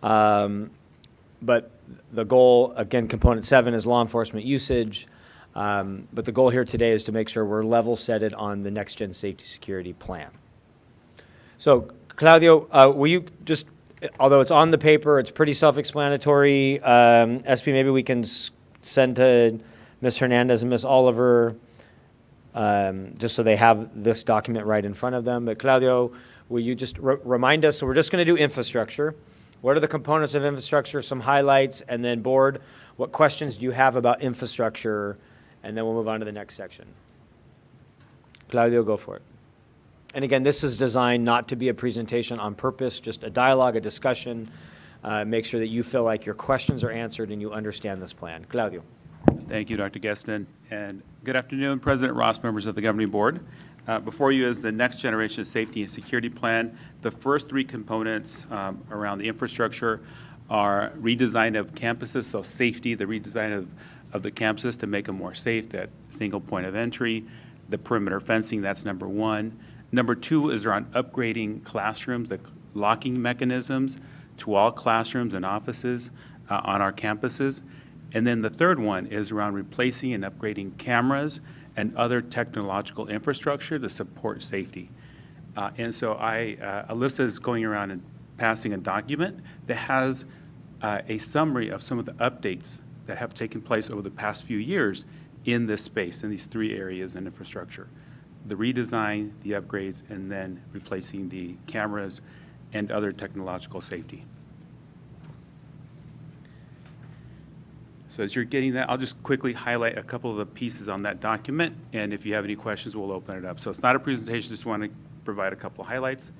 But the goal, again, component 7 is law enforcement usage. But the goal here today is to make sure we're level setted on the Next Gen Safety Security Plan. So, Claudio, will you just, although it's on the paper, it's pretty self-explanatory. SP, maybe we can send to Ms. Hernandez and Ms. Oliver, just so they have this document right in front of them. But Claudio, will you just remind us, so we're just going to do infrastructure. What are the components of infrastructure, some highlights, and then board, what questions do you have about infrastructure? And then we'll move on to the next section. Claudio, go for it. And again, this is designed not to be a presentation on purpose, just a dialogue, a discussion. Make sure that you feel like your questions are answered and you understand this plan. Claudio. Thank you, Dr. Geston. And good afternoon, President Ross, members of the Governing Board. Before you is the Next Generation Safety and Security Plan. The first three components around the infrastructure are redesign of campuses, so safety, the redesign of the campuses to make them more safe, that single point of entry, the perimeter fencing, that's number one. Number two is around upgrading classrooms, the locking mechanisms to all classrooms and offices on our campuses. And then the third one is around replacing and upgrading cameras and other technological infrastructure to support safety. And so Alyssa is going around and passing a document that has a summary of some of the updates that have taken place over the past few years in this space, in these three areas in infrastructure. The redesign, the upgrades, and then replacing the cameras and other technological safety. So as you're getting that, I'll just quickly highlight a couple of the pieces on that document, and if you have any questions, we'll open it up. So it's not a presentation, just want to provide a couple of highlights.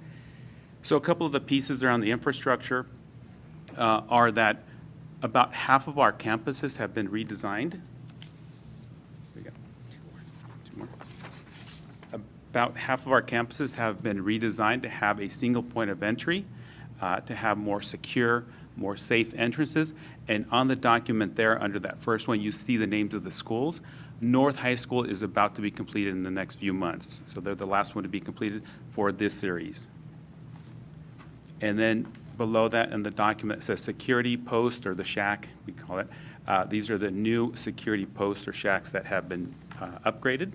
So a couple of the pieces around the infrastructure are that about half of our campuses have been redesigned. We got two more. About half of our campuses have been redesigned to have a single point of entry, to have more secure, more safe entrances. And on the document there, under that first one, you see the names of the schools. North High School is about to be completed in the next few months. So they're the last one to be completed for this series. And then below that in the document, it says security post, or the shack, we call it. These are the new security posts or shacks that have been upgraded.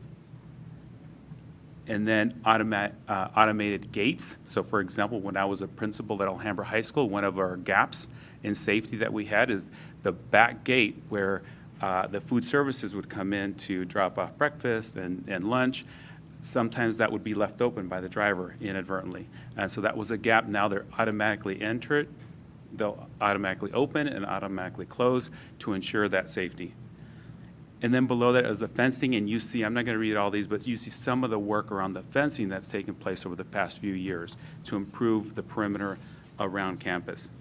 And then automated gates. So for example, when I was a principal at Alhambra High School, one of our gaps in safety that we had is the back gate where the food services would come in to drop off breakfast and lunch. Sometimes that would be left open by the driver inadvertently. And so that was a gap. Now they're automatically entered. They'll automatically open and automatically close to ensure that safety. And then below that is the fencing, and you see, I'm not going to read all these, but you see some of the work around the fencing that's taken place over the past few years to improve the perimeter around campus.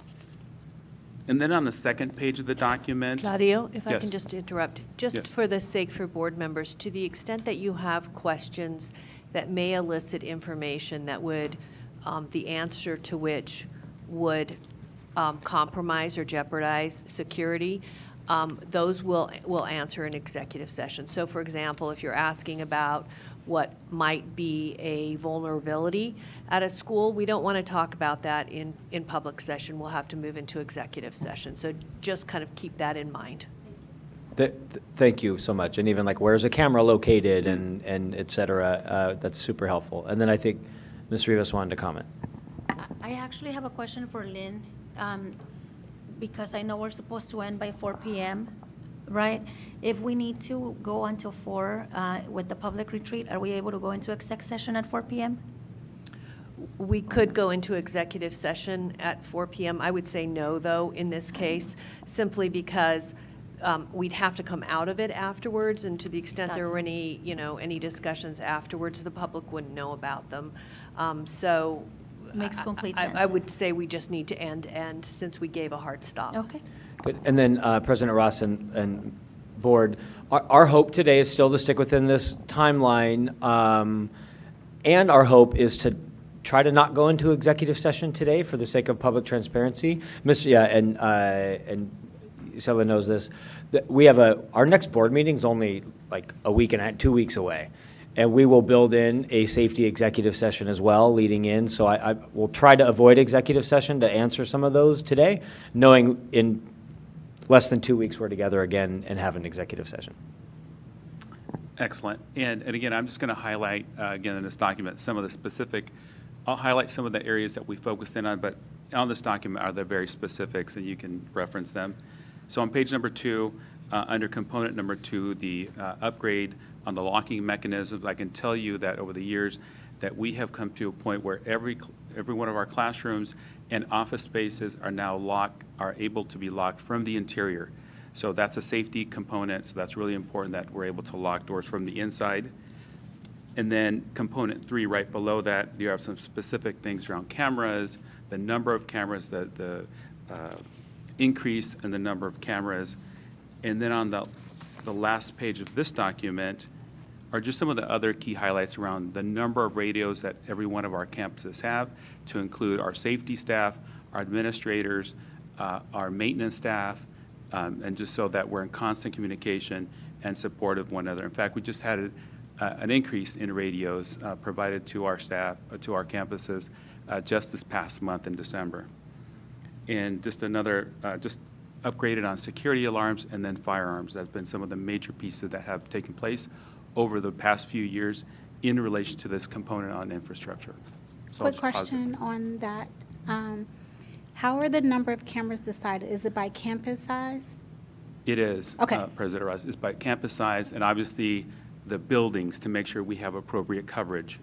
And then on the second page of the document. Claudio, if I Yes. can just interrupt, just Yes. for the sake for board members, to the extent that you have questions that may elicit information that would, the answer to which would compromise or jeopardize security, those will answer in executive session. So for example, if you're asking about what might be a vulnerability at a school, we don't want to talk about that in public session. We'll have to move into executive session. So just kind of keep that in mind. Thank you so much. And even like where's a camera located and et cetera, that's super helpful. And then I think Ms. Rivas wanted to comment. I actually have a question for Lynn, because I know we're supposed to end by 4 p.m., right? If we need to go until 4 with the public retreat, are we able to go into exec session at 4 p.m.? We could go into executive session at 4 p.m. I would say no, though, in this case, simply because we'd have to come out of it afterwards, and to the extent there were any, any discussions afterwards, the public wouldn't know about them. So Makes complete sense. I would say we just need to end since we gave a hard stop. Okay. Good. And then President Ross and board, our hope today is still to stick within this timeline, and our hope is to try to not go into executive session today for the sake of public transparency. And Isela knows this. That we have our next board meeting is only like a week and 2 weeks away. And we will build in a safety executive session as well leading in. So I will try to avoid executive session to answer some of those today, knowing in less than 2 weeks we're together again and have an executive session. Excellent. And again, I'm just going to highlight, again, in this document, some of the specific, I'll highlight some of the areas that we focused in on, but on this document are the very specifics, and you can reference them. So on page number 2, under component number 2, the upgrade on the locking mechanisms, I can tell you that over the years that we have come to a point where every one of our classrooms and office spaces are now able to be locked from the interior. So that's a safety component, so that's really important that we're able to lock doors from the inside. And then component 3, right below that, you have some specific things around cameras, the number of cameras, the increase in the number of cameras. And then on the last page of this document are just some of the other key highlights around the number of radios that every one of our campuses have, to include our safety staff, our administrators, our maintenance staff, and just so that we're in constant communication and support of one another. In fact, we just had an increase in radios provided to our staff, to our campuses, just this past month in December. And just another, just upgraded on security alarms and then firearms. That's been some of the major pieces that have taken place over the past few years in relation to this component on infrastructure. So Quick it's positive. question on that. How are the number of cameras decided? Is it by campus size? It is, Okay. President Ross. It's by campus size and obviously the buildings to make sure we have appropriate coverage.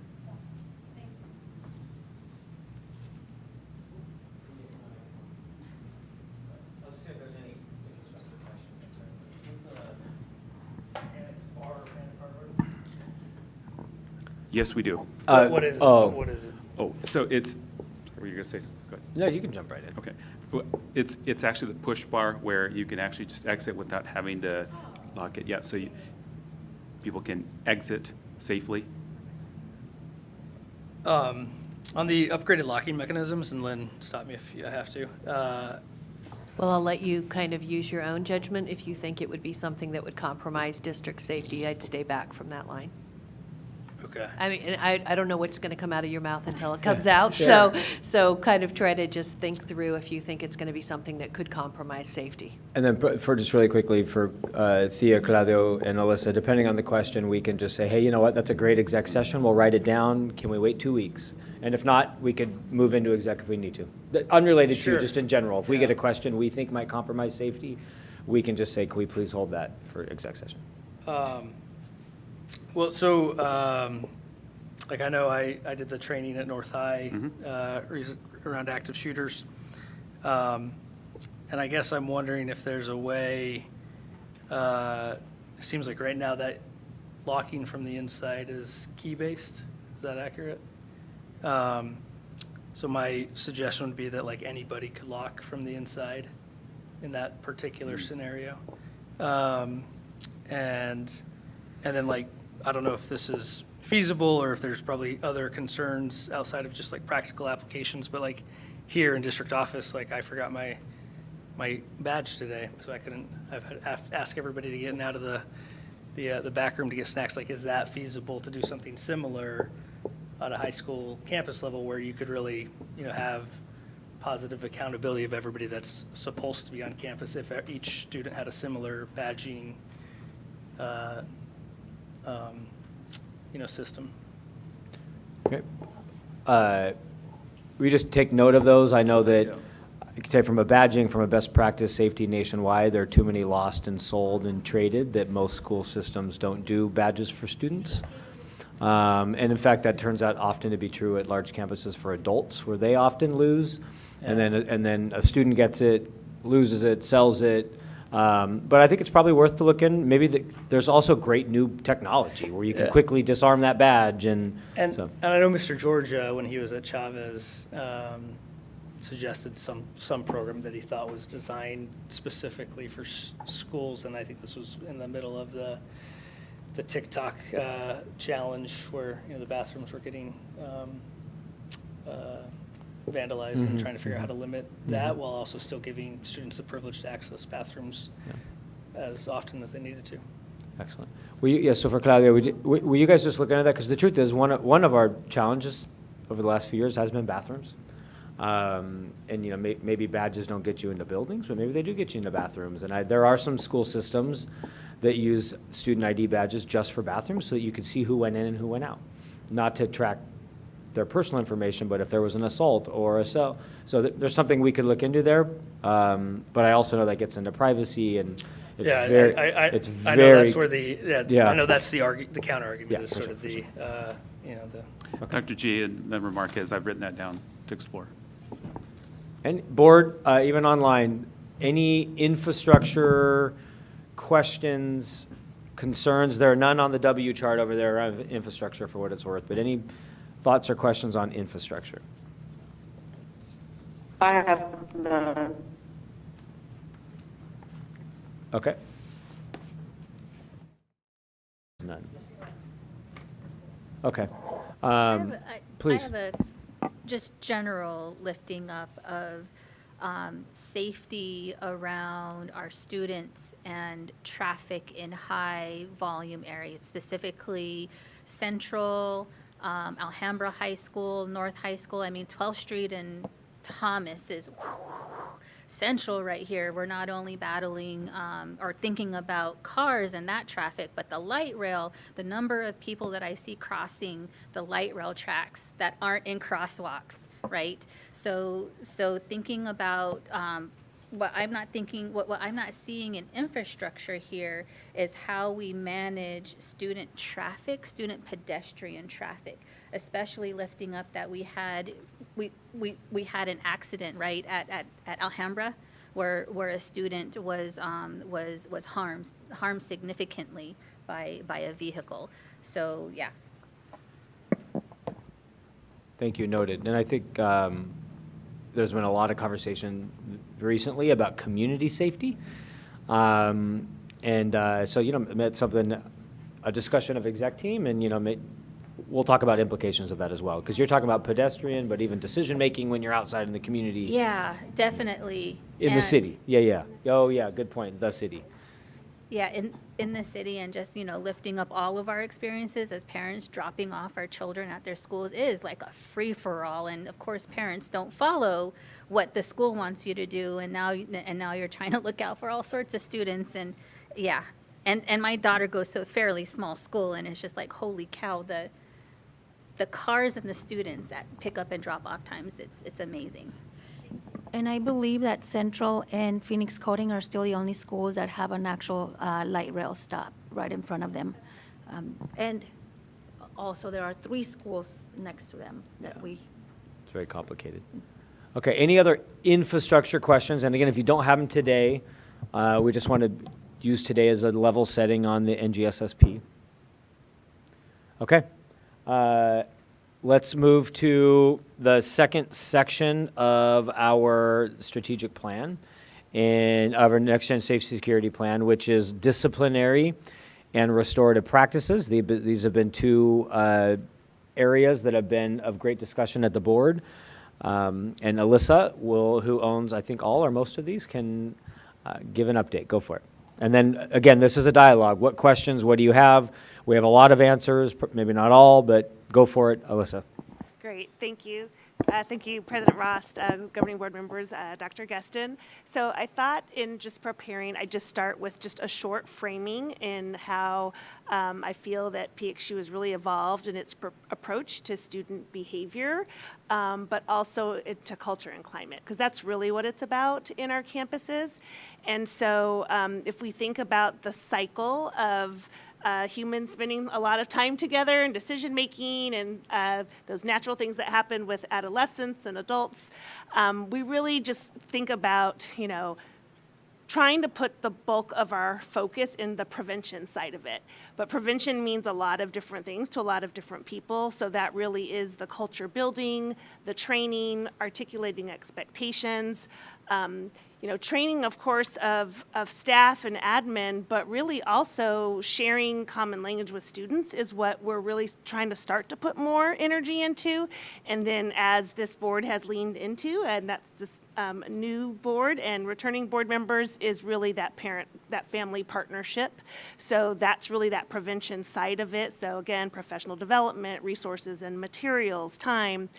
Yes, we do. What is it? What is it? Oh, so it's, were you going to say something? Go ahead. No, you can jump right in. Okay. Well, it's actually the push bar where you can actually just exit without having to lock it. Yeah, so people can exit safely. On the upgraded locking mechanisms, and Lynn, stop me if I have to. Well, I'll let you kind of use your own judgment. If you think it would be something that would compromise district safety, I'd stay back from that line. Okay. I mean, and I don't know what's going to come out of your mouth until it comes out. So kind of try to just think through if you think it's going to be something that could compromise safety. And then for just really quickly, for Thea, Claudio, and Alyssa, depending on the question, we can just say, hey, you know what, that's a great exec session, we'll write it down, can we wait 2 weeks? And if not, we could move into exec if we need to. Unrelated to, Sure. just in general, if we Yeah. get a question we think might compromise safety, we can just say, can we please hold that for exec session? Well, so, like I know I did the training at North High around active shooters. And I guess I'm wondering if there's a way, it seems like right now that locking from the inside is key-based. Is that accurate? So my suggestion would be that like anybody could lock from the inside in that particular scenario. And then like, I don't know if this is feasible or if there's probably other concerns outside of just like practical applications, but like here in district office, like I forgot my badge today, so I couldn't, I've had to ask everybody to get out of the back room to get snacks. Like, is that feasible to do something similar at a high school campus level where you could really, have positive accountability of everybody that's supposed to be on campus if each student had a similar badging system? Okay. We just take note of those. I know that, I can say from a badging, from a best practice safety nationwide, there are too many lost and sold and traded that most school systems don't do badges for students. And in fact, that turns out often to be true at large campuses for adults, where they often lose. And then a student gets it, loses it, sells it. But I think it's probably worth to look in. Maybe there's also great new technology where you can quickly disarm that badge. And so. And I know Mr. Georgia, when he was at Chavez, suggested some program that he thought was designed specifically for schools, and I think this was in the middle of the TikTok challenge where the bathrooms were getting vandalized and trying to figure out how to limit that while also still giving students the privilege to access bathrooms as often as they needed to. Excellent. So for Claudia, were you guys just looking at that? Because the truth is, one of our challenges over the last few years has been bathrooms. And maybe badges don't get you into buildings, but maybe they do get you into bathrooms. And there are some school systems that use student ID badges just for bathrooms so that you can see who went in and who went out. Not to track their personal information, but if there was an assault or a cell. So there's something we could look into there. But I also know that gets into privacy and it's very, it's I very. know that's where I know that's the counter argument is for sort sure, of the, Dr. G and Member Marquez, I've written that down to explore. And board, even online, any infrastructure questions, concerns? There are none on the W chart over there around infrastructure for what it's worth, but any thoughts or questions on infrastructure? I have none. Okay. None. Okay. Please. I have a just general lifting up of safety around our students and traffic in high volume areas, specifically Central, Alhambra High School, North High School. I mean, 12th Street and Thomas is central right here. We're not only battling or thinking about cars and that traffic, but the light rail, the number of people that I see crossing the light rail tracks that aren't in crosswalks, right? So thinking about what I'm not seeing in infrastructure here is how we manage student traffic, student pedestrian traffic, especially lifting up that we had an accident, right, at Alhambra where a student was harmed significantly by a vehicle. So yeah. Thank you, noted. And I think there's been a lot of conversation recently about community safety. So, that's something, a discussion of exec team, and, we'll talk about implications of that as well. Because you're talking about pedestrian, but even decision-making when you're outside in the community. Yeah, definitely. In the city, yeah. Oh, yeah, good point, the city. Yeah, in the city, and just, lifting up all of our experiences as parents, dropping off our children at their schools is like a free-for-all. And of course, parents don't follow what the school wants you to do. And now you're trying to look out for all sorts of students. And yeah, and my daughter goes to a fairly small school, and it's just like, holy cow, the cars and the students at pickup and drop-off times, it's amazing. And I believe that Central and Phoenix Coding are still the only schools that have an actual light rail stop right in front of them. And also, there are 3 schools next to them that we... It's very complicated. Okay, any other infrastructure questions? And again, if you don't have them today, we just want to use today as a level setting on the NGSSP. Okay. Let's move to the second section of our strategic plan and of our next gen safety security plan, which is disciplinary and restorative practices. These have been 2 areas that have been of great discussion at the board. And Alyssa who owns, I think, all or most of these, can give an update. Go for it. And then, again, this is a dialogue. What questions, what do you have? We have a lot of answers, maybe not all, but go for it, Alyssa. Great, thank you. Thank you, President Ross, governing board members, Dr. Guestin. So I thought in just preparing, I'd just start with just a short framing in how I feel that PXU has really evolved in its approach to student behavior, but also into culture and climate, because that's really what it's about in our campuses. And so if we think about the cycle of humans spending a lot of time together and decision making and those natural things that happen with adolescents and adults, we really just think about, trying to put the bulk of our focus in the prevention side of it. But prevention means a lot of different things to a lot of different people. So that really is the culture building, the training, articulating expectations, training, of course, of staff and admin, but really also sharing common language with students is what we're really trying to start to put more energy into. And then as this board has leaned into, and that's this new board and returning board members, is really that family partnership. So that's really that prevention side of it. So again, professional development, resources and materials, time.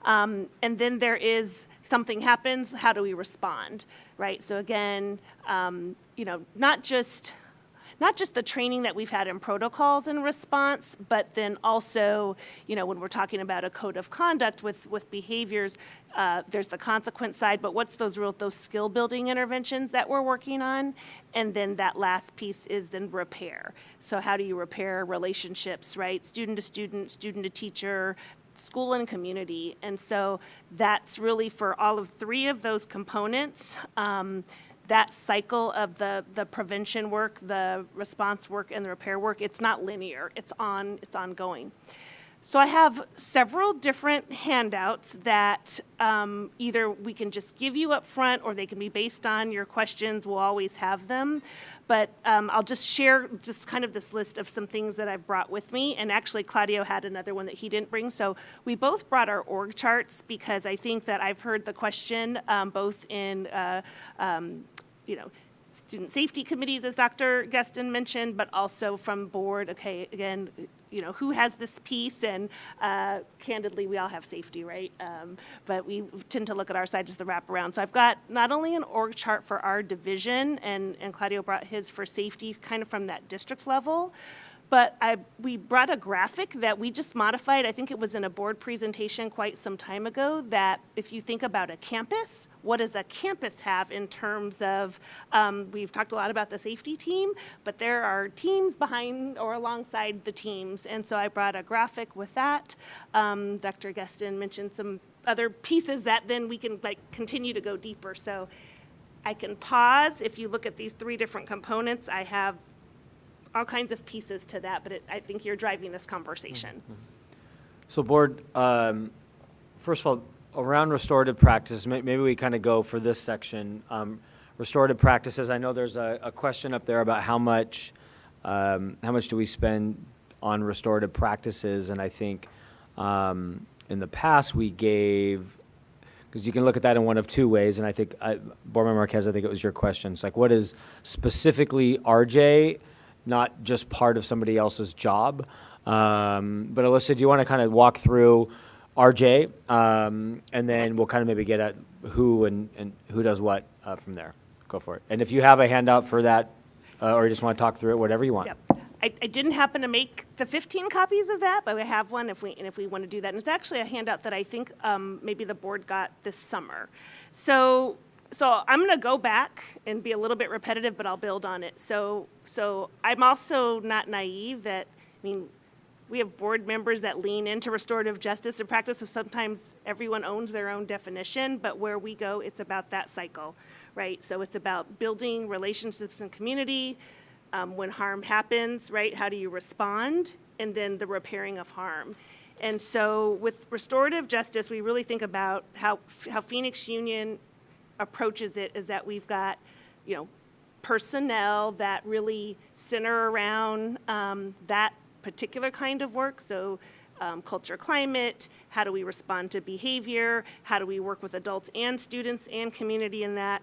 And then there is something happens, how do we respond, right? So again, not just the training that we've had in protocols in response, but then also, when we're talking about a code of conduct with behaviors, there's the consequence side, but what's those skill building interventions that we're working on? And then that last piece is then repair. So how do you repair relationships, right? Student to student, student to teacher, school and community. And so that's really for all of 3 of those components. that cycle of the prevention work, the response work, and the repair work, it's not linear. It's ongoing. So I have several different handouts that either we can just give you up front or they can be based on your questions. We'll always have them. But I'll just share just kind of this list of some things that I've brought with me. And actually, Claudio had another one that he didn't bring. So we both brought our org charts because I think that I've heard the question both in, student safety committees, as Dr. Guestin mentioned, but also from board, okay, again, who has this piece? And candidly, we all have safety, right? But we tend to look at our side as the wraparound. So I've got not only an org chart for our division, and Claudio brought his for safety kind of from that district level, but we brought a graphic that we just modified. I think it was in a board presentation quite some time ago, that if you think about a campus, what does a campus have in terms of, we've talked a lot about the safety team, but there are teams behind or alongside the teams. And so I brought a graphic with that. Dr. Guestin mentioned some other pieces that then we can continue to go deeper. So I can pause. If you look at these 3 different components, I have all kinds of pieces to that, but I think you're driving this conversation. So board, first of all, around restorative practice, maybe we kind of go for this section. Restorative practices, I know there's a question up there about how much do we spend on restorative practices, and I think in the past we gave, because you can look at that in one of 2 ways, and I think, Board Member Marquez, I think it was your question. It's like, what is specifically RJ, not just part of somebody else's job? But Alyssa, do you want to kind of walk through RJ, and then we'll kind of maybe get at who and who does what from there. Go for it. And if you have a handout for that, or you just want to talk through it, whatever you want. Yep. I didn't happen to make the 15 copies of that, but we have one if we want to do that. And it's actually a handout that I think maybe the board got this summer. So I'm going to go back and be a little bit repetitive, but I'll build on it. So I'm also not naive that, we have board members that lean into restorative justice and practice, so sometimes everyone owns their own definition, but where we go, it's about that cycle, right? So it's about building relationships in community. When harm happens, right, how do you respond? And then the repairing of harm. And so with restorative justice, we really think about how Phoenix Union approaches it is that we've got, personnel that really center around that particular kind of work. So culture, climate, how do we respond to behavior? How do we work with adults and students and community in that?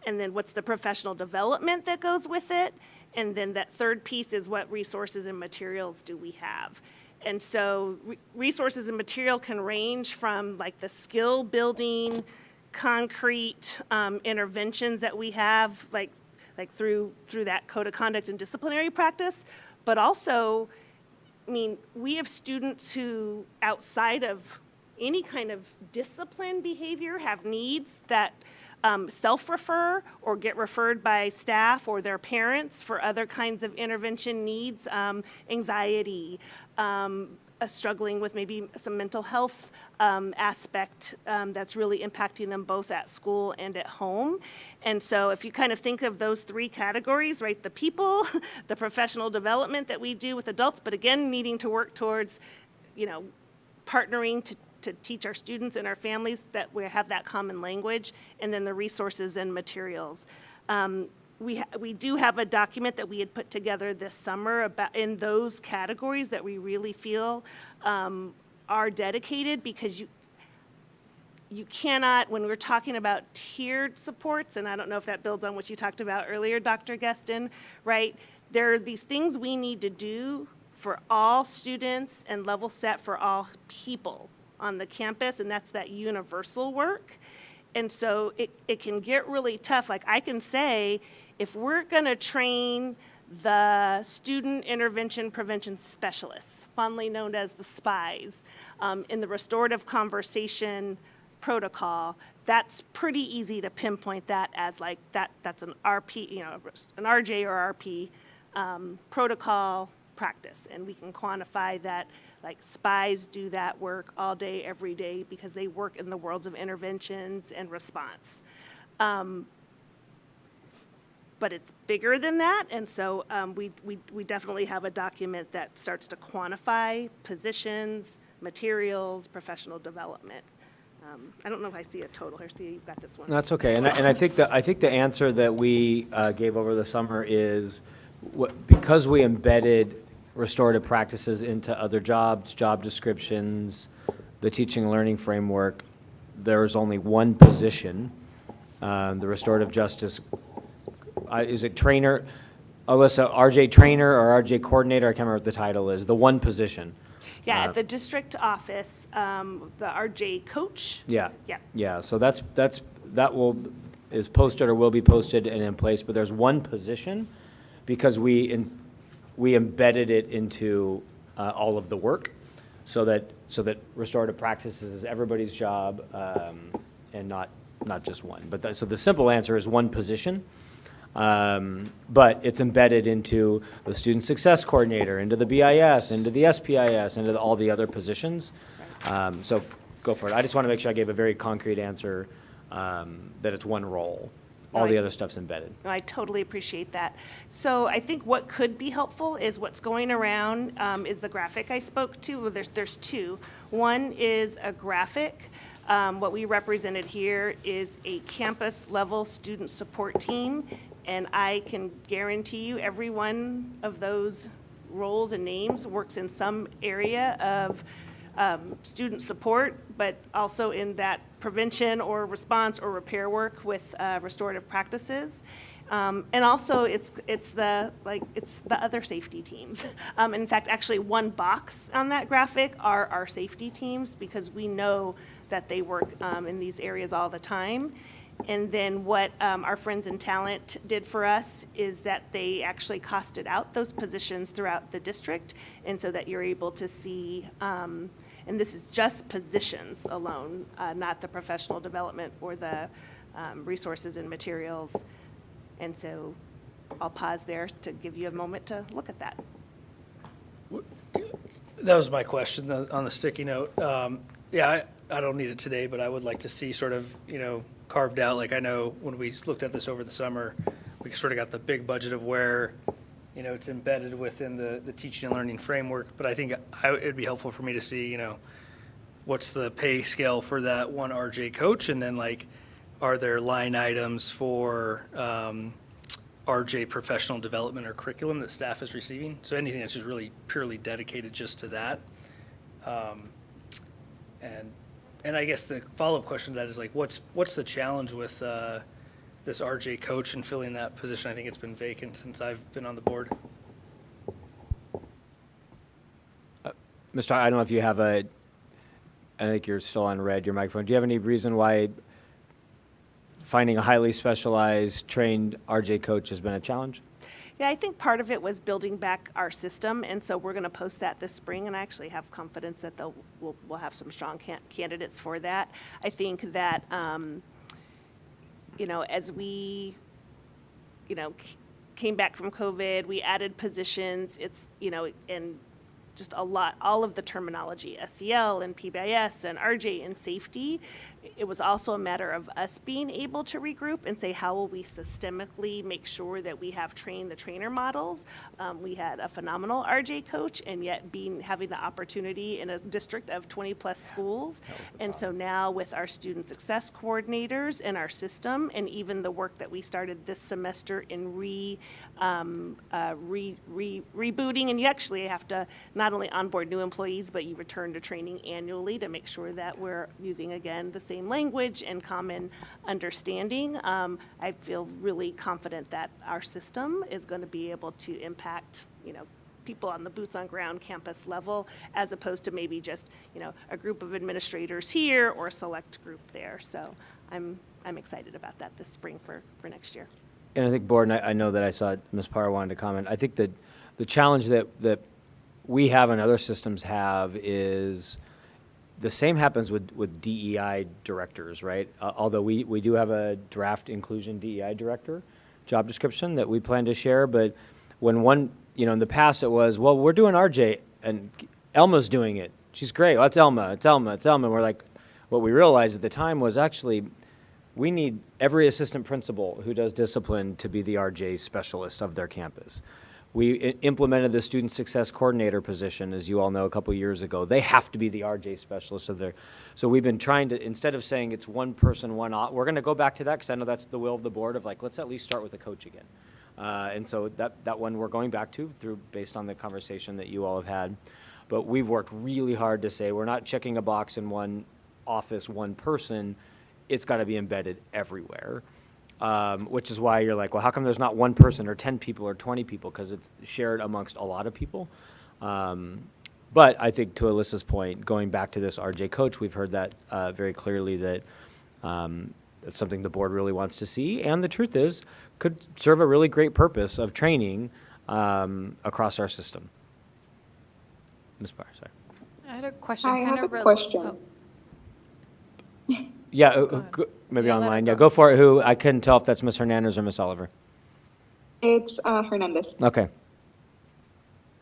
And then what's the professional development that goes with it? And then that third piece is what resources and materials do we have? And so resources and material can range from the skill building, concrete interventions that we have, like through that code of conduct and disciplinary practice, but also, we have students who, outside of any kind of discipline behavior, have needs that self-refer or get referred by staff or their parents for other kinds of intervention needs, anxiety, struggling with maybe some mental health aspect that's really impacting them both at school and at home. And so if you kind of think of those 3 categories, right, the people, the professional development that we do with adults, but again, needing to work towards, partnering to teach our students and our families that we have that common language, and then the resources and materials. We do have a document that we had put together this summer about in those categories that we really feel are dedicated, because you cannot, when we're talking about tiered supports, and I don't know if that builds on what you talked about earlier, Dr. Guestin, right? There are these things we need to do for all students and level set for all people on the campus, and that's that universal work. And so it can get really tough. I can say, if we're going to train the student intervention prevention specialists, fondly known as the SPIEs, in the restorative conversation protocol, that's pretty easy to pinpoint that as that's an RP, an RJ or RP protocol practice. And we can quantify that, SPIEs do that work all day, every day, because they work in the worlds of interventions and response. but it's bigger than that. And so we definitely have a document that starts to quantify positions, materials, professional development. I don't know if I see a total. Here, Steve, you've got this one. That's okay, and I think the answer that we gave over the summer is, because we embedded restorative practices into other jobs, job descriptions, the teaching and learning framework, there is only one position, the restorative justice, is it trainer, Alyssa, RJ trainer or RJ coordinator? I can't remember what the title is, the one position. Yeah, at the district office, the RJ coach. Yeah. Yeah. Yeah, so that is posted or will be posted and in place, but there's one position because we embedded it into all of the work so that restorative practices is everybody's job and not just one. But so the simple answer is one position. But it's embedded into the student success coordinator, into the BIS, into the SPIS, into all the other positions. So go for it. I just want to make sure I gave a very concrete answer that it's one role. All the other stuff's embedded. No, I totally appreciate that. So I think what could be helpful is what's going around is the graphic I spoke to. Well, there's two. One is a graphic. What we represented here is a campus level student support team. And I can guarantee you every one of those roles and names works in some area of student support, but also in that prevention or response or repair work with restorative practices. And also it's the other safety teams. In fact, actually one box on that graphic are our safety teams because we know that they work in these areas all the time. And then what our friends in talent did for us is that they actually costed out those positions throughout the district, and so that you're able to see, and this is just positions alone, not the professional development or the resources and materials. And so I'll pause there to give you a moment to look at that. That was my question on the sticky note. Yeah, I don't need it today, but I would like to see sort of, carved out, like I know when we looked at this over the summer, we sort of got the big budget of where, it's embedded within the teaching and learning framework, but I think it'd be helpful for me to see, what's the pay scale for that one RJ coach, and then like, are there line items for RJ professional development or curriculum that staff is receiving? So anything that's just really purely dedicated just to that. And I guess the follow-up question to that is like, what's the challenge with this RJ coach and filling that position? I think it's been vacant since I've been on the board. Mr. I don't know if you have I think you're still on red, your microphone. Do you have any reason why finding a highly specialized, trained RJ coach has been a challenge? Yeah, I think part of it was building back our system, and so we're going to post that this spring, and I actually have confidence that we'll have some strong candidates for that. I think that, as we, came back from COVID, we added positions, and just all of the terminology, SEL and PBIS and RJ and safety. It was also a matter of us being able to regroup and say, how will we systemically make sure that we have trained the trainer models? We had a phenomenal RJ coach, and yet having the opportunity in a district of 20 plus schools. And so now with our student success coordinators and our system, and even the work that we started this semester in rebooting, and you actually have to not only onboard new employees, but you return to training annually to make sure that we're using, again, the same language and common understanding. I feel really confident that our system is going to be able to impact, people on the boots on ground campus level, as opposed to maybe just, a group of administrators here or a select group there. So I'm excited about that this spring for next year. And I think, Board, and I know that I saw Ms. Parr wanted to comment. I think that the challenge that we have and other systems have is the same happens with DEI directors, right? Although we do have a draft inclusion DEI director job description that we plan to share, but when one, in the past it was, well, we're doing RJ and Elma's doing it. She's great. Well, it's Elma. And we're like, what we realized at the time was actually we need every assistant principal who does discipline to be the RJ specialist of their campus. We implemented the student success coordinator position, as you all know, a couple years ago. They have to be the RJ specialist of their, so we've been trying to, instead of saying it's one person, we're gonna go back to that, because I know that's the will of the board of like, let's at least start with a coach again. And so that one we're going back to based on the conversation that you all have had. But we've worked really hard to say, we're not checking a box in one office, one person, it's gotta be embedded everywhere. Which is why you're like, well, how come there's not one person or 10 people or 20 people? Because it's shared amongst a lot of people. But I think to Alyssa's point, going back to this RJ coach, we've heard that very clearly that it's something the board really wants to see. And the truth is, could serve a really great purpose of training across our system. Ms. Barr, sorry. I had a question. I kind have of a question. Yeah, maybe Yeah, let her online. go. Yeah, go for it. Who? I couldn't tell if that's Ms. Hernandez or Ms. Oliver. It's Hernandez. Okay.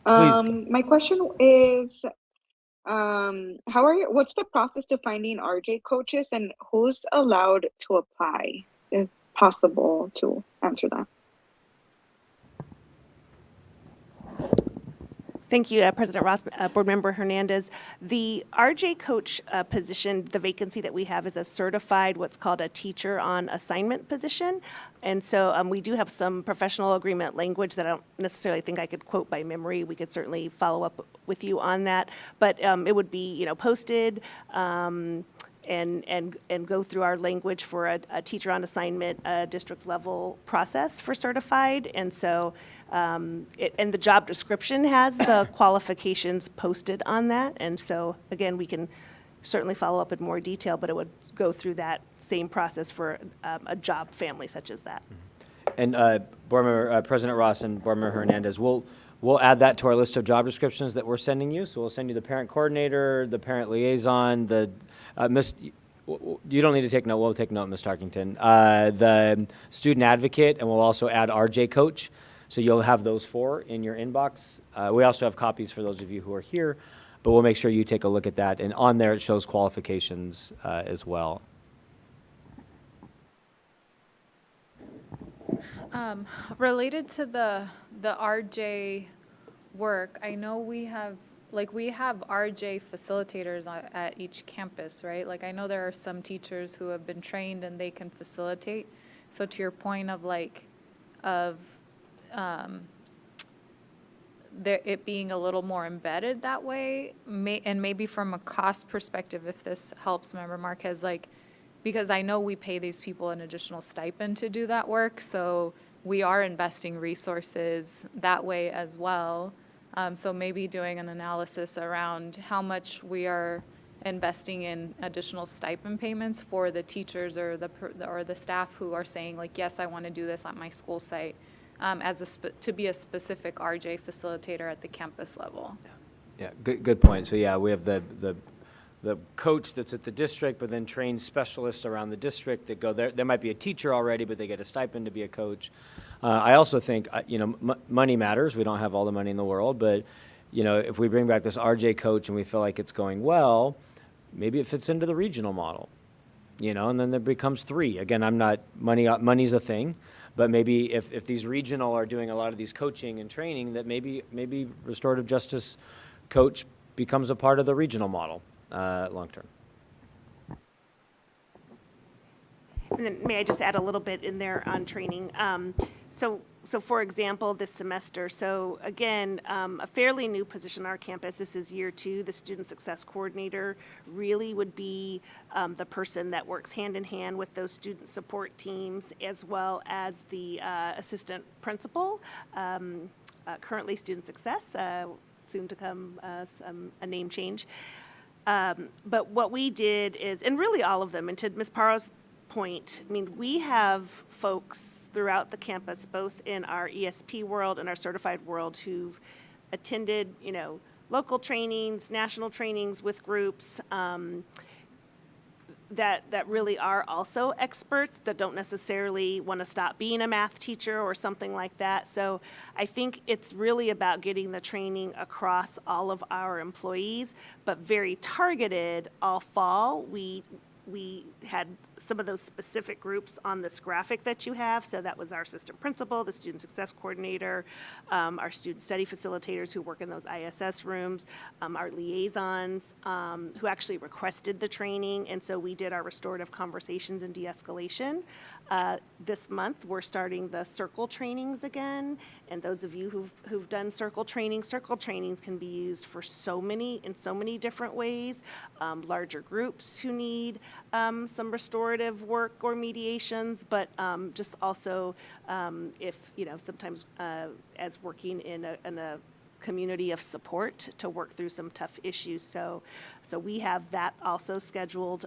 Please. My question is, what's the process to finding RJ coaches and who's allowed to apply, if possible, to answer that? Thank you, President Ross, Board Member Hernandez. The RJ coach position, the vacancy that we have is a certified, what's called a teacher on assignment position. And so we do have some professional agreement language that I don't necessarily think I could quote by memory. We could certainly follow up with you on that. But it would be, posted and go through our language for a teacher on assignment, district level process for certified. And so and the job description has the qualifications posted on that. And so, again, we can certainly follow up in more detail, but it would go through that same process for a job family such as that. And Board Member, President Ross and Board Member Hernandez, we'll add that to our list of job descriptions that we're sending you. So we'll send you the parent coordinator, the parent liaison, the you don't need to take note. We'll take note, Ms. Tarkington. The student advocate, and we'll also add RJ coach. So you'll have those 4 in your inbox. We also have copies for those of you who are here, but we'll make sure you take a look at that. And on there, it shows qualifications as well. Related to the RJ work, I know we have RJ facilitators at each campus, right? Like I know there are some teachers who have been trained and they can facilitate. So to your point of it being a little more embedded that way, and maybe from a cost perspective, if this helps, Member Marquez, because I know we pay these people an additional stipend to do that work, so we are investing resources that way as well. So maybe doing an analysis around how much we are investing in additional stipend payments for the teachers or the staff who are saying yes, I want to do this at my school site. To be a specific RJ facilitator at the campus level. Yeah, good point. So yeah, we have the coach that's at the district, but then trained specialists around the district that go there. There might be a teacher already, but they get a stipend to be a coach. I also think, money matters. We don't have all the money in the world, but, if we bring back this RJ coach and we feel like it's going well, maybe it fits into the regional model, and then there becomes 3. Again, money's a thing. But maybe if these regional are doing a lot of these coaching and training, that maybe restorative justice coach becomes a part of the regional model long term. And then may I just add a little bit in there on training? So for example, this semester, so again, a fairly new position on our campus, this is year 2, the student success coordinator really would be the person that works hand in hand with those student support teams as well as the assistant principal, currently student success, soon to come a name change. But what we did is, and really all of them, and to Ms. Parra's point, we have folks throughout the campus, both in our ESP world and our certified world, who've attended, local trainings, national trainings with groups that really are also experts that don't necessarily want to stop being a math teacher or something like that. So I think it's really about getting the training across all of our employees, but very targeted all fall. We we had some of those specific groups on this graphic that you have. So that was our assistant principal, the student success coordinator, our student study facilitators who work in those ISS rooms, our liaisons who actually requested the training. And so we did our restorative conversations and de-escalation. This month, we're starting the circle trainings again. And those of you who've done circle trainings can be used for in so many different ways. Larger groups who need some restorative work or mediations, but just also if, sometimes as working in a community of support to work through some tough issues. So we have that also scheduled,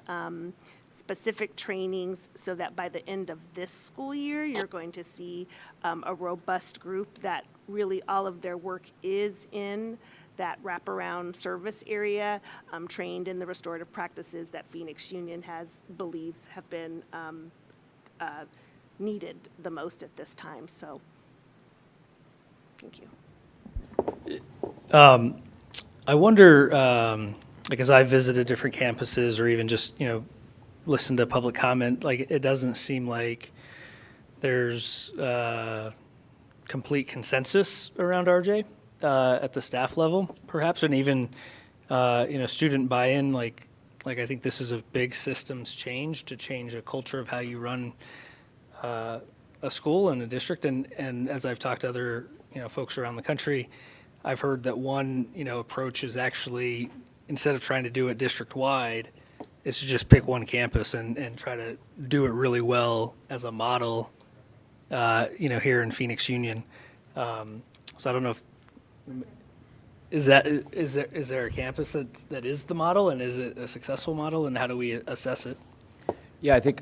specific trainings, so that by the end of this school year, you're going to see a robust group that really all of their work is in that wraparound service area, trained in the restorative practices that Phoenix Union believes have been needed the most at this time. So, thank you. I wonder, because I've visited different campuses or even just, listened to public comment, like it doesn't seem like there's complete consensus around RJ at the staff level, perhaps, and even student buy-in. Like I think this is a big systems change to change a culture of how you run a school and a district. And as I've talked to other folks around the country, I've heard that one approach is actually, instead of trying to do it district-wide, is to just pick one campus and try to do it really well as a model, here in Phoenix Union. So I don't know if, is there a campus that is the model, and is it a successful model, and how do we assess it? Yeah, I think,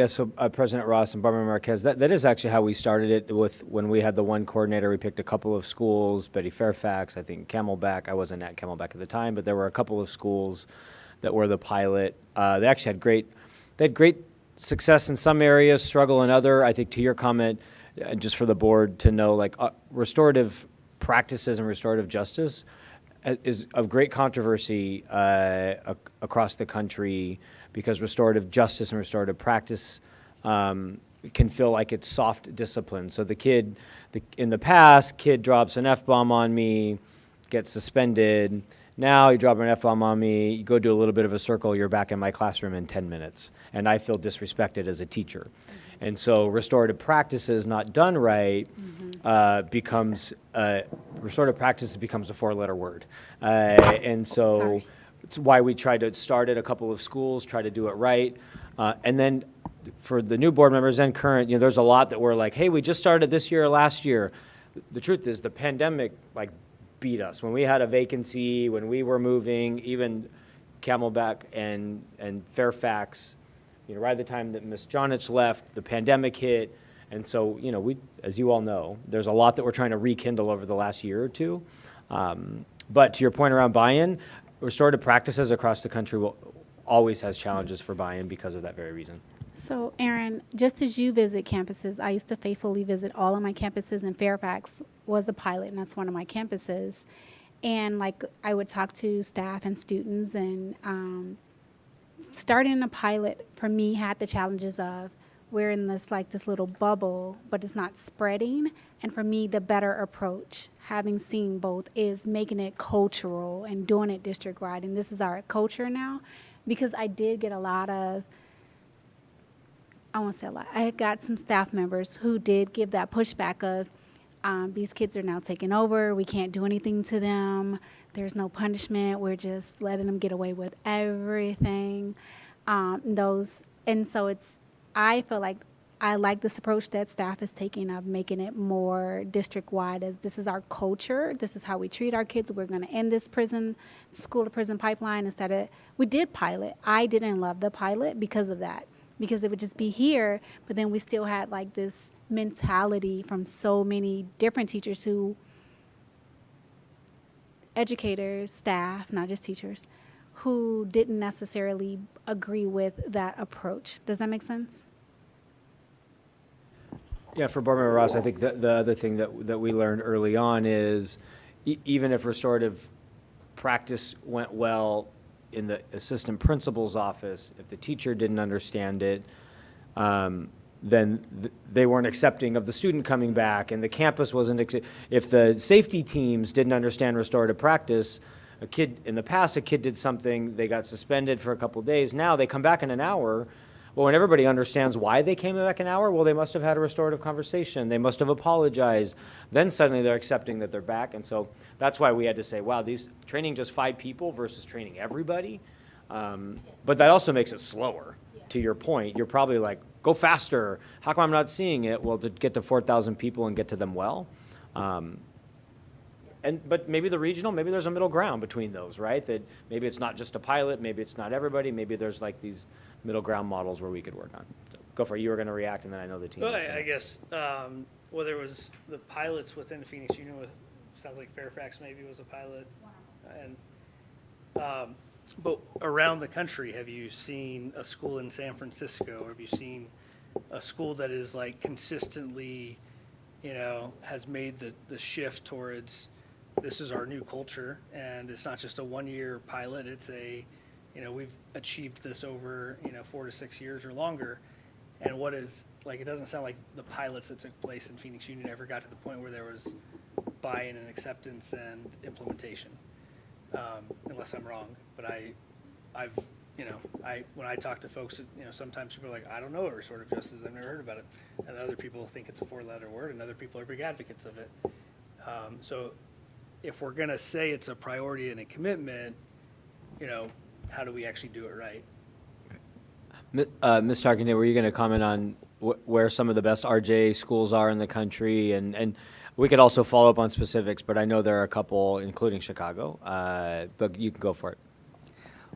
so President Ross and Barbara Marquez, that is actually how we started it when we had the one coordinator. We picked a couple of schools, Betty Fairfax, I think Camelback. I wasn't at Camelback at the time, but there were a couple of schools that were the pilot. They actually had great success in some areas, struggle in other. I think to your comment, just for the board to know, like restorative practices and restorative justice is of great controversy across the country, because restorative justice and restorative practice can feel like it's soft discipline. So in the past, kid drops an F-bomb on me, gets suspended. Now you drop an F-bomb on me, you go do a little bit of a circle, you're back in my classroom in 10 minutes. And I feel disrespected as a teacher. And so restorative practices not done right becomes a 4-letter word. And so it's why we try to start at a couple of schools, try to do it right. And then for the new board members and current, there's a lot that we're like, hey, we just started this year or last year. The truth is the pandemic beat us. When we had a vacancy, when we were moving, even Camelback and Fairfax, right at the time that Ms. Jonich left, the pandemic hit. And so, we, as you all know, there's a lot that we're trying to rekindle over the last year or two. But to your point around buy-in, restorative practices across the country always has challenges for buy-in because of that very reason. So, Aaron, just as you visit campuses, I used to faithfully visit all of my campuses, and Fairfax was a pilot, and that's one of my campuses. And I would talk to staff and students, and starting a pilot for me had the challenges of we're in this little bubble, but it's not spreading. And for me, the better approach, having seen both, is making it cultural and doing it district-wide. And this is our culture now, because I did get a lot of, I won't say a lot, I got some staff members who did give that pushback of, these kids are now taking over, we can't do anything to them, there's no punishment, we're just letting them get away with everything. And so I feel like I like this approach that staff is taking of making it more district-wide, as this is our culture, this is how we treat our kids, we're going to end this school-to-prison pipeline instead of, we did pilot. I didn't love the pilot because of that, because it would just be here, but then we still had this mentality from so many different teachers educators, staff, not just teachers, who didn't necessarily agree with that approach. Does that make sense? Yeah, for Board Member Ross, I think the other thing that we learned early on is even if restorative practice went well, in the assistant principal's office, if the teacher didn't understand it, then they weren't accepting of the student coming back, and the campus wasn't, if the safety teams didn't understand restorative practice, a kid did something, they got suspended for a couple of days, now they come back in an hour. Well, when everybody understands why they came back an hour, well, they must have had a restorative conversation, they must have apologized, then suddenly they're accepting that they're back, and so that's why we had to say, wow, these training just 5 people versus training everybody, but that also makes it slower. To your point, you're probably like, go faster, how come I'm not seeing it? Well, to get to 4,000 people and get to them well. But maybe the regional, maybe there's a middle ground between those, right? That maybe it's not just a pilot, maybe it's not everybody, maybe there's like these middle ground models where we could work on. So go for it, you were gonna react, and then I know the team. Well, I guess, well, there was the pilots within Phoenix Union with, sounds like Fairfax maybe was a pilot. And, but around the country, have you seen a school in San Francisco? Or have you seen a school that is like consistently, has made the shift towards, this is our new culture, and it's not just a 1-year pilot, it's we've achieved this over, 4 to 6 years or longer. And what is, like, it doesn't sound like the pilots that took place in Phoenix Union ever got to the point where there was buy-in and acceptance and implementation, unless I'm wrong. But when I talk to folks, sometimes people are like, I don't know what restorative justice is, I've never heard about it. And other people think it's a 4-letter word, and other people are big advocates of it. So if we're gonna say it's a priority and a commitment, how do we actually do it right? Ms. Tarkington, were you going to comment on where some of the best RJ schools are in the country? And we could also follow up on specifics, but I know there are a couple, including Chicago, but you can go for it.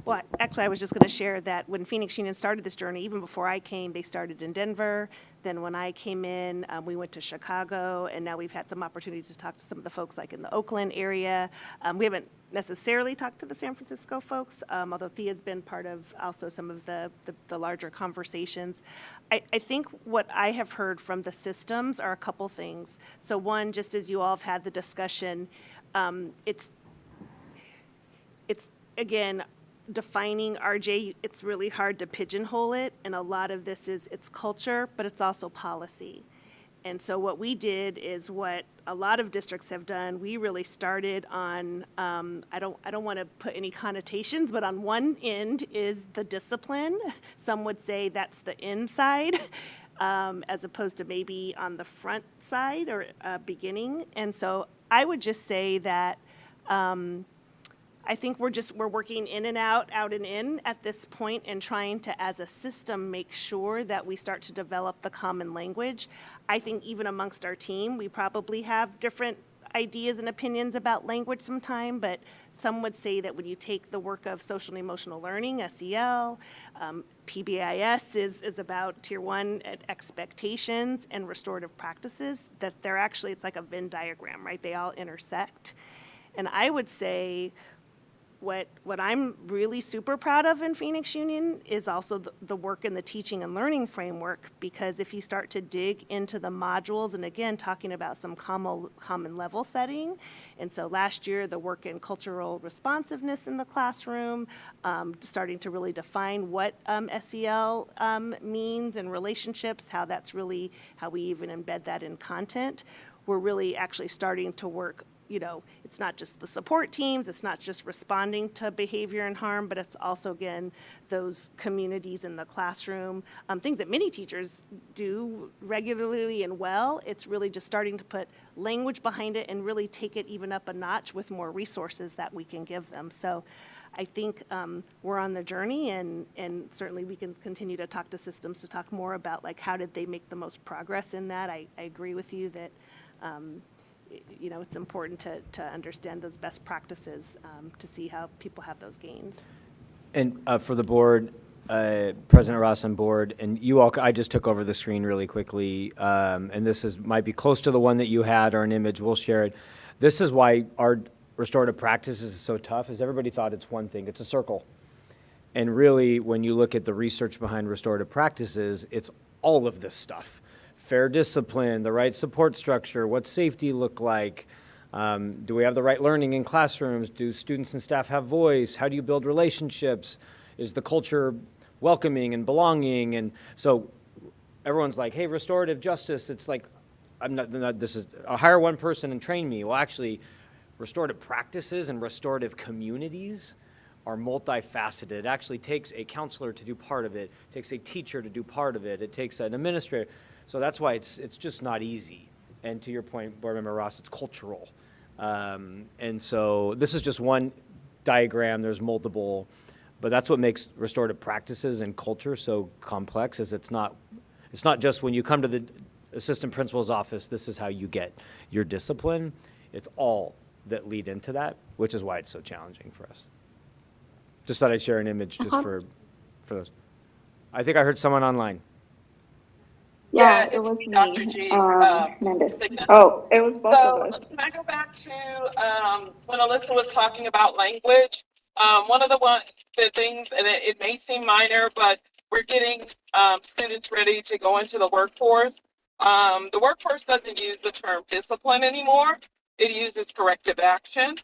Well, actually, I was just going to share that when Phoenix Union started this journey, even before I came, they started in Denver. Then when I came in, we went to Chicago, and now we've had some opportunities to talk to some of the folks like in the Oakland area. We haven't necessarily talked to the San Francisco folks, although Thea's been part of also some of the larger conversations. I think what I have heard from the systems are a couple things. So one, just as you all have had the discussion, it's again, defining RJ, it's really hard to pigeonhole it, and a lot of this is it's culture, but it's also policy. And so what we did is what a lot of districts have done. We really started on, I don't want to put any connotations, but on one end is the discipline. Some would say that's the inside, as opposed to maybe on the front side or beginning. And so I would just say that I think we're working in and out and in at this point, and trying to, as a system, make sure that we start to develop the common language. I think even amongst our team, we probably have different ideas and opinions about language sometime, but some would say that when you take the work of social and emotional learning, SEL, PBIS is about tier 1 expectations and restorative practices, that they're actually, it's like a Venn diagram, right? They all intersect. And I would say, what I'm really super proud of in Phoenix Union is also the work in the teaching and learning framework, because if you start to dig into the modules, and again, talking about some common level setting, and so last year, the work in cultural responsiveness in the classroom, starting to really define what SEL means and relationships, how that's really, how we even embed that in content. We're really actually starting to work, it's not just the support teams, it's not just responding to behavior and harm, but it's also, again, those communities in the classroom, things that many teachers do regularly and well. It's really just starting to put language behind it and really take it even up a notch with more resources that we can give them. So I think we're on the journey, and certainly we can continue to talk to systems to talk more about, like, how did they make the most progress in that. I agree with you that it's important to understand those best practices to see how people have those gains. And for the board, President Ross on board, and you all, I just took over the screen really quickly, and this might be close to the one that you had, or an image, we'll share it. This is why our restorative practices is so tough, is everybody thought it's one thing, it's a circle. And really, when you look at the research behind restorative practices, it's all of this stuff. Fair discipline, the right support structure, what safety look like, Do we have the right learning in classrooms? Do students and staff have voice? How do you build relationships? Is the culture welcoming and belonging? And so everyone's like, hey, restorative justice, it's like, this is, hire one person and train me. Well, actually, restorative practices and restorative communities are multifaceted. It actually takes a counselor to do part of it, takes a teacher to do part of it, it takes an administrator. So that's why it's just not easy. And to your point, Board Member Ross, it's cultural. And so this is just one diagram, there's multiple, but that's what makes restorative practices and culture so complex, is it's not just when you come to the assistant principal's office, this is how you get your discipline. It's all that lead into that, which is why it's so challenging for us. Just thought I'd share an image just for those. I think I heard someone online. Yeah, it was me, Dr. G. Mendes. Signa. Oh, it was both So of us. can I go back to when Alyssa was talking about language? One of the things, and it may seem minor, but we're getting students ready to go into the workforce. The workforce doesn't use the term discipline anymore. It uses corrective action.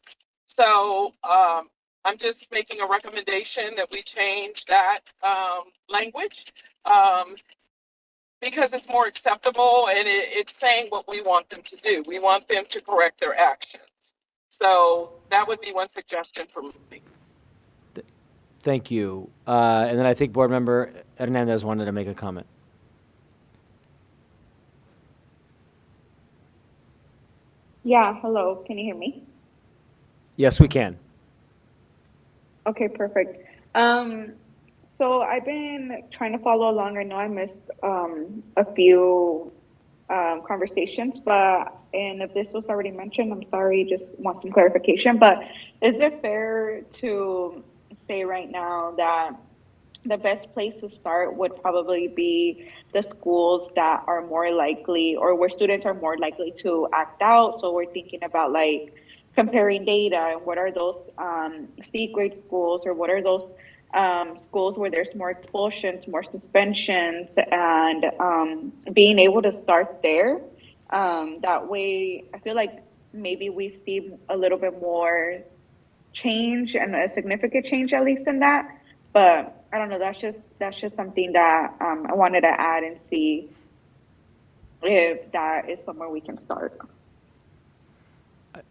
So I'm just making a recommendation that we change that language. Because it's more acceptable and it's saying what we want them to do. We want them to correct their actions. So that would be one suggestion for me. Thank you. And then I think Board Member Hernandez wanted to make a comment. Yeah, hello, can you hear me? Yes, we can. Okay, perfect. So I've been trying to follow along. I know I missed a few conversations, and if this was already mentioned, I'm sorry, just want some clarification. But is it fair to say right now that the best place to start would probably be the schools that are more likely, or where students are more likely to act out? So we're thinking about like comparing data, and what are those C grade schools, or what are those schools where there's more expulsions, more suspensions, and being able to start there. That way, I feel like maybe we see a little bit more change, and a significant change at least in that. But I don't know, that's just something that I wanted to add and see if that is somewhere we can start.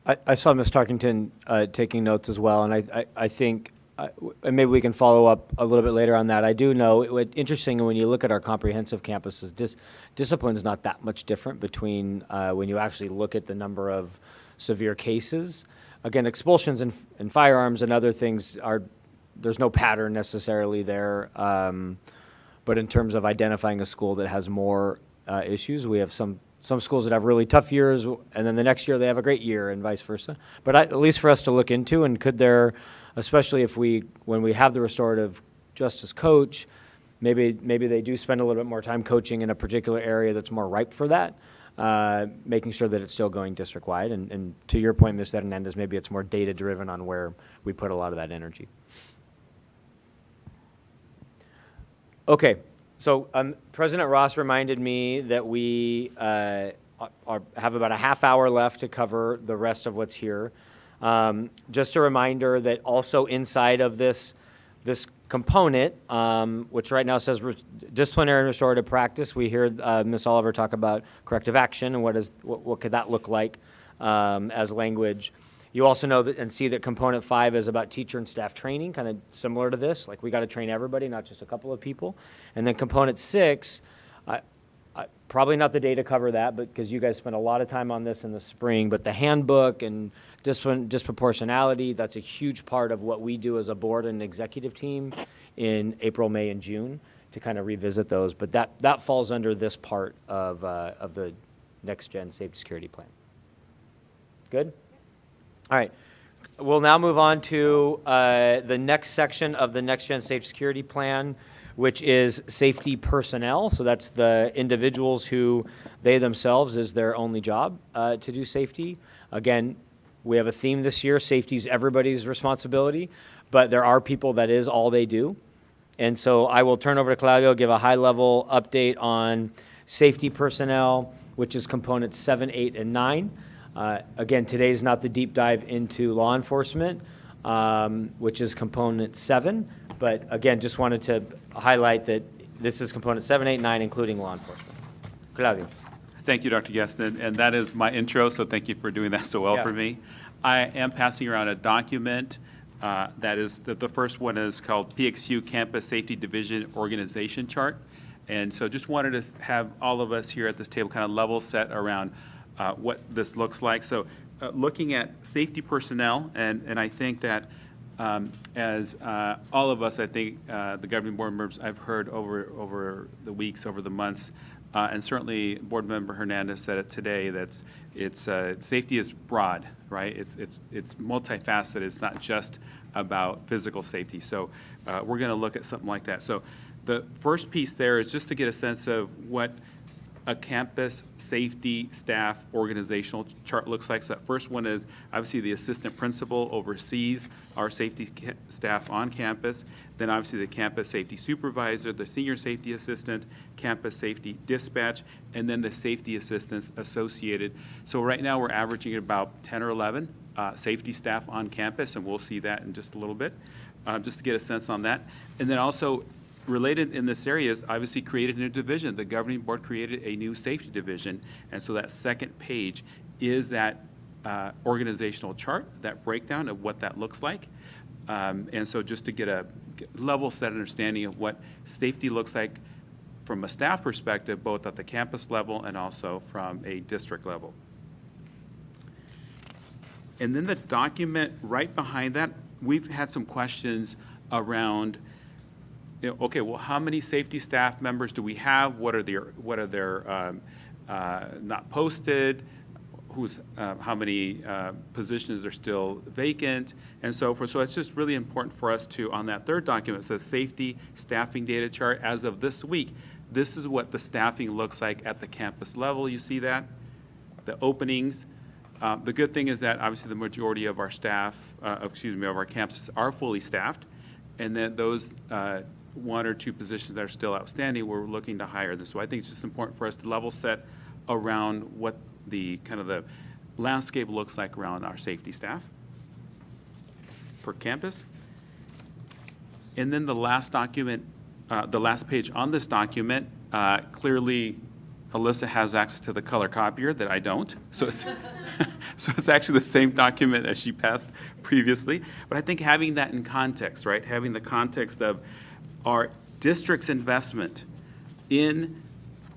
I saw Ms. Tarkington taking notes as well, and I think, and maybe we can follow up a little bit later on that. I do know, interesting, when you look at our comprehensive campuses, discipline is not that much different between when you actually look at the number of severe cases. Again, expulsions and firearms and other things there's no pattern necessarily there. But in terms of identifying a school that has more issues, we have some schools that have really tough years, and then the next year they have a great year, and vice versa. But at least for us to look into, and could there, especially when we have the restorative justice coach, maybe they do spend a little bit more time coaching in a particular area that's more ripe for that, making sure that it's still going district-wide. And to your point, Ms. Hernandez, maybe it's more data-driven on where we put a lot of that energy. Okay, so President Ross reminded me that we have about a half hour left to cover the rest of what's here. Just a reminder that also inside of this component, which right now says disciplinary and restorative practice, we hear Ms. Oliver talk about corrective action and what could that look like as language. You also know that and see that component 5 is about teacher and staff training, kind of similar to this. Like, we got to train everybody, not just a couple of people. And then component 6, probably not the day to cover that, but because you guys spent a lot of time on this in the spring, but the handbook and disproportionality, that's a huge part of what we do as a board and executive team in April, May, and June to kind of revisit those. But that falls under this part of the Next Gen Safety Security Plan. Good? All right. We'll now move on to the next section of the Next Gen Safety Security Plan, which is safety personnel. So that's the individuals who they themselves is their only job to do safety. Again, we have a theme this year: safety is everybody's responsibility, but there are people that is all they do. And so I will turn over to Claudio, give a high-level update on safety personnel, which is components 7, 8, and 9. Again, today's not the deep dive into law enforcement, which is component 7, but again, just wanted to highlight that this is component 7, 8, 9, including law enforcement. Claudio. Thank you, Dr. Gaston, and that is my intro, so thank you for doing that so well Yeah. for me. I am passing around a document that is, the first one is called PXU Campus Safety Division Organization Chart. And so just wanted to have all of us here at this table kind of level set around what this looks like. So looking at safety personnel, and I think that as all of us, I think the governing board members I've heard over the weeks, over the months, and certainly Board Member Hernandez said it today, that safety is broad, right? It's multifaceted. It's not just about physical safety. So we're going to look at something like that. So the first piece there is just to get a sense of what a campus safety staff organizational chart looks like. So that first one is obviously the assistant principal oversees our safety staff on campus. Then obviously the campus safety supervisor, the senior safety assistant, campus safety dispatch, and then the safety assistants associated. So right now we're averaging about 10 or 11 safety staff on campus, and we'll see that in just a little bit, just to get a sense on that. And then also related in this area is obviously created a new division. The governing board created a new safety division, and so that second page is that organizational chart, that breakdown of what that looks like. And so just to get a level set understanding of what safety looks like from a staff perspective, both at the campus level and also from a district level. And then the document right behind that, we've had some questions around, okay, well, how many safety staff members do we have? What are their not posted? How many positions are still vacant, and so forth. So it's just really important for us to, on that third document, it says safety staffing data chart. As of this week, this is what the staffing looks like at the campus level. You see that? The openings. The good thing is that obviously the majority of our staff, of our campuses are fully staffed, and then those 1 or 2 positions that are still outstanding, we're looking to hire them. So I think it's just important for us to level set around what the kind of the landscape looks like around our safety staff per campus. And then the last document, the last page on this document, clearly Alyssa has access to the color copier that I don't. So it's, so it's actually the same document as she passed previously. But I think having that in context, right? Having the context of our district's investment in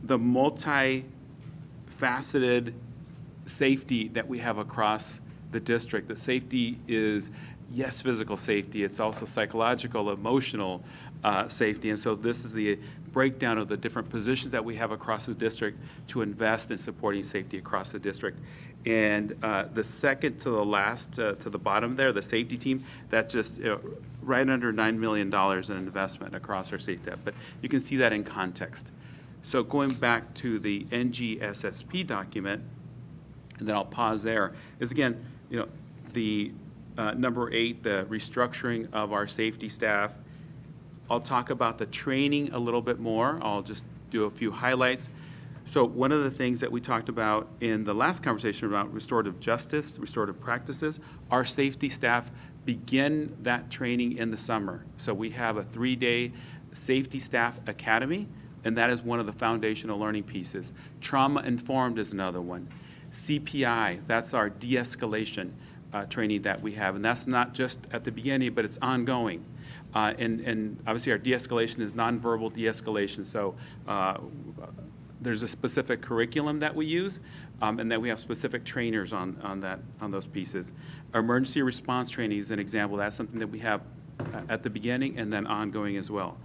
the multi-faceted safety that we have across the district. That safety is, yes, physical safety, it's also psychological, emotional safety. And so this is the breakdown of the different positions that we have across the district to invest in supporting safety across the district. And the second to the last, to the bottom there, the safety team, that's just right under $9 million in investment across our safety. But you can see that in context. So going back to the NGSSP document, and then I'll pause there, is again, the number 8, the restructuring of our safety staff. I'll talk about the training a little bit more. I'll just do a few highlights. So one of the things that we talked about in the last conversation about restorative justice, restorative practices, our safety staff begin that training in the summer. So we have a 3-day safety staff academy, and that is one of the foundational learning pieces. Trauma-informed is another one. CPI, that's our de-escalation training that we have, and that's not just at the beginning, but it's ongoing. And obviously our de-escalation is nonverbal de-escalation, so there's a specific curriculum that we use, and then we have specific trainers on those pieces. Our emergency response training is an example. That's something that we have at the beginning and then ongoing as well.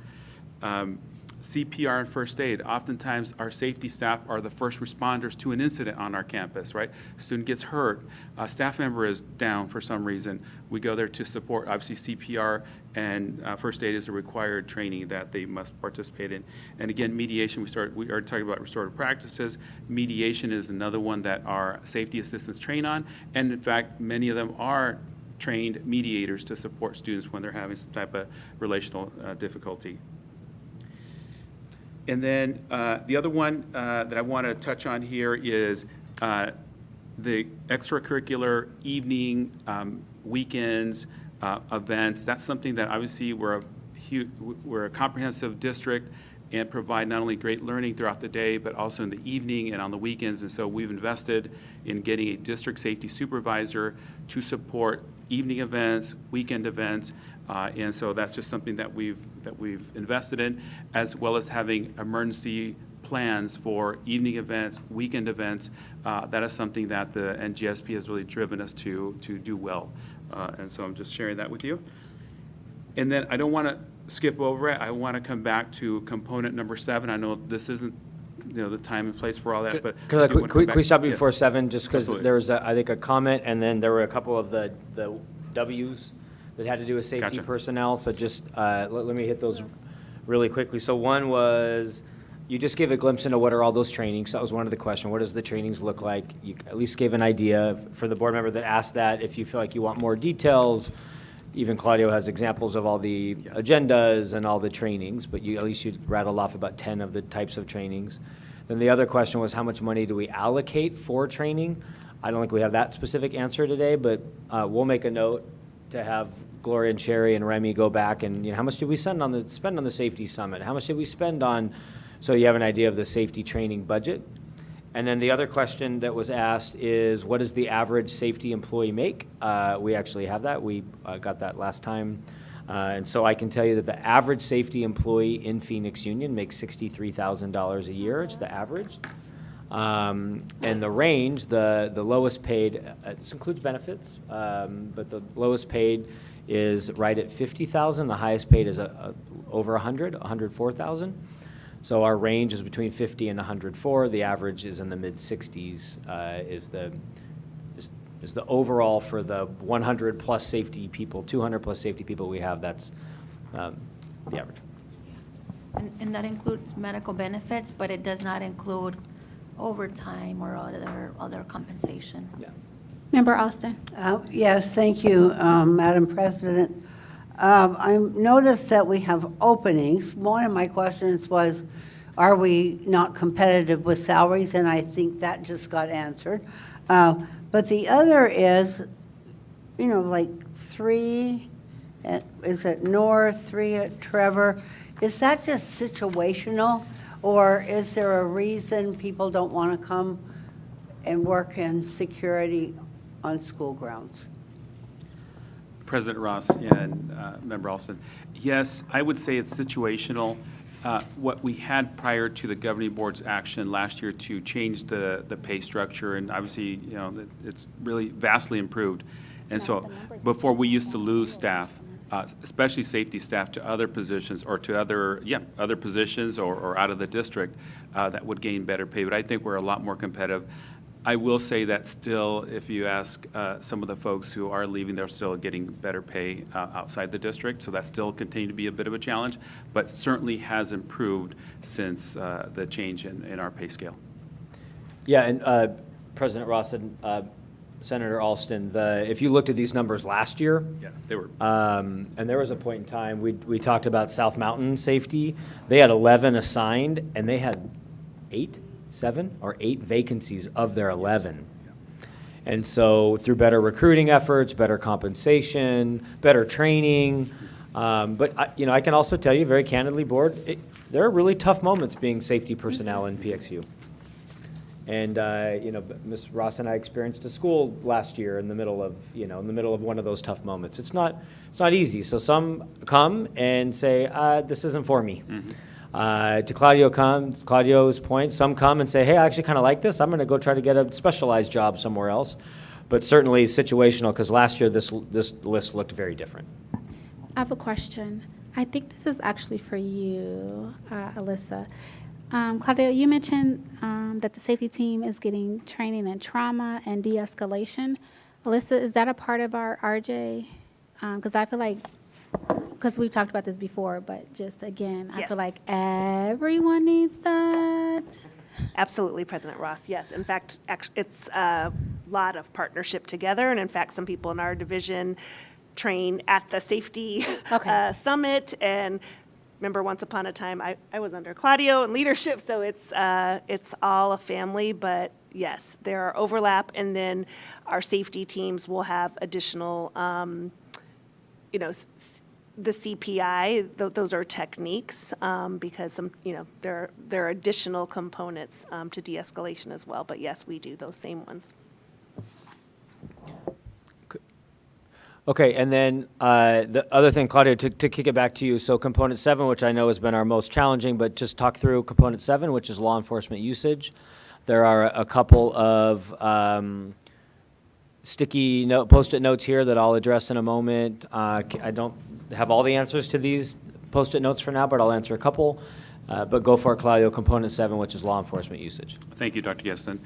CPR and first aid. Oftentimes, our safety staff are the first responders to an incident on our campus, right? Student gets hurt, a staff member is down for some reason. We go there to support, obviously, CPR and first aid is a required training that they must participate in. And again, mediation, we are talking about restorative practices. Mediation is another one that our safety assistants train on. And in fact, many of them are trained mediators to support students when they're having some type of relational difficulty. And then the other one that I want to touch on here is the extracurricular evening, weekends, events, that's something that obviously we're a comprehensive district and provide not only great learning throughout the day, but also in the evening and on the weekends. And so we've invested in getting a district safety supervisor to support evening events, weekend events, and so that's just something that we've invested in, as well as having emergency plans for evening events, weekend events. That is something that the NGSP has really driven us to do well. And so I'm just sharing that with you. And then I don't want to skip over it. I want to come back to component number 7. I know this isn't, the time and place for all that, but. I do wanna come Can we back- stop you Yes. before 7, just because Absolutely. there was, I think, a comment, and then there were a couple of the Ws that had to do with safety Gotcha. personnel, so just let me hit those really quickly. So one was, you just gave a glimpse into what are all those trainings. That was one of the questions. What does the trainings look like? You at least gave an idea for the board member that asked that. If you feel like you want more details, even Claudio has examples of all the agendas and all the trainings, but at least you rattled off about 10 of the types of trainings. Then the other question was, how much money do we allocate for training? I don't think we have that specific answer today, but we'll make a note to have Gloria and Sherry and Remy go back and, how much did we spend on the safety summit? How much did we spend on, so you have an idea of the safety training budget? And then the other question that was asked is, what does the average safety employee make? We actually have that. We got that last time. And so I can tell you that the average safety employee in Phoenix Union makes $63,000 a year. It's the average. And the range, the lowest paid, this includes benefits, but the lowest paid is right at $50,000. The highest paid is over $104,000. So our range is between 50 and 104. The average is in the mid-60s. Is the overall for the 100 plus safety people, 200 plus safety people we have. That's the average. And that includes medical benefits, but it does not include overtime or other compensation. Yeah. Member Austin? Yes, thank you, Madam President. I noticed that we have openings. One of my questions was, are we not competitive with salaries? And I think that just got answered. But the other is, like 3, is it North, 3 at Trevor? Is that just situational? Or is there a reason people don't want to come and work in security on school grounds? President Ross and Member Alston. Yes, I would say it's situational. What we had prior to the governing board's action last year to change the pay structure, and obviously, it's really vastly improved. And so before we used to lose staff, especially safety staff, to other positions or to other positions or out of the district that would gain better pay. But I think we're a lot more competitive. I will say that still, if you ask some of the folks who are leaving, they're still getting better pay outside the district. So that still continues to be a bit of a challenge, but certainly has improved since the change in our pay scale. Yeah, and President Ross and Senator Alston, if you looked at these numbers last year, Yeah, they were. and there was a point in time, we talked about South Mountain safety. They had 11 assigned, and they had 7 or 8 vacancies of their 11. And so through better recruiting efforts, better compensation, better training, but I can also tell you very candidly, board, there are really tough moments being safety personnel in PXU. And Ms. Ross and I experienced a school last year in the middle of one of those tough moments. It's not easy. So some come and say, this isn't for me. Mm-hmm. To Claudio's point, some come and say, hey, I actually kind of like this. I'm going to go try to get a specialized job somewhere else. But certainly situational, because last year this list looked very different. I have a question. I think this is actually for you, Alyssa. Claudio, you mentioned that the safety team is getting training in trauma and de-escalation. Alyssa, is that a part of our RJ? Because I feel like, because we've talked about this before, but just again, I Yes. feel like everyone needs that. Absolutely, President Ross. Yes, in fact, it's a lot of partnership together, and in fact, some people in our division train at the safety Okay. summit, and remember once upon a time, I was under Claudio in leadership, so it's all a family, but yes, there are overlap, and then our safety teams will have additional, the CPI, those are techniques, because there are additional components to de-escalation as well, but yes, we do those same ones. Okay, and then the other thing, Claudia, to kick it back to you, so component 7, which I know has been our most challenging, but just talk through component 7, which is law enforcement usage. There are a couple of sticky note, post-it notes here that I'll address in a moment. I don't have all the answers to these post-it notes for now, but I'll answer a couple. But go for it, Claudio, component 7, which is law enforcement usage. Thank you, Dr. Gaston.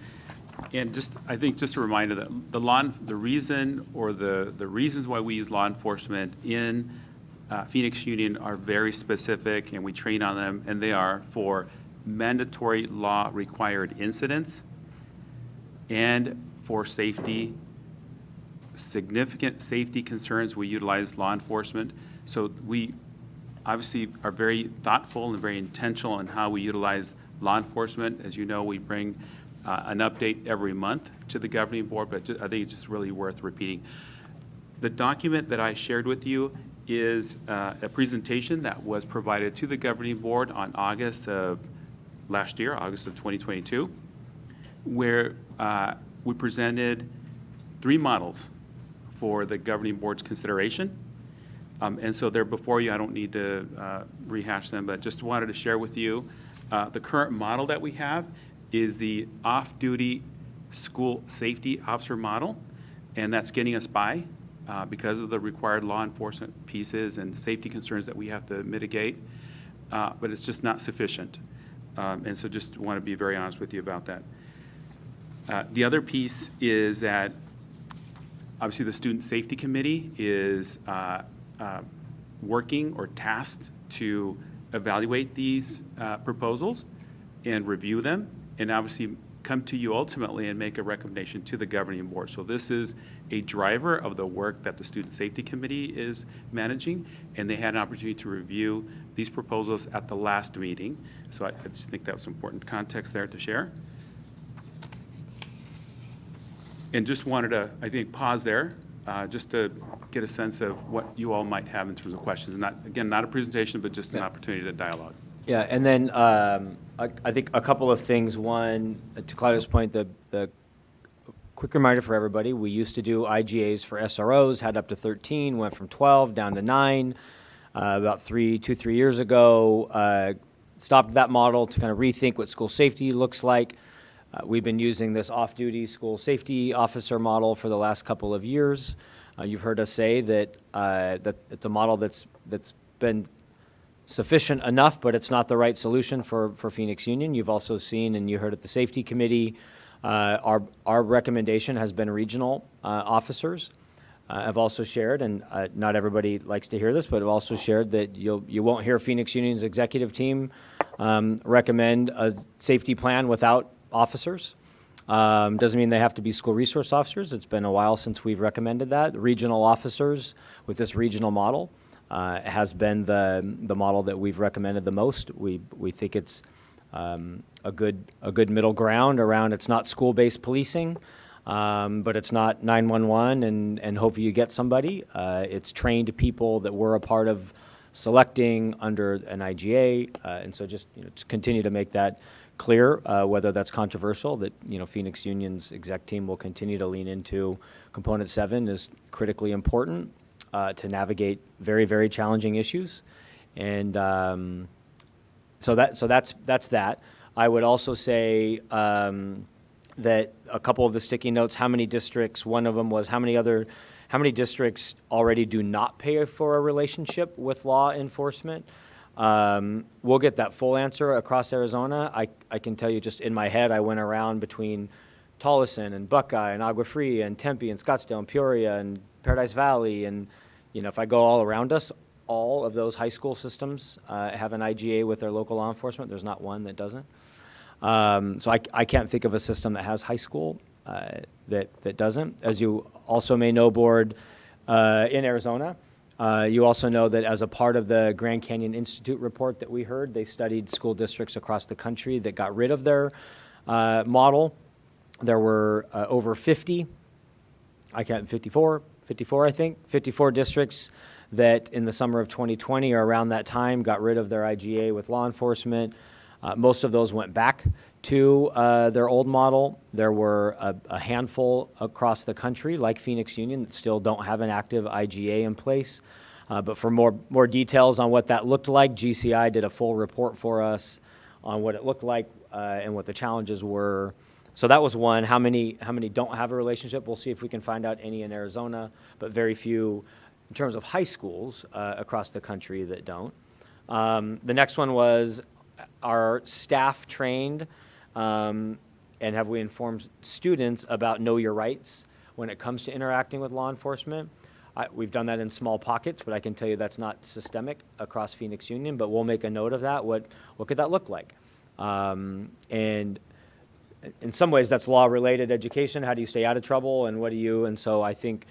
And I think just a reminder that the reason or the reasons why we use law enforcement in Phoenix Union are very specific, and we train on them, and they are for mandatory law required incidents and for safety, significant safety concerns. We utilize law enforcement. So we obviously are very thoughtful and very intentional in how we utilize law enforcement. As you know, we bring an update every month to the governing board, but I think it's just really worth repeating. The document that I shared with you is a presentation that was provided to the governing board on August of last year, August of 2022, where we presented 3 models for the governing board's consideration. And so they're before you. I don't need to rehash them, but just wanted to share with you the current model that we have is the off-duty school safety officer model, and that's getting us by because of the required law enforcement pieces and safety concerns that we have to mitigate, but it's just not sufficient. And so just want to be very honest with you about that. The other piece is that obviously the Student Safety Committee is working or tasked to evaluate these proposals and review them, and obviously come to you ultimately and make a recommendation to the governing board. So this is a driver of the work that the Student Safety Committee is managing, and they had an opportunity to review these proposals at the last meeting. So I just think that was important context there to share. And just wanted to, I think, pause there just to get a sense of what you all might have in terms of questions. Not, again, not a presentation, but just an opportunity to dialogue. Yeah, and then I think a couple of things. One, to Claudia's point, the quick reminder for everybody, we used to do IGAs for SROs, had up to 13, went from 12 down to 9 about 3 years ago. Stopped that model to kind of rethink what school safety looks like. We've been using this off-duty school safety officer model for the last couple of years. You've heard us say that that it's a model that's been sufficient enough, but it's not the right solution for Phoenix Union. You've also seen, and you heard at the safety committee, our recommendation has been regional officers. I've also shared, and not everybody likes to hear this, but I've also shared that you won't hear Phoenix Union's executive team recommend a safety plan without officers. Doesn't mean they have to be school resource officers. It's been a while since we've recommended that. Regional officers with this regional model has been the model that we've recommended the most. We think it's a good middle ground around. It's not school-based policing, but it's not 911 and hope you get somebody. It's trained people that were a part of selecting under an IGA, and so just continue to make that clear, whether that's controversial, that Phoenix Union's exec team will continue to lean into component 7 is critically important to navigate very, very challenging issues. And so that's that. I would also say that a couple of the sticky notes, how many districts, one of them was how many districts already do not pay for a relationship with law enforcement. We'll get that full answer across Arizona. I can tell you just in my head, I went around between Tolleson and Buckeye and Agua Fria and Tempe and Scottsdale and Peoria and Paradise Valley. And, if I go all around us, all of those high school systems have an IGA with their local law enforcement. There's not one that doesn't. So I can't think of a system that has high school that doesn't. As you also may know, board, in Arizona, You also know that as a part of the Grand Canyon Institute report that we heard, they studied school districts across the country that got rid of their model. There were over 54 I think, 54 districts that in the summer of 2020 or around that time got rid of their IGA with law enforcement. Most of those went back to their old model. There were a handful across the country, like Phoenix Union, that still don't have an active IGA in place. But for more details on what that looked like, GCI did a full report for us on what it looked like and what the challenges were. So that was one. How many don't have a relationship? We'll see if we can find out any in Arizona, but very few in terms of high schools across the country that don't. The next one was, are staff trained and have we informed students about know your rights when it comes to interacting with law enforcement? We've done that in small pockets, but I can tell you that's not systemic across Phoenix Union, but we'll make a note of that. What could that look like? And in some ways, that's law-related education. How do you stay out of trouble, and what do you? And so I think,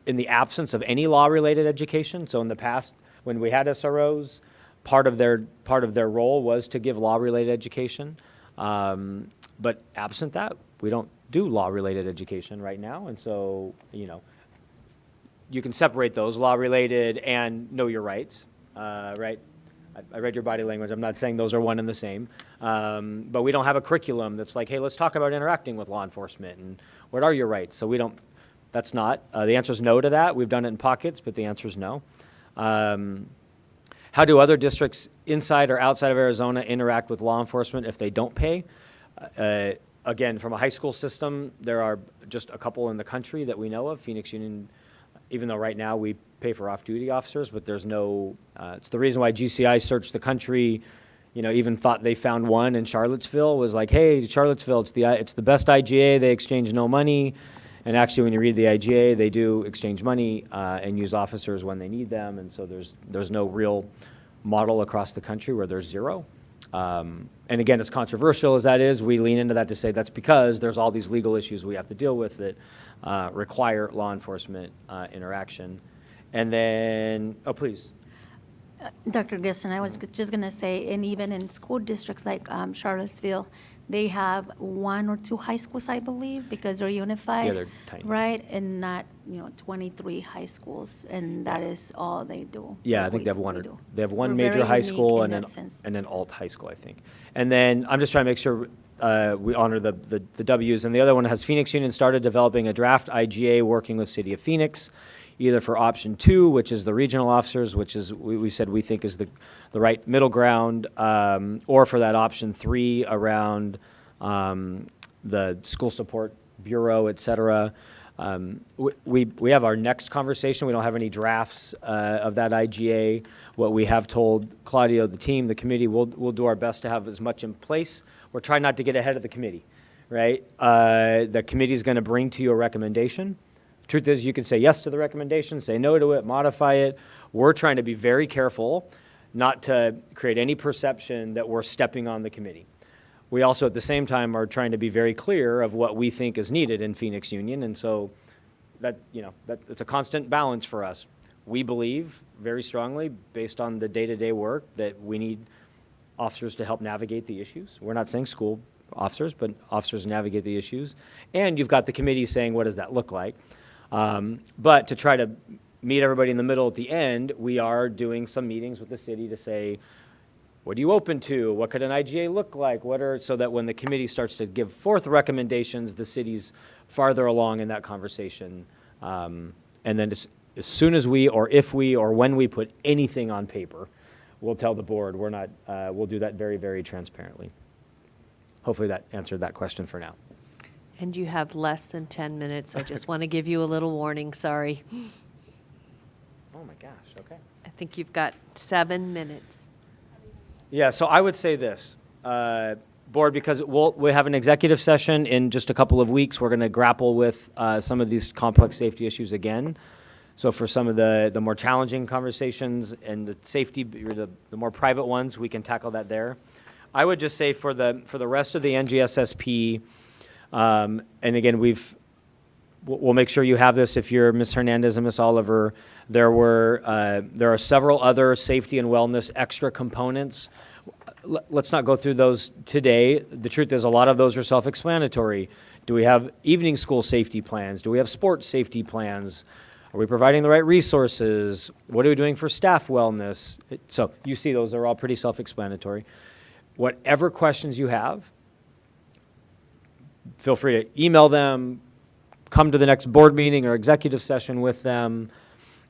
in the absence of any law-related education, so in the past when we had SROs, part of their role was to give law-related education. But absent that, we don't do law-related education right now, and so you can separate those, law-related and know your rights, right? I read your body language. I'm not saying those are one and the same. But we don't have a curriculum that's like, hey, let's talk about interacting with law enforcement and what are your rights? So we don't, that's not, the answer is no to that. We've done it in pockets, but the answer is no. How do other districts inside or outside of Arizona interact with law enforcement if they don't pay? Again, from a high school system, there are just a couple in the country that we know of. Phoenix Union, even though right now we pay for off-duty officers, but there's no, it's the reason why GCI searched the country, even thought they found one in Charlottesville, was like, hey, Charlottesville, it's the best IGA, they exchange no money. And actually, when you read the IGA, they do exchange money and use officers when they need them, and so there's no real model across the country where there's zero. And again, as controversial as that is, we lean into that to say that's because there's all these legal issues we have to deal with that require law enforcement interaction. And then, oh, please. Dr. Gisson, I was just going to say, and even in school districts like Charlottesville, they have 1 or 2 high schools, I believe, because they're unified. Yeah, they're tiny. Right, and not 23 high schools, and that is all they do. Yeah, I think they have one. They have one We're major very high unique school in and that sense. then alt high school, I think. And then I'm just trying to make sure we honor the W's. And the other one has Phoenix Union started developing a draft IGA working with City of Phoenix, either for option 2, which is the regional officers, which is we said we think is the right middle ground, or for that option 3 around the school support bureau, et cetera. We have our next conversation. We don't have any drafts of that IGA. What we have told Claudio, the team, the committee, we'll do our best to have as much in place. We're trying not to get ahead of the committee, right? The committee is going to bring to you a recommendation. Truth is, you can say yes to the recommendation, say no to it, modify it. We're trying to be very careful not to create any perception that we're stepping on the committee. We also, at the same time, are trying to be very clear of what we think is needed in Phoenix Union, and so that it's a constant balance for us. We believe very strongly, based on the day-to-day work, that we need officers to help navigate the issues. We're not saying school officers, but officers navigate the issues. And you've got the committee saying, what does that look like? But to try to meet everybody in the middle at the end, we are doing some meetings with the city to say, what are you open to? What could an IGA look like? So that when the committee starts to give forth recommendations, the city's farther along in that conversation. And then as soon as when we put anything on paper, we'll tell the board. We'll do that very, very transparently. Hopefully that answered that question for now. And you have less than 10 minutes. I just want to give you a little warning, sorry. Oh my gosh, okay. I think you've got 7 minutes. Yeah, so I would say this, board, because we have an executive session in just a couple of weeks. We're going to grapple with some of these complex safety issues again. So for some of the more challenging conversations and the safety, the more private ones, we can tackle that there. I would just say for the rest of the NGSSP, and again, we'll make sure you have this if you're Ms. Hernandez and Ms. Oliver. There are several other safety and wellness extra components. Let's not go through those today. The truth is, a lot of those are self-explanatory. Do we have evening school safety plans? Do we have sports safety plans? Are we providing the right resources? What are we doing for staff wellness? So you see those are all pretty self-explanatory. Whatever questions you have, feel free to email them, come to the next board meeting or executive session with them.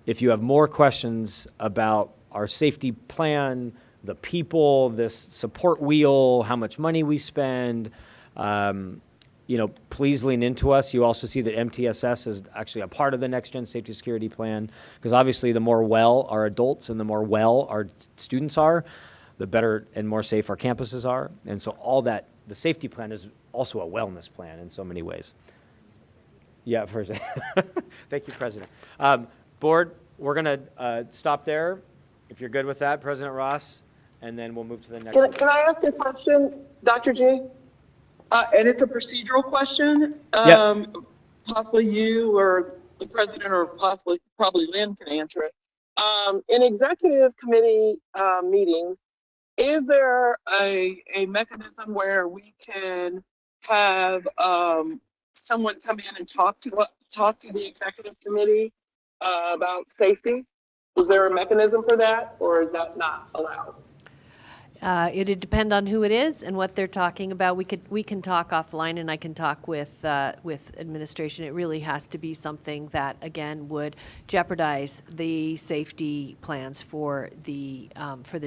If you have more questions about our safety plan, the people, this support wheel, how much money we spend, please lean into us. You also see that MTSS is actually a part of the Next Gen Safety Security Plan, because obviously the more well our adults and the more well our students are, the better and more safe our campuses are. And so all that, the safety plan is also a wellness plan in so many ways. Yeah, thank you, President. Board, we're going to stop there, if you're good with that, President Ross, and then we'll move to the next one. Can I ask a question, Dr. G? And it's a procedural question. Yes. Possibly you or the president or probably Lynn can answer it. In executive committee meetings, is there a mechanism where we can have someone come in and talk to the executive committee about safety? Is there a mechanism for that, or is that not allowed? It'd depend on who it is and what they're talking about. We can talk offline, and I can talk with administration. It really has to be something that, again, would jeopardize the safety plans for the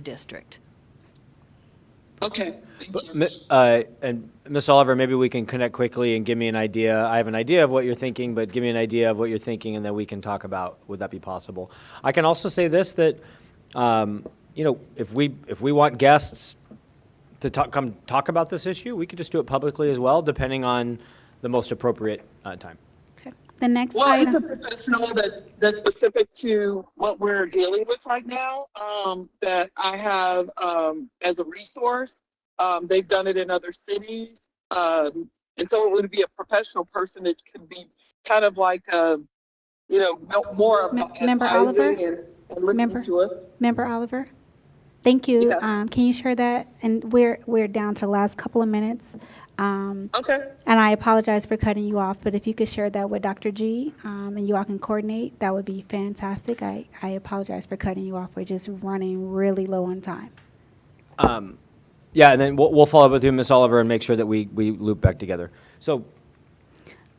district. Okay, thank you. And Ms. Oliver, maybe we can connect quickly and give me an idea. I have an idea of what you're thinking, but give me an idea of what you're thinking, and then we can talk about, would that be possible? I can also say this, that if we want guests to come talk about this issue, we could just do it publicly as well, depending on the most appropriate time. The next Well, item. it's a professional that's specific to what we're dealing with right now, that I have as a resource. They've done it in other cities. And so it would be a professional person that could be kind of like, more of Member Oliver? and listening to us. Member Oliver? Thank you. Yes. Can you share that? And we're down to the last couple of minutes. Okay. And I apologize for cutting you off, but if you could share that with Dr. G, and you all can coordinate, that would be fantastic. I apologize for cutting you off. We're just running really low on time. Yeah, and then we'll follow up with you, Ms. Oliver, and make sure that we loop back together. So,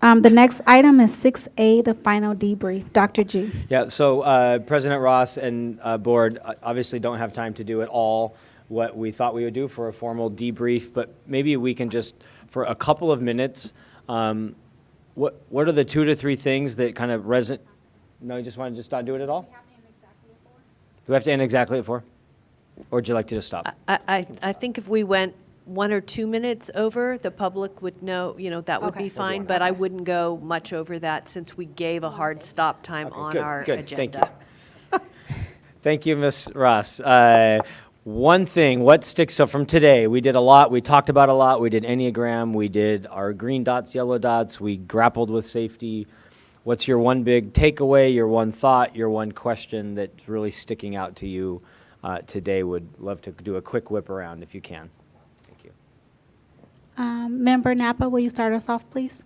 The next item is 6A, the final debrief. Dr. G. yeah, so President Ross and board obviously don't have time to do it all what we thought we would do for a formal debrief, but maybe we can just, for a couple of minutes, what are the 2 to 3 things that kind of resonate? No, you just want to just not do it at all? Do we have to end exactly at 4? Or would you like to just stop? I think if we went 1 or 2 minutes over, the public would know, that would be fine, but I wouldn't go much over that since we gave a hard stop time on our Good. Thank agenda. you. Thank you, Ms. Ross. One thing, what sticks, so from today, we did a lot, we talked about a lot, we did Enneagram, we did our green dots, yellow dots, we grappled with safety. What's your one big takeaway, your one thought, your one question that's really sticking out to you today? Would love to do a quick whip around if you can. Thank you. Member Napa, will you start us off, please?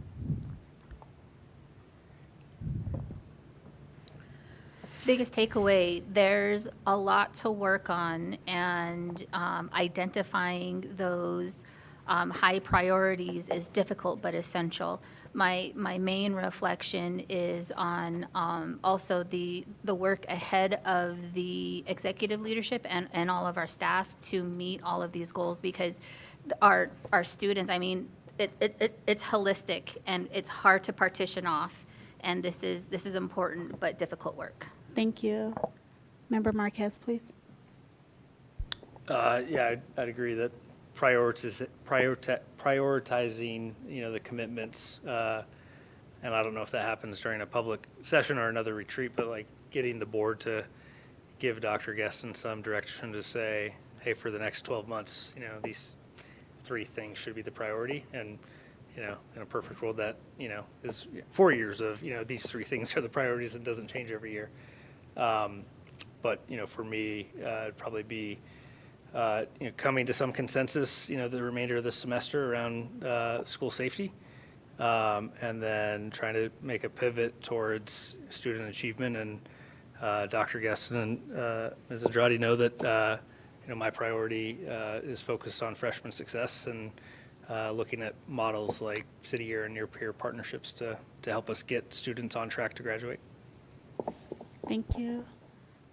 Biggest takeaway, there's a lot to work on, and identifying those high priorities is difficult but essential. My main reflection is on also the work ahead of the executive leadership and all of our staff to meet all of these goals, because our students, it's holistic and it's hard to partition off, and this is important but difficult work. Thank you. Member Marquez, please. Yeah, I'd agree that prioritizing, the commitments, and I don't know if that happens during a public session or another retreat, but like getting the board to give Dr. Guestin some direction to say, hey, for the next 12 months, these 3 things should be the priority, and in a perfect world that, is 4 years of, these three things are the priorities and doesn't change every year. But, for me, it'd probably be, coming to some consensus, the remainder of the semester around school safety. And then trying to make a pivot towards student achievement. And Dr. Gueston and Ms. Andrade know that, my priority is focused on freshman success and looking at models like city year and near-peer partnerships to help us get students on track to graduate. Thank you.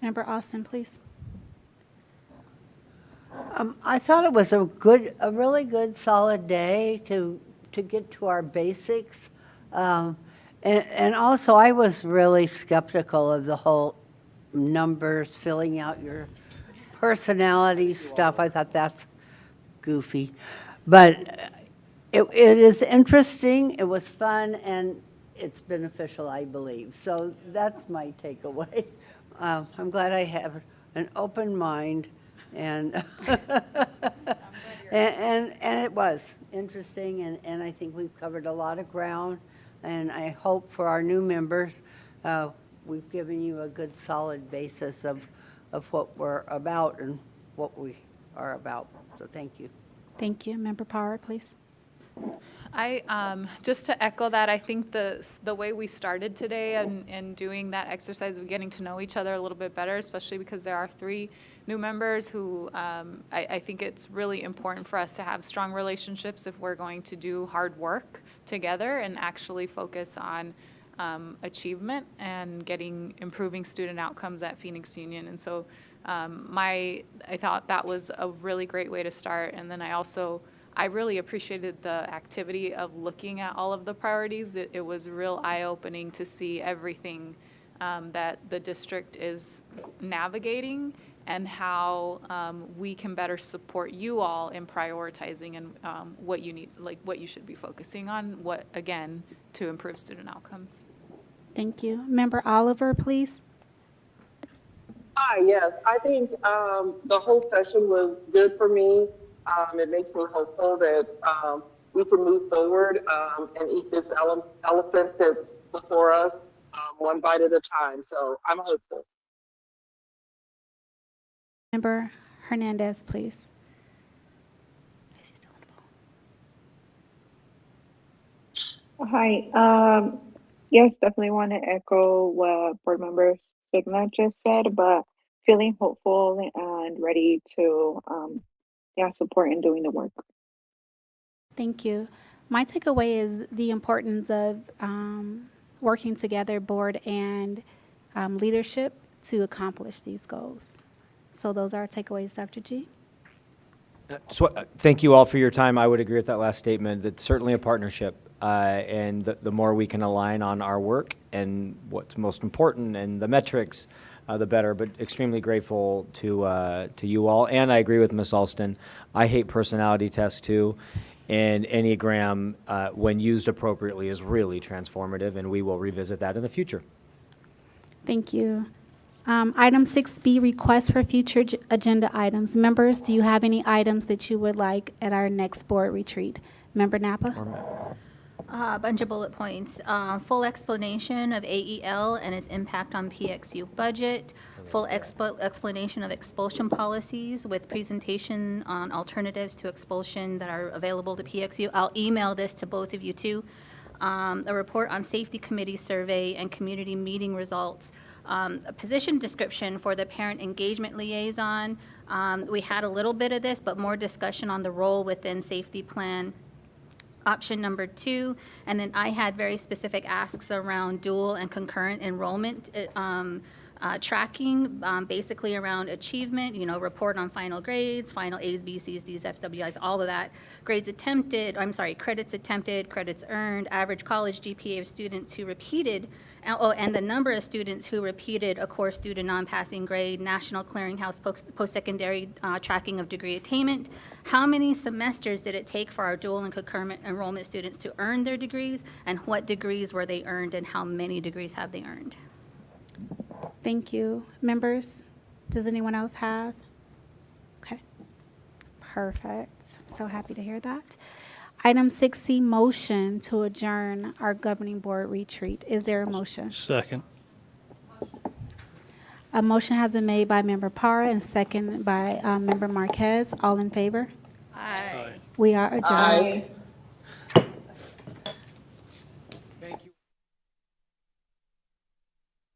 Member Austin, please. I thought it was a really good, solid day to get to our basics. And also, I was really skeptical of the whole numbers, filling out your personality stuff. I thought that's goofy. But it is interesting, it was fun, and it's beneficial, I believe. So that's my takeaway. I'm glad I have an open mind, and and it was interesting, and I think we've covered a lot of ground, and I hope for our new members, we've given you a good solid basis of what we're about and what we are about. So thank you. Thank you. Member Power, please. Just to echo that, I think the way we started today and doing that exercise of getting to know each other a little bit better, especially because there are 3 new members who I think it's really important for us to have strong relationships if we're going to do hard work together and actually focus on achievement and improving student outcomes at Phoenix Union. And so I thought that was a really great way to start. And then I really appreciated the activity of looking at all of the priorities. It was real eye-opening to see everything that the district is navigating and how we can better support you all in prioritizing and what you need, like what you should be focusing on, again, to improve student outcomes. Thank you. Member Oliver, please. Hi, yes. I think the whole session was good for me. It makes me hopeful that we can move forward and eat this elephant that's before us one bite at a time. So I'm hopeful. Member Hernandez, please. Hi. Yes, definitely want to echo what Board Member Signa just said, but feeling hopeful and ready to support in doing the work. Thank you. My takeaway is the importance of working together, board and leadership, to accomplish these goals. So those are our takeaways, Dr. G. Thank you all for your time. I would agree with that last statement. It's certainly a partnership, and the more we can align on our work and what's most important and the metrics, the better. But extremely grateful to you all. And I agree with Ms. Alston. I hate personality tests too. And Enneagram, when used appropriately, is really transformative, and we will revisit that in the future. Thank you. Item 6B, request for future agenda items. Members, do you have any items that you would like at our next board retreat? Member Napa? A bunch of bullet points. Full explanation of AEL and its impact on PXU budget. Full explanation of expulsion policies with presentation on alternatives to expulsion that are available to PXU. I'll email this to both of you too. A report on safety committee survey and community meeting results. A position description for the parent engagement liaison. We had a little bit of this, but more discussion on the role within safety plan. Option number 2, and then I had very specific asks around dual and concurrent enrollment tracking, basically around achievement, report on final grades, final A's, B's, C's, D's, F's, W's, all of that. Credits attempted, credits earned, average college GPA of students who repeated, and the number of students who repeated a course due to non-passing grade, National Clearinghouse post-secondary tracking of degree attainment. How many semesters did it take for our dual and concurrent enrollment students to earn their degrees, and what degrees were they earned, and how many degrees have they earned? Thank you. Members, does anyone else have? Okay. Perfect. So happy to hear that. Item 6C, motion to adjourn our governing board retreat. Is there a motion? Second. A motion has been made by Member Parra and second by Member Marquez. All in favor? Aye. We are adjourned. Aye.